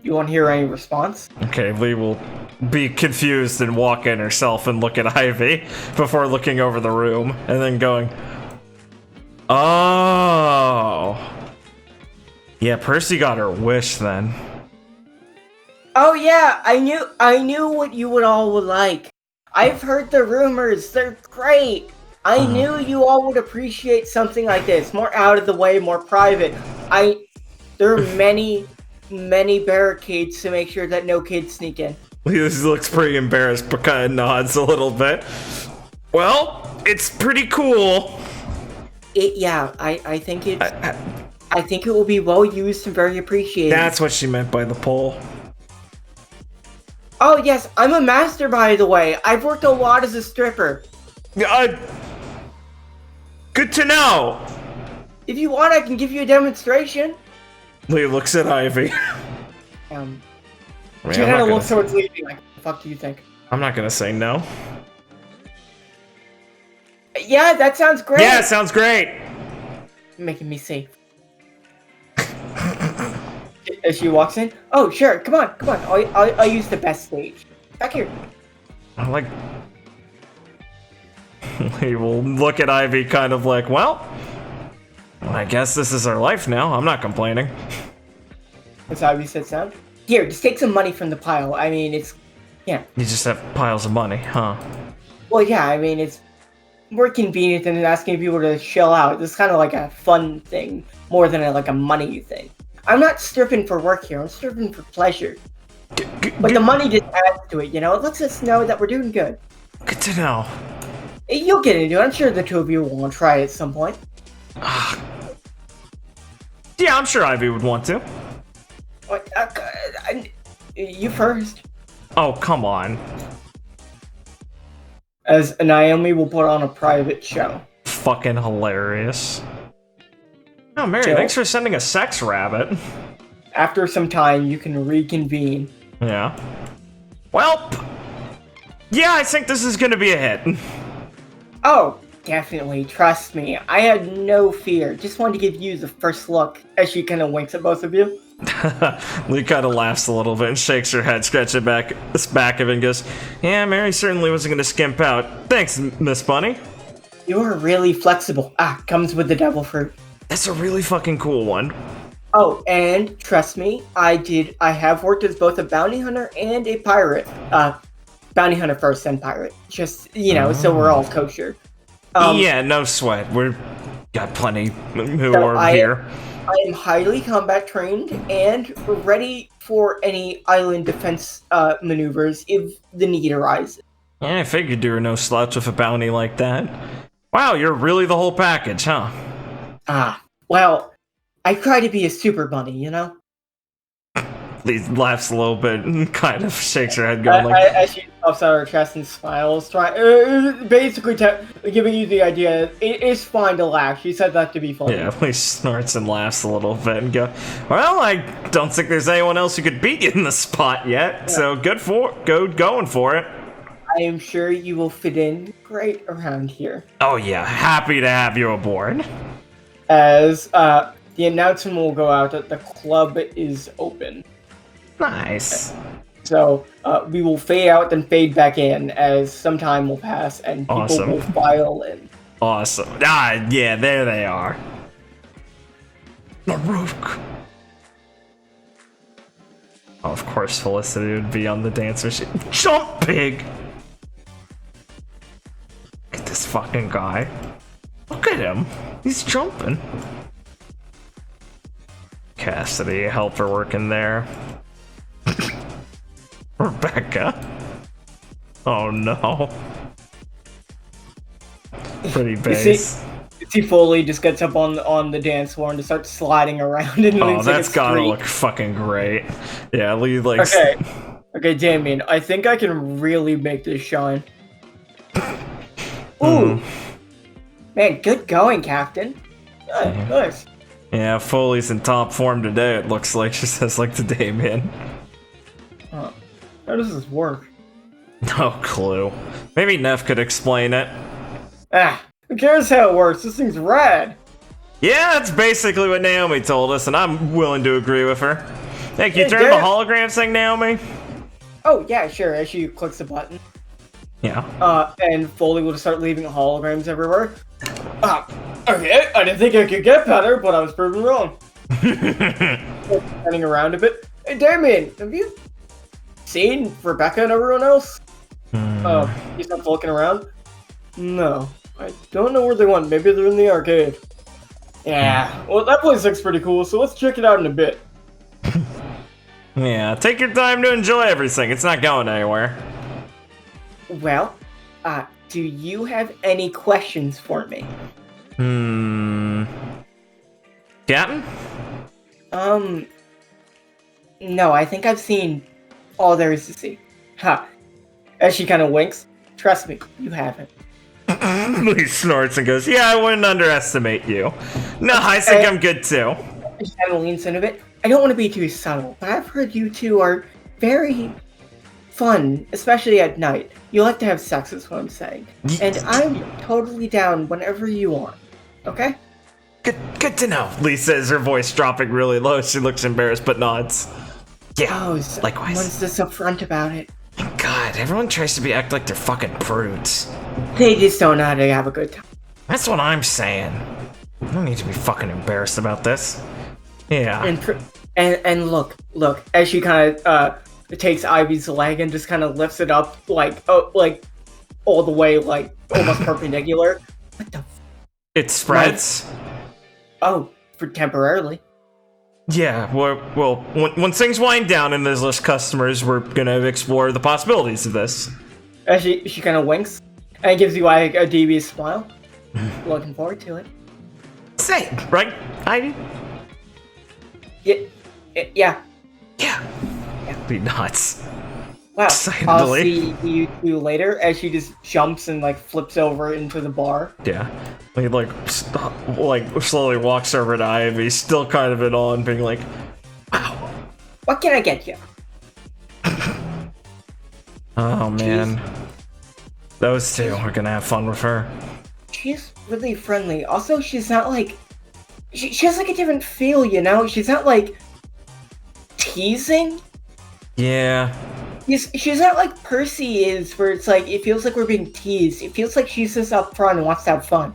You won't hear any response? Okay, Lee will be confused and walk in herself and look at Ivy before looking over the room and then going, oh. Yeah, Percy got her wish then. Oh yeah, I knew what you would all would like. I've heard the rumors, they're great. I knew you all would appreciate something like this, more out of the way, more private. There are many barricades to make sure that no kids sneak in. Lee looks pretty embarrassed, but kind of nods a little bit. Well, it's pretty cool. I think it will be well used and very appreciated. That's what she meant by the poll. Oh yes, I'm a master, by the way. I've worked a lot as a stripper. Good to know. If you want, I can give you a demonstration. Lee looks at Ivy. She kind of looks towards leaving, like, what the fuck do you think? I'm not gonna say no. Yeah, that sounds great. Yeah, sounds great. Making me safe. As she walks in, oh sure, come on. I'll use the best stage. Back here. I like. Lee will look at Ivy, kind of like, well, I guess this is our life now. I'm not complaining. As Ivy sits down. Here, just take some money from the pile. I mean, it's... Yeah. You just have piles of money, huh? Well, yeah, I mean, it's more convenient than asking people to shell out. It's kind of like a fun thing, more than like a money thing. I'm not stripping for work here. I'm stripping for pleasure. But the money just adds to it, you know? It lets us know that we're doing good. Good to know. You'll get into it. I'm sure the two of you will want to try it at some point. Yeah, I'm sure Ivy would want to. What? You first. Oh, come on. As Naomi will put on a private show. Fucking hilarious. Oh, Mary, Jill? thanks for sending a sex rabbit. After some time, you can reconvene. Yeah. Well, yeah, I think this is gonna be a hit. Oh, definitely. Trust me. I had no fear. Just wanted to give you the first look. As she kind of winks at both of you. Lee kind of laughs a little bit and shakes her head, scratches back of it, and goes, "Yeah, Mary certainly wasn't gonna skimp out. Thanks, Miss Bunny." You're really flexible. Comes with the devil fruit. That's a really fucking cool one. Oh, and trust me, I have worked as both a bounty hunter and a pirate. Bounty hunter first, then pirate. Just, so we're all kosher. Yeah, no sweat. We're got plenty who are here. I am highly combat trained and ready for any island defense maneuvers if the need arises. Yeah, I figured you were no slouch with a bounty like that. Wow, you're really the whole package, huh? Well, I try to be a super bunny, you know? Lee laughs a little bit and kind of shakes her head, going like... As she puffs out her chest and smiles, basically giving you the idea it is fine to laugh. She said that to be funny. Yeah, Lee snorts and laughs a little bit and go, well, I don't think there's anyone else who could beat you in the spot yet, so going for it. I am sure you will fit in great around here. Oh yeah, happy to have you aboard. As the announcement will go out that the club is open. Nice. So we will fade out then fade back in as some time will pass and people will file in. Awesome. Yeah, there they are. Baroque. Oh, of course Felicity would be on the dancer sheet. Jump, pig! Look at this fucking guy. Look at him. He's jumping. Cassidy, helper working there. Rebecca. Oh no. Pretty bass. See Foley just gets up on the dance floor and just starts sliding around and oh, that's gotta look fucking great. Yeah, Lee likes. Okay, Damien, I think I can really make this shine. Ooh. Man, good going, Captain. Nice. Yeah, Foley's in top form today, it looks like, she says, like, to Damien. How does this work? No clue. Maybe Neff could explain it. Who cares how it works? This thing's rad. Yeah, that's basically what Naomi told us, and I'm willing to agree with her. Hey, can you turn the hologram thing, Naomi? Oh, yeah, sure, as she clicks the button. Yeah. And Foley will just start leaving holograms everywhere. Okay, I didn't think I could get better, but I was proven wrong. Turning around a bit. Hey, Damien, have you seen Rebecca and everyone else? He starts looking around. No, I don't know where they went. Maybe they're in the arcade. Yeah, well, that place looks pretty cool, so let's check it out in a bit. Yeah, take your time to enjoy everything. It's not going anywhere. Well, do you have any questions for me? Captain? No, I think I've seen all there is to see. As she kind of winks. Trust me, you haven't. He snorts and goes, yeah, I wouldn't underestimate you. No, I think I'm good too. She kind of leans in a bit. I don't want to be too subtle, but I've heard you two are very fun, especially at night. You like to have sex, is what I'm saying. And I'm totally down whenever you want. Okay? Good to know. Lee says, her voice dropping really low. She looks embarrassed but nods. Yeah, Oh, likewise. someone's this upfront about it. God, everyone tries to act like they're fucking prudes. They just don't know how to have a good time. That's what I'm saying. I don't need to be fucking embarrassed about this. Yeah. And look, as she kind of takes Ivy's leg and just kind of lifts it up like all the way like almost perpendicular. What the? It spreads. For temporarily. Yeah. Well, when things wind down and there's less customers, we're gonna explore the possibilities of this. As she kind of winks and gives you like a devious smile. Looking forward to it. Say, right, Ivy? Yeah. Be nuts. Wow. Excitedly. I'll see you two later as she just jumps and like flips over into the bar. Yeah. He like slowly walks over to Ivy, still kind of in awe and being like, wow. What can I get you? Oh man. Those two are gonna have fun with her. She's really friendly. Also, she's not like... She has like a different feel, you know? She's not like... teasing? Yeah. She's not like Percy is, where it's like, it feels like we're being teased. It feels like she's just up front and wants to have fun.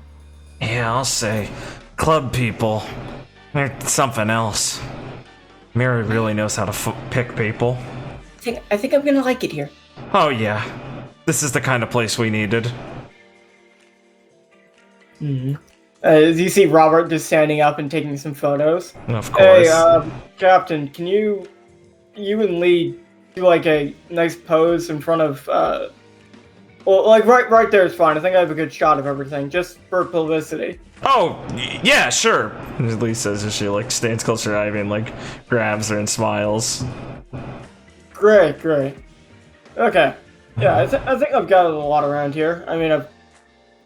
Yeah, I'll say. Club people. They're something else. Mary really knows how to pick people. I think I'm gonna like it here. Oh yeah. This is the kind of place we needed. As you see Robert just standing up and taking some photos. Of course. Hey, Captain, can you and Lee do like a nice pose in front of, well, like right there is fine. I think I have a good shot of everything, just for publicity. Oh, yeah, sure. Lee says as she like stands closer to Ivy and like grabs her and smiles. Great. Okay. Yeah, I think I've got a lot around here. I mean, I've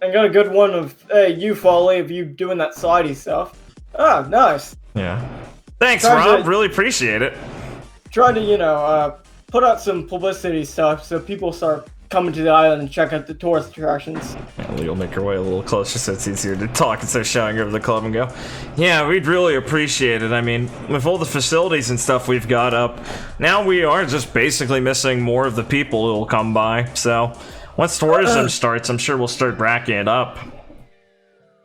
got a good one of, hey, you, Folly, of you doing that slidey stuff. Ah, nice. Yeah. Thanks, Rob. Really appreciate it. Trying to, put out some publicity stuff so people start coming to the island and check out the tourist attractions. Yeah, Lee will make her way a little closer so it's easier to talk instead of shouting over the club and go, yeah, we'd really appreciate it. I mean, with all the facilities and stuff we've got up, now we are just basically missing more of the people who will come by. So, once tourism starts, I'm sure we'll start bracking it up.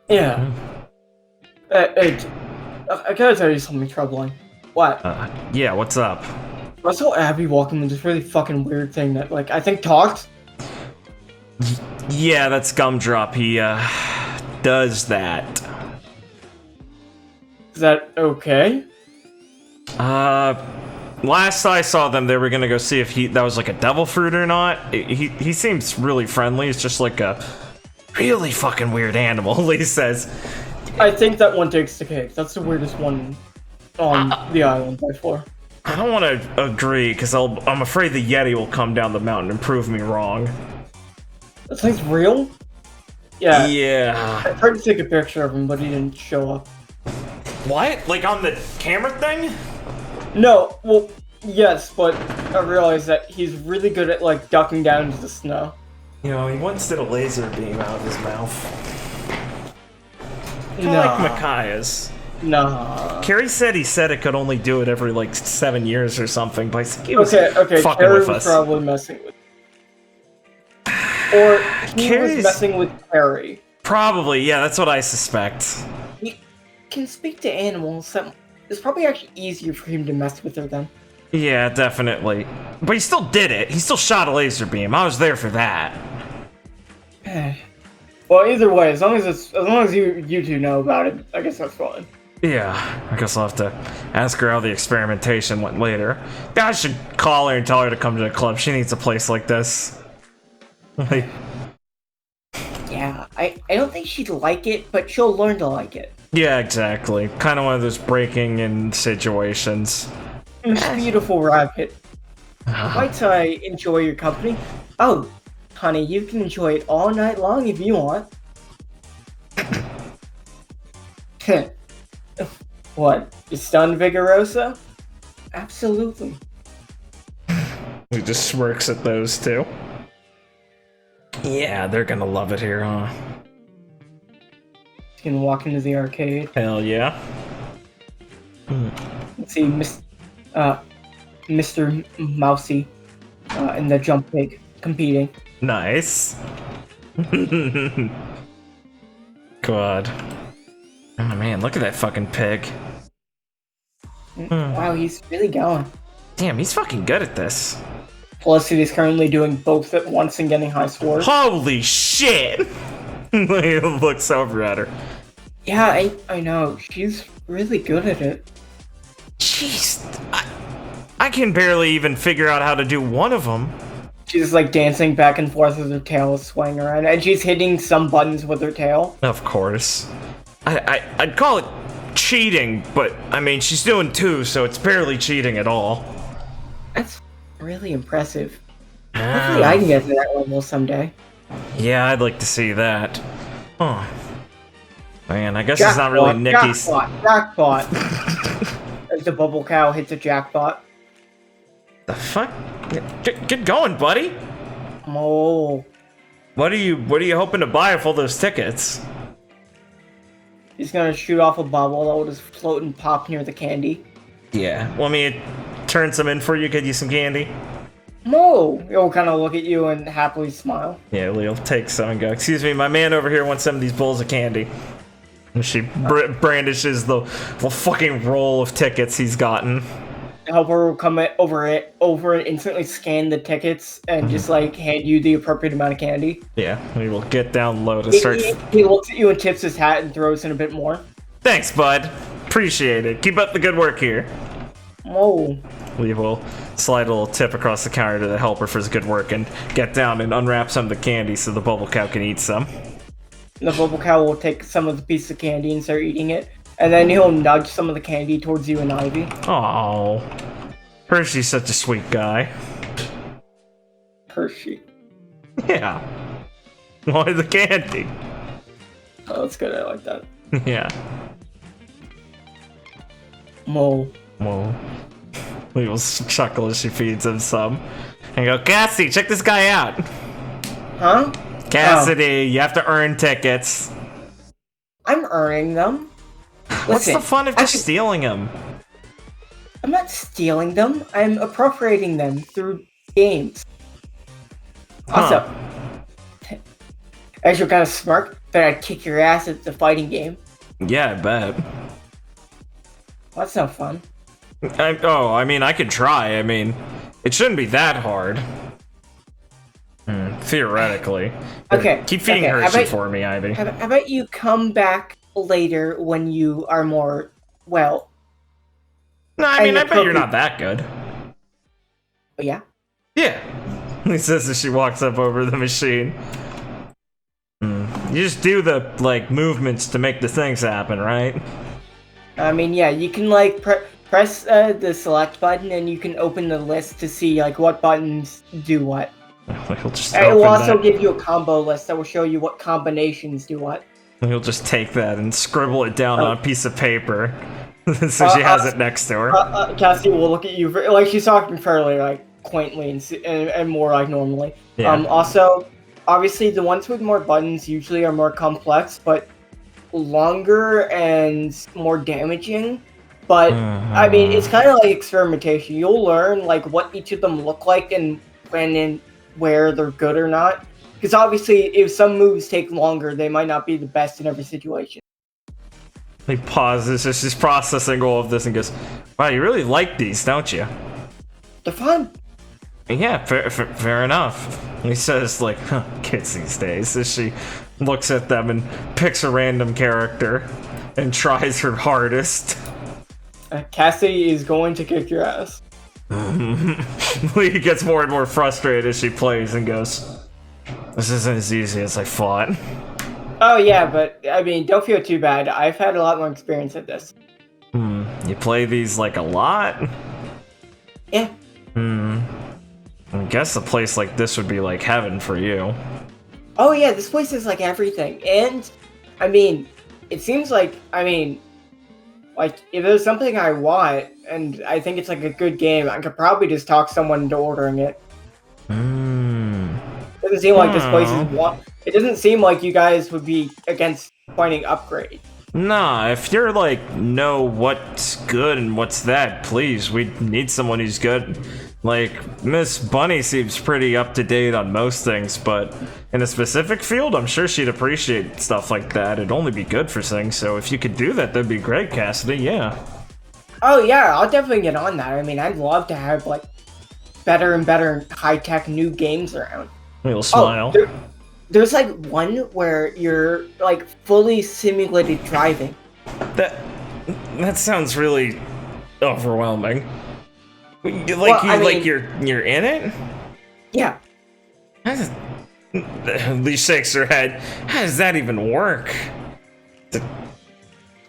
Yeah. I gotta tell you something troubling. What? Yeah, what's up? I saw Abby walking with this really fucking weird thing that, like, I think talked. Yeah, that's Gumdrop. He, does that. Is that okay? Last I saw them, they were gonna go see if that was like a devil fruit or not. He seems really friendly. It's just like a really fucking weird animal, Lee says. I think that one takes the cake. That's the weirdest one on the island by far. I don't want to agree, because I'm afraid the Yeti will come down the mountain and prove me wrong. That thing's real? Yeah. Yeah. I tried to take a picture of him, but he didn't show up. What? Like on the camera thing? No, well, yes, but I realized that he's really good at, like, ducking down into the snow. You know, he once did a laser beam out of his mouth. Kind of Nah. like Micaiah's. Nah. Carrie said he said it could only do it every like 7 years or something, but I think he was Okay, fucking Carrie with was us. probably messing with... Or he Carrie's- was messing with Carrie. Probably, yeah, that's what I suspect. He can speak to animals, so it's probably actually easier for him to mess with her then. Yeah, definitely. But he still did it. He still shot a laser beam. I was there for that. Well, either way, as long as you two know about it, I guess that's fine. Yeah, I guess I'll have to ask her how the experimentation went later. I should call her and tell her to come to the club. She needs a place like this. Like, Yeah, I don't think she'd like it, but she'll learn to like it. yeah, exactly. Kind of one of those breaking in situations. Beautiful rabbit. Might I enjoy your company? Oh, Honey, you can enjoy it all night long if you want. What? You stunned, Vigorosa? Absolutely. He just smirks at those two. Yeah, they're gonna love it here, huh? He's gonna walk into the arcade. Hell yeah. Let's see, Mr. Mousy and the Jump Pig competing. Nice. God. Oh man, look at that fucking pig. Wow, he's really going. Damn, he's fucking good at this. Felicity is currently doing both at once and getting high scores. Holy shit! He looks over at her. Yeah, I know. She's really good at it. Jeez, I can barely even figure out how to do one of them. She's like dancing back and forth with her tail swaying around, and she's hitting some buttons with her tail. Of course. I'd call it cheating, but I mean, she's doing two, so it's barely cheating at all. That's really impressive. Hopefully I can get to that level someday. Yeah, I'd like to see that. Huh. Man, I guess it's not really Nikki's. Jackpot! As the bubble cow hits a jackpot. The fuck? Get going, buddy. Oh. What are you hoping to buy with all those tickets? He's gonna shoot off a bubble that will just float and pop near the candy. Yeah. Want me to turn some in for you, get you some candy? No! He'll kind of look at you and happily smile. Yeah, Leo'll take some and go, excuse me, my man over here wants some of these bowls of candy. And she brandishes the fucking roll of tickets he's gotten. The helper will come over and instantly scan the tickets and just like hand you the appropriate amount of candy. Yeah, we will get down low to start. He looks at you and tips his hat and throws in a bit more. Thanks, bud. Appreciate it. Keep up the good work here. Oh. We will slide a little tip across the counter to the helper for his good work and get down and unwrap some of the candy so the bubble cow can eat some. The bubble cow will take some of the piece of candy and start eating it. And then he'll nudge some of the candy towards you and Ivy. Oh, Hershey's such a sweet guy. Hershey. Yeah. Why the candy? Oh, that's good. I like that. Yeah. Mo. Whoa. We will chuckle as she feeds him some. And go, Cassidy, check this guy out. Huh? Cassidy, you have to earn tickets. I'm earning them. What's Listen, the fun of just stealing them? I'm not stealing them. I'm appropriating them through games. Also, as you're kind of smirk, that I'd kick your ass at the fighting game. Yeah, I bet. Well, that's no fun. I mean, I could try. I mean, it shouldn't be that hard. Theoretically. Okay. Keep feeding Hershey for me, Ivy. How about you come back later when you are more, well... No, I mean, I bet you're not that good. Oh, yeah? Yeah. He says as she walks up over the machine. You just do the, like, movements to make the things happen, right? I mean, yeah, you can, like, press the select button and you can open the list to see, like, what buttons do what. He'll just it will also give you a combo list that will show you what combinations do what. He'll just take that and scribble it down on a piece of paper. So she has it next to her. Cassie will look at you, like, she's talking fairly, like, quaintly and more, like, normally. Yeah. Also, obviously, the ones with more buttons usually are more complex, but longer and more damaging. But, I mean, it's kind of like experimentation. You'll learn, like, what each of them look like and when and where they're good or not. Because obviously, if some moves take longer, they might not be the best in every situation. He pauses as she's processing all of this and goes, wow, you really like these, don't you? They're fun. Yeah, fair enough. He says, like, kids these days, as she looks at them and picks a random character and tries her hardest. Cassie is going to kick your ass. Lee gets more and more frustrated as she plays and goes, this isn't as easy as I thought. Oh yeah, but I mean, don't feel too bad. I've had a lot more experience at this. You play these like a lot? Yeah. I guess a place like this would be like heaven for you. Oh yeah, this place is like everything. And, I mean, it seems like, like, if there's something I want, and I think it's like a good game, I could probably just talk someone into ordering it. Doesn't seem like this place is it doesn't seem like you guys would be against finding upgrade. Nah, if you're like, know what's good and what's that, please, we need someone who's good. Like, Miss Bunny seems pretty up to date on most things, but in a specific field, I'm sure she'd appreciate stuff like that. It'd only be good for things, so if you could do that, that'd be great, Cassidy, yeah. Oh yeah, I'll definitely get on that. I mean, I'd love to have, like, better and better high-tech new games around. You'll smile. There's like one where you're like fully simulated driving. That sounds really overwhelming. You're in it? Yeah. Lee shakes her head. How does that even work?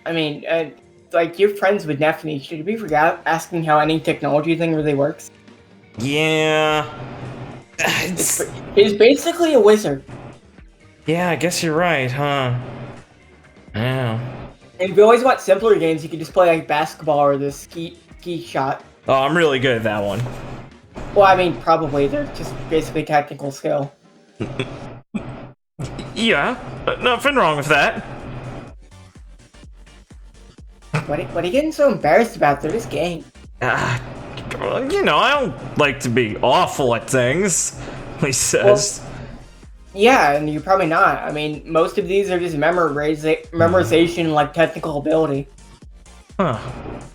I mean, like your friends with Neffany, should we forget asking how any technology thing really works? Yeah. He's basically a wizard. Yeah, I guess you're right, huh? Yeah. And if you always want simpler games, you can just play like basketball or the ski shot. Oh, I'm really good at that one. Well, I mean, probably they're just basically technical skill. Yeah, nothing wrong with that. What are you getting so embarrassed about? They're just games. I don't like to be awful at things, he says. Well, yeah, and you're probably not. I mean, most of these are just memorization, like technical ability. Huh.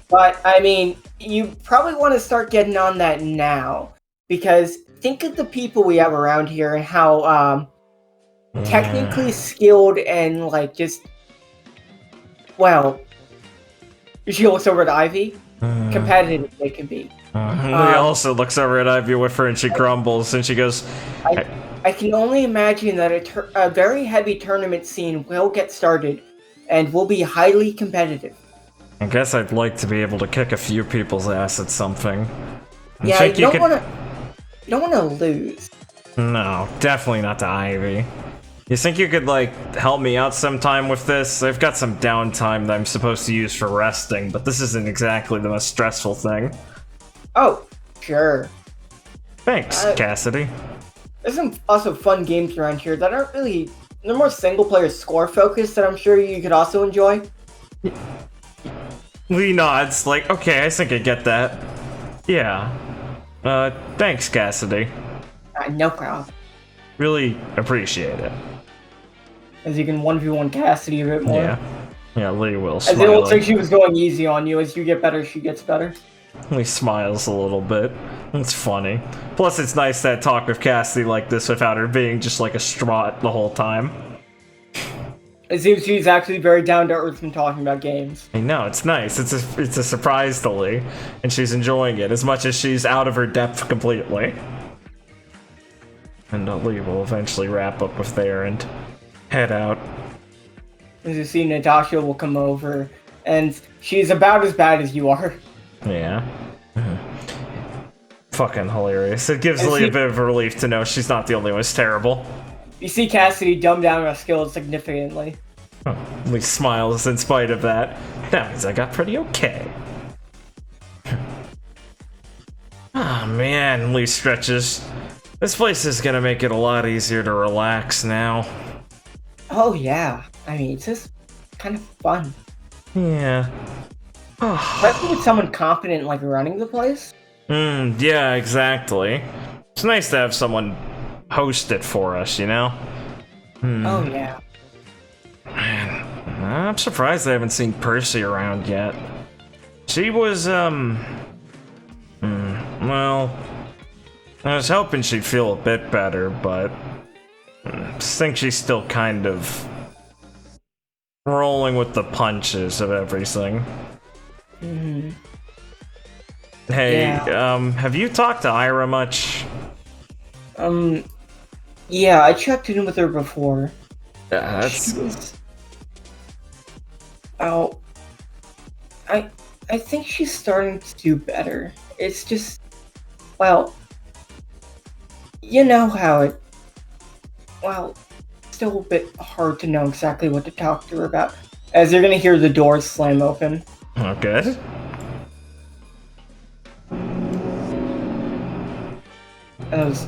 But, I mean, you probably want to start getting on that now. Because think of the people we have around here and how technically skilled and, like, just... Well, she looks over at Ivy. Competitive they can be. Lee also looks over at Ivy with her and she grumbles and she goes... I can only imagine that a very heavy tournament scene will get started and will be highly competitive. I guess I'd like to be able to kick a few people's ass at something. Yeah, you don't want to lose. No, definitely not to Ivy. You think you could, like, help me out sometime with this? I've got some downtime that I'm supposed to use for resting, but this isn't exactly the most stressful thing. Oh, sure. Thanks, Cassidy. There's some also fun games around here that aren't really... They're more single-player score-focused that I'm sure you could also enjoy. Lee nods, like, okay, I think I get that. Yeah. Thanks, Cassidy. No problem. Really appreciate it. As you can 1v1 Cassidy a bit more. Yeah, Lee will, As it looks like she was going easy on you. As you get better, she gets better. He smiles a little bit. It's funny. Plus, it's nice to talk with Cassidy like this without her being just like a strut the whole time. It seems she's actually very down to earth when talking about games. I know, it's nice. It's a surprise to Lee, and she's enjoying it as much as she's out of her depth completely. And Lee will eventually wrap up with there and head out. As you see, Natasha will come over, and she's about as bad as you are. Yeah. Fucking hilarious. It gives Lee a bit of relief to know she's not the only one who's terrible. You see Cassidy dumb down her skills significantly. Oh, Lee smiles in spite of that. That means I got pretty okay. Ah, man, Lee stretches. This place is gonna make it a lot easier to relax now. Oh yeah, I mean, it's just kind of fun. Yeah. Especially with someone competent like running the place. Yeah, exactly. It's nice to have someone host it for us, you know? Oh yeah. Man, I'm surprised I haven't seen Percy around yet. She was, well, I was hoping she'd feel a bit better, but I think she's still kind of rolling with the punches of everything. Hey, Yeah. Have you talked to Ayra much? Yeah, I checked in with her before. Yeah, that's... She was... Oh, I think she's starting to do better. It's just, well, You know how it. Well, still a bit hard to know exactly what to talk to her about. As you're gonna hear the doors slam open. Oh, good. As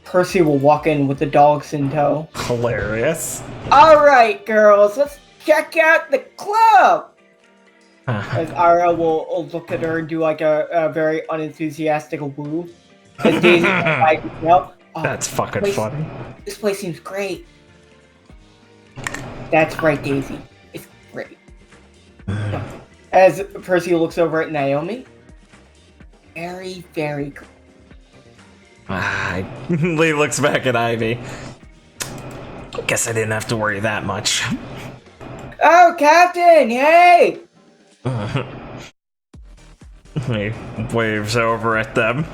Percy will walk in with the dogs in tow. Hilarious. Alright, girls, let's check out the club! As Ayra will look at her and do like a very unenthusiastic woo. As Daisy like, oh, That's fucking funny. This place seems great. That's right, Daisy. It's great. As Percy looks over at Naomi. Very, very cool. Lee looks back at Ivy. Guess I didn't have to worry that much. Oh, Captain! Hey! He waves over at them.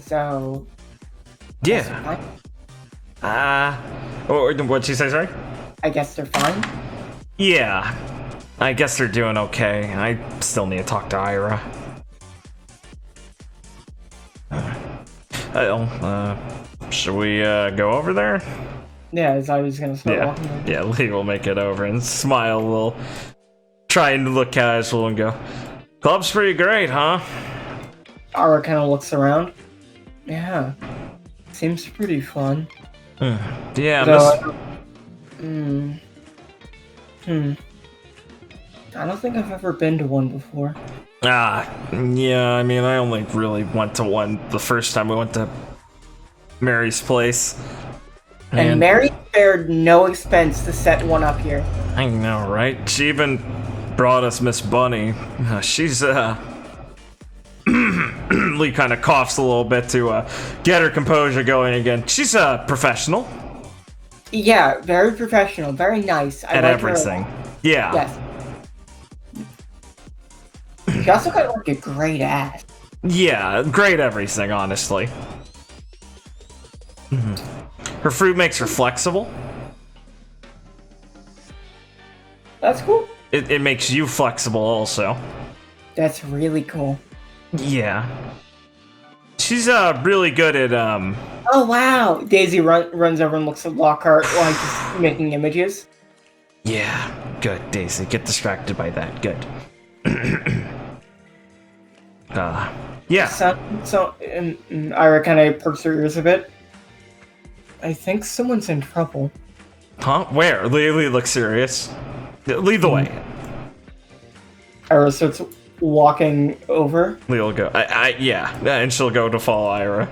So... Yeah. What'd she say, sorry? I guess they're fine. Yeah. I guess they're doing okay. I still need to talk to Ayra. Should we go over there? Yeah, as I was gonna start walking over. Yeah, Lee will make it over and smile a little, trying to look casual and go, "Club's pretty great, huh?" Ayra kind of looks around. Yeah, seems pretty fun. Yeah, So, I don't think I've ever been to one before. Yeah, I mean, I only really went to one the first time we went to Mary's place. And Mary spared no expense to set one up here. I know, right? She even brought us Miss Bunny. She's, Lee kind of coughs a little bit to get her composure going again. She's a professional. Yeah, very professional, very nice. I At like everything. Her. Yeah. Yes. She also got like a great ass. Yeah, great everything, honestly. Her fruit makes her flexible. That's cool. It makes you flexible also. That's really cool. Yeah. She's really good at Oh wow! Daisy runs over and looks at Lockhart while he's just making images. Yeah, good, Daisy. Get distracted by that. Good. Yeah. So Ira kind of perks her ears a bit. I think someone's in trouble. Huh? Where? Lee looks serious. Lead the way. Ira starts walking over. Lee will go. Yeah, and she'll go to follow Ayra.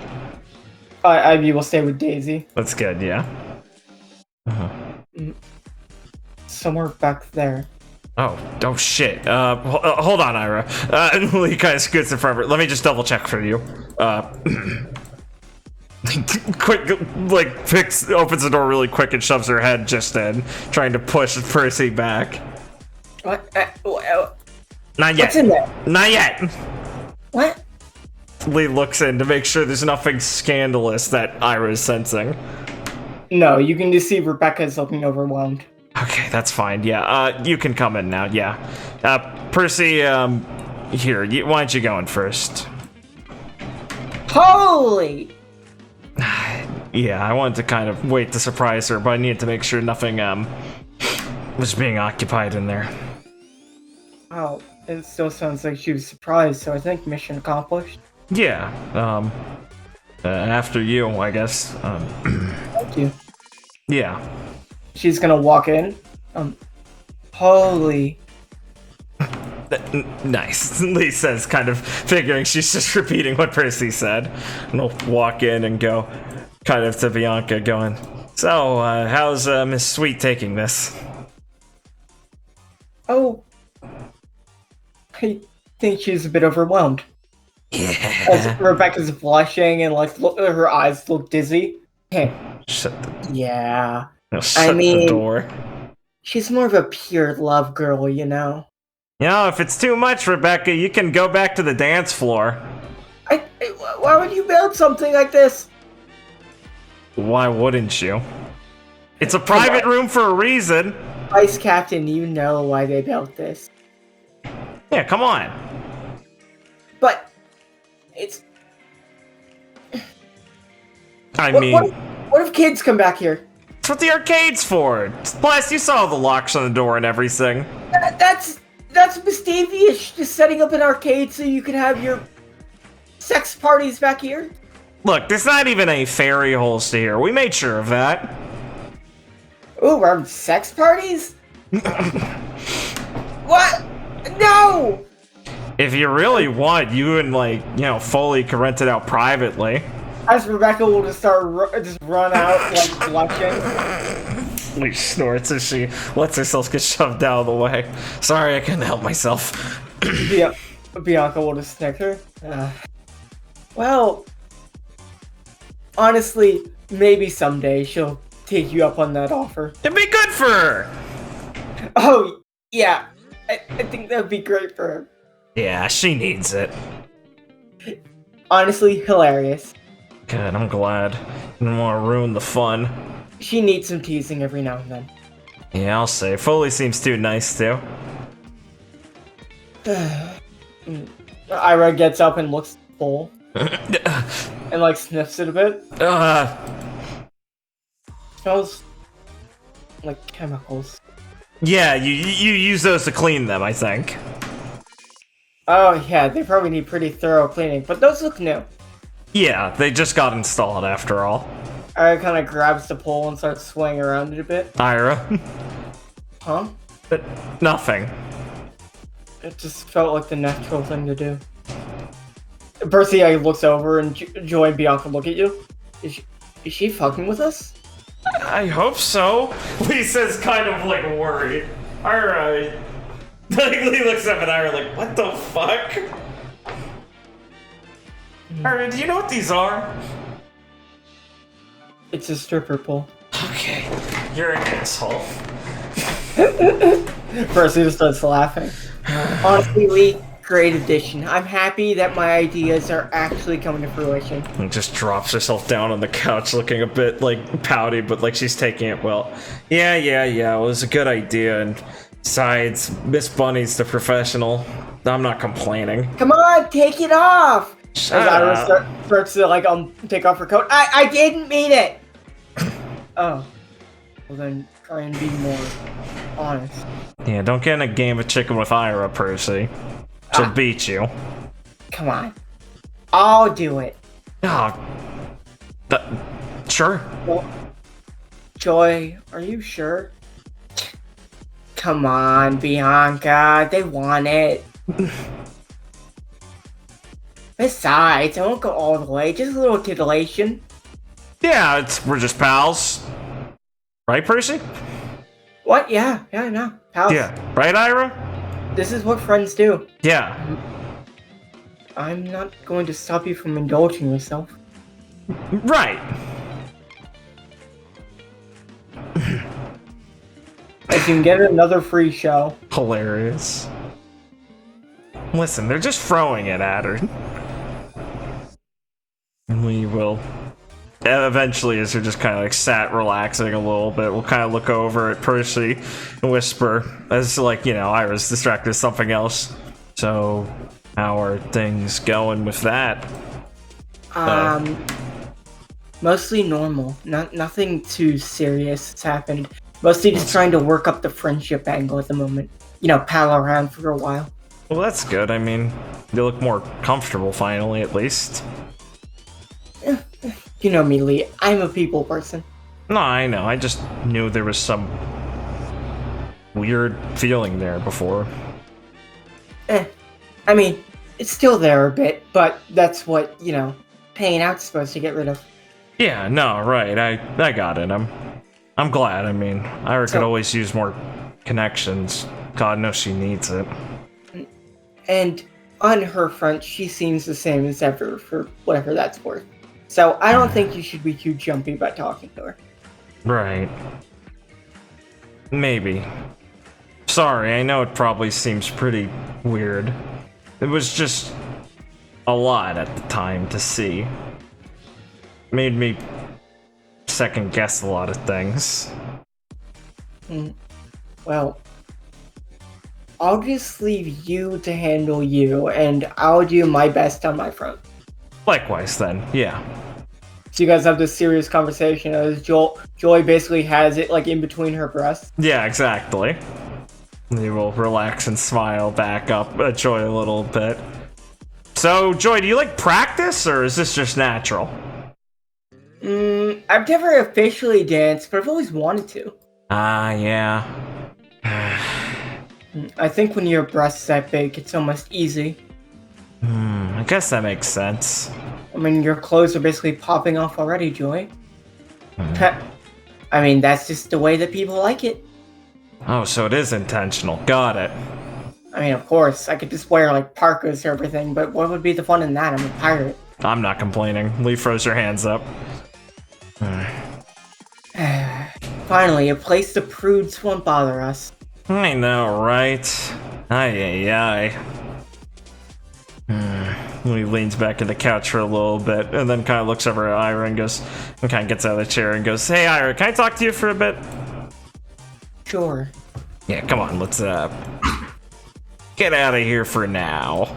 Ivy will stay with Daisy. That's good, yeah. Somewhere back there. Oh shit. Hold on, Ayra. And Lee kind of scoots in front of her. Let me just double check for you. Quick, like, opens the door really quick and shoves her head just in, trying to push Percy back. What? Not yet. What's in there? Not yet. What? Lee looks in to make sure there's nothing scandalous that Ayra is sensing. No, you can just see Rebecca's looking overwhelmed. Okay, that's fine. Yeah, you can come in now. Yeah. Percy, here, why don't you go in first? Holy! Yeah, I wanted to kind of wait to surprise her, but I needed to make sure nothing, was being occupied in there. Oh, it still sounds like she was surprised, so I think mission accomplished. Yeah, after you, I guess. Thank you. Yeah. She's gonna walk in. Holy. Nice, Lee says, kind of figuring she's just repeating what Percy said. And I'll walk in and go kind of to Bianca going, so, how's Miss Sweet taking this? Oh. I think she's a bit overwhelmed. Yeah. As Rebecca's blushing and like her eyes look dizzy. Hey. Shut the, Yeah. shut the door. She's more of a pure love girl, you know? You know, if it's too much, Rebecca, you can go back to the dance floor. Why would you build something like this? Why wouldn't you? It's a private room for a reason. Vice Captain, you know why they built this. Yeah, come on. But It's I what, mean, what if kids come back here? that's what the arcade's for. Plus, you saw the locks on the door and everything. That's Mistavious, just setting up an arcade so you can have your sex parties back here. Look, there's not even any fairy holes to here. We made sure of that. Ooh, we're having sex parties? What? No! If you really want, you and Foley can rent it out privately. As Rebecca will just just run out like blushing. She snorts as she lets herself get shoved out of the way. Sorry, I couldn't help myself. Bianca will just snicker. Well, honestly, maybe someday she'll take you up on that offer. It'd be good for her. Oh, yeah. I think that would be great for her. Yeah, she needs it. Honestly, hilarious. Good, I'm glad. I didn't want to ruin the fun. She needs some teasing every now and then. Yeah, I'll say. Foley seems too nice, too. Ayra gets up and looks full. And like sniffs it a bit. Smells like chemicals. Yeah, you use those to clean them, I think. Oh yeah, they probably need pretty thorough cleaning, but those look new. Yeah, they just got installed after all. Ayra kind of grabs the pole and starts swaying around it a bit. Ayra. Huh? Nothing. It just felt like the natural thing to do. Percy looks over and Joy and Bianca look at you. Is she fucking with us? I hope so. Lisa's kind of like worried. Alright. He looks up at Ayra like, what the fuck? Ayra, do you know what these are? It's a stripper pole. Okay. You're an asshole. Percy just starts laughing. Honestly, Lee, great addition. I'm happy that my ideas are actually coming to fruition. And just drops herself down on the couch looking a bit like pouty, but like she's taking it well. Yeah, it was a good idea, and besides, Miss Bunny's the professional. I'm not complaining. Come on, take it off! Shut As up. Ayra starts to take off her coat. I didn't mean it! Oh. Well then, try and be more honest. Yeah, don't get in a game of chicken with Ayra, Percy. She'll beat you. Come on. I'll do it. Oh. Sure. Well, Joy, are you sure? Come on, Bianca. They want it. Besides, I won't go all the way. Just a little titillation. Yeah, we're just pals. Right, Percy? What? Yeah, no. Pals. Yeah. Right, Ayra? This is what friends do. Yeah. I'm not going to stop you from indulging yourself. Right. If you can get another free show. Hilarious. Listen, they're just throwing it at her. And we will... Eventually, as you're just kind of like sat relaxing a little bit, we'll kind of look over at Percy and whisper, as like, Ayra's distracted with something else. So, how are things going with that? Mostly normal. Nothing too serious has happened. Mostly just trying to work up the friendship angle at the moment. Pal around for a while. Well, that's good. I mean, you look more comfortable finally, at least. You know me, Lee. I'm a people person. No, I know. I just knew there was some weird feeling there before. I mean, it's still there a bit, but that's what, paying out's supposed to get rid of. Yeah, no, right. I got it. I'm glad. I mean, Ayra could always use more connections. God knows she needs it. And on her front, she seems the same as ever, for whatever that's worth. So I don't think you should be too jumpy about talking to her. Right. Maybe. Sorry, I know it probably seems pretty weird. It was just a lot at the time to see. Made me second guess a lot of things. Well, I'll just leave you to handle you, and I'll do my best on my front. Likewise, then. Yeah. So you guys have this serious conversation as Joy basically has it like in between her breasts. Yeah, exactly. You will relax and smile back up at Joy a little bit. So, Joy, do you like practice, or is this just natural? I've never officially danced, but I've always wanted to. Yeah. I think when your breasts that big, it's almost easy. I guess that makes sense. I mean, your clothes are basically popping off already, Joy. I mean, that's just the way that people like it. Oh, so it is intentional. Got it. I mean, of course, I could just wear like parkas or everything, but what would be the fun in that? I'm a pirate. I'm not complaining. Lee throws her hands up. Finally, a place the prudes won't bother us. I know, right? Aye. He leans back in the couch for a little bit, and then kind of looks over at Ayra and goes, and kind of gets out of the chair and goes, "Hey, Ayra, can I talk to you for a bit?" Sure. Yeah, come on, let's get out of here for now.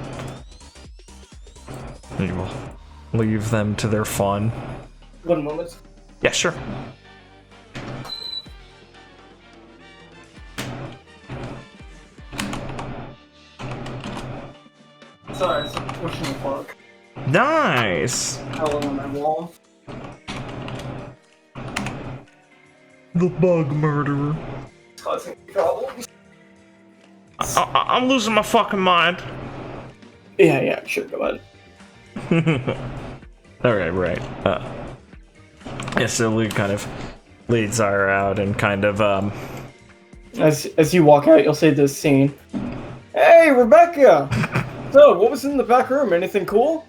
We will leave them to their fun. 1 moment. Yeah, sure. Sorry, I'm pushing the bug. Nice. Hello on my wall. The bug murderer. It's causing problems. I'm losing my fucking mind. Yeah, sure, go ahead. Alright, right. Yeah, so Lee kind of leads Ayra out and kind of, As you walk out, you'll see this scene. Hey, Rebecca! So, what was in the back room? Anything cool?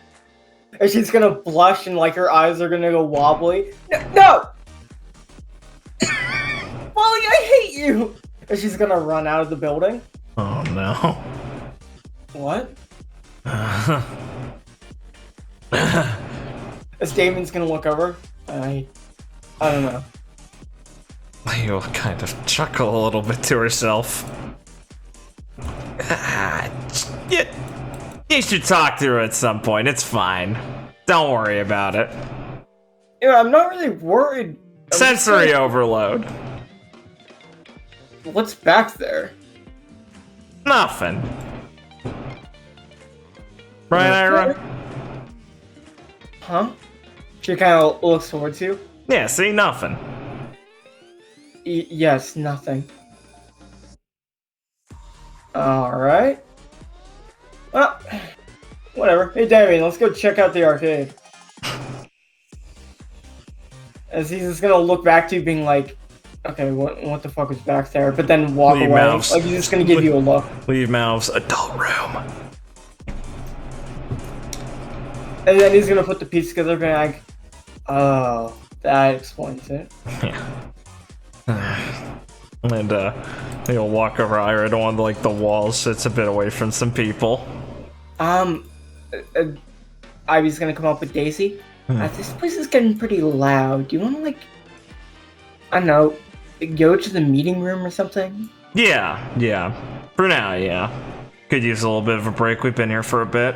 And she's gonna blush and like her eyes are gonna go wobbly. No! Molly, I hate you! And she's gonna run out of the building. oh no. What? As Damon's gonna look over. I don't know. Lee will kind of chuckle a little bit to herself. You should talk to her at some point. It's fine. Don't worry about it. Yeah, I'm not really worried. Sensory overload. What's back there? Nothing. Right, Ayra? Huh? She kind of looks towards you. Yeah, see, nothing. Yes, nothing. Alright. Well, whatever. Hey, Damien, let's go check out the arcade. As he's just gonna look back to you being like, okay, what the fuck is back there? But then walk Leave away. mouse. Like, he's just gonna give you a look. Leave Mouth's adult room. And then he's gonna put the piece together being like, oh, that explains it. Yeah. And he'll walk over Ayra to one of like the walls, sits a bit away from some people. Ivy's gonna come up with Daisy. This place is getting pretty loud. Do you wanna like, I don't know, go to the meeting room or something? Yeah. For now, yeah. Could use a little bit of a break. We've been here for a bit.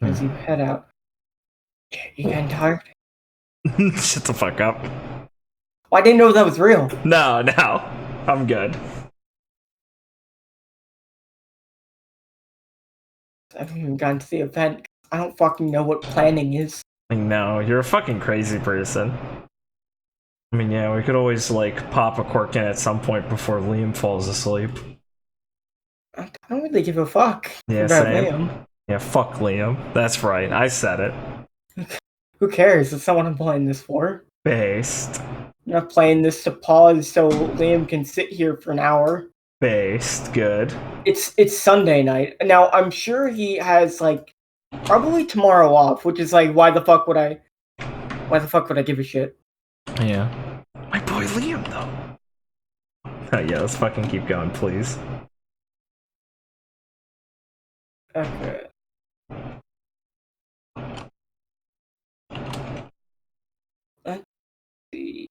As you head out. You getting tired? Shut the fuck up. Oh, I didn't know that was real. No. I'm good. I haven't even gotten to the event. I don't fucking know what planning is. No, you're a fucking crazy person. I mean, yeah, we could always, like, pop a cork in at some point before Liam falls asleep. I don't really give a fuck Yeah, about same. Liam. Yeah, fuck Liam. That's right, I said it. Who cares? It's not what I'm playing this for. Based. I'm not playing this to pause so Liam can sit here for an hour. Based. Good. It's Sunday night. Now, I'm sure he has, like, probably tomorrow off, which is like, why the fuck would I give a shit? Yeah. My boy Liam, though. Yeah, let's fucking keep going, please. Okay. Let's see.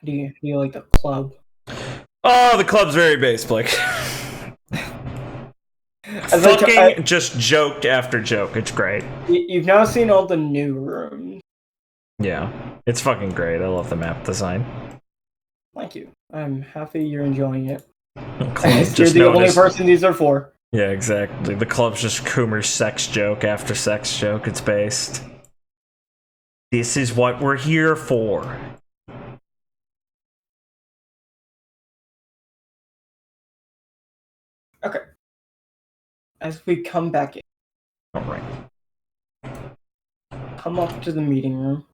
Do you like the club? Oh, the club's very base, Blake. Fucking just joke after joke. It's great. You've now seen all the new rooms. Yeah, it's fucking great. I love the map design. Thank you. I'm happy you're enjoying it. You're the only person these are for. Yeah, exactly. The club's just Coomer's sex joke after sex joke. It's based. This is what we're here for. Okay. As we come back in. Alright. Come up to the meeting room.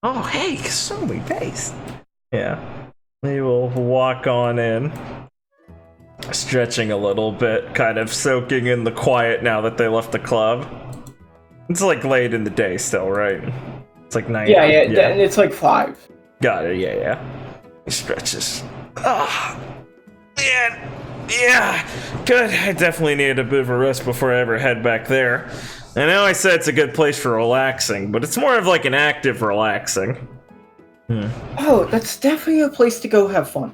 Oh, hey, Kasumi, based. Yeah. We will walk on in. Stretching a little bit, kind of soaking in the quiet now that they left the club. It's like late in the day still, right? It's like 9. Yeah, and it's like 5. Got it, yeah. He stretches. Ah, man. Yeah, good. I definitely needed a bit of a rest before I ever head back there. I know I said it's a good place for relaxing, but it's more of like an active relaxing. Oh, that's definitely a place to go have fun.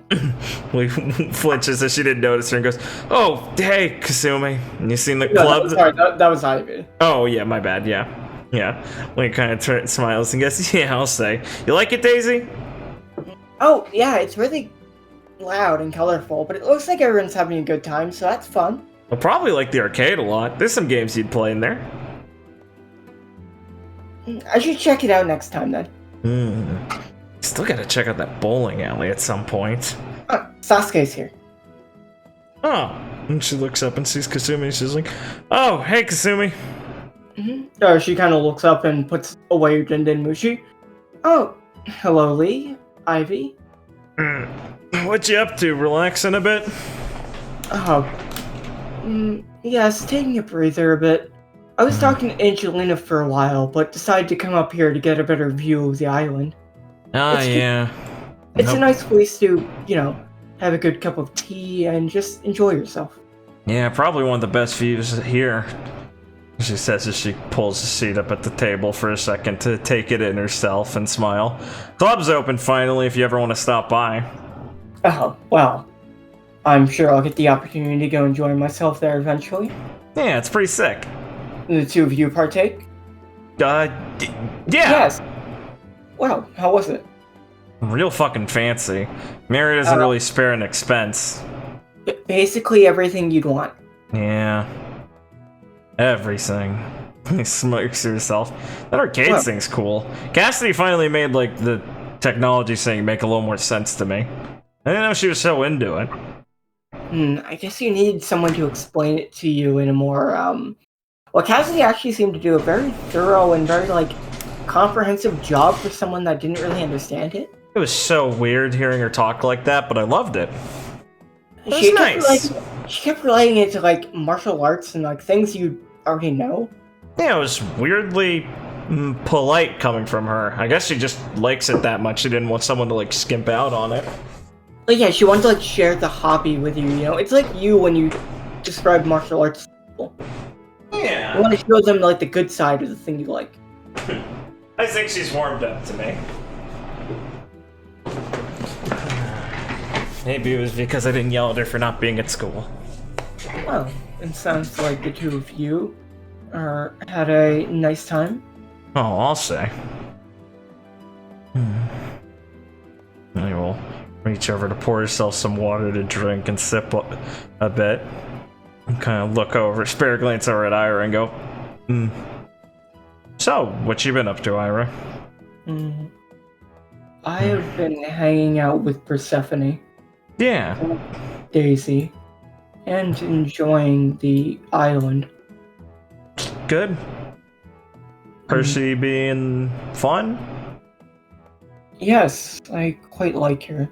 We flinches as she didn't notice her and goes, "Oh, hey, Kasumi. You seen the club?" Sorry, that was Ivy. Oh, yeah, my bad, yeah. Link kind of smiles and goes, "Yeah, I'll say. You like it, Daisy?" Oh, yeah, it's really loud and colorful, but it looks like everyone's having a good time, so that's fun. I'll probably like the arcade a lot. There's some games you'd play in there. I should check it out next time, then. Still gotta check out that bowling alley at some point. Sasuke's here. Oh, and she looks up and sees Kasumi. She's like, "Oh, hey, Kasumi." She kind of looks up and puts away Jinden Mushi. Oh, hello, Lee. Ivy. What you up to? Relaxing a bit? Yes, taking a breather a bit. I was talking to Angelina for a while, but decided to come up here to get a better view of the island. Yeah. It's a nice place to, have a good cup of tea and just enjoy yourself. Yeah, probably one of the best views here. She says as she pulls the seat up at the table for a second to take it in herself and smile. Club's open finally if you ever want to stop by. Oh, well. I'm sure I'll get the opportunity to go enjoy myself there eventually. Yeah, it's pretty sick. The two of you partake? Yeah. Yes. Well, how was it? Real fucking fancy. Mary doesn't really spare an expense. Basically everything you'd want. Yeah. Everything. He smirks to herself. That arcade thing's cool. Cassidy finally made, the technology thing make a little more sense to me. I didn't know she was so into it. I guess you need someone to explain it to you in a more, Well, Cassidy actually seemed to do a very thorough and very, comprehensive job for someone that didn't really understand it. It was so weird hearing her talk like that, but I loved it. It was nice. She kept relating it to, martial arts and, things you already know. Yeah, it was weirdly polite coming from her. I guess she just likes it that much. She didn't want someone to, skimp out on it. Yeah, she wanted to, share the hobby with you, It's like you when you describe martial arts to people. Yeah. You want to show them, the good side of the thing you like. I think she's warmed up to me. Maybe it was because I didn't yell at her for not being at school. Well, it sounds like the two of you had a nice time. Oh, I'll say. I will reach over to pour herself some water to drink and sip a bit. And kind of look over, spare glance over at Ayra and go, So, what you been up to, Ayra? I have been hanging out with Persephone. Yeah. Daisy. And enjoying the island. Good. Percy being fun? Yes, I quite like her.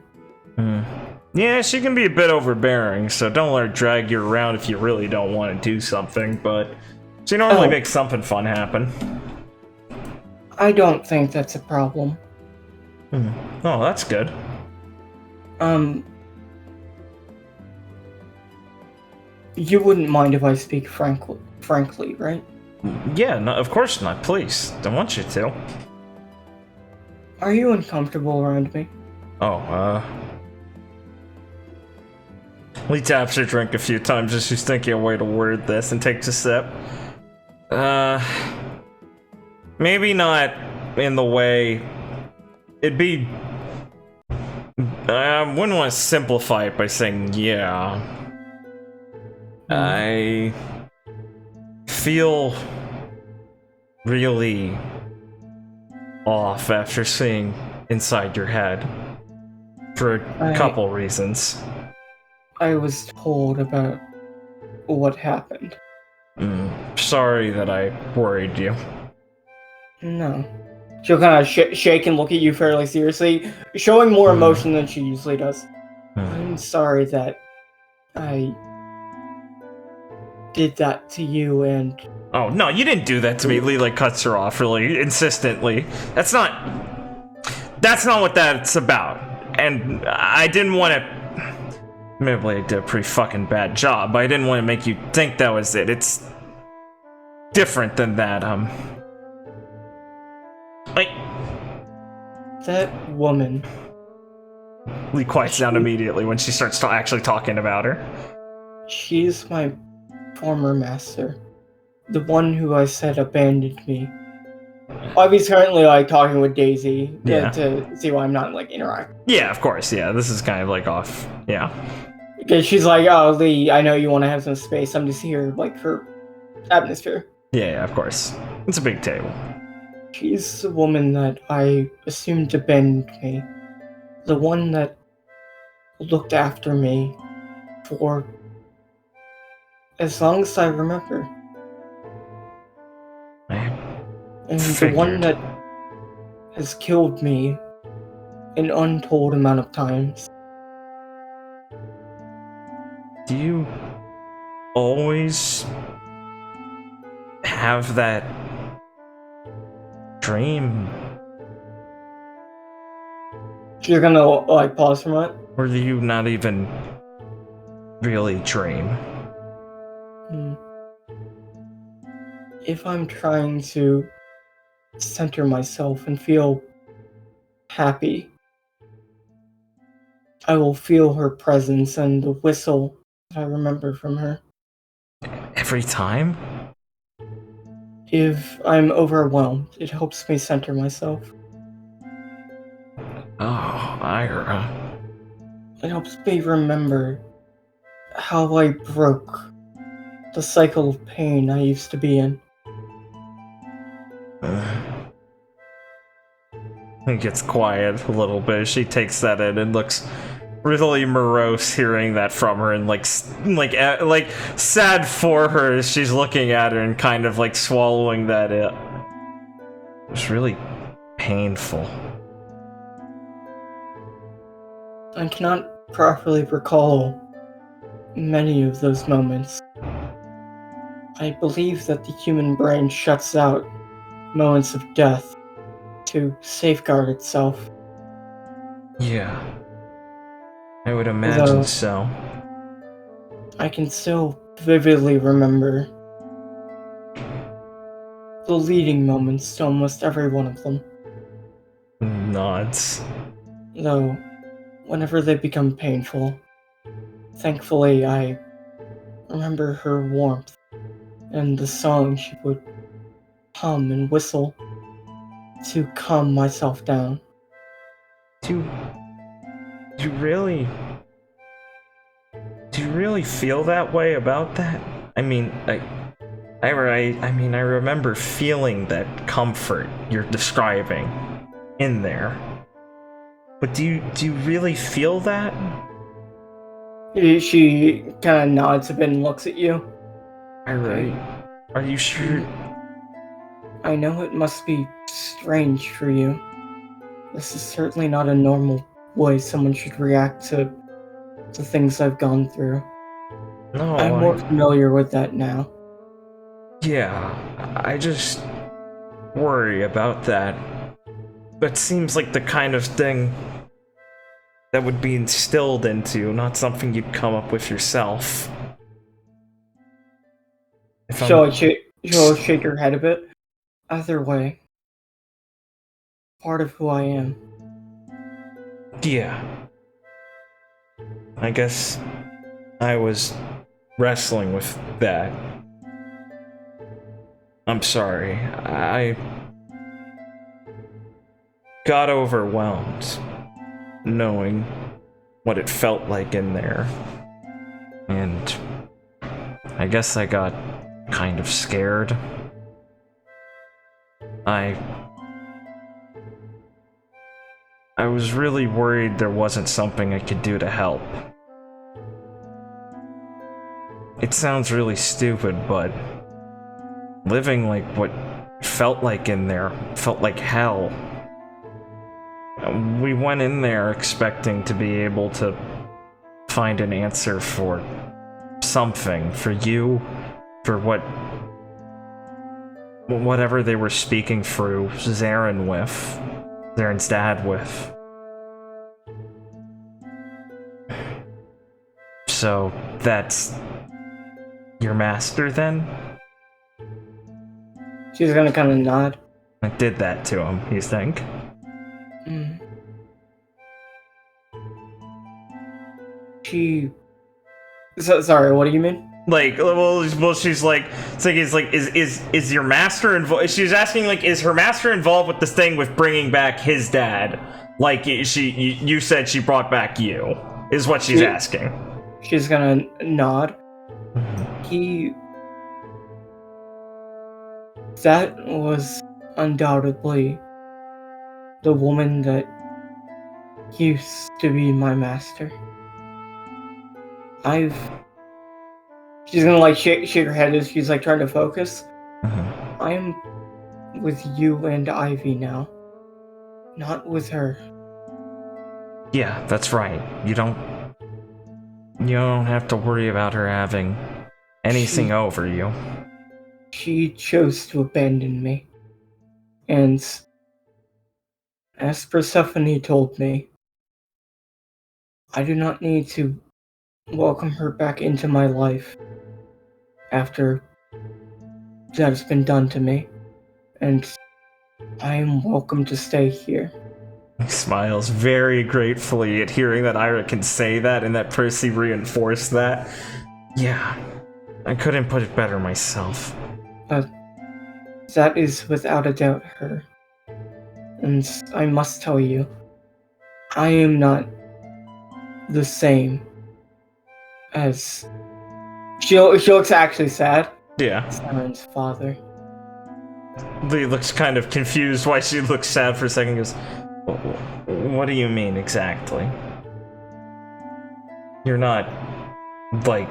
Yeah, she can be a bit overbearing, so don't let her drag you around if you really don't want to do something, but she normally makes something fun happen. I don't think that's a problem. Oh, that's good. You wouldn't mind if I speak frankly, right? Yeah, no, of course not. Please, don't want you to. Are you uncomfortable around me? Oh, Lee taps her drink a few times as she's thinking a way to word this and takes a sip. Maybe not in the way... It'd be... I wouldn't want to simplify it by saying, yeah. I feel really off after seeing inside your head for a couple reasons. I was told about what happened. Sorry that I worried you. No. She'll kind of shake and look at you fairly seriously, showing more emotion than she usually does. I'm sorry that I did that to you and... Oh, no, you didn't do that to me. Lee, like, cuts her off really insistently. That's not what that's about. And I didn't want to... Maybe I did a pretty fucking bad job, but I didn't want to make you think that was it. It's different than that, Like... That woman... Lee quiets down immediately when she starts actually talking about her. She's my former master. The one who I said abandoned me. He's currently, like, talking with Daisy to see why I'm not, like, interacting. Yeah, of course, yeah. This is kind of, like, off. Yeah. Because she's like, oh, Lee, I know you want to have some space. I'm just here, like, for atmosphere. Yeah, of course. It's a big table. She's the woman that I assumed abandoned me. The one that looked after me for as long as I remember. And the one that has killed me an untold amount of times. Do you always have that dream? You're gonna, like, pause for a moment? Or do you not even really dream? If I'm trying to center myself and feel happy, I will feel her presence and the whistle that I remember from her. Every time? If I'm overwhelmed, it helps me center myself. Oh, Ayra. It helps me remember how I broke the cycle of pain I used to be in. It gets quiet a little bit. She takes that in and looks really morose hearing that from her, and like sad for her as she's looking at her and kind of like swallowing that it was really painful. I cannot properly recall many of those moments. I believe that the human brain shuts out moments of death to safeguard itself. Yeah. I would imagine so. I can still vividly remember the leading moments to almost every one of them. Nods. Though, whenever they become painful, thankfully I remember her warmth and the song she would hum and whistle to calm myself down. Do you really feel that way about that? I mean, I remember feeling that comfort you're describing in there. But do you really feel that? She kind of nods a bit and looks at you. Alright. Are you sure? I know it must be strange for you. This is certainly not a normal way someone should react to the things I've gone through. No, I'm more familiar with that now. Yeah, I just worry about that. That seems like the kind of thing that would be instilled into you, not something you'd come up with yourself. She'll shake her head a bit. Either way, part of who I am. Yeah. I guess I was wrestling with that. I'm sorry. I got overwhelmed knowing what it felt like in there. And I guess I got kind of scared. I was really worried there wasn't something I could do to help. It sounds really stupid, but living like what felt like in there felt like hell. We went in there expecting to be able to find an answer for something, for you, for whatever they were speaking through Zaren's dad with. So, that's your master then? She's gonna kind of nod. I did that to him, you think? Sorry, what do you mean? Like, well, she's like, is your master involved? She's asking, like, is her master involved with this thing with bringing back his dad? Like, you said she brought back you, is what she's asking. She's gonna nod. That was undoubtedly the woman that used to be my master. She's gonna like shake her head as she's like trying to focus. I'm with you and Ivy now, not with her. Yeah, that's right. You don't have to worry about her having anything over you. She chose to abandon me. And as Persephone told me, I do not need to welcome her back into my life after that has been done to me. And I am welcome to stay here. He smiles very gratefully at hearing that Ayra can say that and that Percy reinforced that. Yeah, I couldn't put it better myself. That is without a doubt her. And I must tell you, I am not the same as... She looks actually sad. Yeah. Zaren's father. Lee looks kind of confused why she looks sad for a second. Goes, what do you mean exactly? You're not, like,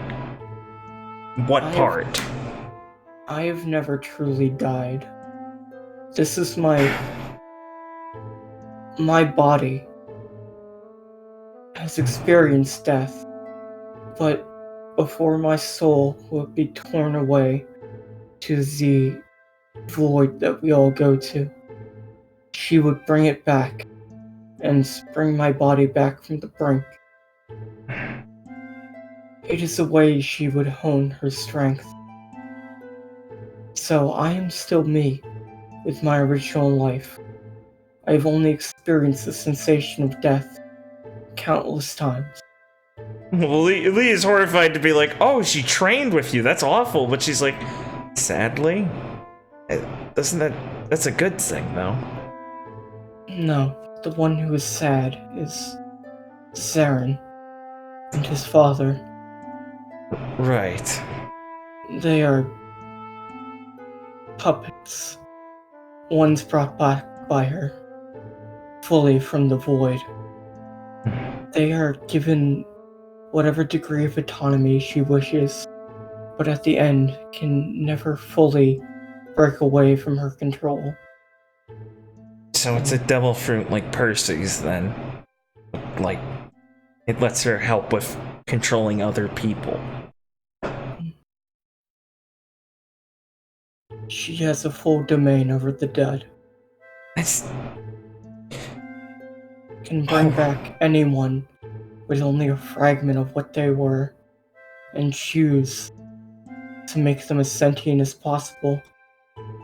what part? I have never truly died. This is my body has experienced death, but before my soul would be torn away to the void that we all go to, she would bring it back and bring my body back from the brink. It is the way she would hone her strength. So I am still me, with my original life. I have only experienced the sensation of death countless times. Well, Lee is horrified to be like, oh, she trained with you, that's awful, but she's like, sadly? That's a good thing, though. No, the one who is sad is Zaren and his father. Right. They are puppets. One's brought back by her, fully from the void. They are given whatever degree of autonomy she wishes, but at the end can never fully break away from her control. So it's a devil fruit like Percy's, then. Like, it lets her help with controlling other people. She has a full domain over the dead. That's... Can bring back anyone with only a fragment of what they were, and choose to make them as sentient as possible,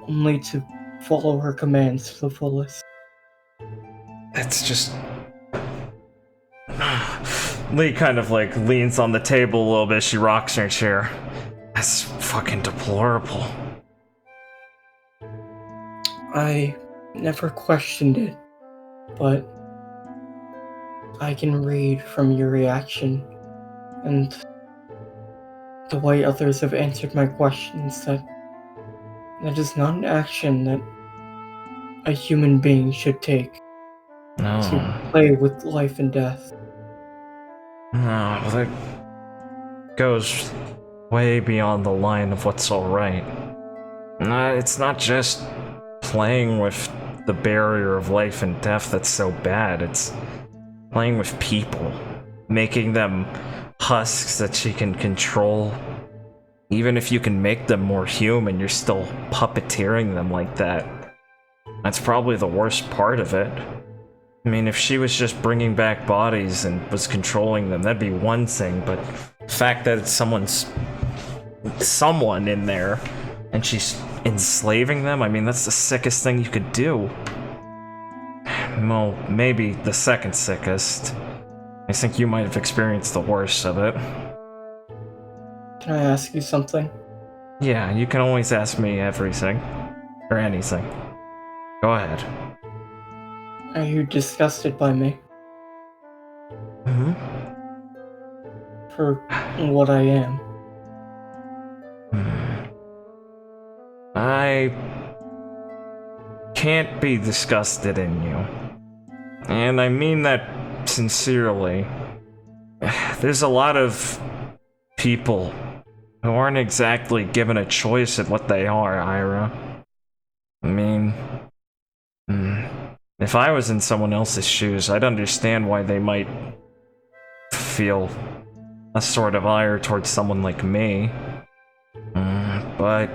only to follow her commands to the fullest. That's just... Lee kind of like leans on the table a little bit. She rocks in her chair. That's fucking deplorable. I never questioned it, but I can read from your reaction and the way others have answered my questions that is not an action that a human being should take No. to play with life and death. No, that goes way beyond the line of what's alright. It's not just playing with the barrier of life and death that's so bad, it's playing with people, making them husks that she can control. Even if you can make them more human, you're still puppeteering them like that. That's probably the worst part of it. I mean, if she was just bringing back bodies and was controlling them, that'd be one thing, but the fact that it's someone in there and she's enslaving them, I mean, that's the sickest thing you could do. Well, maybe the second sickest. I think you might have experienced the worst of it. Can I ask you something? Yeah, you can always ask me everything. Or anything. Go ahead. Are you disgusted by me? Mm-hmm. For what I am? I can't be disgusted in you. And I mean that sincerely. There's a lot of people who aren't exactly given a choice at what they are, Ayra. I mean, if I was in someone else's shoes, I'd understand why they might feel a sort of ire towards someone like me. But,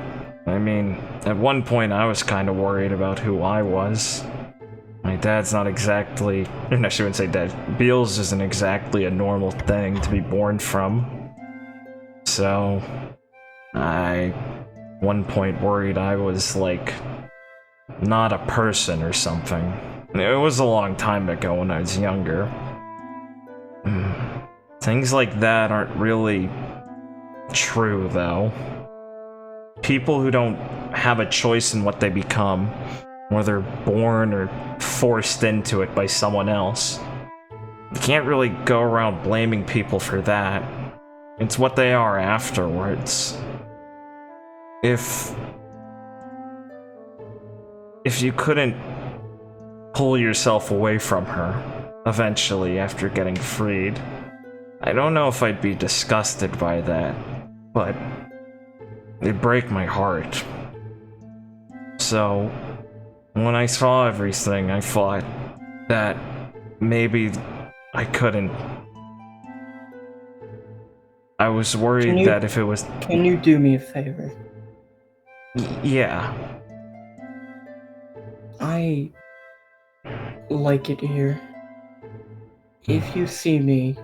I mean, at one point I was kind of worried about who I was. My dad's not exactly... I shouldn't say dad. Beals isn't exactly a normal thing to be born from. So, I, one point, worried I was, like, not a person or something. It was a long time ago when I was younger. Things like that aren't really true, though. People who don't have a choice in what they become, whether born or forced into it by someone else, you can't really go around blaming people for that. It's what they are afterwards. If you couldn't pull yourself away from her, eventually, after getting freed, I don't know if I'd be disgusted by that, but it'd break my heart. So, when I saw everything, I thought that maybe I couldn't. I was worried that if it was... Can you do me a favor? Yeah. I like it here. If you see me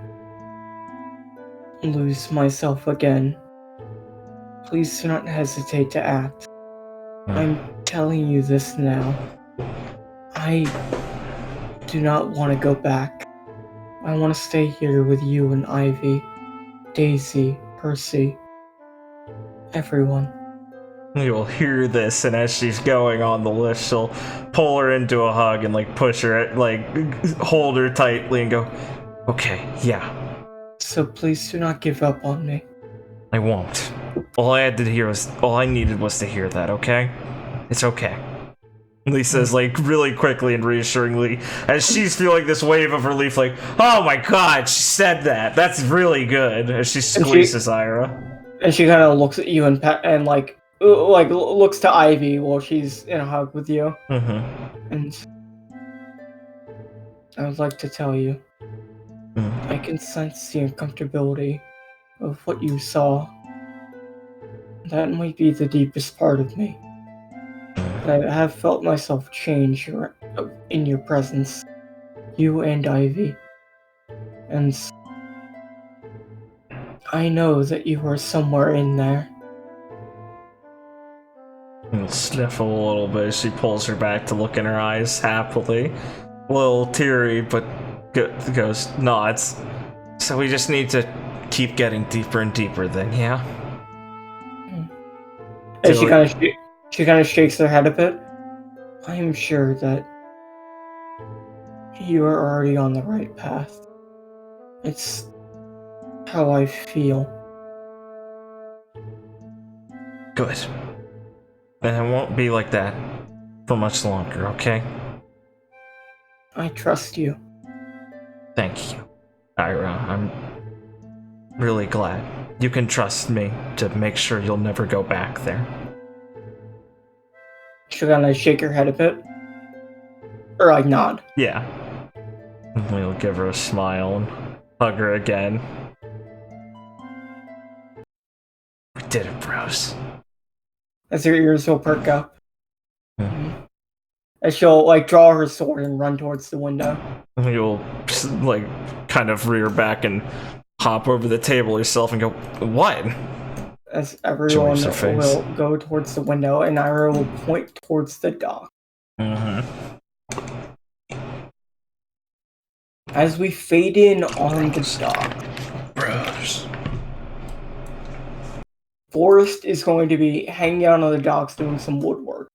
lose myself again, please do not hesitate to act. I'm telling you this now. I do not want to go back. I want to stay here with you and Ivy, Daisy, Percy, everyone. You'll hear this, and as she's going on the lift, she'll pull her into a hug and like push her, like hold her tightly and go, okay, yeah. So please do not give up on me. I won't. All I needed was to hear that, okay? It's okay. Lee says, like, really quickly and reassuringly, as she's feeling this wave of relief, like, oh my god, she said that. That's really good. As she squeezes Ayra. And she kind of looks at you and like looks to Ivy while she's in a hug with you. Mm-hmm. And I would like to tell you, I can sense the uncomfortability of what you saw. That might be the deepest part of me. I have felt myself change in your presence, you and Ivy. And I know that you are somewhere in there. And sniffle a little bit as she pulls her back to look in her eyes happily. A little teary, but nods. So we just need to keep getting deeper and deeper then, yeah? And she kind of shakes her head a bit. I am sure that you are already on the right path. It's how I feel. Good. And it won't be like that for much longer, okay? I trust you. Thank you, Ayra. I'm really glad. You can trust me to make sure you'll never go back there. She'll kind of shake her head a bit. Or like nod. Yeah. And we'll give her a smile and hug her again. We did it, bros. As her ears will perk up. Hmm. As she'll like draw her sword and run towards the window. You'll like kind of rear back and hop over the table yourself and go, what? As everyone Joyce her face. will go towards the window, and Ayra will point towards the dock. Mm-hmm. As we fade in on the dock, Bros. Forrest is going to be hanging out on the docks doing some woodwork.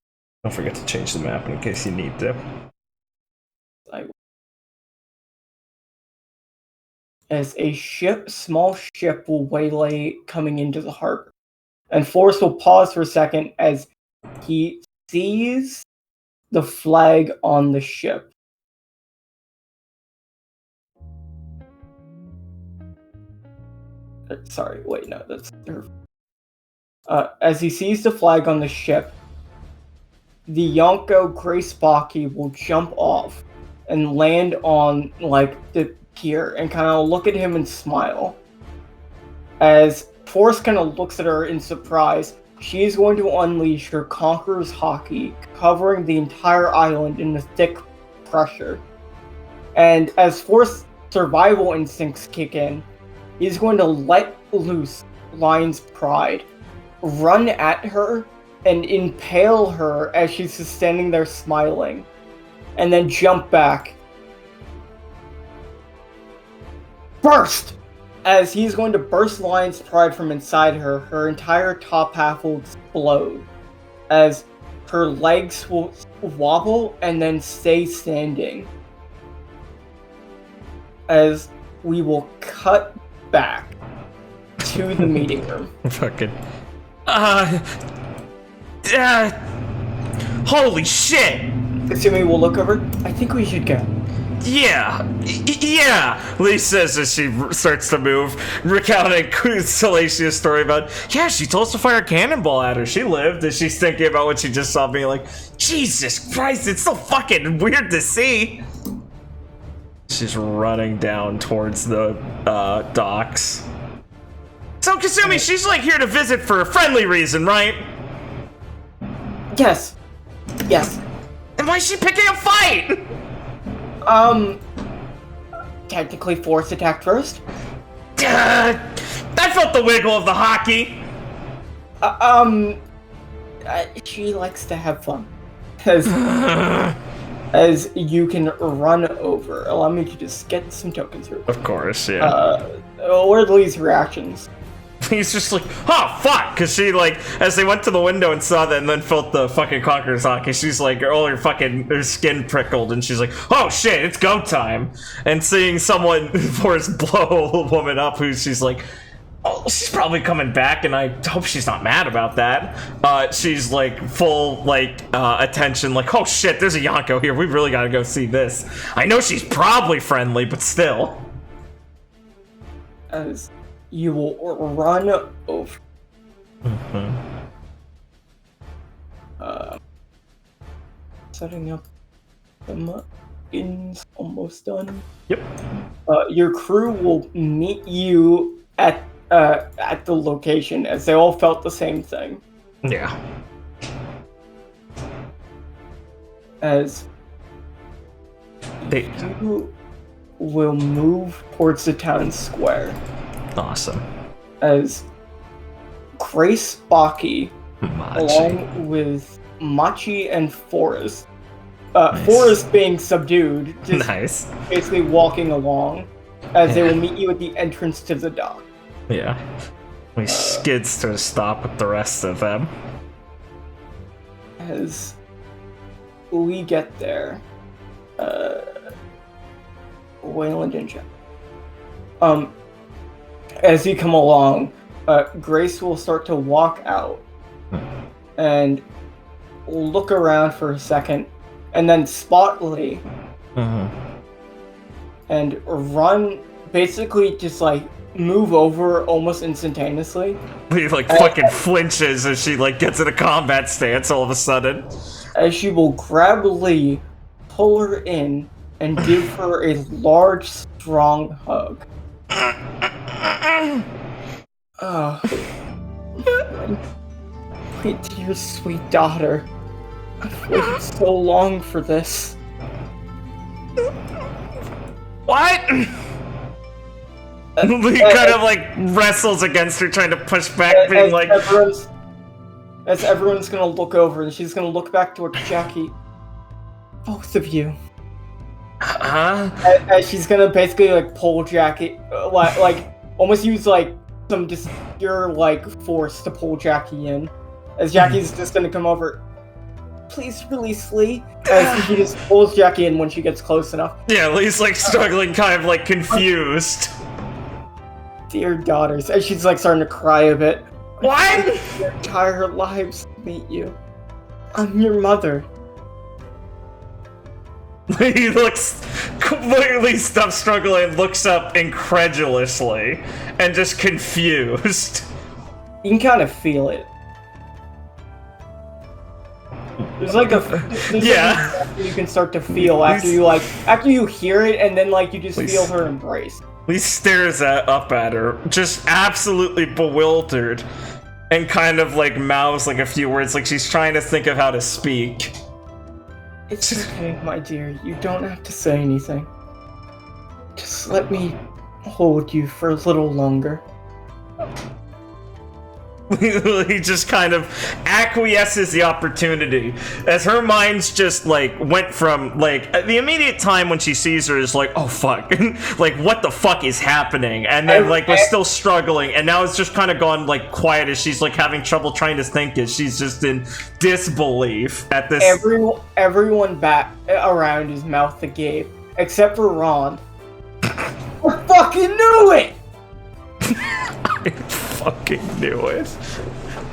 Don't forget to change the map in case you need to. As a small ship will waylay coming into the harbor. And Forrest will pause for a second as he sees the flag on the ship. Sorry, wait, no, that's... as he sees the flag on the ship, the Yonko Grace Baki will jump off and land on, like, the pier and kind of look at him and smile. As Forrest kind of looks at her in surprise, she is going to unleash her Conqueror's Hockey, covering the entire island in the thick pressure. And as Forrest's survival instincts kick in, he's going to let loose Lion's Pride, run at her, and impale her as she's just standing there smiling, and then jump back. Burst! As he's going to burst Lion's Pride from inside her, her entire top half will explode, as her legs will wobble and then stay standing. As we will cut back to the meeting room. Fucking. Holy shit! Kasumi will look over. I think we should go. Yeah, yeah, Lee says as she starts to move, recounting Salatia's story about, yeah, she told us to fire a cannonball at her. She lived, and she's thinking about what she just saw, being like, Jesus Christ, it's so fucking weird to see. She's running down towards the docks. So, Kasumi, she's like here to visit for a friendly reason, right? Yes. Yes. And why is she picking a fight? Technically Forrest attacked first. I felt the wiggle of the hockey. She likes to have fun. As you can run over. Allow me to just get some tokens here. Of course, yeah. What are Lee's reactions? He's just like, oh, fuck, because she, like, as they went to the window and saw that and then felt the fucking Conqueror's Hockey, she's like, her skin prickled, and she's like, oh, shit, it's go time. And seeing someone Forrest blow a woman up who she's like, oh, she's probably coming back, and I hope she's not mad about that. She's, like, full, like, attention, like, oh, shit, there's a Yonko here, we really gotta go see this. I know she's probably friendly, but still. As you will run over. Mm-hmm. Setting up the muffins, almost done. Yep. Your crew will meet you at the location, as they all felt the same thing. Yeah. As you will move towards the town square. Awesome. As Grace Baki, Machi. along with Machi and Forrest, Nice. Forrest being subdued, just Nice. basically walking along, as they will meet you at the entrance to the dock. Yeah. We skids to a stop with the rest of them. As we get there, Wayland and Jeff. As you come along, Grace will start to walk out and look around for a second, and then spot Lee and run, basically just like move over almost instantaneously. Lee like fucking flinches as she like gets in a combat stance all of a sudden. As she will grab Lee, pull her in, and give her a large, strong hug. My dear sweet daughter. I've waited so long for this. What? Lee kind of like wrestles against her, trying to push back, being like... Everyone's gonna look over, and she's gonna look back towards Jackie. Both of you. Huh? As she's gonna basically like pull Jackie, like almost use like some just pure like force to pull Jackie in. As Jackie's just gonna come over. Please release Lee. As he just pulls Jackie in when she gets close enough. Yeah, Lee's like struggling, kind of like confused. Dear daughters, as she's like starting to cry a bit. What? Your entire lives to meet you. I'm your mother. He looks completely stopped struggling and looks up incredulously and just confused. You can kind of feel it. There's like you can start to feel after you hear it, and then like you just feel her embrace. He stares up at her, just absolutely bewildered, and kind of like mouths like a few words, like she's trying to think of how to speak. It's okay, my dear. You don't have to say anything. Just let me hold you for a little longer. He just kind of acquiesces the opportunity as her mind's just like went from like the immediate time when she sees her is like, oh fuck, like what the fuck is happening, and then like was still struggling, and now it's just kind of gone like quiet as she's like having trouble trying to think, as she's just in disbelief at this. Everyone back around is mouth agape except for Ron. I fucking knew it. I fucking knew it.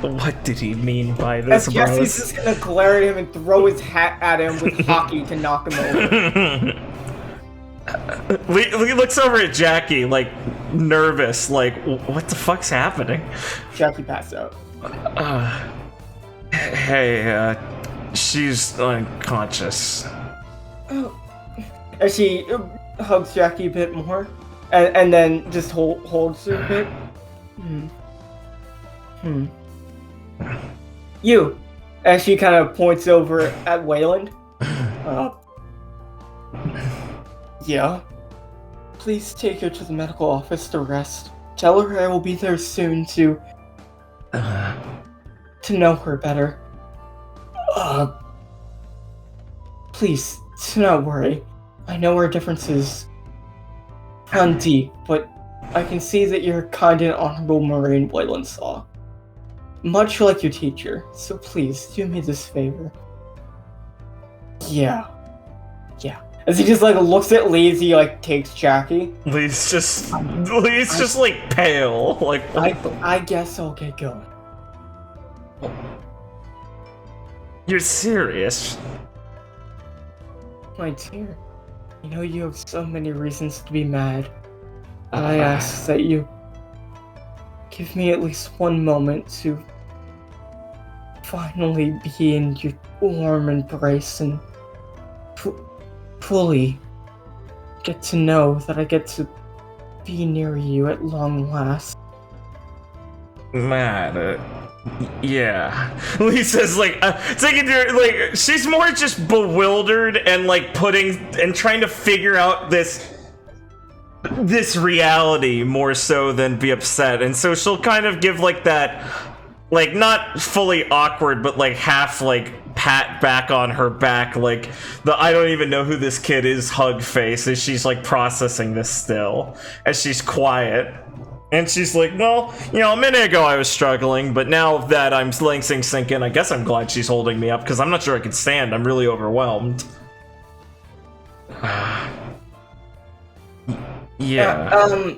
What did he mean by this, bro? Jesse's just gonna glare at him and throw his hat at him with hockey to knock him over. Lee looks over at Jackie, like, nervous, like, what the fuck's happening? Jackie passed out. Hey, she's unconscious. Oh. As she hugs Jackie a bit more, and then just holds her a bit. You, as she kind of points over at Wayland. Yeah. Please take her to the medical office to rest. Tell her I will be there soon to know her better. Please, do not worry. I know our differences run deep, but I can see that you're a kind and honorable Marine, Wayland saw. Much like your teacher, so please, do me this favor. Yeah. As he just like looks at Lee as he like takes Jackie. Lee's just like pale, like... I guess I'll get going. You're serious? My dear, I know you have so many reasons to be mad. I ask that you give me at least one moment to finally be in your warm embrace and fully get to know that I get to be near you at long last. Man, yeah. Lisa's like, taking her, like, she's more just bewildered and like trying to figure out this reality more so than be upset, and so she'll kind of give like that, like not fully awkward but like half like pat back on her back, like the I don't even know who this kid is hug face as she's like processing this still, as she's quiet. And she's like, well, you know, a minute ago I was struggling, but now that I'm letting things sink in, I guess I'm glad she's holding me up, because I'm not sure I can stand. I'm really overwhelmed. Yeah.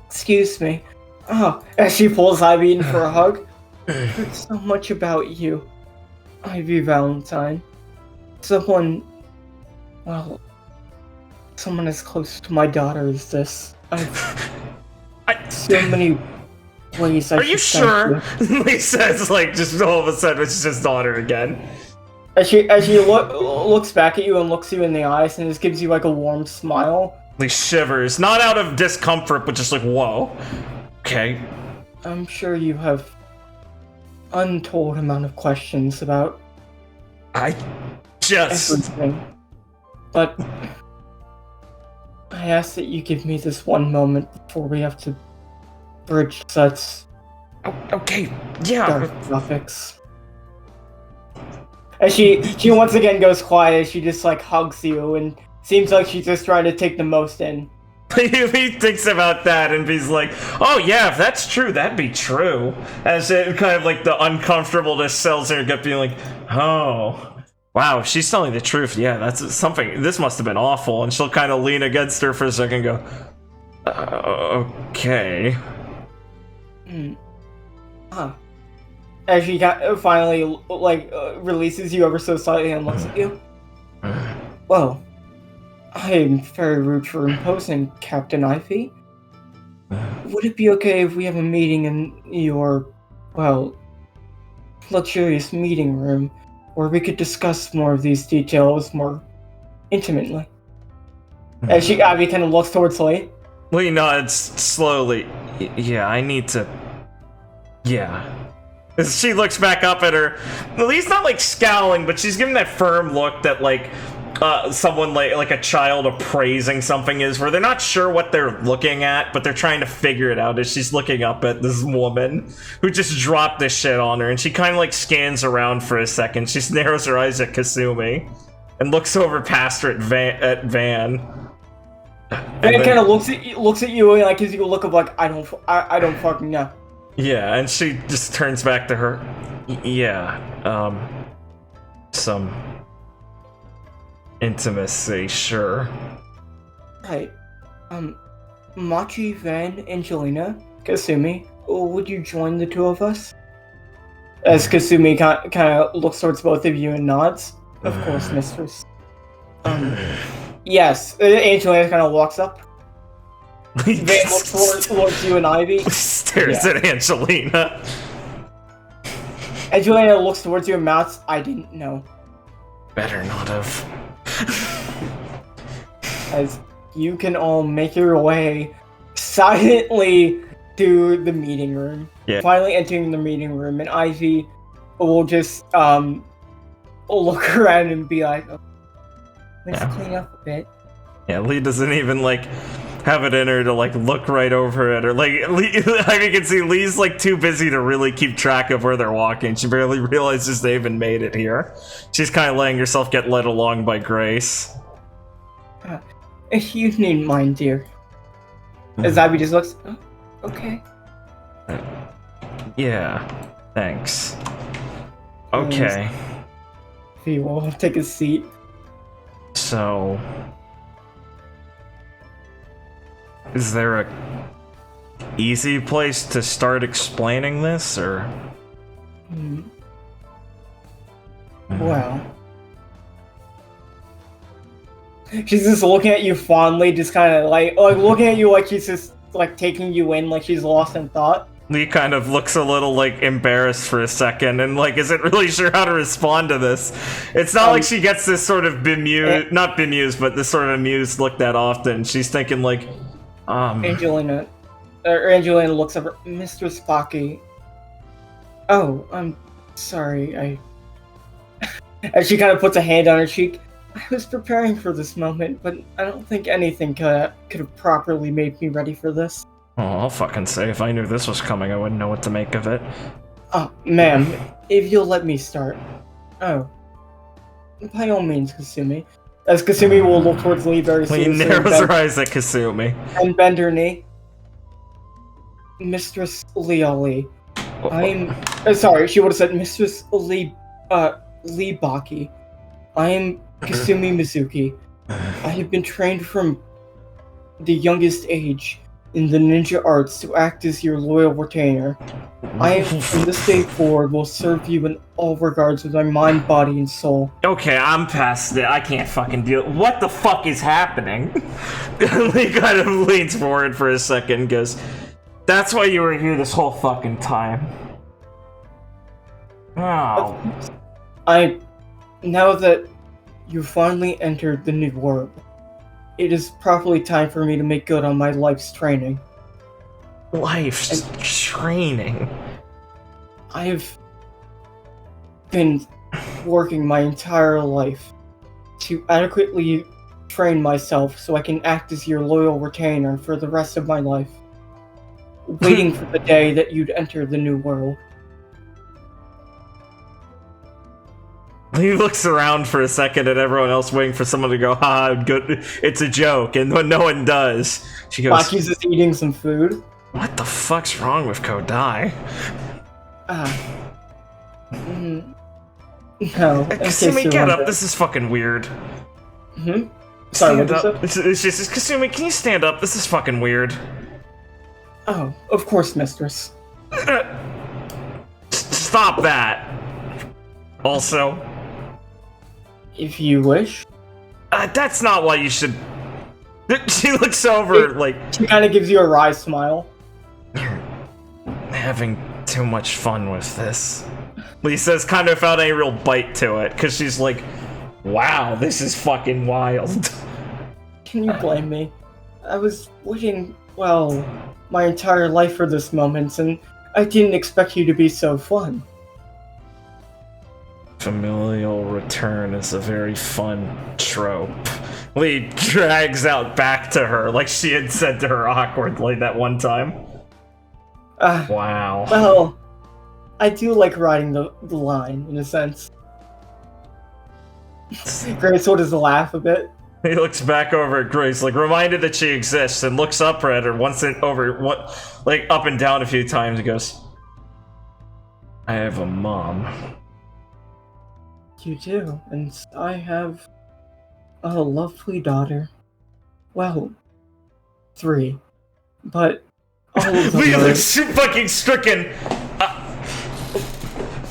Excuse me. Oh, as she pulls Ivy in for a hug. I heard so much about you, Ivy Valentine. Someone as close to my daughter as this. So many ways I Are you sure? He says, like, just all of a sudden it's just daughter again. As she looks back at you and looks you in the eyes and just gives you like a warm smile. He shivers, not out of discomfort, but just like, whoa. Okay. I'm sure you have untold amount of questions about everything. But I ask that you give me this one moment before we have to bridge such okay, yeah. dark topics. And she once again goes quiet. She just like hugs you and seems like she's just trying to take the most in. He thinks about that and he's like, oh yeah, if that's true, that'd be true. As it kind of like the uncomfortableness sells in her gut, being like, oh, wow, if she's telling the truth, yeah, that's something, this must have been awful. And she'll kind of lean against her for a second and go, okay. As she finally releases you ever so slightly and looks at you. Well, I am very rude for imposing, Captain Ivy. Would it be okay if we have a meeting in your, luxurious meeting room where we could discuss more of these details more intimately? As Ivy kind of looks towards Lee. Lee nods slowly. Yeah, I need to... Yeah. As she looks back up at her, Lee's not like scowling, but she's giving that firm look that like someone like a child appraising something is, where they're not sure what they're looking at, but they're trying to figure it out as she's looking up at this woman who just dropped this shit on her, and she kind of like scans around for a second. She narrows her eyes at Kasumi and looks over past her at Van. Van kind of looks at you and like gives you a look of like I don't fucking know. Yeah, and she just turns back to her. Yeah, some intimacy, sure. Right. Machi, Van, Angelina, Kasumi, would you join the two of us? As Kasumi kind of looks towards both of you and nods. Of course, mistress. Yes, Angelina kind of walks up. Van looks towards you and Ivy. Stares at Angelina. Angelina looks towards you and mouths, I didn't know. Better not have. As you can all make your way silently to the meeting room. Yeah. Finally entering the meeting room, and Ivy will just look around and be like, let's clean up a bit. Yeah, Lee doesn't even like have it in her to like look right over at her. Like you can see Lee's like too busy to really keep track of where they're walking. She barely realizes they even made it here. She's kind of letting herself get led along by Grace. If you needn't mind, dear. As Ivy just looks, oh, okay. Yeah, thanks. Okay. He will take a seat. So, is there a easy place to start explaining this, or? Well, she's just looking at you fondly, just kind of like looking at you like she's just like taking you in, like she's lost in thought. Lee kind of looks a little like embarrassed for a second and like isn't really sure how to respond to this. It's not like she gets this sort of not bemused, but this sort of amused look that often. She's thinking like, Angelina looks over, Mr. Spocky. Oh, I'm sorry, As she kind of puts a hand on her cheek, I was preparing for this moment, but I don't think anything could have properly made me ready for this. Oh, I'll fucking say if I knew this was coming, I wouldn't know what to make of it. Ma'am, if you'll let me start. Oh. By all means, Kasumi. As Kasumi will look towards Lee very Lee seriously narrows her eyes at Kasumi. and bend her knee. Mistress Lee. I'm... sorry, she would have said Mistress Lee Baki. I am Kasumi Mizuki. I have been trained from the youngest age in the ninja arts to act as your loyal retainer. I, from this day forward, will serve you in all regards with my mind, body, and soul. Okay, I'm past it. I can't fucking deal. What the fuck is happening? Lee kind of leans forward for a second and goes, "That's why you were here this whole fucking time." Oh. Now that you finally entered the new world, it is probably time for me to make good on my life's training. Life's training? I have been working my entire life to adequately train myself so I can act as your loyal retainer for the rest of my life, waiting for the day that you'd enter the new world. He looks around for a second at everyone else, waiting for someone to go, "Ha, good, it's a joke," and when no one does, she goes, Baki's just eating some food. "What the fuck's wrong with Kodai?" No. Kasumi, get up. This is fucking weird. Sorry, Stand what up. is it? It's just, Kasumi, can you stand up? This is fucking weird. Oh, of course, mistress. Stop that. Also, if you wish. That's not why you should. She looks over, like. She kind of gives you a wry smile. Having too much fun with this. Lee says, kind of without any real bite to it, because she's like, wow, this is fucking wild. Can you blame me? I was waiting, well, my entire life for this moment, and I didn't expect you to be so fun. Familial return is a very fun trope. Lee drags out back to her, like she had said to her awkwardly that one time. Wow. Well, I do like riding the line, in a sense. Grace sort of laugh a bit. He looks back over at Grace, like reminded that she exists, and looks up at her once it over, like up and down a few times, and goes, "I have a mom." You do, and I have a lovely daughter. Well, 3, but all of them Lee are... looks fucking stricken.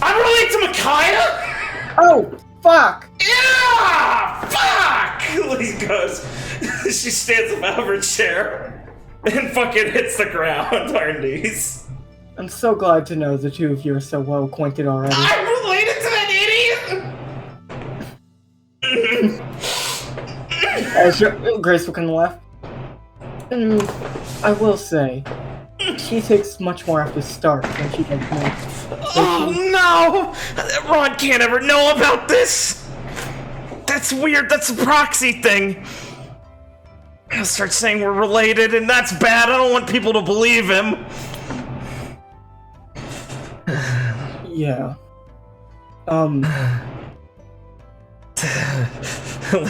I'm related to Micaiah? Oh, fuck! Yeah! Fuck! Lee goes, she stands up out of her chair and fucking hits the ground on her knees. I'm so glad to know the two of you are so well acquainted already. I'm related to that idiot! Grace will kind of laugh. I will say, she takes much more after start than she does me. Oh no! Ron can't ever know about this! That's weird, that's a proxy thing. He'll start saying we're related, and that's bad. I don't want people to believe him. Yeah.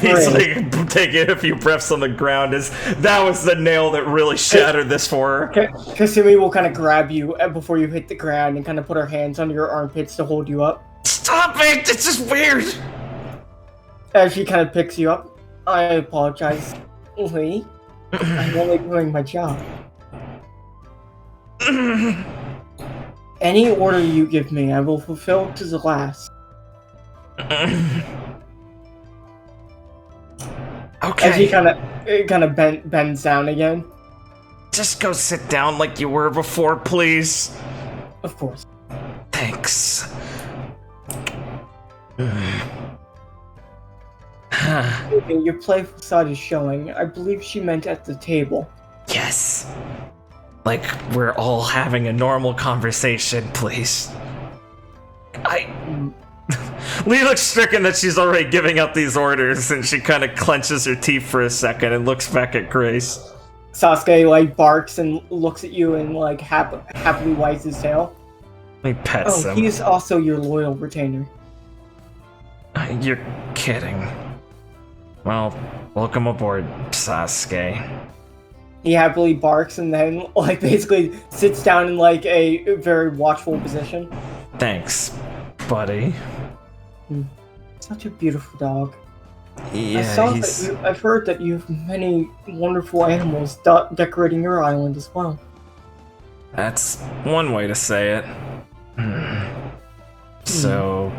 He's like taking a few breaths on the ground as that was the nail that really shattered this for her. Kasumi will kind of grab you before you hit the ground and kind of put her hands under your armpits to hold you up. Stop it! It's just weird! As she kind of picks you up. I apologize, Lee. I'm only doing my job. Any order you give me, I will fulfill to the last. Okay. As he kind of bends down again. Just go sit down like you were before, please. Of course. Thanks. Okay, your playful side is showing. I believe she meant at the table. Yes. Like we're all having a normal conversation, please. Lee looks stricken that she's already giving out these orders, and she kind of clenches her teeth for a second and looks back at Grace. Sasuke, like, barks and looks at you and, like, happily wags his tail. He pets him. he's also your loyal retainer. You're kidding. Well, welcome aboard, Sasuke. He happily barks and then, like, basically sits down in, like, a very watchful position. Thanks, buddy. Such a beautiful dog. Yeah, I've heard that you have many wonderful animals decorating your island as well. That's one way to say it. So,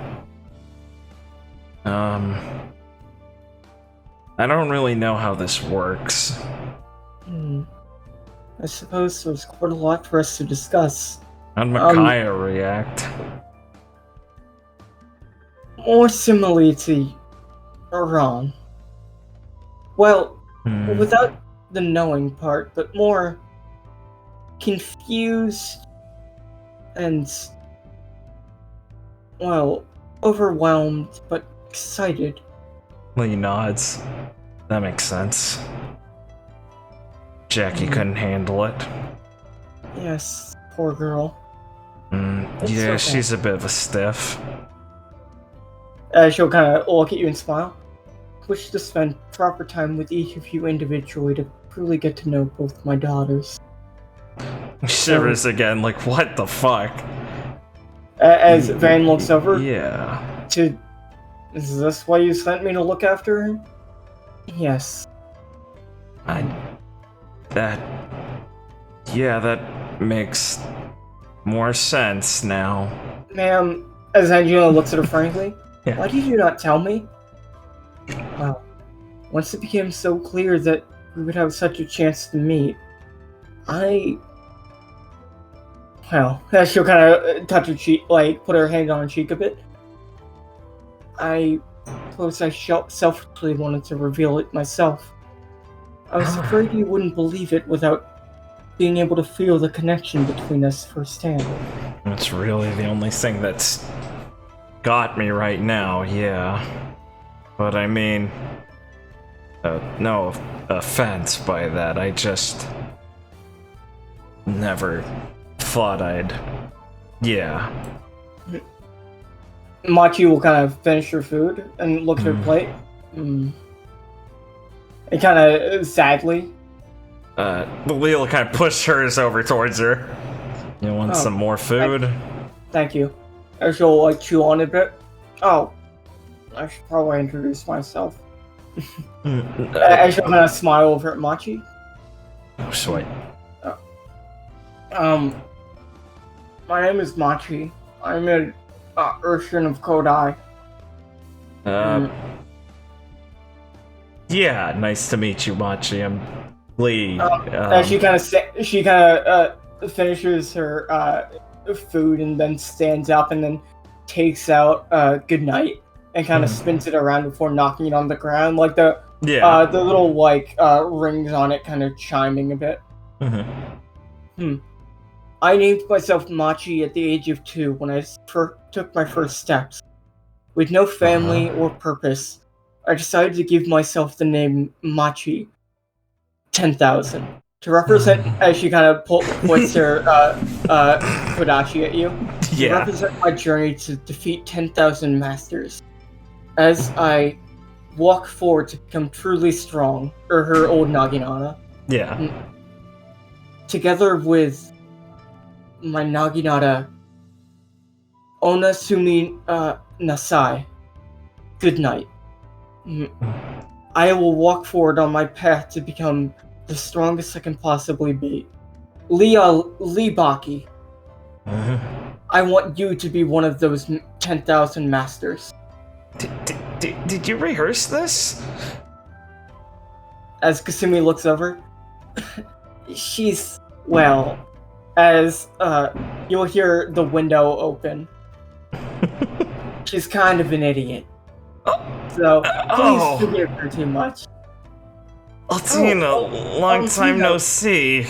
I don't really know how this works. I suppose there's quite a lot for us to discuss. How'd Micaiah react? More similarly to Iran. Well, without the knowing part, but more confused and, well, overwhelmed, but excited. Lee nods. That makes sense. Jackie couldn't handle it. Yes, poor girl. Yeah, okay. she's a bit of a stiff. She'll kind of look at you and smile. Wish to spend proper time with each of you individually to truly get to know both my daughters. Shivers again, like, what the fuck? As Van looks over Yeah. Is this why you sent me to look after him? Yes. That makes more sense now. Ma'am, as Angela looks at her frankly, Yeah. why did you not tell me? Well, once it became so clear that we would have such a chance to meet, she'll kind of touch her cheek, like, put her hand on her cheek a bit. I suppose I selfishly wanted to reveal it myself. I was afraid you wouldn't believe it without being able to feel the connection between us firsthand. That's really the only thing that's got me right now, yeah. But I mean, no offense by that, I just never thought I'd... Yeah. Machi will kind of finish her food and look at her plate. And kind of sadly. Lee will kind of push hers over towards her. You want some more food? Thank you. And she'll, like, chew on it a bit. Oh, I should probably introduce myself. And she'll kind of smile over at Machi. Oh, sweet. My name is Machi. I'm an Urshan of Kodai. Yeah, nice to meet you, Machi. I'm Lee. And she kind of finishes her food and then stands up and then takes out good night and kind of spins it around before knocking it on the ground, like the little like rings on it kind of chiming a bit. I named myself Machi at the age of 2 when I took my first steps. With no family or purpose, I decided to give myself the name Machi 10,000 to represent, as she kind of points her Kodachi at you, to represent my journey to defeat 10,000 masters. As I walk forward to become truly strong, or her old Naginata. Yeah. Together with my Naginata, Onasumi Nasai. Good night. I will walk forward on my path to become the strongest I can possibly be. Lee Baki. I want you to be one of those 10,000 masters. Did you rehearse this? As Kasumi looks over, she's, well, as you'll hear the window open. She's kind of an idiot. So please forgive her too much. Altina, long time no see.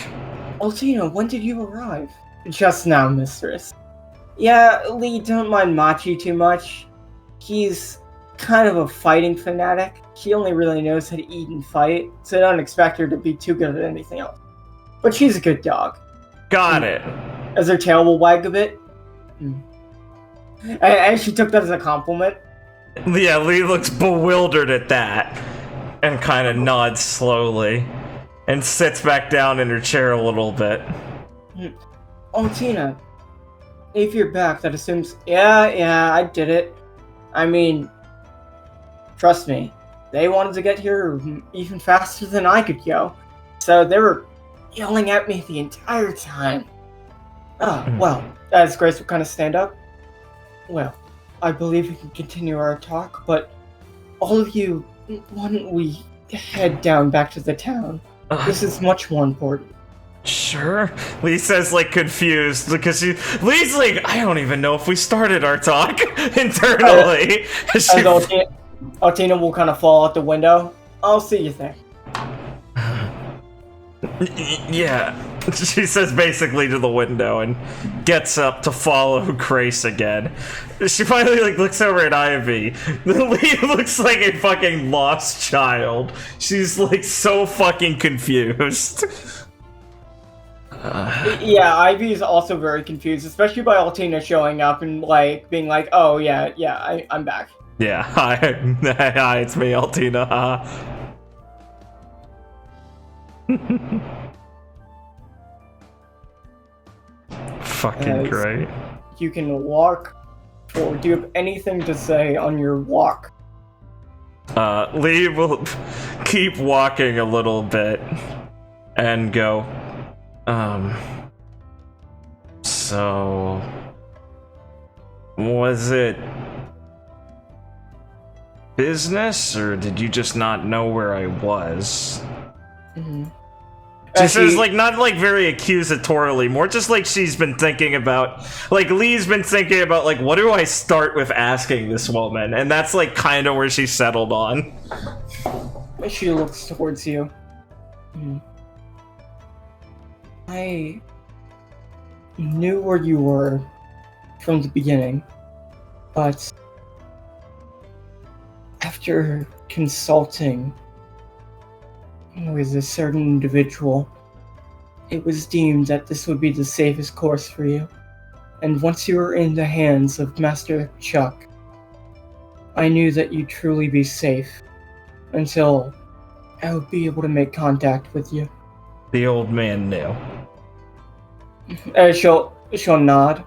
Altina, when did you arrive? Just now, mistress. Yeah, Lee, don't mind Machi too much. He's kind of a fighting fanatic. She only really knows how to eat and fight, so don't expect her to be too good at anything else. But she's a good dog. Got it. As her tail will wag a bit. And she took that as a compliment. Yeah, Lee looks bewildered at that and kind of nods slowly and sits back down in her chair a little bit. Oh, Tina, if you're back, that assumes... Yeah, I did it. I mean, trust me, they wanted to get here even faster than I could go. So they were yelling at me the entire time. Well, as Grace would kind of stand up. Well, I believe we can continue our talk, but all of you, why don't we head down back to the town? This is much more important. Sure. Lee says, like, confused because Lee's like, I don't even know if we started our talk internally. Altina will kind of fall out the window. I'll see you there. Yeah. She says basically to the window and gets up to follow Grace again. She finally like looks over at Ivy. Lee looks like a fucking lost child. She's like so fucking confused. Yeah, Ivy is also very confused, especially by Altina showing up and like being like, "Oh yeah, I'm back." Yeah, hi, it's me, Altina. Fucking great. You can walk forward. Do you have anything to say on your walk? Lee will keep walking a little bit and go, so was it business or did you just not know where I was? Mm-hmm. She says, like, not, like, very accusatorily, more just, like, she's been thinking about, like, Lee's been thinking about, like, what do I start with asking this woman? And that's, like, kind of where she settled on. She looks towards you. I knew where you were from the beginning, but after consulting with a certain individual, it was deemed that this would be the safest course for you. And once you were in the hands of Master Chuck, I knew that you'd truly be safe until I would be able to make contact with you. The old man knew. She'll nod.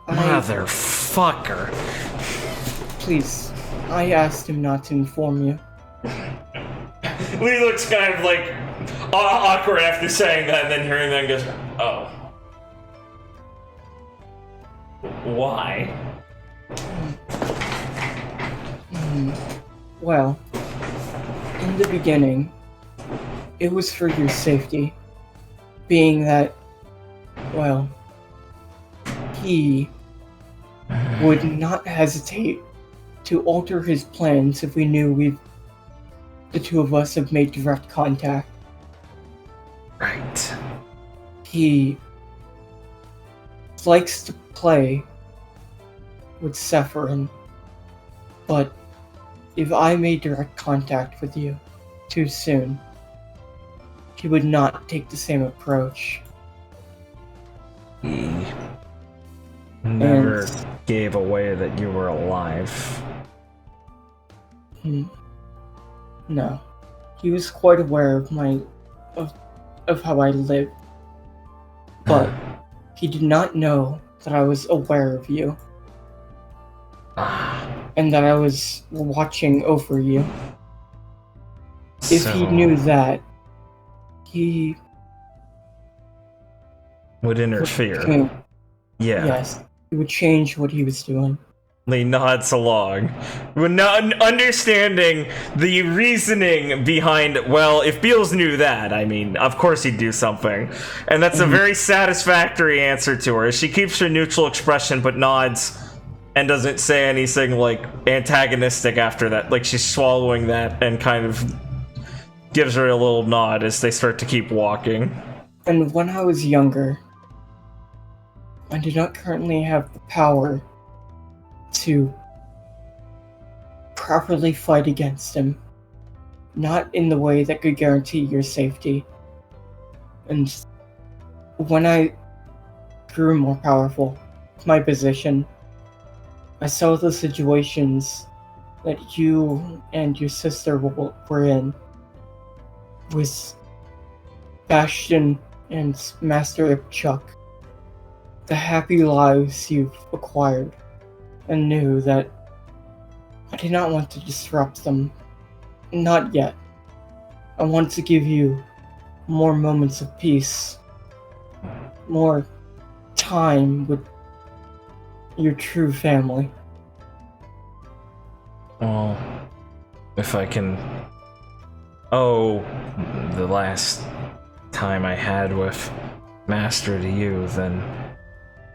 Motherfucker. Please, I asked him not to inform you. Lee looks kind of like awkward after saying that, and then hearing that and goes, oh. Why? Well, in the beginning, it was for your safety, being that, well, he would not hesitate to alter his plans if we knew the two of us have made direct contact. Right. He likes to play with Sephirin, but if I made direct contact with you too soon, he would not take the same approach. He never gave away that you were alive. No. He was quite aware of how I lived. But he did not know that I was aware of you. And that I was watching over you. If he knew that, he would interfere. Yeah. Yes. He would change what he was doing. Lee nods along, understanding the reasoning behind, well, if Beals knew that, I mean, of course he'd do something. And that's a very satisfactory answer to her. She keeps her neutral expression, but nods and doesn't say anything, like, antagonistic after that. Like, she's swallowing that and kind of gives her a little nod as they start to keep walking. And when I was younger, I did not currently have the power to properly fight against him. Not in the way that could guarantee your safety. And when I grew more powerful, my position, I saw the situations that you and your sister were in with Bastion and Master Ipchuck. The happy lives you've acquired, and knew that I did not want to disrupt them. Not yet. I want to give you more moments of peace, more time with your true family. Well, if I can owe the last time I had with Master to you, then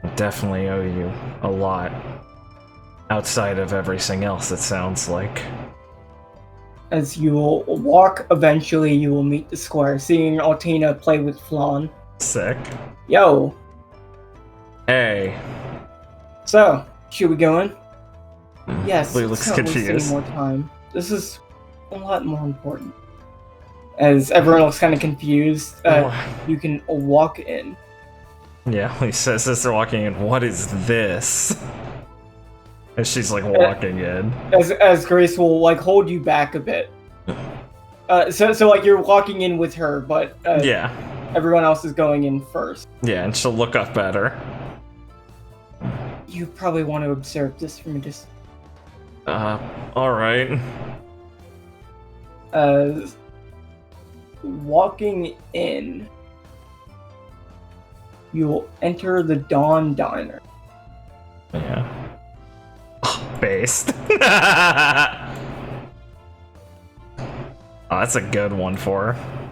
I definitely owe you a lot. Outside of everything else, it sounds like. As you will walk, eventually you will meet the squire, seeing Altina play with Flan. Sick. Yo! Hey. So, should we go in? Yes, Lou let's looks not waste any confused. more time. This is a lot more important. As everyone looks kind of confused, you can walk in. Yeah, he says as they're walking in, what is this? And she's like walking in. As Grace will like hold you back a bit. So like you're walking in with her, but yeah, everyone else is going in first. Yeah, and she'll look up at her. You probably want to observe this from a distance. Alright. Walking in, you'll enter the Dawn Diner. Yeah. Based. Oh, that's a good one for her.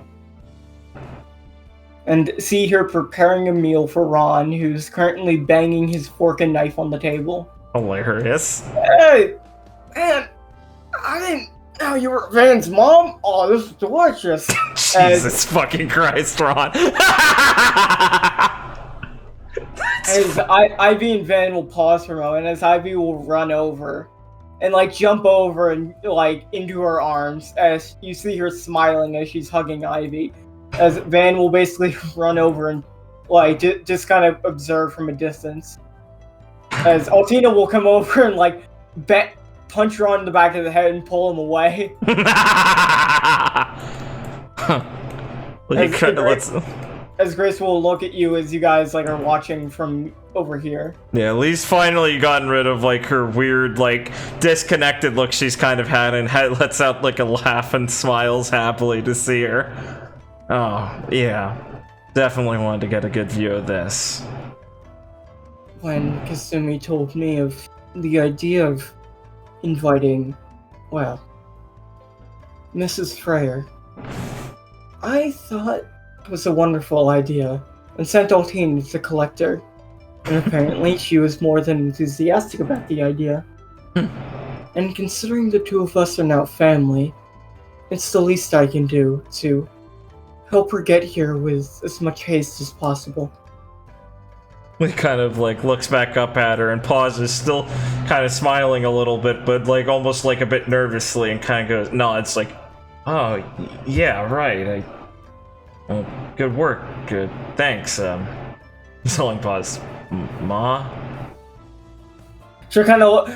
And see her preparing a meal for Ron, who's currently banging his fork and knife on the table. Hilarious. Hey, man, I didn't know you were Van's mom. Oh, this is delicious. Jesus fucking Christ, Ron. As Ivy and Van will pause for a moment, as Ivy will run over and like jump over and like into her arms, as you see her smiling as she's hugging Ivy. As Van will basically run over and like just kind of observe from a distance. As Altina will come over and like punch Ron in the back of the head and pull him away. As Grace will look at you as you guys like are watching from over here. Yeah, at least finally gotten rid of like her weird, like disconnected look she's kind of had, and lets out like a laugh and smiles happily to see her. Oh, yeah. Definitely wanted to get a good view of this. When Kasumi told me of the idea of inviting, well, Mrs. Freyer, I thought it was a wonderful idea, and sent Altina to collect her. And apparently she was more than enthusiastic about the idea. And considering the two of us are now family, it's the least I can do to help her get here with as much haste as possible. He kind of like looks back up at her and pauses, still kind of smiling a little bit, but like almost like a bit nervously, and kind of goes, no, it's like, oh, yeah, right, good work, good, thanks, long pause. Ma? She'll kind of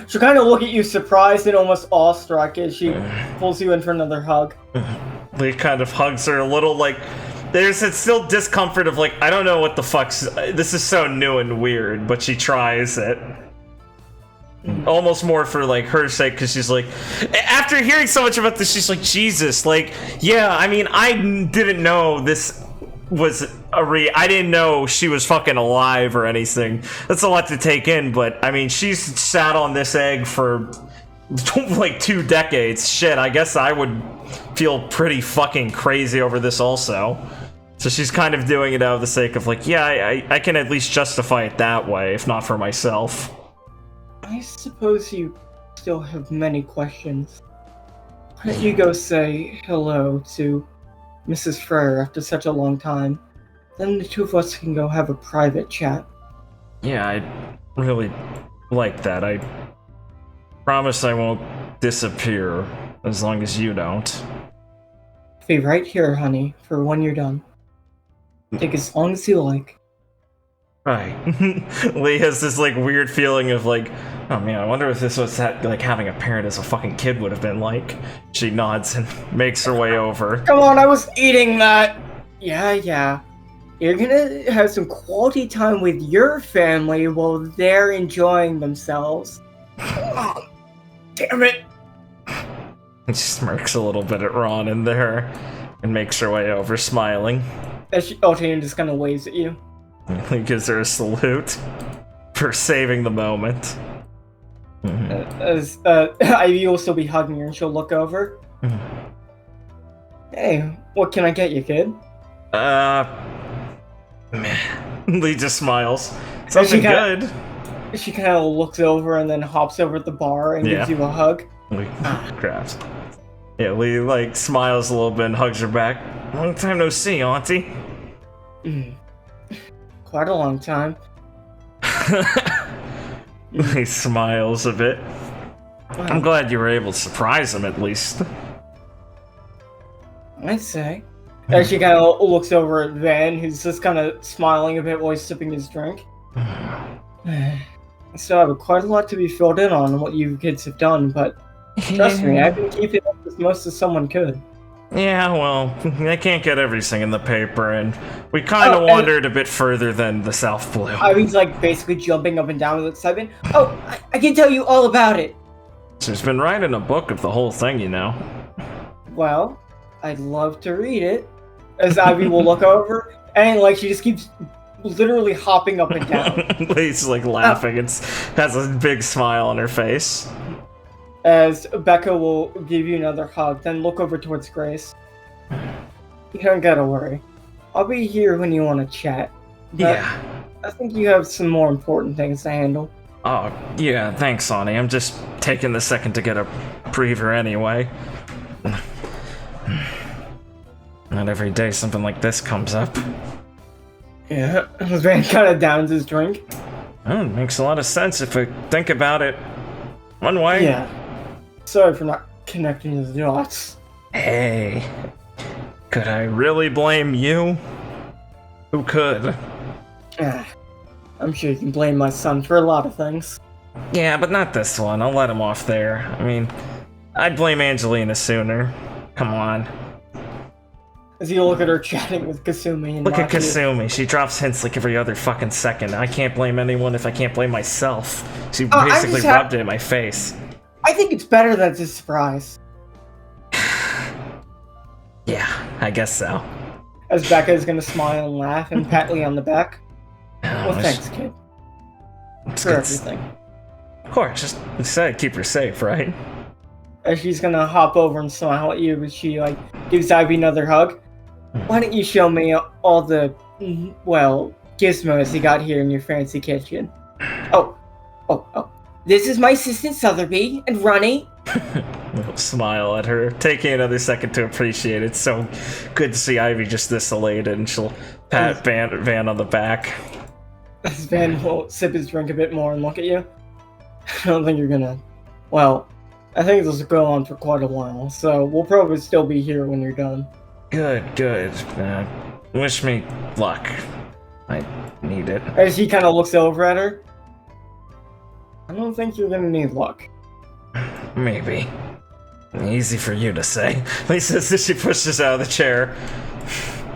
look at you surprised and almost awestruck as she pulls you in for another hug. He kind of hugs her a little, like, there's still discomfort of like, I don't know what the fuck's, this is so new and weird, but she tries it. Almost more for like her sake, because she's like, after hearing so much about this, she's like, Jesus, like, yeah, I mean, I didn't know this was I didn't know she was fucking alive or anything. That's a lot to take in, but I mean, she's sat on this egg for like 2 decades. Shit, I guess I would feel pretty fucking crazy over this also. So she's kind of doing it out of the sake of like, yeah, I can at least justify it that way, if not for myself. I suppose you still have many questions. Why don't you go say hello to Mrs. Freyer after such a long time? Then the two of us can go have a private chat. Yeah, I'd really like that. I promise I won't disappear, as long as you don't. Be right here, honey, for when you're done. Take as long as you like. Right. Lee has this like weird feeling of like, oh man, I wonder if this was like having a parent as a fucking kid would have been like. She nods and makes her way over. Come on, I was eating that. Yeah. You're gonna have some quality time with your family while they're enjoying themselves. Oh, damn it. She smirks a little bit at Ron and there and makes her way over, smiling. As Altair just kind of waves at you. He gives her a salute for saving the moment. As Ivy will still be hugging her and she'll look over. Hey, what can I get you, kid? Meh. Lee just smiles. Something good. She kind of looks over and then hops over at the bar and gives you a hug. Lee grabs. Yeah, Lee like smiles a little bit and hugs her back. Long time no see, Auntie. Quite a long time. He smiles a bit. Wow. I'm glad you were able to surprise him at least. I'd say. As she kind of looks over at Van, who's just kind of smiling a bit while he's sipping his drink. So I have quite a lot to be filled in on what you kids have done, but trust me, I've been keeping up as most as someone could. Yeah, well, I can't get everything in the paper, and we kind of wandered a bit further than the South Blue. Ivy's like basically jumping up and down with excitement. Oh, I can tell you all about it. She's been writing a book of the whole thing, you know. Well, I'd love to read it. As Ivy will look over, and like she just keeps literally hopping up and down. Lee's like laughing and has a big smile on her face. As Becca will give you another hug, then look over towards Grace. You don't gotta worry. I'll be here when you want to chat. Yeah. I think you have some more important things to handle. Oh, yeah, thanks, Sonny. I'm just taking the second to get a breather anyway. Not every day something like this comes up. Yeah, Van kind of downs his drink. Oh, it makes a lot of sense if I think about it one way. Yeah. Sorry for not connecting the dots. Hey, could I really blame you? Who could? I'm sure you can blame my son for a lot of things. Yeah, but not this one. I'll let him off there. I mean, I'd blame Angelina sooner. Come on. As you look at her chatting with Kasumi and Look at Machi. Kasumi. She drops hints like every other fucking second. I can't blame anyone if I can't blame myself. She basically rubbed it in my face. I think it's better that it's a surprise. Yeah, I guess so. As Becca is gonna smile and laugh and pat Lee on the back. Well, thanks, kid. For everything. Of course, just said keep her safe, right? As she's gonna hop over and smile at you, as she like gives Ivy another hug. Why don't you show me all the, well, gizmos you got here in your fancy kitchen? Oh. This is my assistant Sotheby and Ronnie. We'll smile at her, taking another second to appreciate it. So good to see Ivy just this elated, and she'll pat Van on the back. As Van will sip his drink a bit more and look at you. I don't think you're gonna... Well, I think this will go on for quite a while, so we'll probably still be here when you're done. Good. Wish me luck. I need it. As he kind of looks over at her. I don't think you're gonna need luck. Maybe. Easy for you to say. Lisa says as she pushes out of the chair.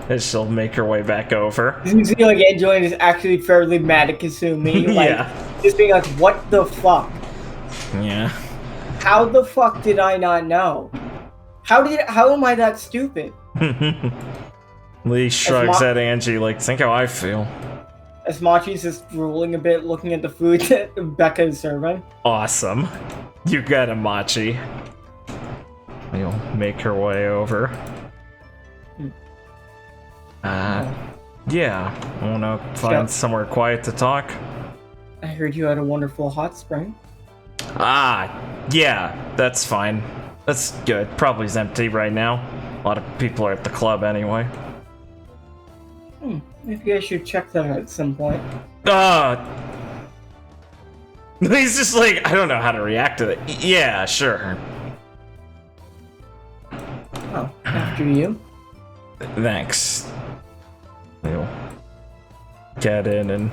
As she'll make her way back over. You see, like, Angelina is actually fairly mad at Kasumi. Like, yeah. Just being like, what the fuck? Yeah. How the fuck did I not know? How am I that stupid? Lee shrugs at Angie like, think how I feel. As Machi's just drooling a bit, looking at the food that Becca is serving. Awesome. You got a Machi. You'll make her way over. Yeah. I wanna find somewhere quiet to talk. I heard you had a wonderful hot spring. Yeah, that's fine. That's good. Probably's empty right now. A lot of people are at the club anyway. Maybe I should check that out at some point. He's just like, I don't know how to react to it. Yeah, sure. Oh, after you. Thanks. He'll get in and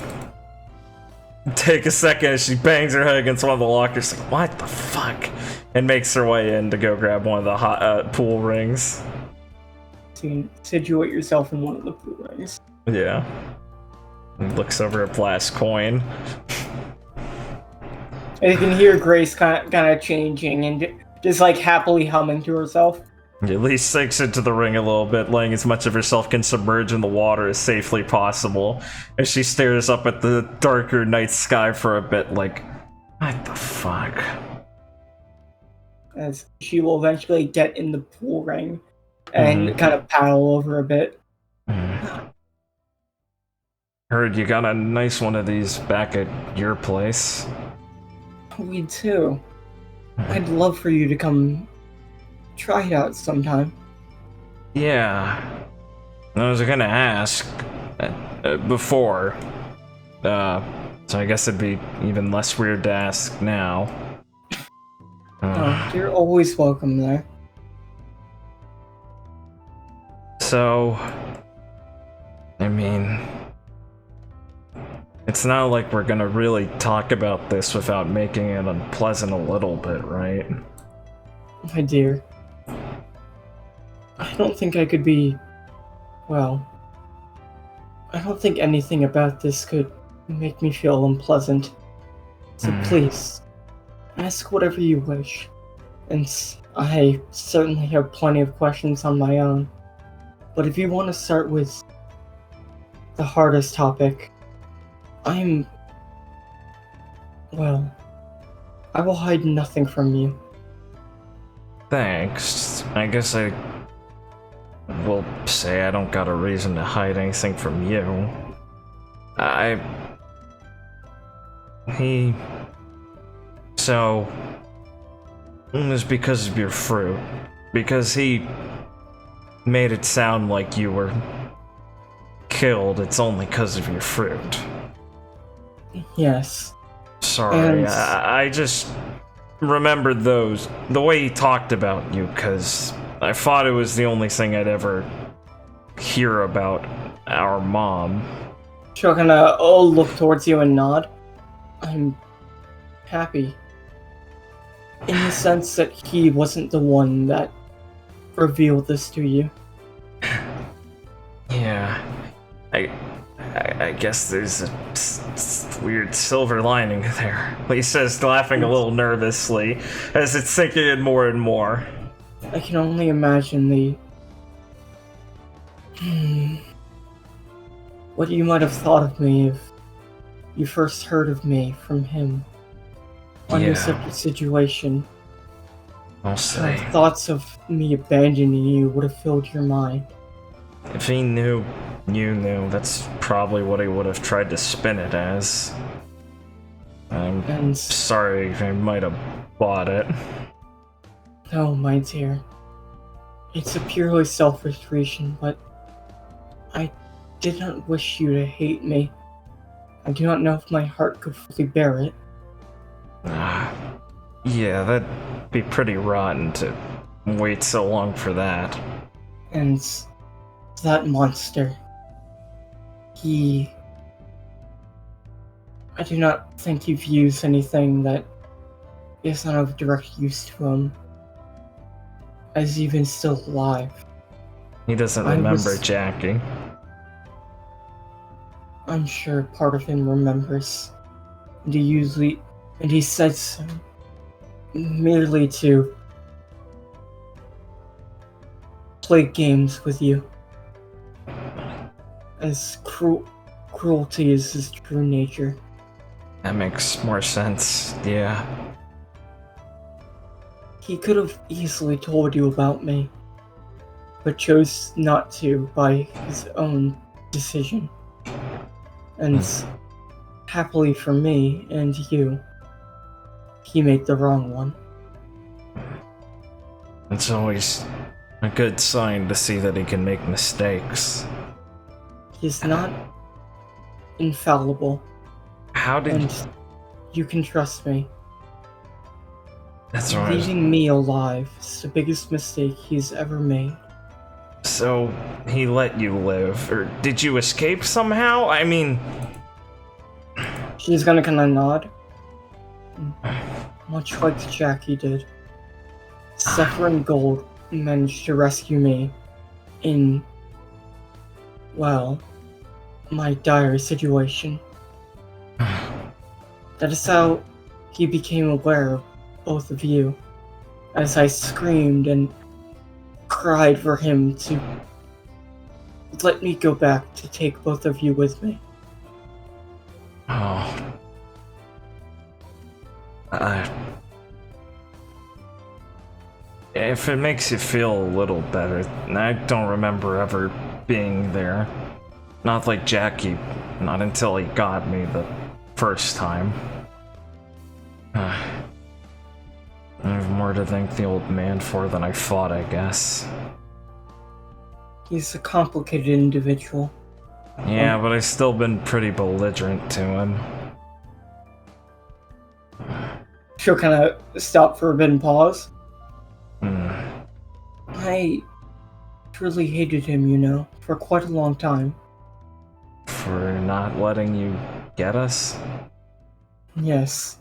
take a second as she bangs her head against one of the lockers, like, what the fuck? And makes her way in to go grab one of the hot pool rings. So you situate yourself in one of the pool rings. Yeah. And looks over at Blast Coin. And you can hear Grace kind of changing and just like happily humming to herself. At least sinks into the ring a little bit, letting as much of herself can submerge in the water as safely possible. As she stares up at the darker night sky for a bit, like, what the fuck? As she will eventually get in the pool ring and kind of paddle over a bit. Heard you got a nice one of these back at your place. We do. I'd love for you to come try it out sometime. Yeah. I was gonna ask before. So I guess it'd be even less weird to ask now. You're always welcome there. So, I mean, it's not like we're gonna really talk about this without making it unpleasant a little bit, right? My dear, I don't think I could be, well, I don't think anything about this could make me feel unpleasant. So please, ask whatever you wish. And I certainly have plenty of questions on my own. But if you want to start with the hardest topic, well, I will hide nothing from you. Thanks. I guess I will say I don't got a reason to hide anything from you. So, it was because of your fruit. Because he made it sound like you were killed, it's only because of your fruit. Yes. Sorry, And I just remembered the way he talked about you, because I thought it was the only thing I'd ever hear about our mom. she'll kind of look towards you and nod. I'm happy. In the sense that he wasn't the one that revealed this to you. Yeah, I guess there's a weird silver lining there. He says, laughing a little nervously, as it's sinking in more and more. I can only imagine what you might have thought of me if you first heard of me from him. Under such a situation. I'll say. Thoughts of me abandoning you would have filled your mind. If he knew you knew, that's probably what he would have tried to spin it as. I'm sorry, I might have bought it. No, my dear. It's a purely selfish reason, but I did not wish you to hate me. I do not know if my heart could fully bear it. Yeah, that'd be pretty rotten to wait so long for that. And that monster, I do not think you've used anything that is not of direct use to him, as even still alive. He doesn't remember Jackie. I'm sure part of him remembers, and he said so, merely to play games with you. As cruelty is his true nature. That makes more sense, yeah. He could have easily told you about me, but chose not to by his own decision. And happily for me and you, he made the wrong one. It's always a good sign to see that he can make mistakes. He's not infallible. And you can trust me. That's right. Leaving me alive is the biggest mistake he's ever made. So, he let you live, or did you escape somehow? I mean... She's gonna kinda nod. Much like Jackie did. Suffering Gold managed to rescue me in, well, my dire situation. That is how he became aware of both of you, as I screamed and cried for him to let me go back to take both of you with me. Oh. If it makes you feel a little better, I don't remember ever being there. Not like Jackie, not until he got me the first time. I have more to thank the old man for than I thought, I guess. He's a complicated individual. Yeah, but I've still been pretty belligerent to him. She'll kind of stop for a bit and pause. I truly hated him, you know, for quite a long time. For not letting you get us? Yes.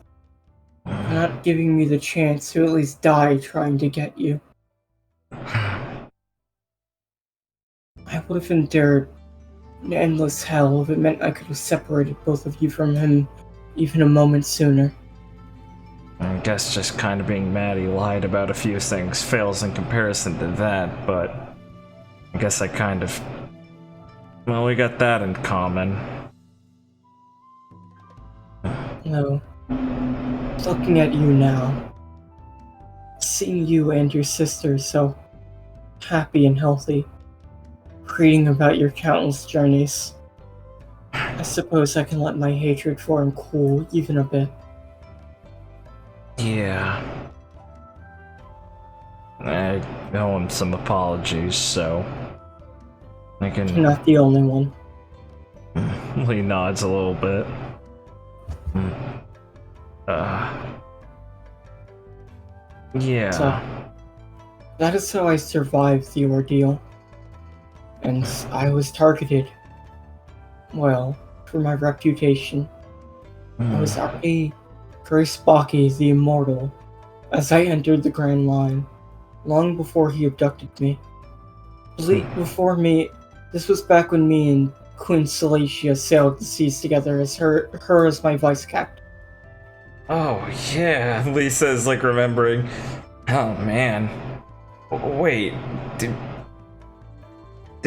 Not giving me the chance to at least die trying to get you. I would have endured an endless hell if it meant I could have separated both of you from him even a moment sooner. I guess just kind of being mad he lied about a few things fails in comparison to that, but I guess I kind of... Well, we got that in common. No. Looking at you now, seeing you and your sister so happy and healthy, reading about your countless journeys, I suppose I can let my hatred for him cool even a bit. Yeah. I owe him some apologies, so... I can... You're not the only one. He nods a little bit. Yeah. So, that is how I survived the ordeal. And I was targeted. Well, for my reputation. I was already Grace Baki the Immortal as I entered the Grand Line, long before he abducted me. Before me, this was back when me and Queen Celacia sailed the seas together as her as my vice captain. Oh, yeah, Lisa's like remembering. Oh, man. Wait, did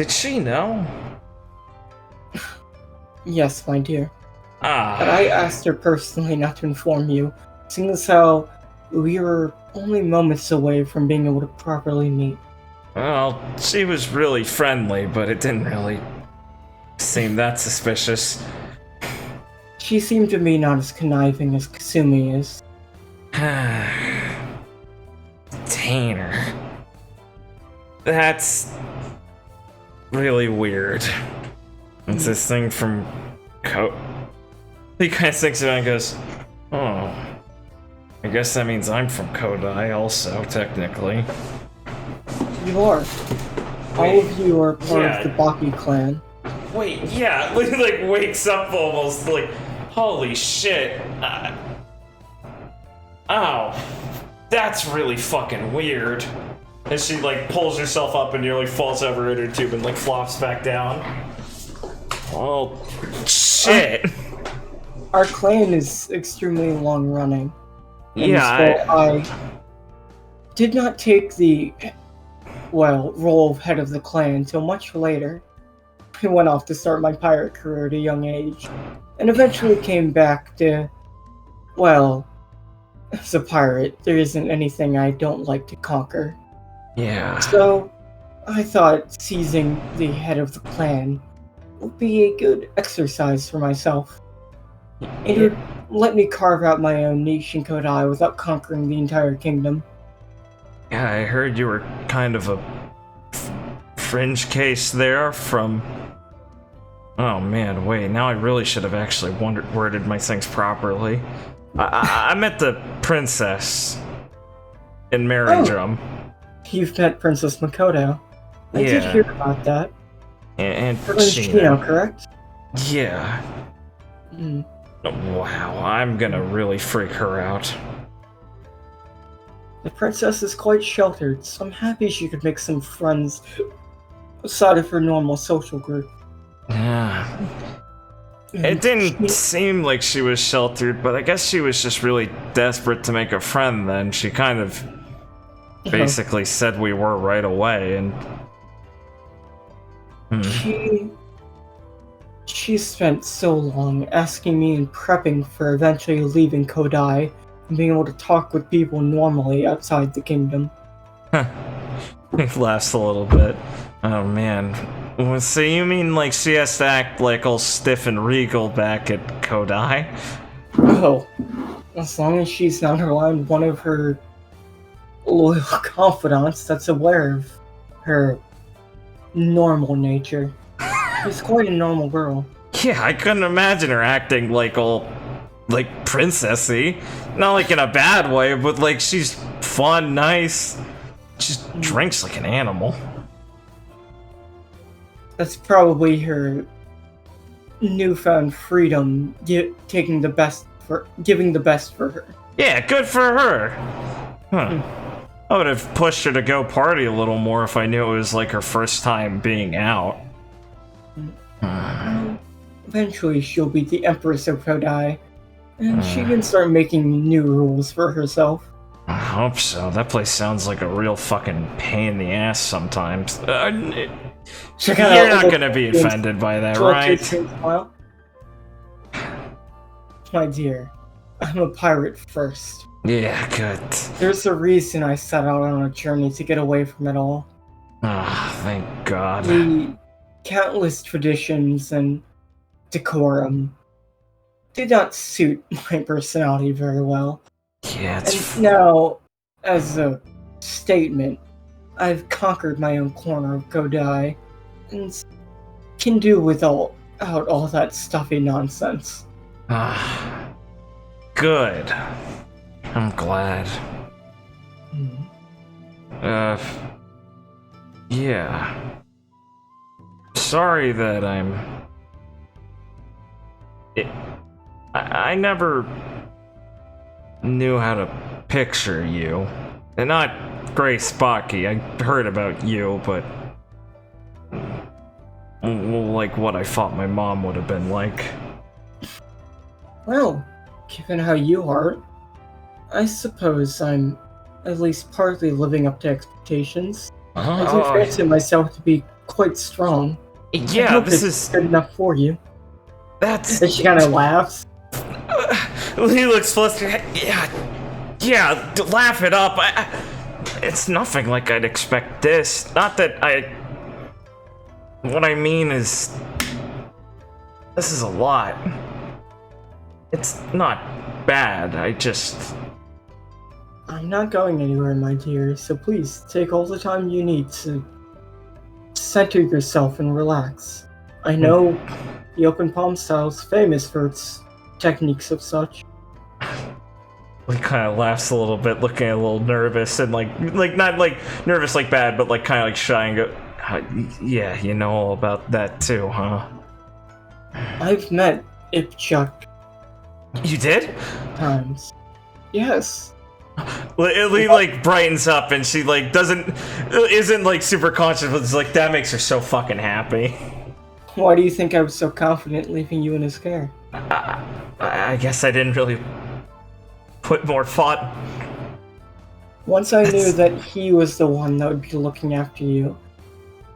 she know? Yes, my dear. Ah. But I asked her personally not to inform you, seeing as how we were only moments away from being able to properly meet. Well, she was really friendly, but it didn't really seem that suspicious. She seemed to me not as conniving as Kasumi is. Tainer. That's really weird. It's this thing from He kind of thinks about it and goes, oh, I guess that means I'm from Kodai also, technically. You are. All of you are part of the Baki clan. Wait, yeah, he like wakes up almost like, holy shit. Ow. That's really fucking weird. And she like pulls herself up and nearly falls over in her tube and like flops back down. Oh, shit. Our clan is extremely long running. Yeah, so I did not take the, role of head of the clan until much later. I went off to start my pirate career at a young age, and eventually came back to, as a pirate, there isn't anything I don't like to conquer. Yeah. So, I thought seizing the head of the clan would be a good exercise for myself. It would let me carve out my own niche in Kodai without conquering the entire kingdom. Yeah, I heard you were kind of a fringe case there from... Oh man, wait, now I really should have actually worded my things properly. I met the princess in Marydrum. You've met Princess Makoto. I did hear about that. And Her name's Chino, correct? Yeah. Hmm. Wow, I'm gonna really freak her out. The princess is quite sheltered, so I'm happy she could make some friends outside of her normal social group. Yeah. It And didn't seem like she was sheltered, but I guess she was just really desperate to make a friend then. She kind of basically said we were right away, and... She spent so long asking me and prepping for eventually leaving Kodai and being able to talk with people normally outside the kingdom. He laughs a little bit. Oh man. So you mean like she has to act like all stiff and regal back at Kodai? Oh, as long as she's not around one of her loyal confidants that's aware of her normal nature. She's quite a normal girl. Yeah, I couldn't imagine her acting like all, like, princessy. Not like in a bad way, but like she's fun, nice. She just drinks like an animal. That's probably her newfound freedom, giving the best for her. Yeah, good for her. Huh. I would have pushed her to go party a little more if I knew it was like her first time being out. Eventually, she'll be the Empress of Kodai, and she can start making new rules for herself. I hope so. That place sounds like a real fucking pain in the ass sometimes. You're not gonna be offended by that, right? My dear, I'm a pirate first. Yeah, good. There's a reason I set out on a journey to get away from it all. Ah, thank God. The countless traditions and decorum did not suit my personality very well. Yeah, it's... And now, as a statement, I've conquered my own corner of Kodai, and can do without all that stuffy nonsense. Ah, good. I'm glad. Yeah. Sorry that I never knew how to picture you. And not Grace Baki, I heard about you, but... like what I thought my mom would have been like. Well, given how you are, I suppose I'm at least partly living up to expectations. I do fancy myself to be quite strong. Yeah, this is good enough for you. That's... And she kind of laughs. He looks flustered. Yeah, laugh it up. It's nothing like I'd expect this. Not that I... What I mean is... This is a lot. It's not bad, I just... I'm not going anywhere, my dear, so please take all the time you need to center yourself and relax. I know the open palm style is famous for its techniques of such. He kind of laughs a little bit, looking a little nervous, and like not like nervous like bad, but like kind of like shy and go, yeah, you know all about that too, huh? I've met Ipchuk. You did? Times. Yes. Lee like brightens up, and she like isn't like super conscious, but it's like that makes her so fucking happy. Why do you think I was so confident leaving you in his care? I guess I didn't really put more thought. Once I knew that he was the one that would be looking after you,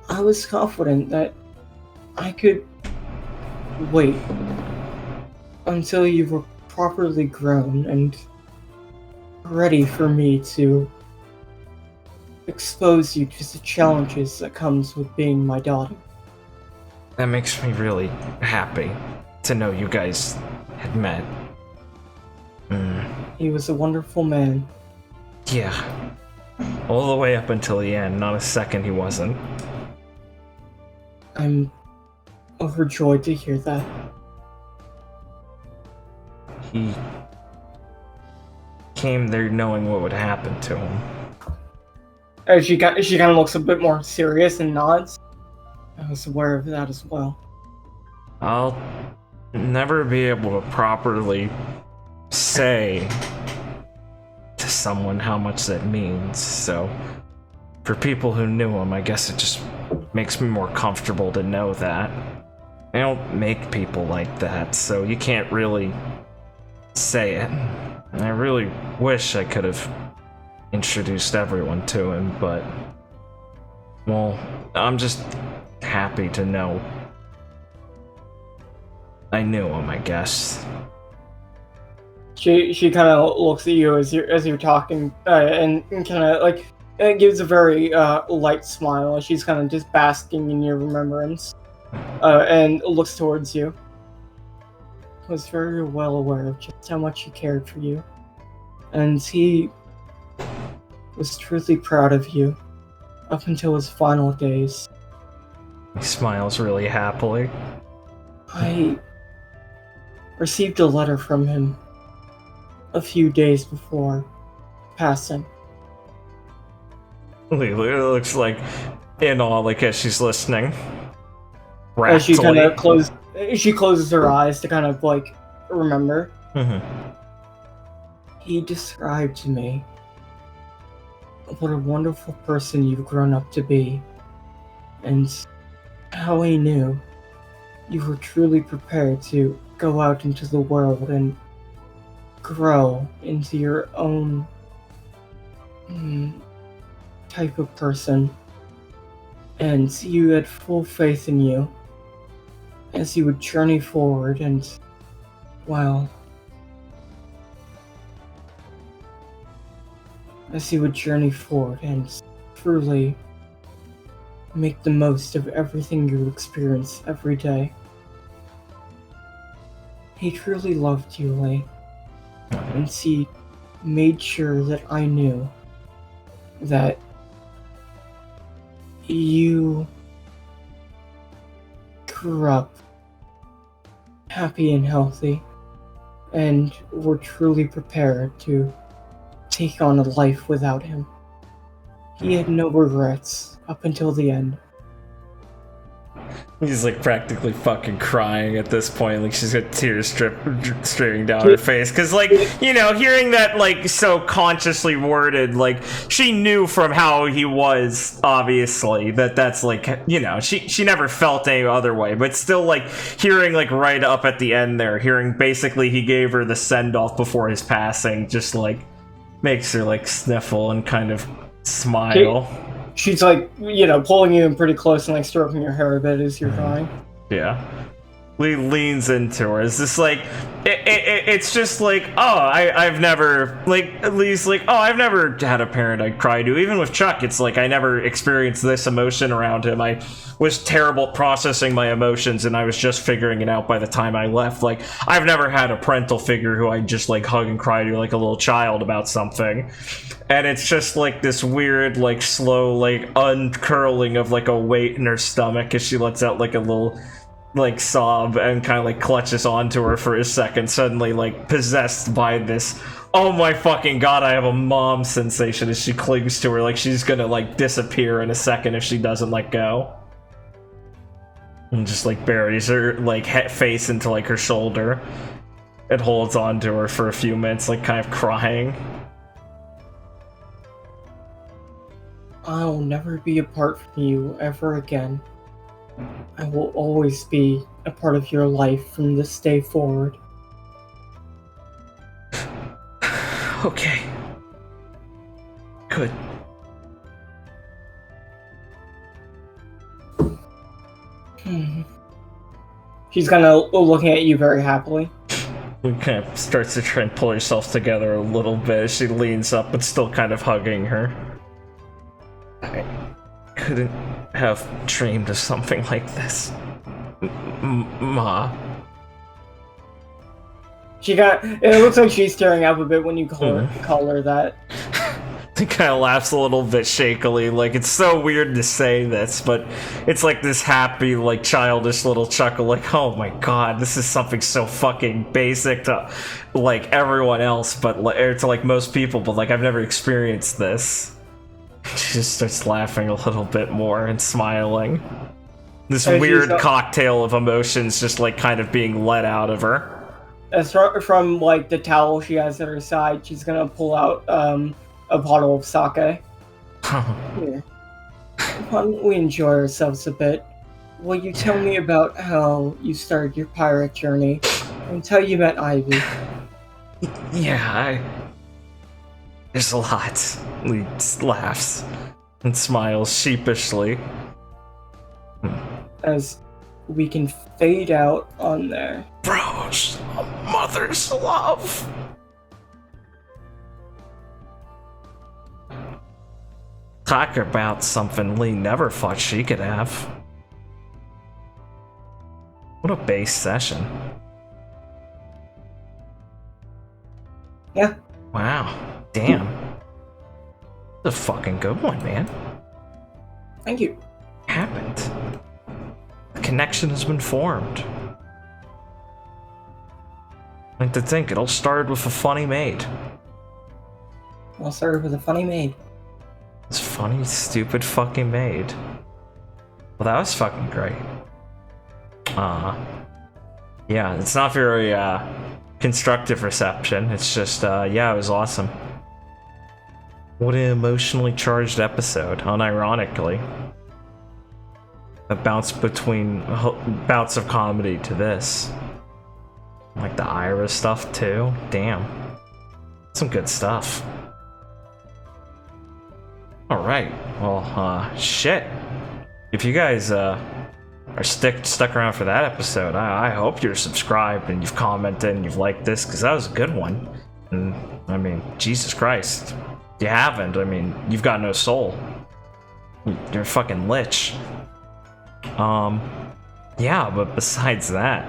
I was confident that I could wait until you were properly grown and ready for me to expose you to the challenges that comes with being my daughter. That makes me really happy to know you guys had met. He was a wonderful man. Yeah. All the way up until the end, not a second he wasn't. I'm overjoyed to hear that. He came there knowing what would happen to him. She kind of looks a bit more serious and nods. I was aware of that as well. I'll never be able to properly say to someone how much that means, so for people who knew him, I guess it just makes me more comfortable to know that. I don't make people like that, so you can't really say it. And I really wish I could have introduced everyone to him, but, well, I'm just happy to know I knew him, I guess. She kind of looks at you as you're talking, and kind of like it gives a very light smile. She's kind of just basking in your remembrance, and looks towards you. I was very well aware of just how much he cared for you, and he was truly proud of you up until his final days. He smiles really happily. I received a letter from him a few days before passing. Lily looks like in awe, like as she's listening. As she kind Raptly. of she closes her eyes to kind of like remember. He described to me what a wonderful person you've grown up to be, and how he knew you were truly prepared to go out into the world and grow into your own type of person. And you had full faith in you as you would journey forward and, well, as you would journey forward and truly make the most of everything you experience every day. He truly loved you, Lee, and he made sure that I knew that you grew up happy and healthy and were truly prepared to take on a life without him. He had no regrets up until the end. He's like practically fucking crying at this point, like she's got tears streaming down her face, because like, you know, hearing that like so consciously worded, like she knew from how he was, obviously, that's like, you know, she never felt any other way, but still like hearing like right up at the end there, hearing basically he gave her the send-off before his passing, just like makes her like sniffle and kind of smile. She's like, you know, pulling you in pretty close and like stroking your hair a bit as you're crying. Yeah. Lee leans into her. It's just like, it's just like, oh, I've never, like, Lee's like, oh, I've never had a parent I'd cry to. Even with Chuck, it's like, I never experienced this emotion around him. I was terrible at processing my emotions, and I was just figuring it out by the time I left. Like, I've never had a parental figure who I just, like, hug and cry to like a little child about something. And it's just, like, this weird, like, slow, like, uncurling of, like, a weight in her stomach as she lets out, like, a little, like, sob and kind of like clutches onto her for a second, suddenly like possessed by this oh my fucking god, I have a mom sensation as she clings to her like she's gonna like disappear in a second if she doesn't let go, and just like buries her like face into like her shoulder and holds on to her for a few minutes, like kind of crying. I'll never be apart from you ever again. I will always be a part of your life from this day forward. Okay. Good. She's kind of looking at you very happily. She kind of starts to try and pull herself together a little bit as she leans up but still kind of hugging her. I couldn't have dreamed of something like this. Ma. It looks like she's tearing up a bit when you call her that. He kind of laughs a little bit shakily, like it's so weird to say this, but it's like this happy, like childish little chuckle, like, oh my god, this is something so fucking basic to like everyone else, but or to like most people, but like I've never experienced this. She just starts laughing a little bit more and smiling. This And weird she's, cocktail of emotions just like kind of being let out of her. from like the towel she has at her side, she's gonna pull out a bottle of sake. Here, why don't we enjoy ourselves a bit? Will you tell me about how you started your pirate journey and how you met Ivy? Yeah, there's a lot. Lee laughs and smiles sheepishly. As we can fade out on there. Bros, a mother's love. Talk about something Lee never thought she could have. What a base session. Yeah. Wow. Damn. That's a fucking good one, man. Thank you. Happened. A connection has been formed. I like to think it all started with a funny maid. I'll start with a funny maid. This funny, stupid fucking maid. Well, that was fucking great. Yeah, it's not very, constructive reception. It's just, yeah, it was awesome. What an emotionally charged episode, unironically. A bounce of comedy to this. Like the Ayra stuff, too. Damn. Some good stuff. Alright, well, shit. If you guys, are stuck around for that episode, I hope you're subscribed and you've commented and you've liked this, because that was a good one. And, I mean, Jesus Christ. If you haven't, I mean, you've got no soul. You're a fucking lich. Yeah, but besides that,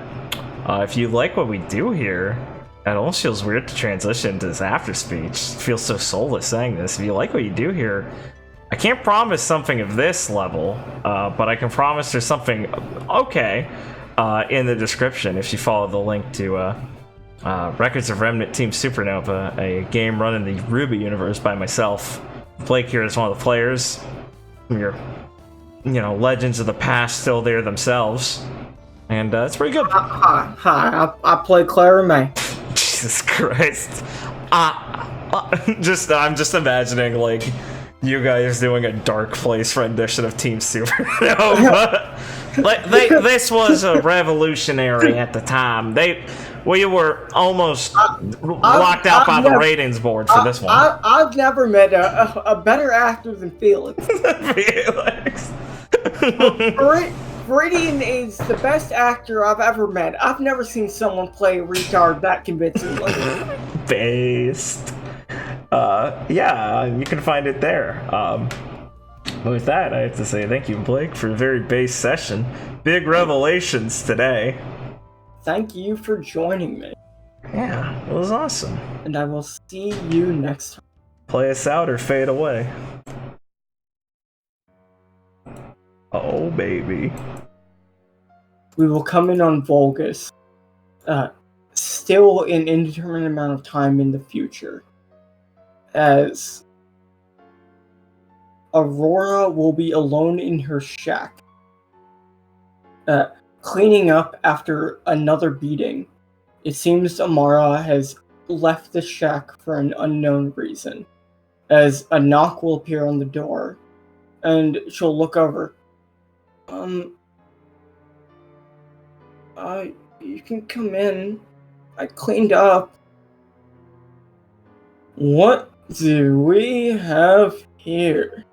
if you like what we do here, it almost feels weird to transition to this after speech. It feels so soulless saying this. If you like what you do here, I can't promise something of this level, but I can promise there's something okay in the description if you follow the link to Records of Remnant Team Supernova, a game run in the Ruby universe by myself. Blake here is one of the players. Your, legends of the past still there themselves. And it's pretty good. Hi, I play Clara May. Jesus Christ. I'm just imagining, like, you guys doing a Dark Place rendition of Team Supernova. This was a revolutionary at the time. We were almost locked out by the ratings board for this one. I've never met a better actor than Felix. Felix. Viridian is the best actor I've ever met. I've never seen someone play a retard that convincingly. Based. Yeah, you can find it there. With that, I have to say thank you, Blake, for a very base session. Big revelations today. Thank you for joining me. Yeah, it was awesome. And I will see you next time. Play us out or fade away. Oh, baby. We will come in on Vulgus. Still an indeterminate amount of time in the future. As Aurora will be alone in her shack. Cleaning up after another beating. It seems Amara has left the shack for an unknown reason. As a knock will appear on the door. And she'll look over. You can come in. I cleaned up. What do we have here?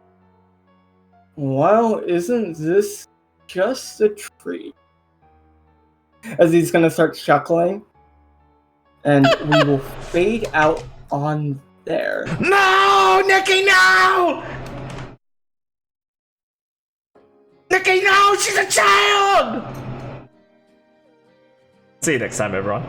Well, isn't this just a treat? As he's gonna start chuckling. And we will fade out on there. No! Nikki, no! Nikki, no! She's a child! See you next time, everyone.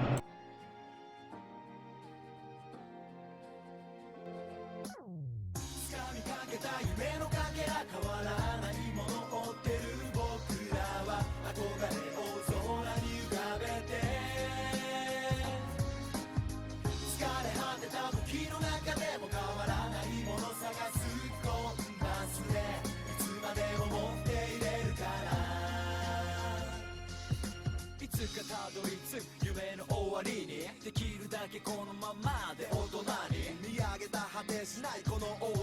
だけこのままで大人に見上げた果てしないこの大